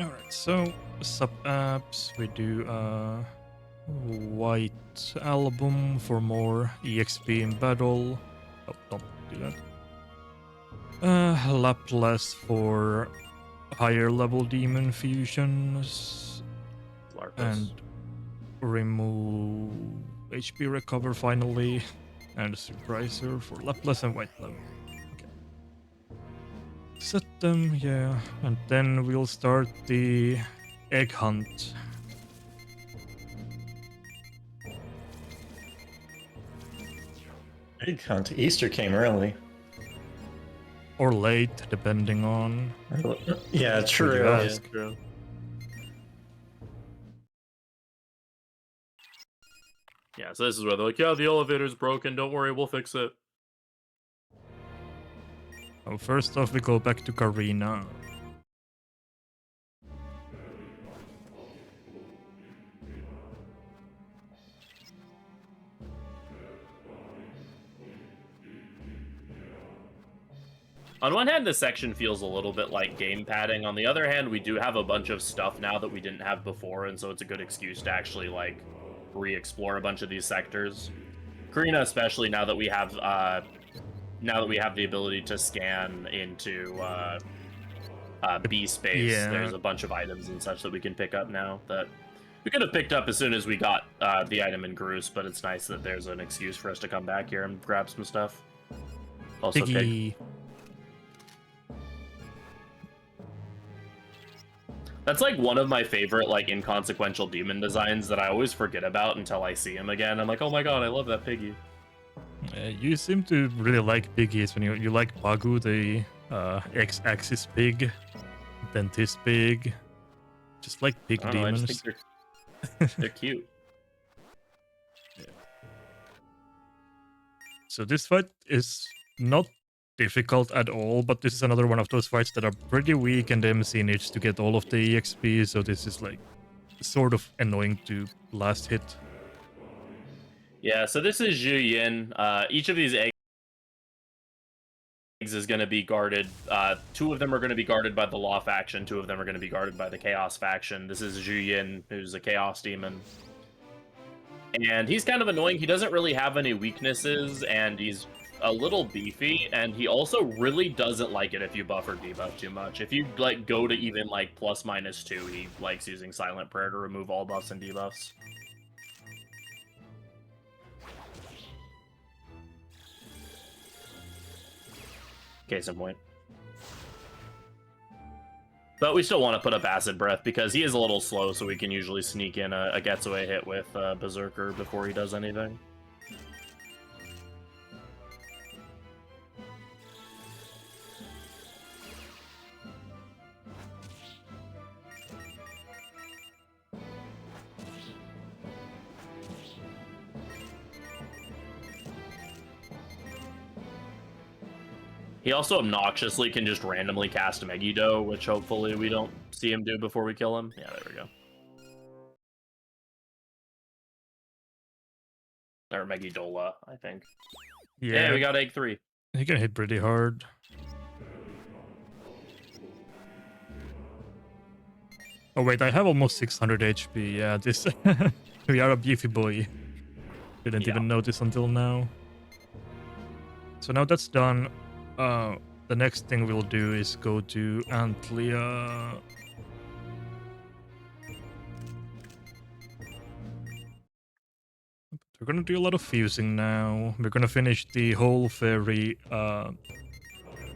Alright, so sub-apps, we do White Album for more EXP in battle. Oh, don't do that. Laplace for higher level demon fusions. And remove HP recover finally. And a surpriser for Laplace and White Level. Okay. Set them, yeah. And then we'll start the egg hunt. Egg hunt. Easter came early. Or late, depending on... Yeah, true. Yeah, true. Yeah, so this is where they're like, yeah, the elevator's broken, don't worry, we'll fix it. Oh, first off, we go back to Karina. On one hand, this section feels a little bit like game padding. On the other hand, we do have a bunch of stuff now that we didn't have before, and so it's a good excuse to actually like re-explore a bunch of these sectors. Karina, especially now that we have the ability to scan into B space. Yeah. There's a bunch of items and such that we can pick up now that we could have picked up as soon as we got the item in Groose, but it's nice that there's an excuse for us to come back here and grab some stuff. Also, Piggy. That's like one of my favorite like inconsequential demon designs that I always forget about until I see him again. I'm like, oh my god, I love that piggy. You seem to really like piggies when you like Pagu, the X-axis pig, then this pig. Just like pig I don't know, I demons. just think they're cute. So this fight is not difficult at all, but this is another one of those fights that are pretty weak and MC needs to get all of the EXP, so this is like sort of annoying to last hit. Yeah, so this is Zhu Yin. Each of these eggs is going to be guarded. 2 of them are going to be guarded by the Law faction, 2 of them are going to be guarded by the Chaos faction. This is Zhu Yin, who's a Chaos demon. And he's kind of annoying. He doesn't really have any weaknesses, and he's a little beefy, and he also really doesn't like it if you buff or debuff too much. If you like go to even like +/-2, he likes using Silent Prayer to remove all buffs and debuffs. Case in point. But we still want to put up Acid Breath because he is a little slow, so we can usually sneak in a Getsue hit with Berserker before he does anything. He also obnoxiously can just randomly cast Megiddo, which hopefully we don't see him do before we kill him. Yeah, there we go. Or Megidola, I think. Yeah, we got Egg 3. He can hit pretty hard. Oh wait, I have almost 600 HP. Yeah, this... we are a beefy boy. Didn't even notice until now. So now that's done. The next thing we'll do is go to Antlia. We're gonna do a lot of fusing now. We're gonna finish the whole fairy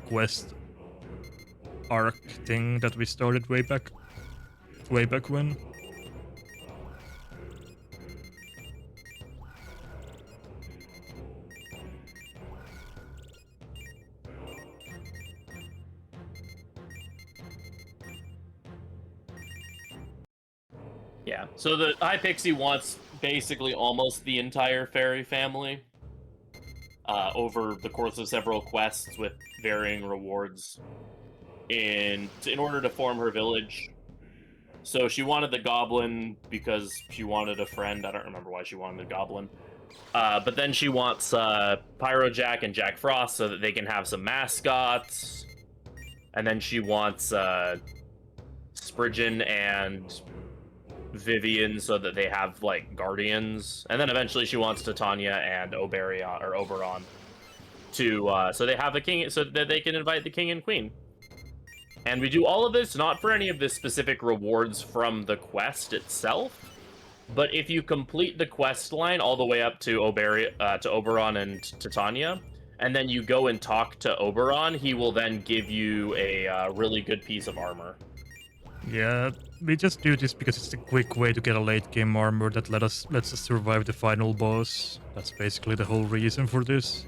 quest arc thing that we started way back when. Yeah, so the High Pixie wants basically almost the entire fairy family over the course of several quests with varying rewards in order to form her village. So she wanted the goblin because she wanted a friend. I don't remember why she wanted the goblin. But then she wants Pyro Jack and Jack Frost so that they can have some mascots. And then she wants Spridgen and Vivian so that they have like guardians, and then eventually she wants Titania and Oberon to so they have a king, so that they can invite the king and queen. And we do all of this not for any of the specific rewards from the quest itself, but if you complete the quest line all the way up to Oberon and Titania, and then you go and talk to Oberon, he will then give you a really good piece of armor. Yeah, we just do this because it's a quick way to get a late game armor that lets us survive the final boss. That's basically the whole reason for this.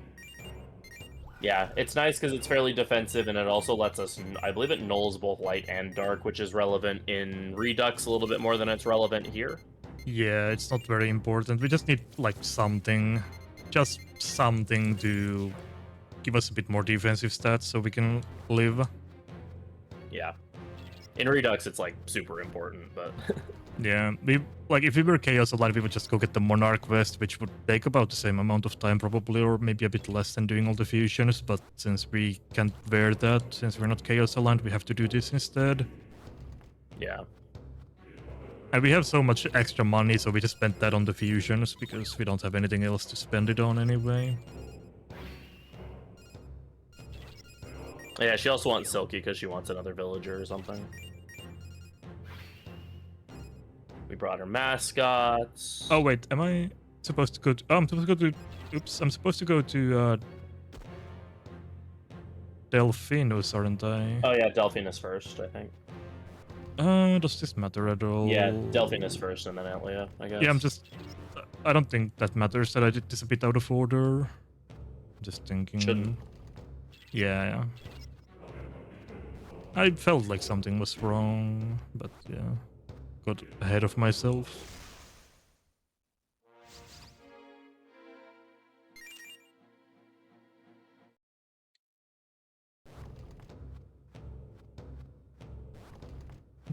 Yeah, it's nice because it's fairly defensive, and it also lets us, I believe it nulls both light and dark, which is relevant in Redux a little bit more than it's relevant here. Yeah, it's not very important. We just need like something, just something to give us a bit more defensive stats so we can live. Yeah. In Redux, it's like super important, but Yeah, if we were Chaos Aligned, we would just go get the Monarch Vest, which would take about the same amount of time probably, or maybe a bit less than doing all the fusions. But since we can't wear that, since we're not Chaos Aligned, we have to do this instead. yeah. And we have so much extra money, so we just spent that on the fusions because we don't have anything else to spend it on anyway. Yeah, she also wants Silky because she wants another villager or something. We brought her mascots. Oh wait, am I supposed to go to... Oh, I'm supposed to go to... Oops, I'm supposed to go to Delphinus, aren't I? Oh yeah, Delphinus first, I think. Does this matter at all? Yeah, Delphinus first and then Antlia, I guess. Yeah, I don't think that matters that I did this a bit out of order. Just thinking... Shouldn't. Yeah. I felt like something was wrong, but yeah. Got ahead of myself.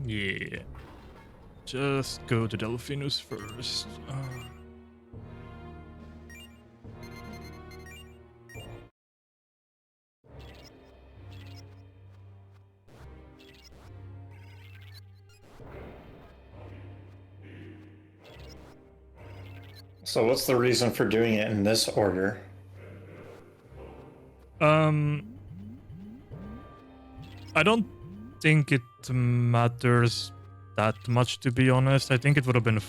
Yeah. Just go to Delphinus first. So what's the reason for doing it in this order? I don't think it matters that much, to be honest. I think it would have been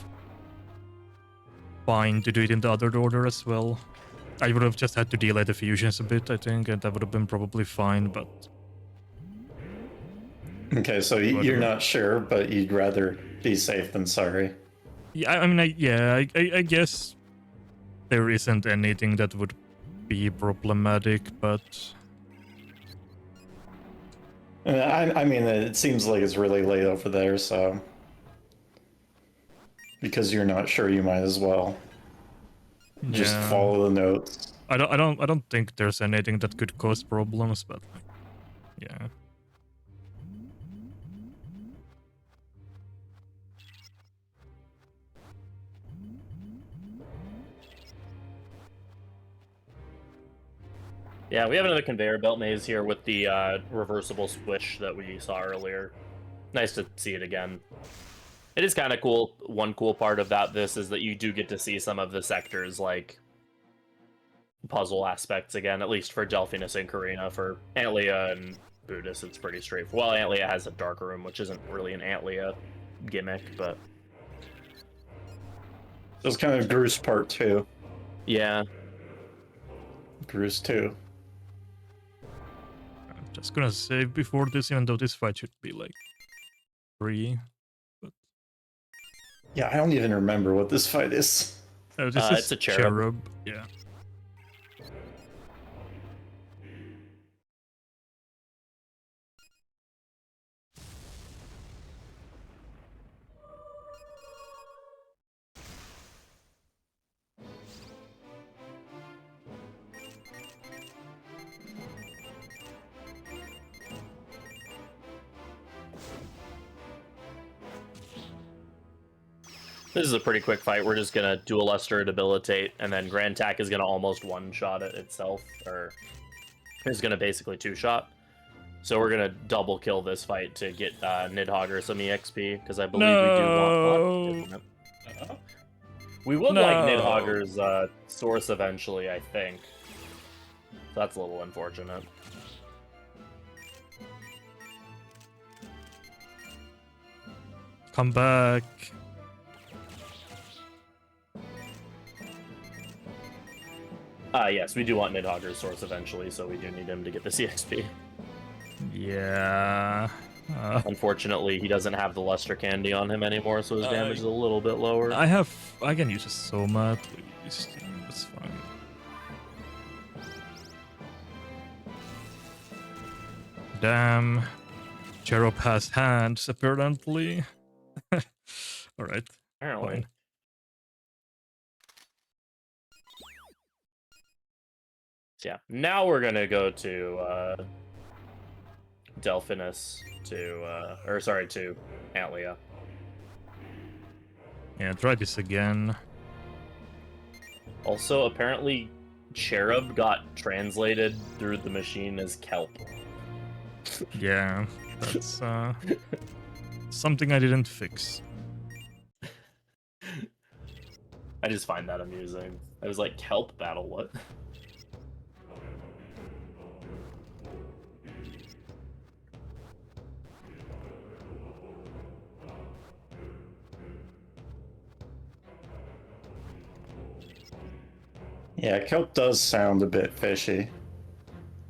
fine to do it in the other order as well. I would have just had to delay the fusions a bit, I think, and that would have been probably fine, but... Okay, so you're not sure, but you'd rather be safe than sorry. Yeah, I mean, I guess there isn't anything that would be problematic, but... I mean, it seems like it's really late over there, so... Because you're not sure, you might as well. Just follow the notes. I don't think there's anything that could cause problems, but... Yeah. Yeah, we have another conveyor belt maze here with the reversible switch that we saw earlier. Nice to see it again. It is kind of cool. One cool part of this is that you do get to see some of the sectors, like puzzle aspects again, at least for Delphinus and Karina. For Antlia and Buddhist, it's pretty straightforward. Well, Antlia has a dark room, which isn't really an Antlia gimmick, but... It was kind of Gru's part 2. Yeah. Gru's 2. I'm just gonna save before this, even though this fight should be like 3. But... Yeah, I don't even remember what this fight is. Oh, this is it's a cherub. Yeah. This is a pretty quick fight. We're just gonna Dual Luster, Debilitate, and then Grand Tack is gonna almost one-shot it itself, or is gonna basically two-shot. So we're gonna double kill this fight to get Nidhogger some EXP, because I believe we do want what? We would like Nidhogger's source eventually, I think. So that's a little unfortunate. Come back. Yes, we do want Nidhogger's source eventually, so we do need him to get the CXP. Yeah. Unfortunately, he doesn't have the Luster Candy on him anymore, so his damage is a little bit lower. I can use a Soma at least. That's fine. Damn. Cherub has hands, apparently. Alright. Apparently. Fine. So yeah, now we're gonna go to Delphinus to, to Antlia. Yeah, try this again. Also, apparently, Cherub got translated through the machine as kelp. Yeah, that's something I didn't fix. I just find that amusing. I was like, kelp battle, what? Yeah, kelp does sound a bit fishy.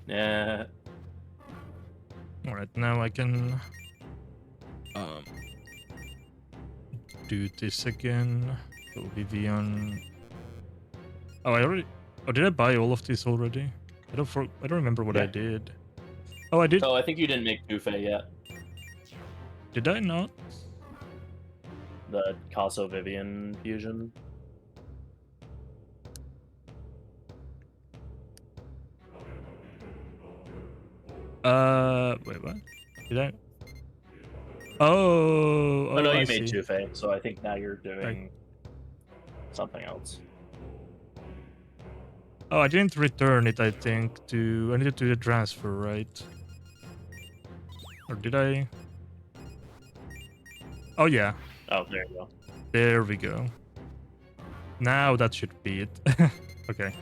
Yeah. Alright, now I can do this again. Go Vivian. Oh, did I buy all of this already? I don't remember what I did. Oh, I did. Oh, I think you didn't make Buffet yet. Did I not? The Casso Vivian fusion. Wait, what? Did I? Oh, no, I you made see. Buffet, so I think now you're doing something else. Oh, I didn't return it, I think, I need to do the transfer, right? Or did I? Oh, yeah. Oh, there you go. There we go. Now that should be it. Okay.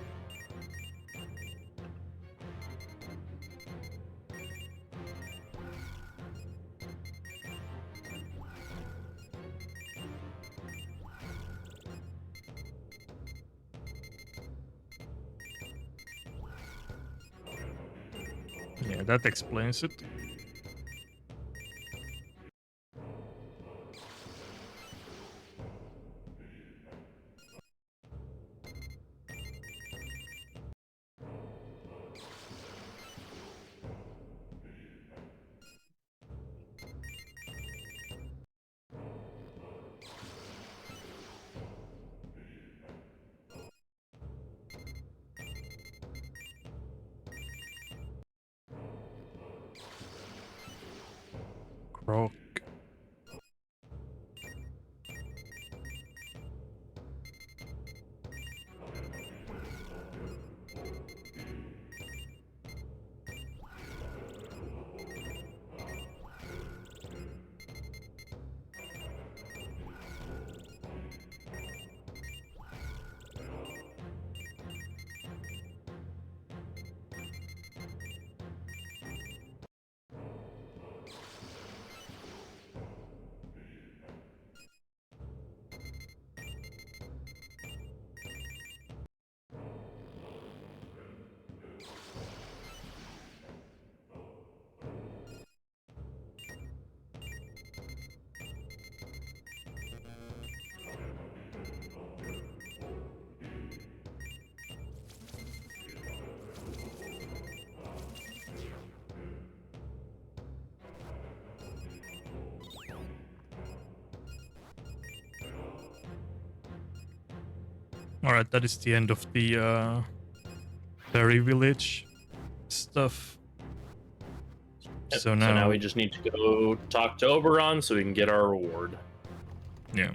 Yeah, that explains it. Croc. Alright, that is the end of the Fairy Village stuff. Yep, So now we just need to go talk to Oberon so we can get our reward. Yeah.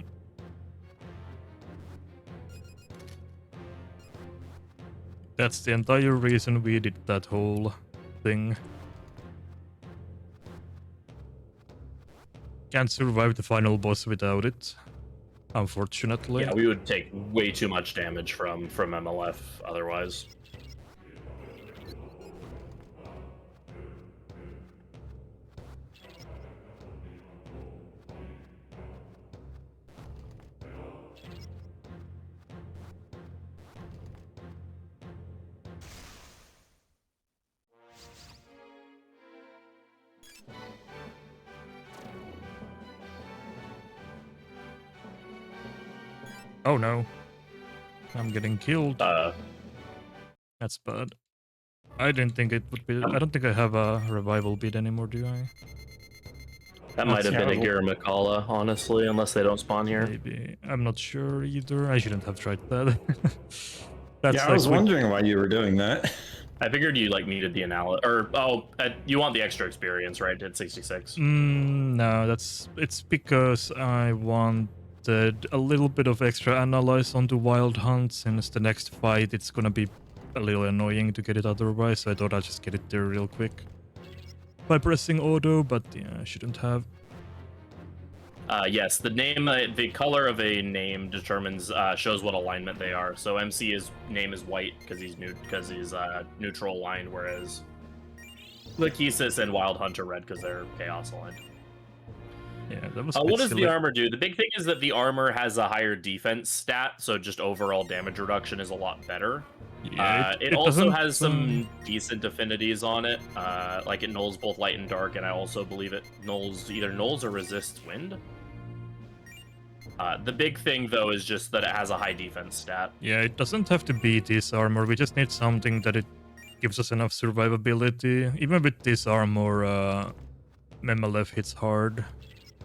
That's the entire reason we did that whole thing. Can't survive the final boss without it, unfortunately. Yeah, we would take way too much damage from MLF otherwise. Oh no. I'm getting killed. That's bad. I didn't think it would be. I don't think I have a revival beat anymore, do I? That might have been a Giramikala, honestly, unless they don't spawn here. Maybe. I'm not sure either. I shouldn't have tried that. That's yeah, I was wondering why you were doing that. I figured you like needed the analysis, or you want the extra experience, right? At 66. No, it's because I wanted a little bit of extra analyze onto Wild Hunt, since the next fight it's gonna be a little annoying to get it otherwise, so I thought I'd just get it there real quick by pressing auto, but yeah, I shouldn't have. Yes, the name, the color of a name determines, shows what alignment they are. So MC's name is white because he's neutral aligned, whereas Lachesis and Wild Hunt are red because they're chaos aligned. Yeah, that was. What does silly. the armor do? The big thing is that the armor has a higher defense stat, so just overall damage reduction is a lot better. Yeah, it also doesn't, has some decent affinities on it. Like it nulls both light and dark, and I also believe it either nulls or resists wind. The big thing, though, is just that it has a high defense stat. Yeah, it doesn't have to be this armor. We just need something that it gives us enough survivability. Even with this armor, Memelef hits hard,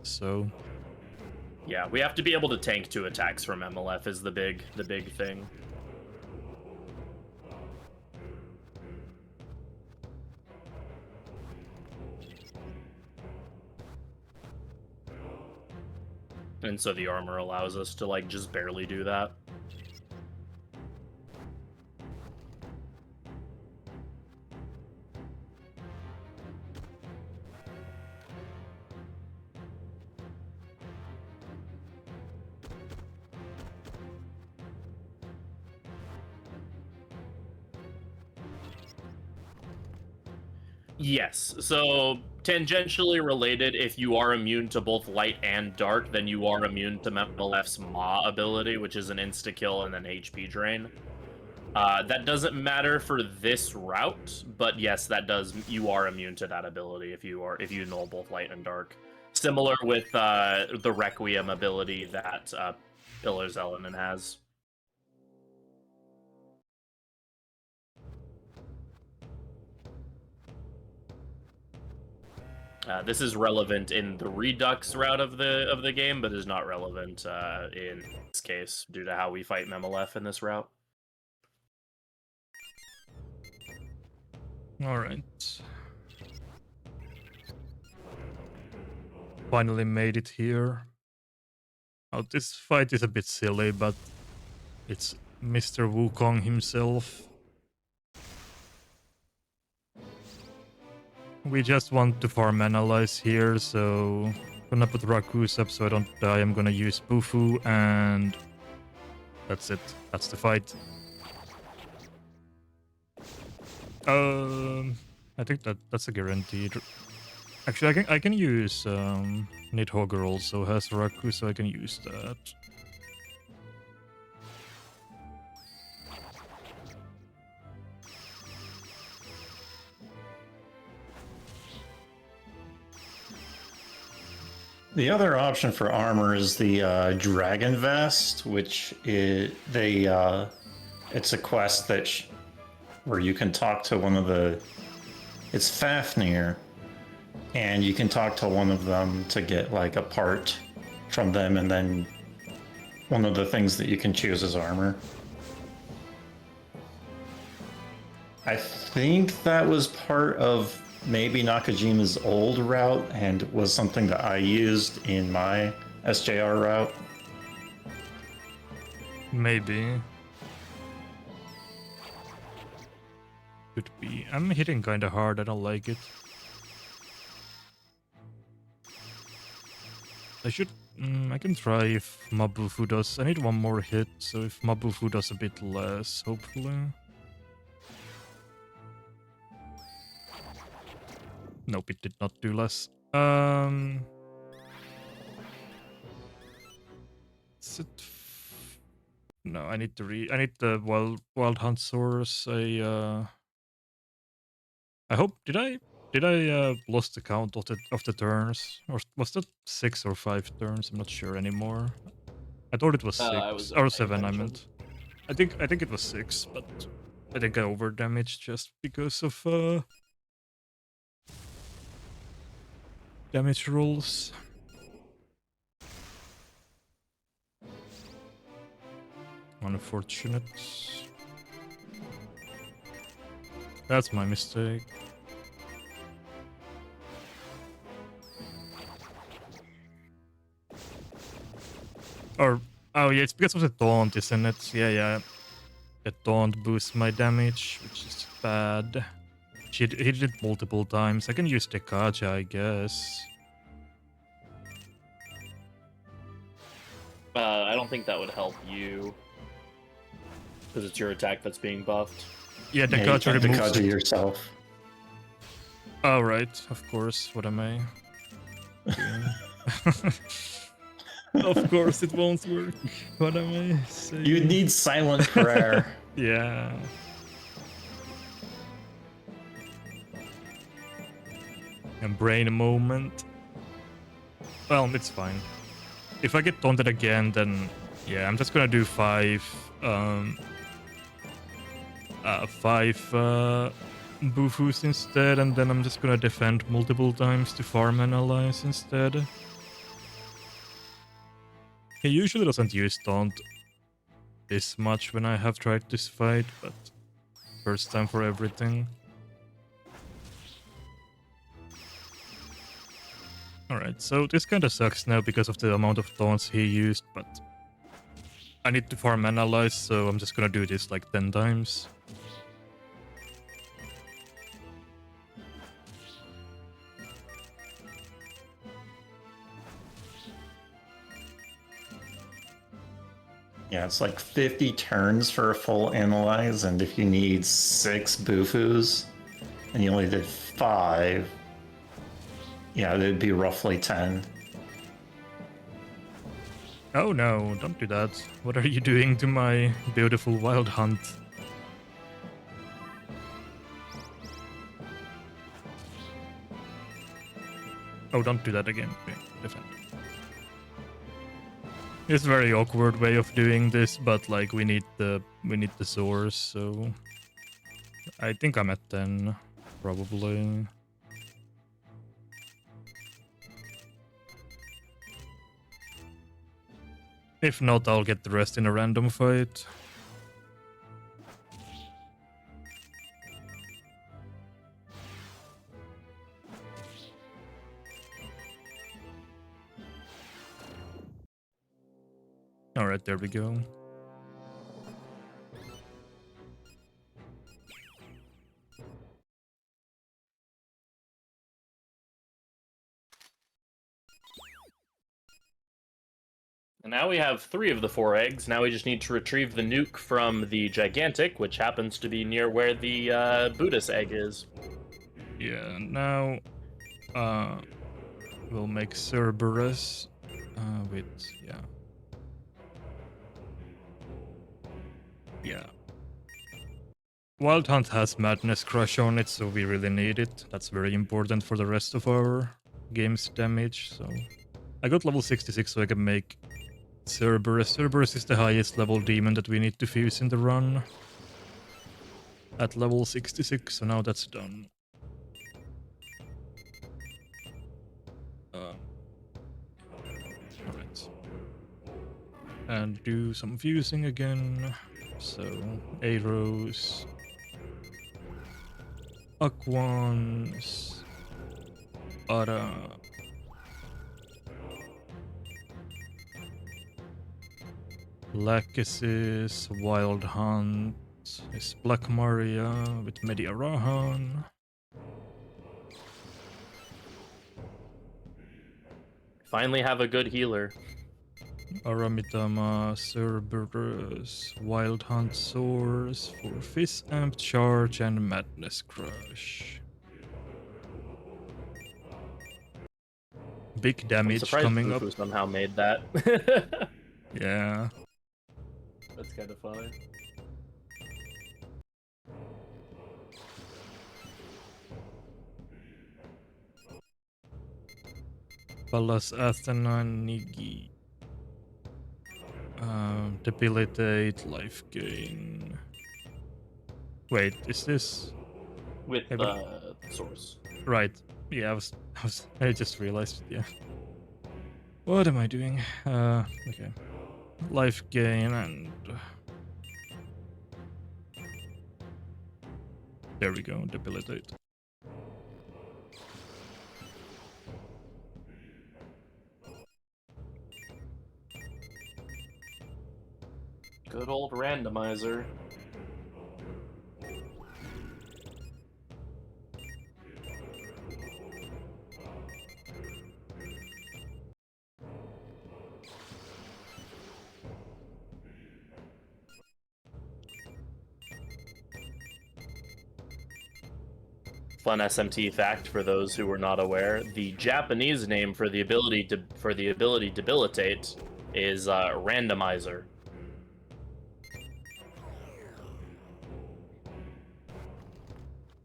so... Yeah, we have to be able to tank 2 attacks from MLF is the big thing. And so the armor allows us to, like, just barely do that. Yes, so tangentially related, if you are immune to both light and dark, then you are immune to Memelef's Ma ability, which is an insta-kill and an HP drain. That doesn't matter for this route, but yes, that does. You are immune to that ability if you null both light and dark. Similar with the Requiem ability that Pillar Zelenin has. This is relevant in the Redux route of the game, but is not relevant in this case due to how we fight Memelef in this route. All right. Finally made it here. Oh, this fight is a bit silly, but it's Mr. Wukong himself. We just want to farm analyze here, so gonna put Rakus up so I don't die. I'm gonna use Bufu, and that's it. That's the fight. I think that's a guaranteed. Actually, I can use Nidhogger also has Raku, so I can use that. The other option for armor is the Dragon Vest, which it's a quest that where you can talk to one of the... It's Fafnir, and you can talk to one of them to get like a part from them, and then one of the things that you can choose is armor. I think that was part of maybe Nakajima's old route and was something that I used in my SJR route. Maybe. Could be. I'm hitting kinda hard, I don't like it. I can try if Mabufu does. I need one more hit, so if Mabufu does a bit less, hopefully. Nope, it did not do less. Is it? No, I need the wild hunt source. I hope did I lost the count of the turns, or was that 6 or 5 turns? I'm not sure anymore. I thought it was 6 or 7. I meant. I think it was 6, but I think I over damaged just because of damage rolls. Unfortunate. That's my mistake. Or, oh yeah, it's because of the taunt, isn't it? Yeah. The taunt boosts my damage, which is bad. He did it multiple times. I can use the Kaja, I guess. I don't think that would help you. Because it's your attack that's being buffed. Yeah, the you Kaja can't removes Kaja it. yourself. Oh, right, of course. What am I doing? Of course it won't work. What am I saying? You need silent prayer. Yeah. A brain moment. Well, it's fine. If I get taunted again, then yeah, I'm just gonna do five Bufus instead, and then I'm just gonna defend multiple times to farm an allies instead. He usually doesn't use taunt this much when I have tried this fight, but first time for everything. Alright, so this kinda sucks now because of the amount of taunts he used, but I need to farm analyze, so I'm just gonna do this like 10 times. Yeah, it's like 50 turns for a full analyze, and if you need 6 Bufus, and you only did 5, yeah, it'd be roughly 10. Oh no, don't do that. What are you doing to my beautiful wild hunt? Oh, don't do that again. Okay, defend. It's a very awkward way of doing this, but like we need the source, so I think I'm at 10, probably. If not, I'll get the rest in a random fight. Alright, there we go. And now we have 3 of the 4 eggs. Now we just need to retrieve the nuke from the gigantic, which happens to be near where the Buddhist egg is. Yeah, now we'll make Cerberus with, yeah. Wild Hunt has Madness Crush on it, so we really need it. That's very important for the rest of our game's damage, so... I got level 66 so I can make Cerberus. Cerberus is the highest level demon that we need to fuse in the run. At level 66, so now that's done. Alright. And do some fusing again. So, arrows. Aquans. Ara. Lachesis, Wild Hunt, is Black Maria with Mediarahan. Finally have a good healer. Aramitama, Cerberus, Wild Hunt Source for Fizz Amp Charge and Madness Crush. Big damage coming up. Somehow made that. Yeah. That's kind of funny. Pallas Athena Nigi. Debilitate, life gain. Wait, is this With the source. right? Yeah, I just realized. Yeah. What am I doing? Okay. Life gain and There we go, debilitate. Good old randomizer. Fun SMT fact for those who were not aware: the Japanese name for the ability debilitate is randomizer.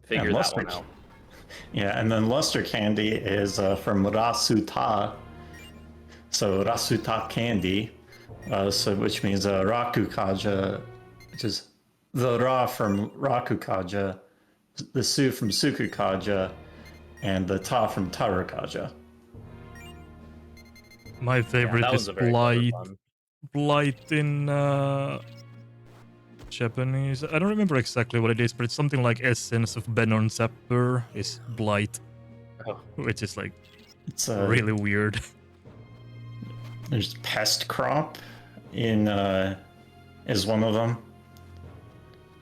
Figure that one out. Yeah, and then luster candy is from Rasuta. So Rasuta candy, which means Rakukaja, which is the Ra from Rakukaja, the Su from Sukukaja, and the Ta from Tarukaja. My favorite is Blight. Blight in Japanese. I don't remember exactly what it is, but it's something like Essence of Benon Sapper is Blight. Oh. Which is like it's really weird. There's Pest Crop in is one of them.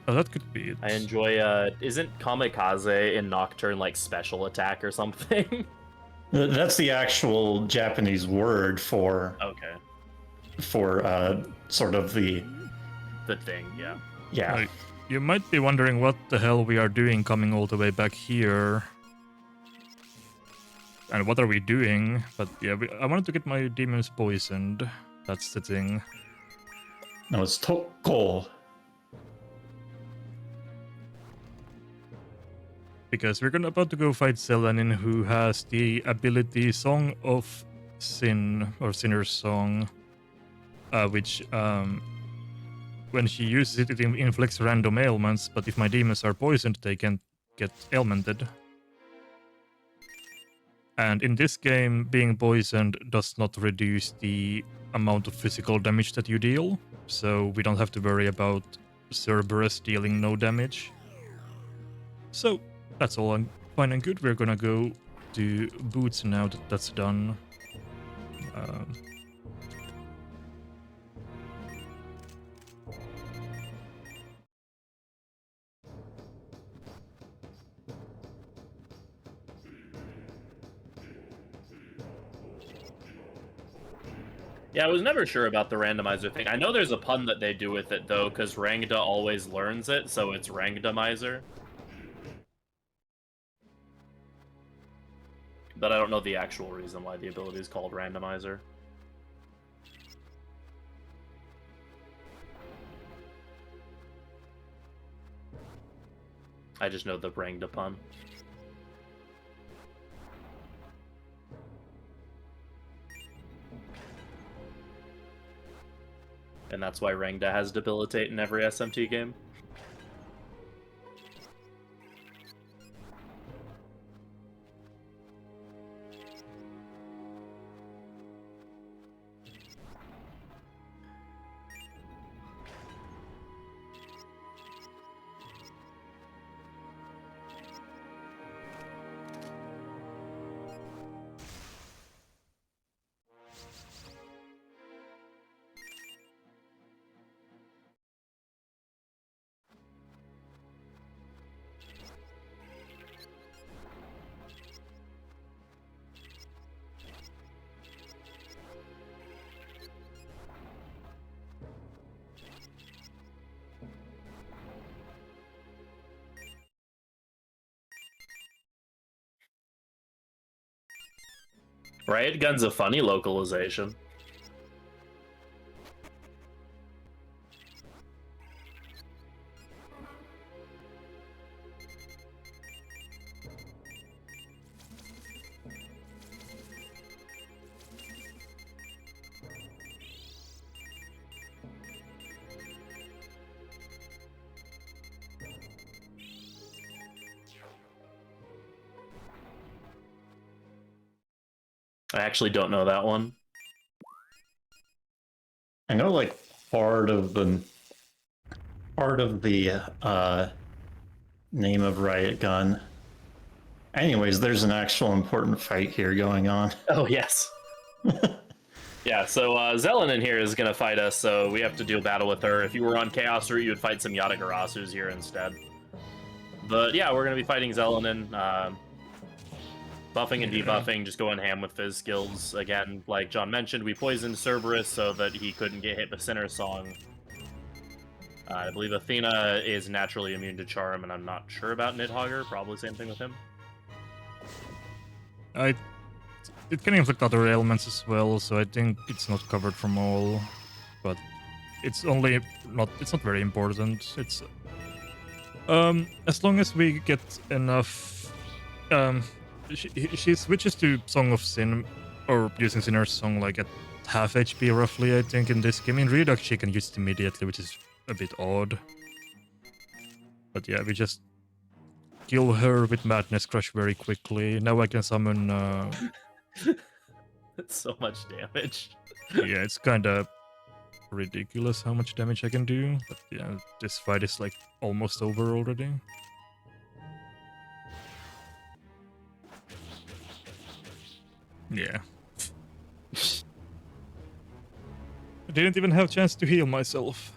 Oh, that could be it. I enjoy isn't Kamikaze in Nocturne like special attack or something? That's the actual Japanese word for sort of the thing, yeah. Yeah. Like, you might be wondering what the hell we are doing coming all the way back here. And what are we doing? But yeah, I wanted to get my demons poisoned. That's the thing. No, it's Tokko. Because we're about to go fight Selanin, who has the ability Song of Sin, or Sinner's Song, which, when she uses it, it inflicts random ailments, but if my demons are poisoned, they can get ailmented. And in this game, being poisoned does not reduce the amount of physical damage that you deal, so we don't have to worry about Cerberus dealing no damage. So, that's all fine and good. We're gonna go to Boots now that that's done. Yeah, I was never sure about the randomizer thing. I know there's a pun that they do with it, though, because Rangda always learns it, so it's Rangdamizer. But I don't know the actual reason why the ability is called Randomizer. I just know the Rangda pun. And that's why Rangda has Debilitate in every SMT game. Riot Gun's a funny localization. I actually don't know that one. I know like part of the name of Riot Gun. Anyways, there's an actual important fight here going on. Oh, yes. Yeah, so Zelen in here is going to fight us, so we have to do a battle with her. If you were on Chaos Route, you would fight some Yatagarasus here instead. But yeah, we're going to be fighting Zelenin. Buffing and debuffing, just going ham with Fizz skills. Again, like John mentioned, we poisoned Cerberus so that he couldn't get hit with Sinner Song. I believe Athena is naturally immune to Charm, and I'm not sure about Nidhogger. Probably same thing with him. It can inflict other ailments as well, so I think it's not covered from all. But it's not very important. It's as long as we get enough. She switches to Song of Sin, or using Sinner's Song like at half HP roughly, I think, in this game. In Redux she can use it immediately, which is a bit odd. But yeah, we just kill her with Madness Crush very quickly. Now I can summon... That's so much damage. Yeah, it's kinda ridiculous how much damage I can do. But yeah, this fight is like almost over already. Yeah. I didn't even have a chance to heal myself.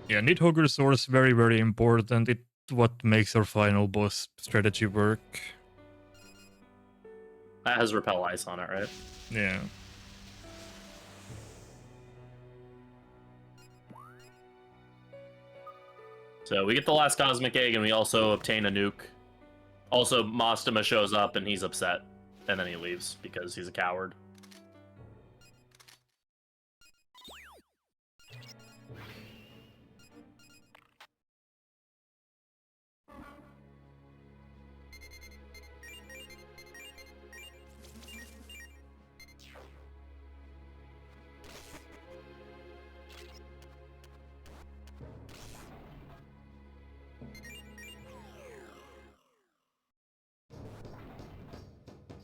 Yeah, Nidhogger Sword is very, very important. It's what makes our final boss strategy work. That has Repel Ice on it, right? Yeah. So we get the last Cosmic Egg, and we also obtain a nuke. Also, Mastema shows up, and he's upset. And then he leaves, because he's a coward.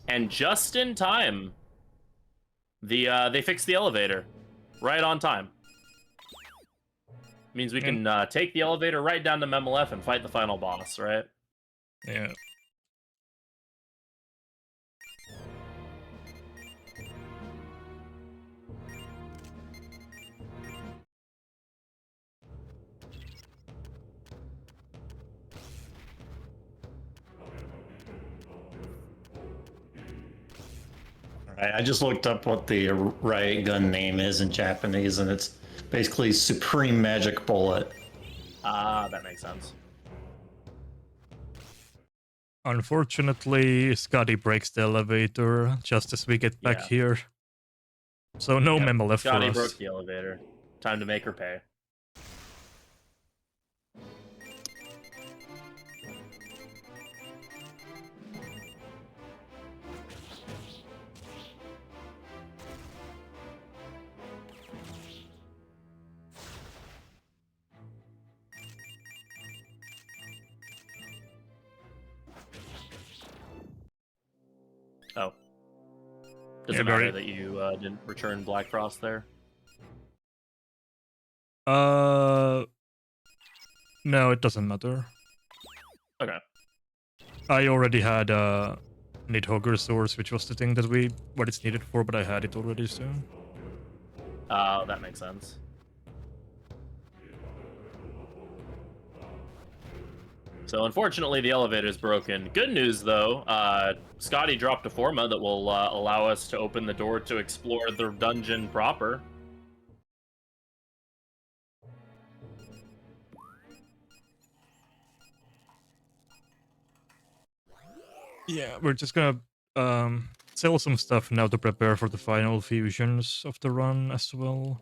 And just in time, they fixed the elevator. Right on time. Means we can take the elevator right down to Memelef and fight the final boss, right? Yeah. I just looked up what the Riot Gun name is in Japanese, and it's basically Supreme Magic Bullet. Ah, that makes sense. Unfortunately, Scotty breaks the elevator just as we get back here. So no Memelef for us. Scotty broke the elevator. Time to make her pay. Oh. Does it matter that you didn't return Black Frost there? No, it doesn't matter. Okay. I already had Nidhogger Source, which was the thing that what it's needed for, but I had it already, so... That makes sense. So unfortunately, the elevator is broken. Good news, though, Scotty dropped a Forma that will allow us to open the door to explore the dungeon proper. Yeah, we're just gonna sell some stuff now to prepare for the final fusions of the run as well.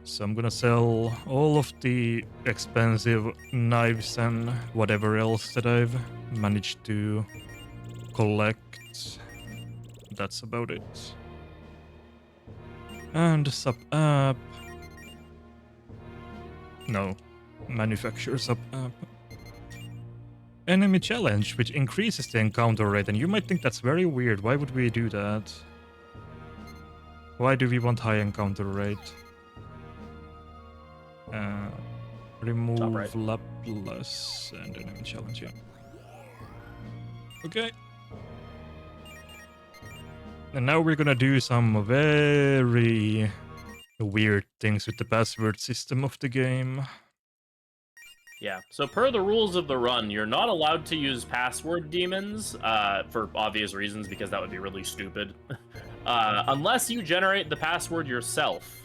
So I'm gonna sell all of the expensive knives and whatever else that I've managed to collect. That's about it. And sub app. No, manufacture sub app. Enemy challenge, which increases the encounter rate, and you might think that's very weird. Why would we do that? Why do we want high encounter rate? Remove right. Laplace and enemy challenge, yeah. Okay. And now we're gonna do some very weird things with the password system of the game. Yeah, so per the rules of the run, you're not allowed to use password demons, for obvious reasons, because that would be really stupid. Unless you generate the password yourself.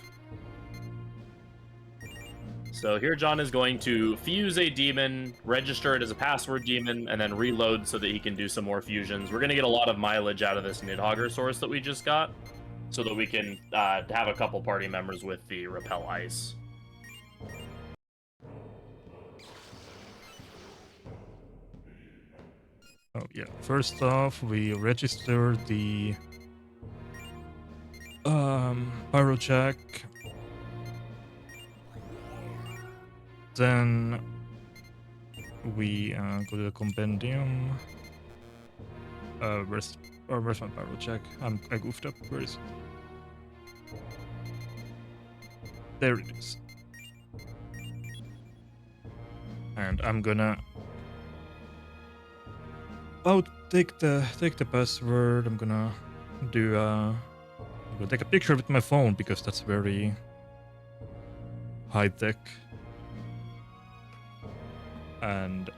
So here John is going to fuse a demon, register it as a password demon, and then reload so that he can do some more fusions. We're going to get a lot of mileage out of this Nidhogger source that we just got, so that we can have a couple party members with the Repel Ice. Oh yeah, first off we register the Pyrojack. Then we go to the compendium. Where's my Pyrojack? I goofed up. Where is it? There it is. And I'm gonna take the password. I'm gonna do I'm gonna take a picture with my phone because that's very high tech. And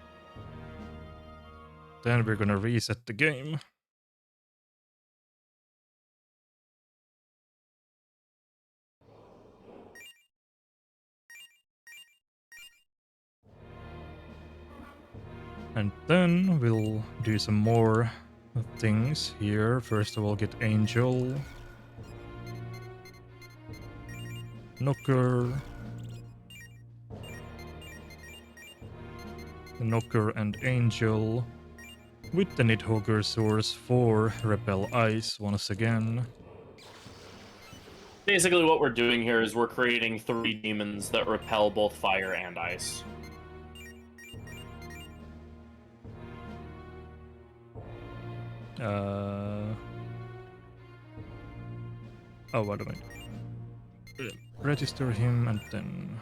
then we're gonna reset the game. And then we'll do some more things here. First of all, get Angel, Knocker, Knocker and Angel with the Nidhogger source for Repel Ice once again. Basically what we're doing here is we're creating 3 demons that repel both fire and ice. Oh, what do I do? Register him and then...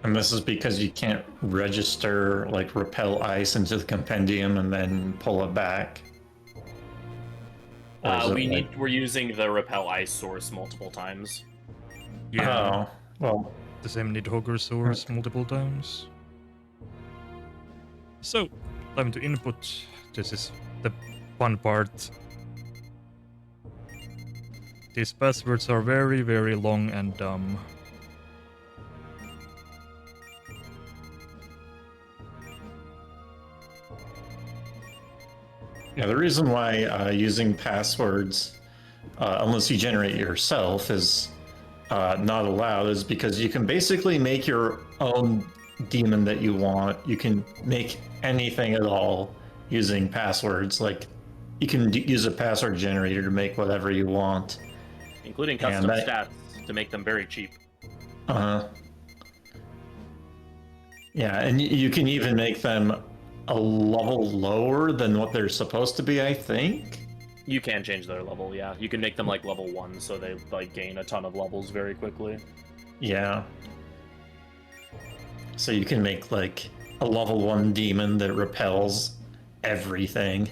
And this is because you can't register, like, repel ice into the compendium and then pull it back. We're using the repel ice source multiple times. Yeah, Oh, well, the same Nidhogger source multiple times. So, time to input. This is the fun part. These passwords are very, very long and dumb. yeah, the reason why using passwords, unless you generate it yourself, is not allowed is because you can basically make your own demon that you want. You can make anything at all using passwords. Like, you can use a password generator to make whatever you want. Including custom stats to make them very cheap. Yeah, and you can even make them a level lower than what they're supposed to be, I think. You can change their level, yeah. You can make them like level 1, so they like gain a ton of levels very quickly. Yeah. So you can make like a level 1 demon that repels everything.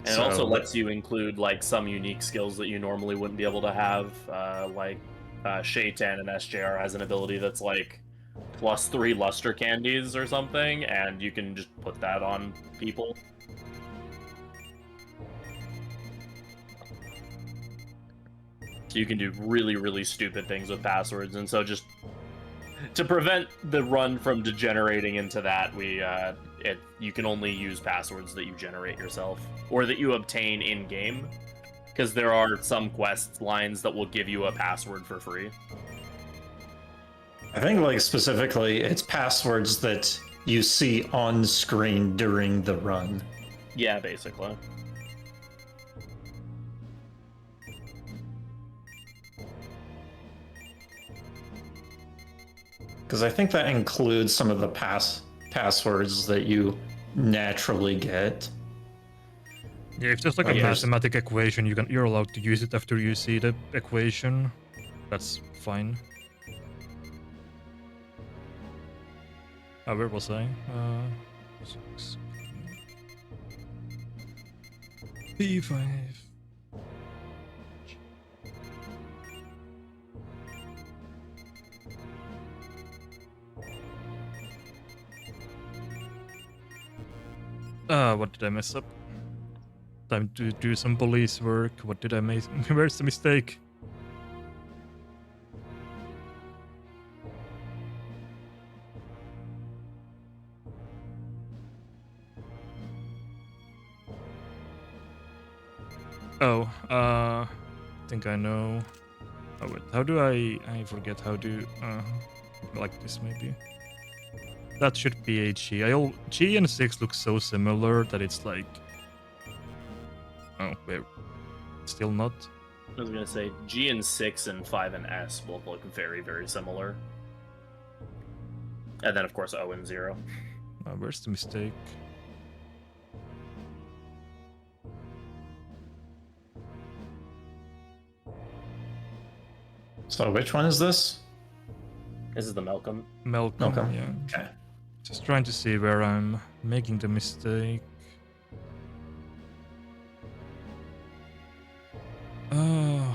And it also lets you include like some unique skills that you normally wouldn't be able to have, like Shaitan and SJR has an ability that's like +3 luster candies or something, and you can just put that on people. So you can do really, really stupid things with passwords, and so just to prevent the run from degenerating into that, you can only use passwords that you generate yourself or that you obtain in game. because there are some quest lines that will give you a password for free. I think, like, specifically, it's passwords that you see on screen during the run. Yeah, basically. Because I think that includes some of the passwords that you naturally get. Yeah, if there's like Like a there's- mathematic equation, you're allowed to use it after you see the equation. That's fine. Where was I? 6. P5. What did I mess up? Time to do some police work. What did I make? Where's the mistake? Oh, I think I know. Oh wait, how do I forget how to, like this maybe. That should be a G. G and 6 look so similar that it's like... Oh, wait. Still not? I was gonna say G and 6 and 5 and S both look very, very similar. And then of course O and 0. Where's the mistake? So which one is this? This is the Malcolm. Malcolm, Malcolm. yeah. Okay. Just trying to see where I'm making the mistake.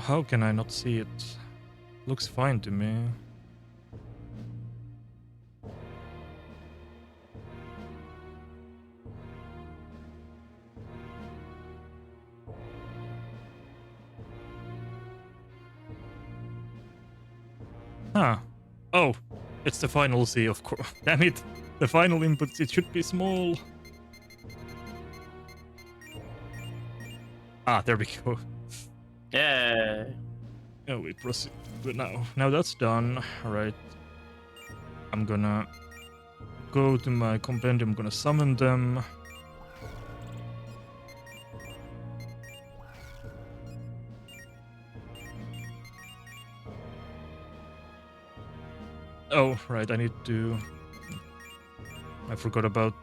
How can I not see it? Looks fine to me. Huh. Oh, it's the final C, of course. Damn it. The final input, it should be small. Ah, there we go. Yeah. Oh, we proceed. But now that's done. Alright. I'm gonna go to my compendium, I'm gonna summon them. Oh, right, I need to... I forgot about...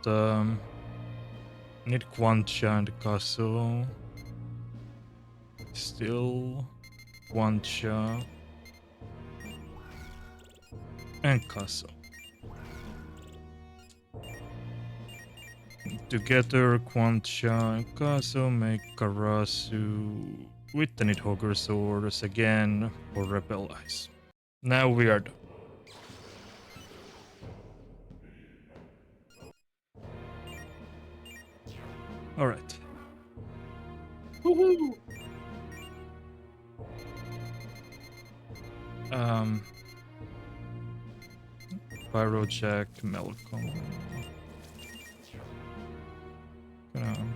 need Quantia and Caso. Still... Quantia... and Caso. Together, Quantia and Caso make Karasu with the Nidhogger swords again for Rebel Eyes. Now we are done. Alright. Woohoo! Pyro check, Malcolm. Gonna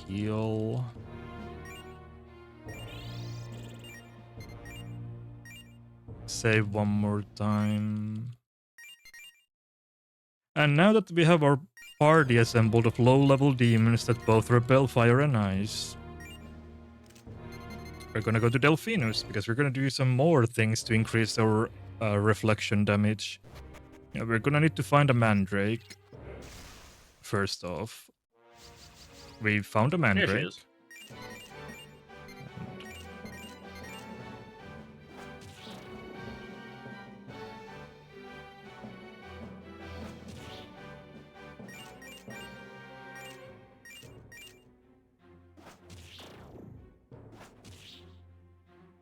heal. Save one more time. And now that we have our party assembled of low-level demons that both repel fire and ice, we're gonna go to Delphinus, because we're gonna do some more things to increase our reflection damage. Yeah, we're gonna need to find a mandrake. First off, we found a Here she mandrake. is.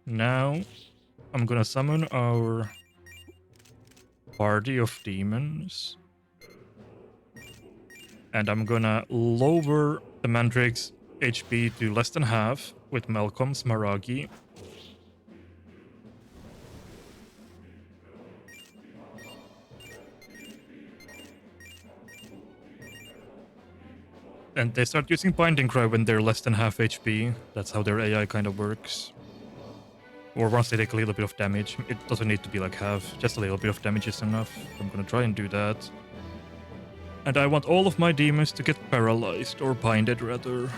Now, I'm gonna summon our party of demons. And I'm gonna lower the Mandrake's HP to less than half with Malcolm's Maragi. And they start using Binding Cry when they're less than half HP. That's how their AI kind of works. Or once they take a little bit of damage. It doesn't need to be like half, just a little bit of damage is enough. I'm gonna try and do that. And I want all of my demons to get paralyzed, or binded rather.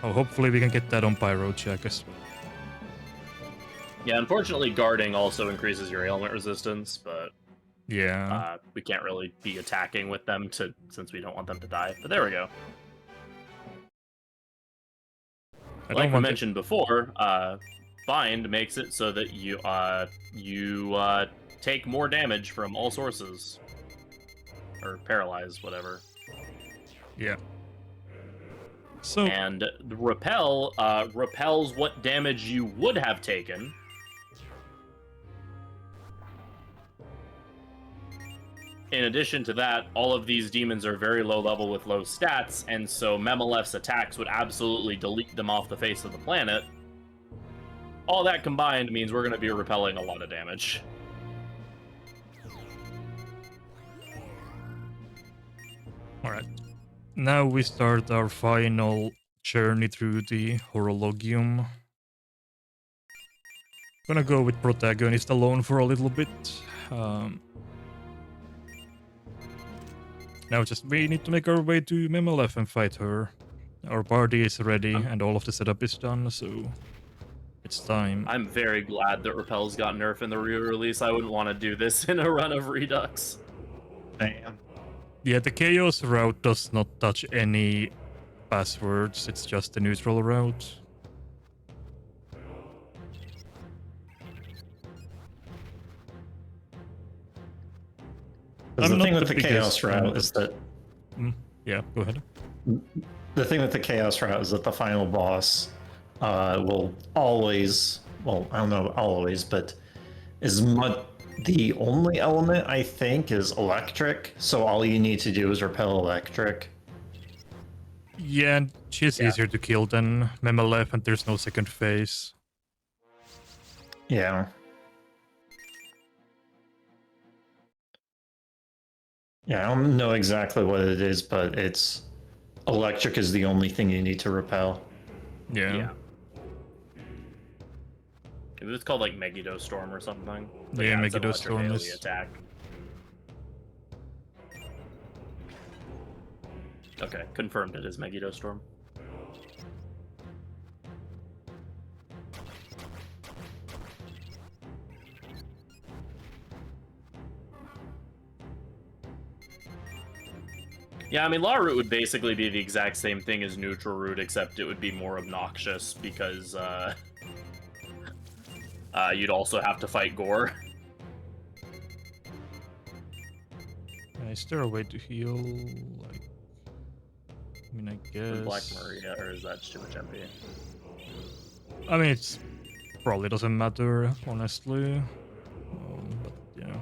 Oh, hopefully we can get that on Pyro check as well. Yeah, unfortunately, guarding also increases your ailment resistance, but Yeah. we can't really be attacking with them since we don't want them to die. But there we go. Like we mentioned before, bind makes it so that you take more damage from all sources, or paralyze, whatever. Yeah. So and the repel repels what damage you would have taken. In addition to that, all of these demons are very low level with low stats, and so Memelef's attacks would absolutely delete them off the face of the planet. All that combined means we're going to be repelling a lot of damage. Alright. Now we start our final journey through the Horologium. Gonna go with Protagonist alone for a little bit. Now we need to make our way to Memelef and fight her. Our party is ready and all of the setup is done, so it's time. I'm very glad that Repel's got nerf in the re-release. I wouldn't want to do this in a run of Redux. Damn. Yeah, the Chaos route does not touch any passwords, it's just the neutral route. The thing with the Chaos route is that... Yeah, go ahead. The thing with the Chaos route is that the final boss will always... Well, I don't know always, but is much... The only element, I think, is electric, so all you need to do is repel electric. Yeah, and she's easier to kill than Memelef, and there's no second phase. Yeah. Yeah, I don't know exactly what it is, but it's... Electric is the only thing you need to repel. Yeah. It was called like Megiddo Storm or something. But yeah, it's an Megiddo electric Storm AoE is... attack. Okay, confirmed it is Megiddo Storm. Yeah, I mean, Law Root would basically be the exact same thing as Neutral Root, except it would be more obnoxious because you'd also have to fight Gore. Is there a way to heal? Like, I mean, I guess... Black Maria, or is that too much MP? I mean, it's probably doesn't matter, honestly. But, you know.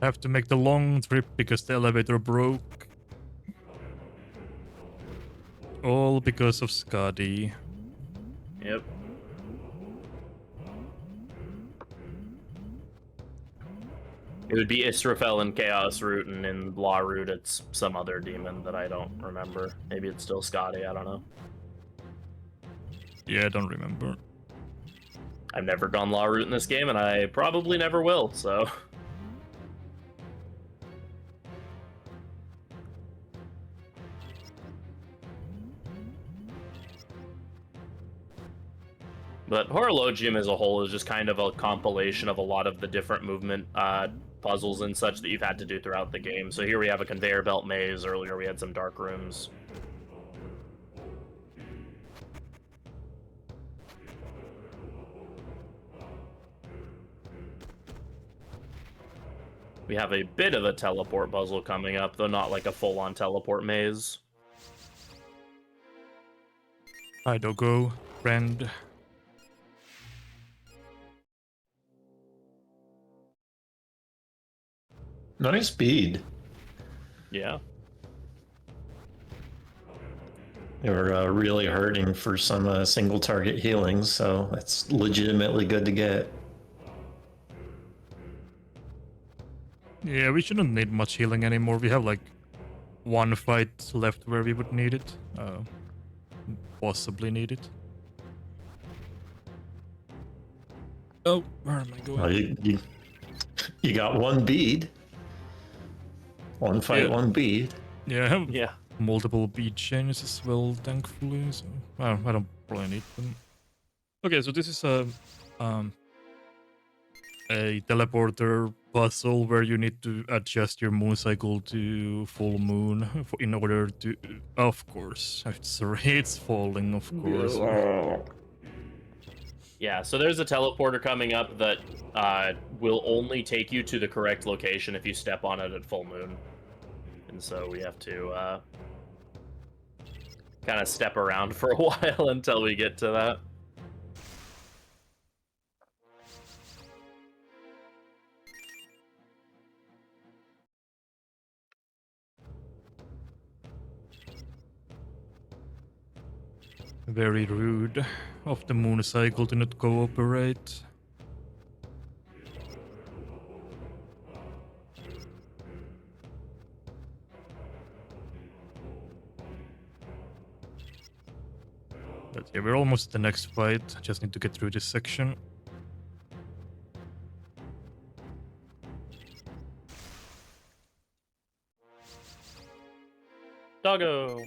I have to make the long trip because the elevator broke. All because of Skadi. Yep. It would be Israfel and Chaos Root, and in Law Root it's some other demon that I don't remember. Maybe it's still Scotty, I don't know. Yeah, I don't remember. I've never gone Law Root in this game, and I probably never will, so... But Horologium as a whole is just kind of a compilation of a lot of the different movement puzzles and such that you've had to do throughout the game. So here we have a conveyor belt maze. Earlier we had some dark rooms. We have a bit of a teleport puzzle coming up, though not like a full-on teleport maze. Hi, Doggo, friend. Nice bead. Yeah. They were really hurting for some single target healings, so that's legitimately good to get. Yeah, we shouldn't need much healing anymore. We have like one fight left where we would need it. Possibly need it. Oh, where am I going? Well, you got one bead. One fight, Yeah. one bead. Yeah, I have Yeah. multiple bead chains as well, thankfully. So I don't probably need them. Okay, so this is a teleporter puzzle where you need to adjust your moon cycle to full moon in order to. Of course, it's falling. Of course. Yeah, so there's a teleporter coming up that will only take you to the correct location if you step on it at full moon. And so we have to kind of step around for a while until we get to that. Very rude of the moon cycle to not cooperate. But yeah, we're almost at the next fight. Just need to get through this section. Doggo!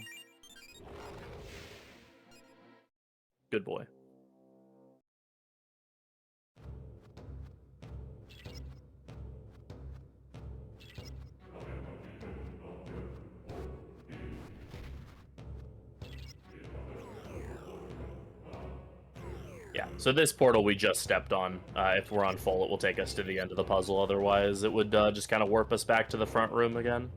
Good boy. Yeah, so this portal we just stepped on. If we're on full, it will take us to the end of the puzzle. Otherwise, it would just kind of warp us back to the front room again.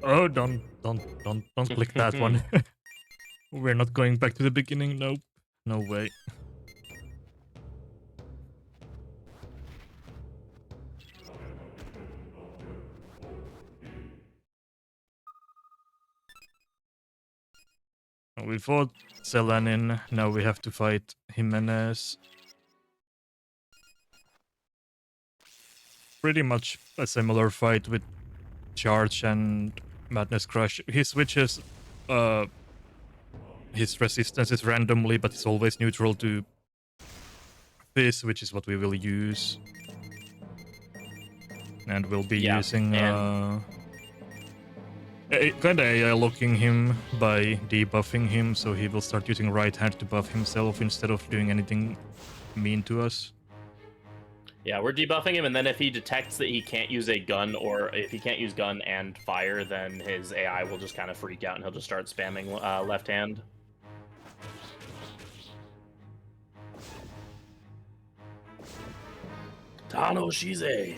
Oh, don't click that one. We're not going back to the beginning. Nope. No way. We fought Selanin. Now we have to fight Jimenez. Pretty much a similar fight with Charge and Madness Crush. He switches his resistances randomly, but it's always neutral to this, which is what we will use. And we'll be using kind of AI locking him by debuffing him, so he will start using right hand to buff himself instead of doing anything mean to us. Yeah, we're debuffing him, and then if he detects that he can't use a gun, or if he can't use gun and fire, then his AI will just kind of freak out and he'll just start spamming left hand. Tano Shize.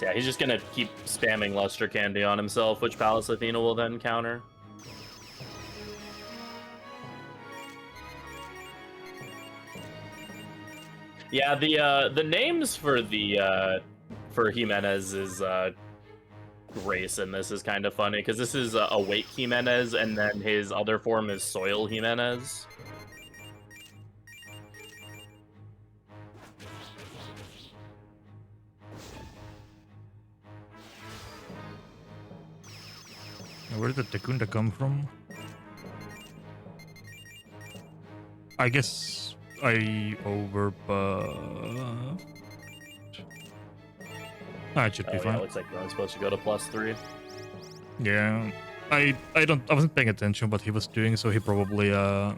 Yeah, he's just gonna keep spamming Luster Candy on himself, which Palace Athena will then counter. Yeah, the names for the for Jimenez's race in this is kind of funny because this is Awake Jimenez, and then his other form is Soil Jimenez. Where did the Tekunda come from? I guess I overbuffed. It should be Oh fine. yeah, looks like we're supposed to go to +3. Yeah, I wasn't paying attention what he was doing, so he probably yeah.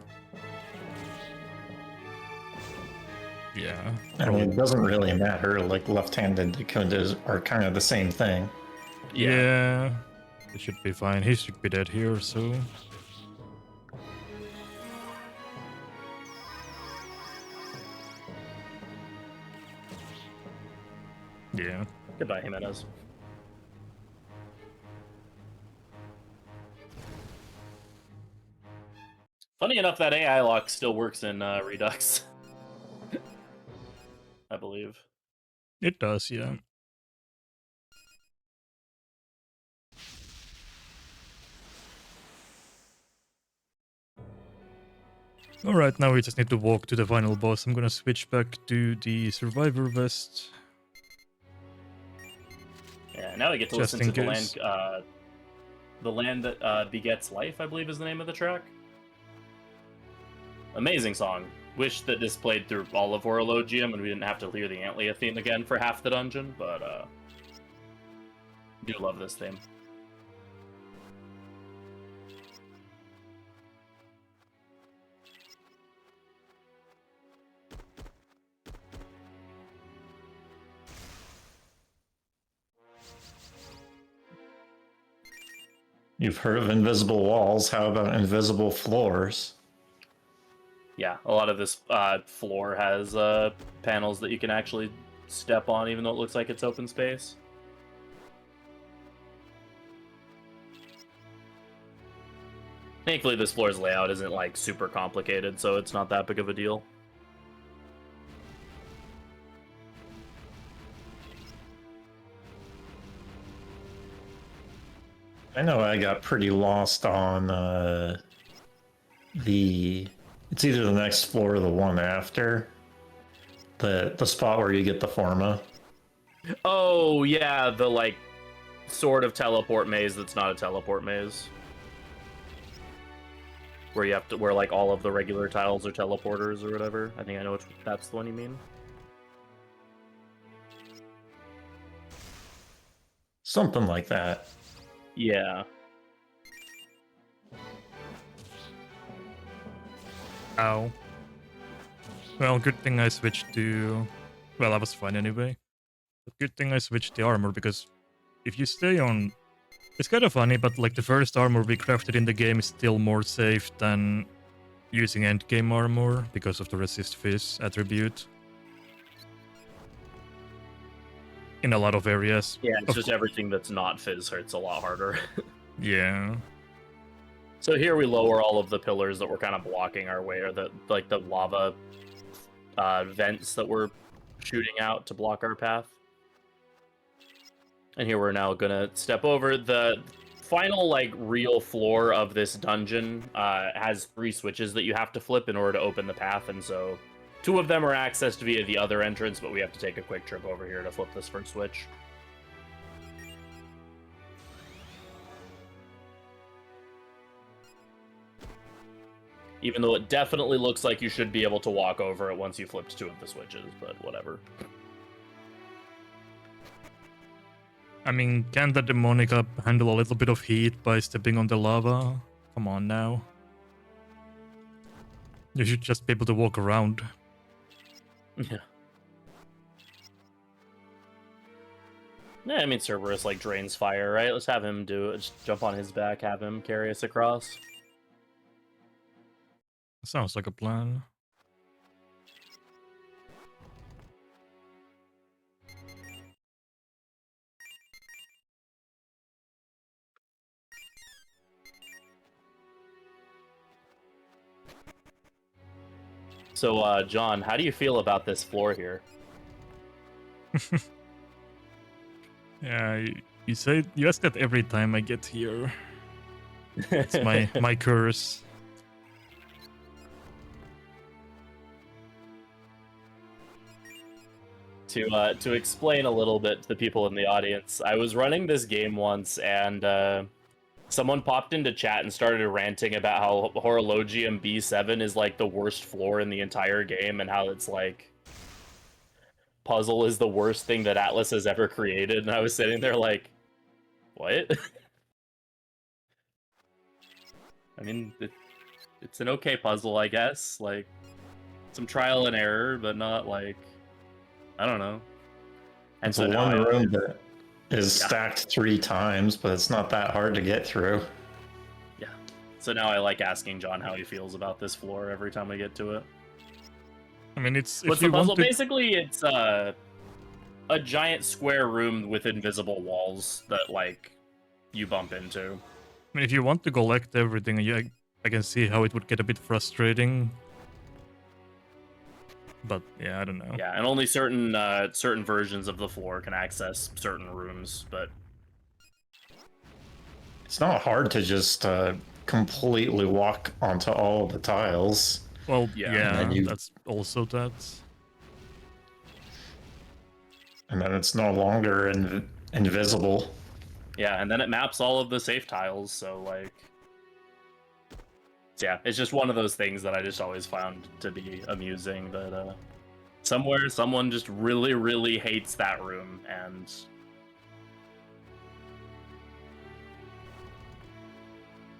I mean, it doesn't really matter. Like left-handed Dekundas are kind of the same thing. Yeah, it should be fine. He should be dead here, so. Yeah. Goodbye, Jimenez. Funny enough, that AI lock still works in Redux. I believe. It does, yeah. Alright, now we just need to walk to the final boss. I'm gonna switch back to the Survivor Vest. Yeah, now we get to Just listen to in the case. land that begets life, I believe is the name of the track. Amazing song. Wish that this played through all of Horologium and we didn't have to hear the Antlia theme again for half the dungeon, but do love this theme. You've heard of invisible walls. How about invisible floors? Yeah, a lot of this floor has panels that you can actually step on, even though it looks like it's open space. Thankfully, this floor's layout isn't like super complicated, so it's not that big of a deal. I know I got pretty lost on it's either the next floor or the one after. The spot where you get the Forma. Oh, yeah, the like sort of teleport maze that's not a teleport maze. Where like all of the regular tiles are teleporters or whatever. I think I know which that's the one you mean. Something like that. Yeah. Ow. Well, good thing I switched to... Well, I was fine anyway. But good thing I switched the armor, because if you stay on... It's kind of funny, but like the first armor we crafted in the game is still more safe than using endgame armor, because of the resist fizz attribute. In a lot of areas. Yeah, it's just everything that's not fizz hurts a lot harder. Yeah. So here we lower all of the pillars that were kind of blocking our way, or the lava vents that were shooting out to block our path. And here we're now gonna step over the final like real floor of this dungeon. Has 3 switches that you have to flip in order to open the path, and so 2 of them are accessed via the other entrance, but we have to take a quick trip over here to flip this first switch. Even though it definitely looks like you should be able to walk over it once you flipped 2 of the switches, but whatever. I mean, can the Demonica handle a little bit of heat by stepping on the lava? Come on now. You should just be able to walk around. Yeah. Yeah, I mean, Cerberus, like, drains fire, right? Let's have him do it. Just jump on his back, have him carry us across. Sounds like a plan. So, John, how do you feel about this floor here? Yeah, you say you ask that every time I get here. It's my curse. To explain a little bit to the people in the audience, I was running this game once, and someone popped into chat and started ranting about how Horologium B7 is like the worst floor in the entire game, and how it's like puzzle is the worst thing that Atlas has ever created. And I was sitting there like, what? I mean, it's an okay puzzle, I guess. Like, some trial and error, but not like, I don't know. And It's so a now one I- room that is stacked 3 times, but it's not that hard to get through. Yeah. So now I like asking John how he feels about this floor every time we get to it. I mean, it's What's if the you puzzle? want to. Basically, it's a giant square room with invisible walls that like you bump into. I mean, if you want to collect everything, I can see how it would get a bit frustrating. But yeah, I don't know. Yeah, and only certain versions of the floor can access certain rooms. But It's not hard to just completely walk onto all the tiles. Well, Yeah, yeah, and then that's also that. And then it's no longer invisible. yeah, and then it maps all of the safe tiles. So like, yeah, it's just one of those things that I just always found to be amusing. That somewhere someone just really, really hates that room, and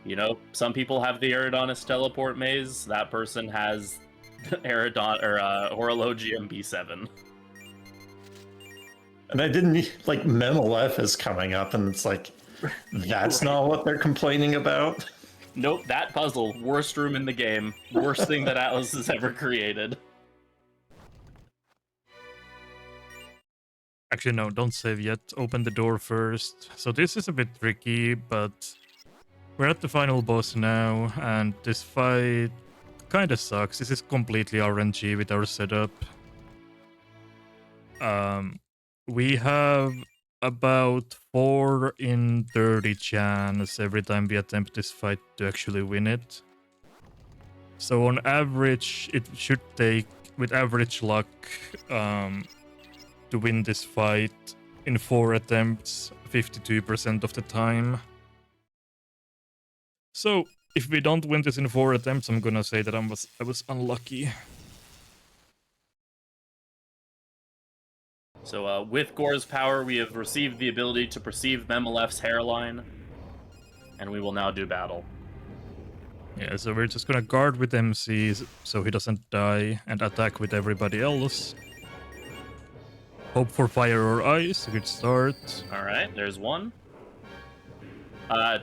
you know, some people have the Eridanus teleport maze. That person has Eridon or Horologium B7. And I didn't like Menelef is coming up, and it's like that's not what they're complaining about. Nope, that puzzle, worst room in the game, worst thing that Atlas has ever created. Actually, no, don't save yet. Open the door first. So this is a bit tricky, but we're at the final boss now, and this fight kind of sucks. This is completely RNG with our setup. We have about 4 in 30 chance every time we attempt this fight to actually win it. So on average, it should take, with average luck, to win this fight in 4 attempts, 52% of the time. So if we don't win this in 4 attempts, I'm gonna say that I was unlucky. So with Gore's power, we have received the ability to perceive Memelef's hairline, and we will now do battle. Yeah, so we're just gonna guard with MCs so he doesn't die, and attack with everybody else. Hope for fire or ice, a good start. Alright, there's one.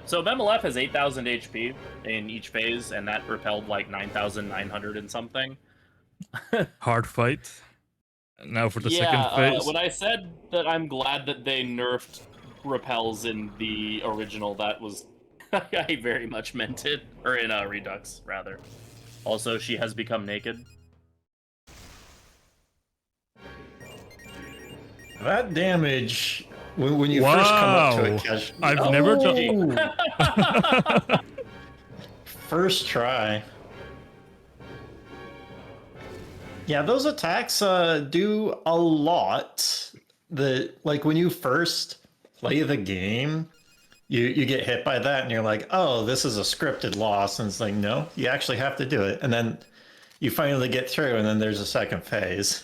So Memelef has 8,000 HP in each phase, and that repelled like 9,900 and something. Hard fight. Now for the yeah, second phase. when I said that I'm glad that they nerfed repels in the original, that was... I very much meant it. Or in Redux, rather. Also, she has become naked. That damage when you first come up to it, Cash. I've never done. First try. Yeah, those attacks do a lot. Like when you first play the game, you get hit by that and you're like, oh, this is a scripted loss, and it's like, no, you actually have to do it. And then you finally get through, and then there's a second phase.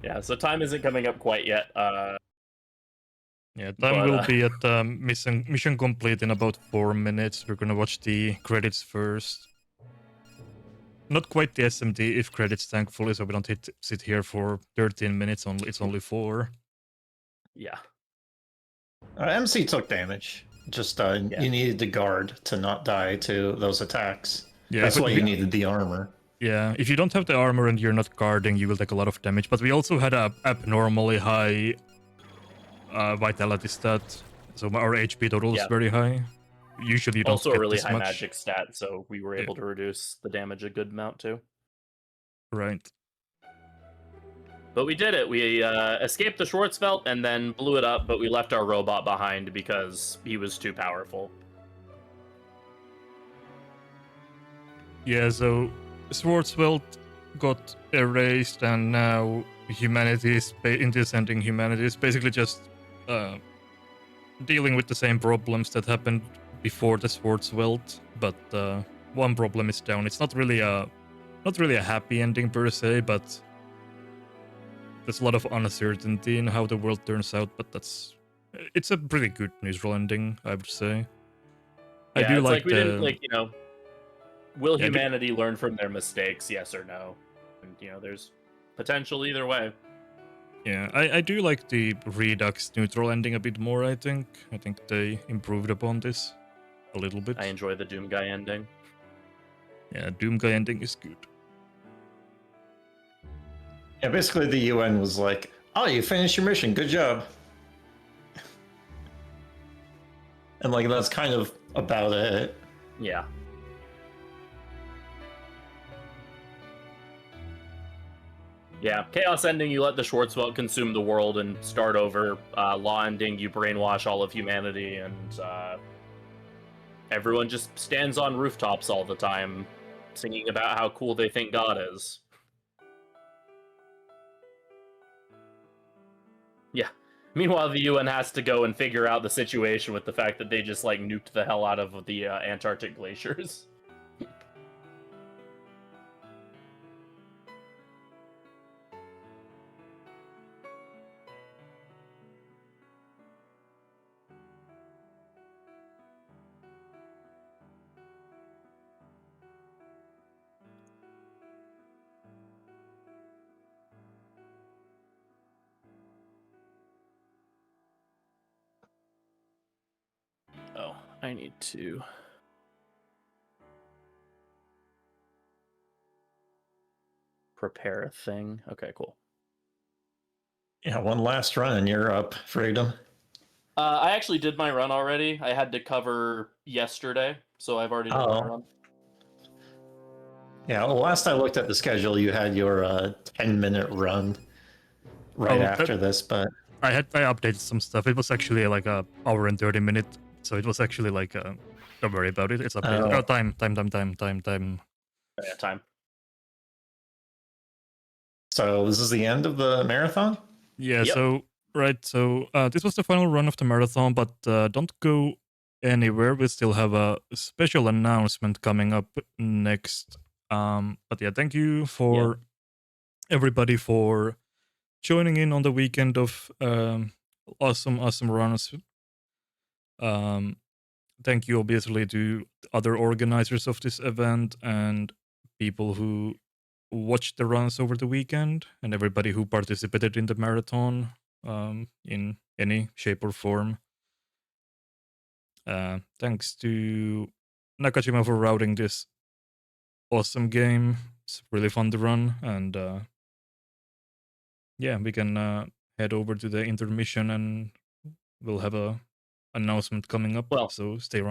Yeah, so time isn't coming up quite yet. Yeah, time But, will be at mission complete in about 4 minutes. We're gonna watch the credits first. Not quite the SMT if credits, thankfully, so we don't sit here for 13 minutes. It's only 4. Yeah. MC took damage. Just you needed to guard to not die to those attacks. Yeah, That's but why you needed the armor. Yeah, if you don't have the armor and you're not guarding, you will take a lot of damage. But we also had a abnormally high vitality stat, so our HP total is very high. usually you don't Also get a really this high much. magic stat, so we were able to reduce the damage a good amount too. Right. But we did it. We escaped the Schwarzfeld and then blew it up, but we left our robot behind because he was too powerful. Yeah, so Schwarzfeld got erased, and now humanity is Descending Humanity is basically just dealing with the same problems that happened before the Schwarzwelt, but one problem is down. It's not really a happy ending per se, but there's a lot of uncertainty in how the world turns out. But it's a pretty good neutral ending, I would say. Yeah, I do it's like we the, didn't will Yeah, humanity learn from their mistakes, yes or no? And there's potential either way. Yeah, I do like the Redux neutral ending a bit more, I think. I think they improved upon this a little bit. I enjoy the Doom Guy ending. Yeah, Doom Guy ending is good. Yeah, basically the UN was like, "Oh, you finished your mission. Good job." And like that's kind of about it. Yeah. Yeah, Chaos ending, you let the Schwarzwelt consume the world and start over. Law ending, you brainwash all of humanity, and everyone just stands on rooftops all the time, singing about how cool they think God is. Yeah. Meanwhile, the UN has to go and figure out the situation with the fact that they just, nuked the hell out of the Antarctic glaciers. Oh, I need to... prepare a thing. Okay, cool. Yeah, one last run and you're up, Freedom. I actually did my run already. I had to cover yesterday, so I've already done my run. Yeah, well, last I looked at the schedule, you had your 10-minute run right after this, but I updated some stuff. It was actually like a hour and 30 minute, so it was actually like don't worry about it. It's updated. Oh, time. Yeah, time. So this is the end of the marathon? Yeah, Yep. so this was the final run of the marathon, but don't go anywhere. We still have a special announcement coming up next. But yeah, thank you for everybody for joining in on the weekend of awesome runs. Thank you obviously to other organizers of this event and people who watched the runs over the weekend, and everybody who participated in the marathon in any shape or form. Thanks to Nakajima for routing this awesome game. It's really fun to run, and yeah, we can head over to the intermission, and we'll have a announcement coming up. Well, so stay around.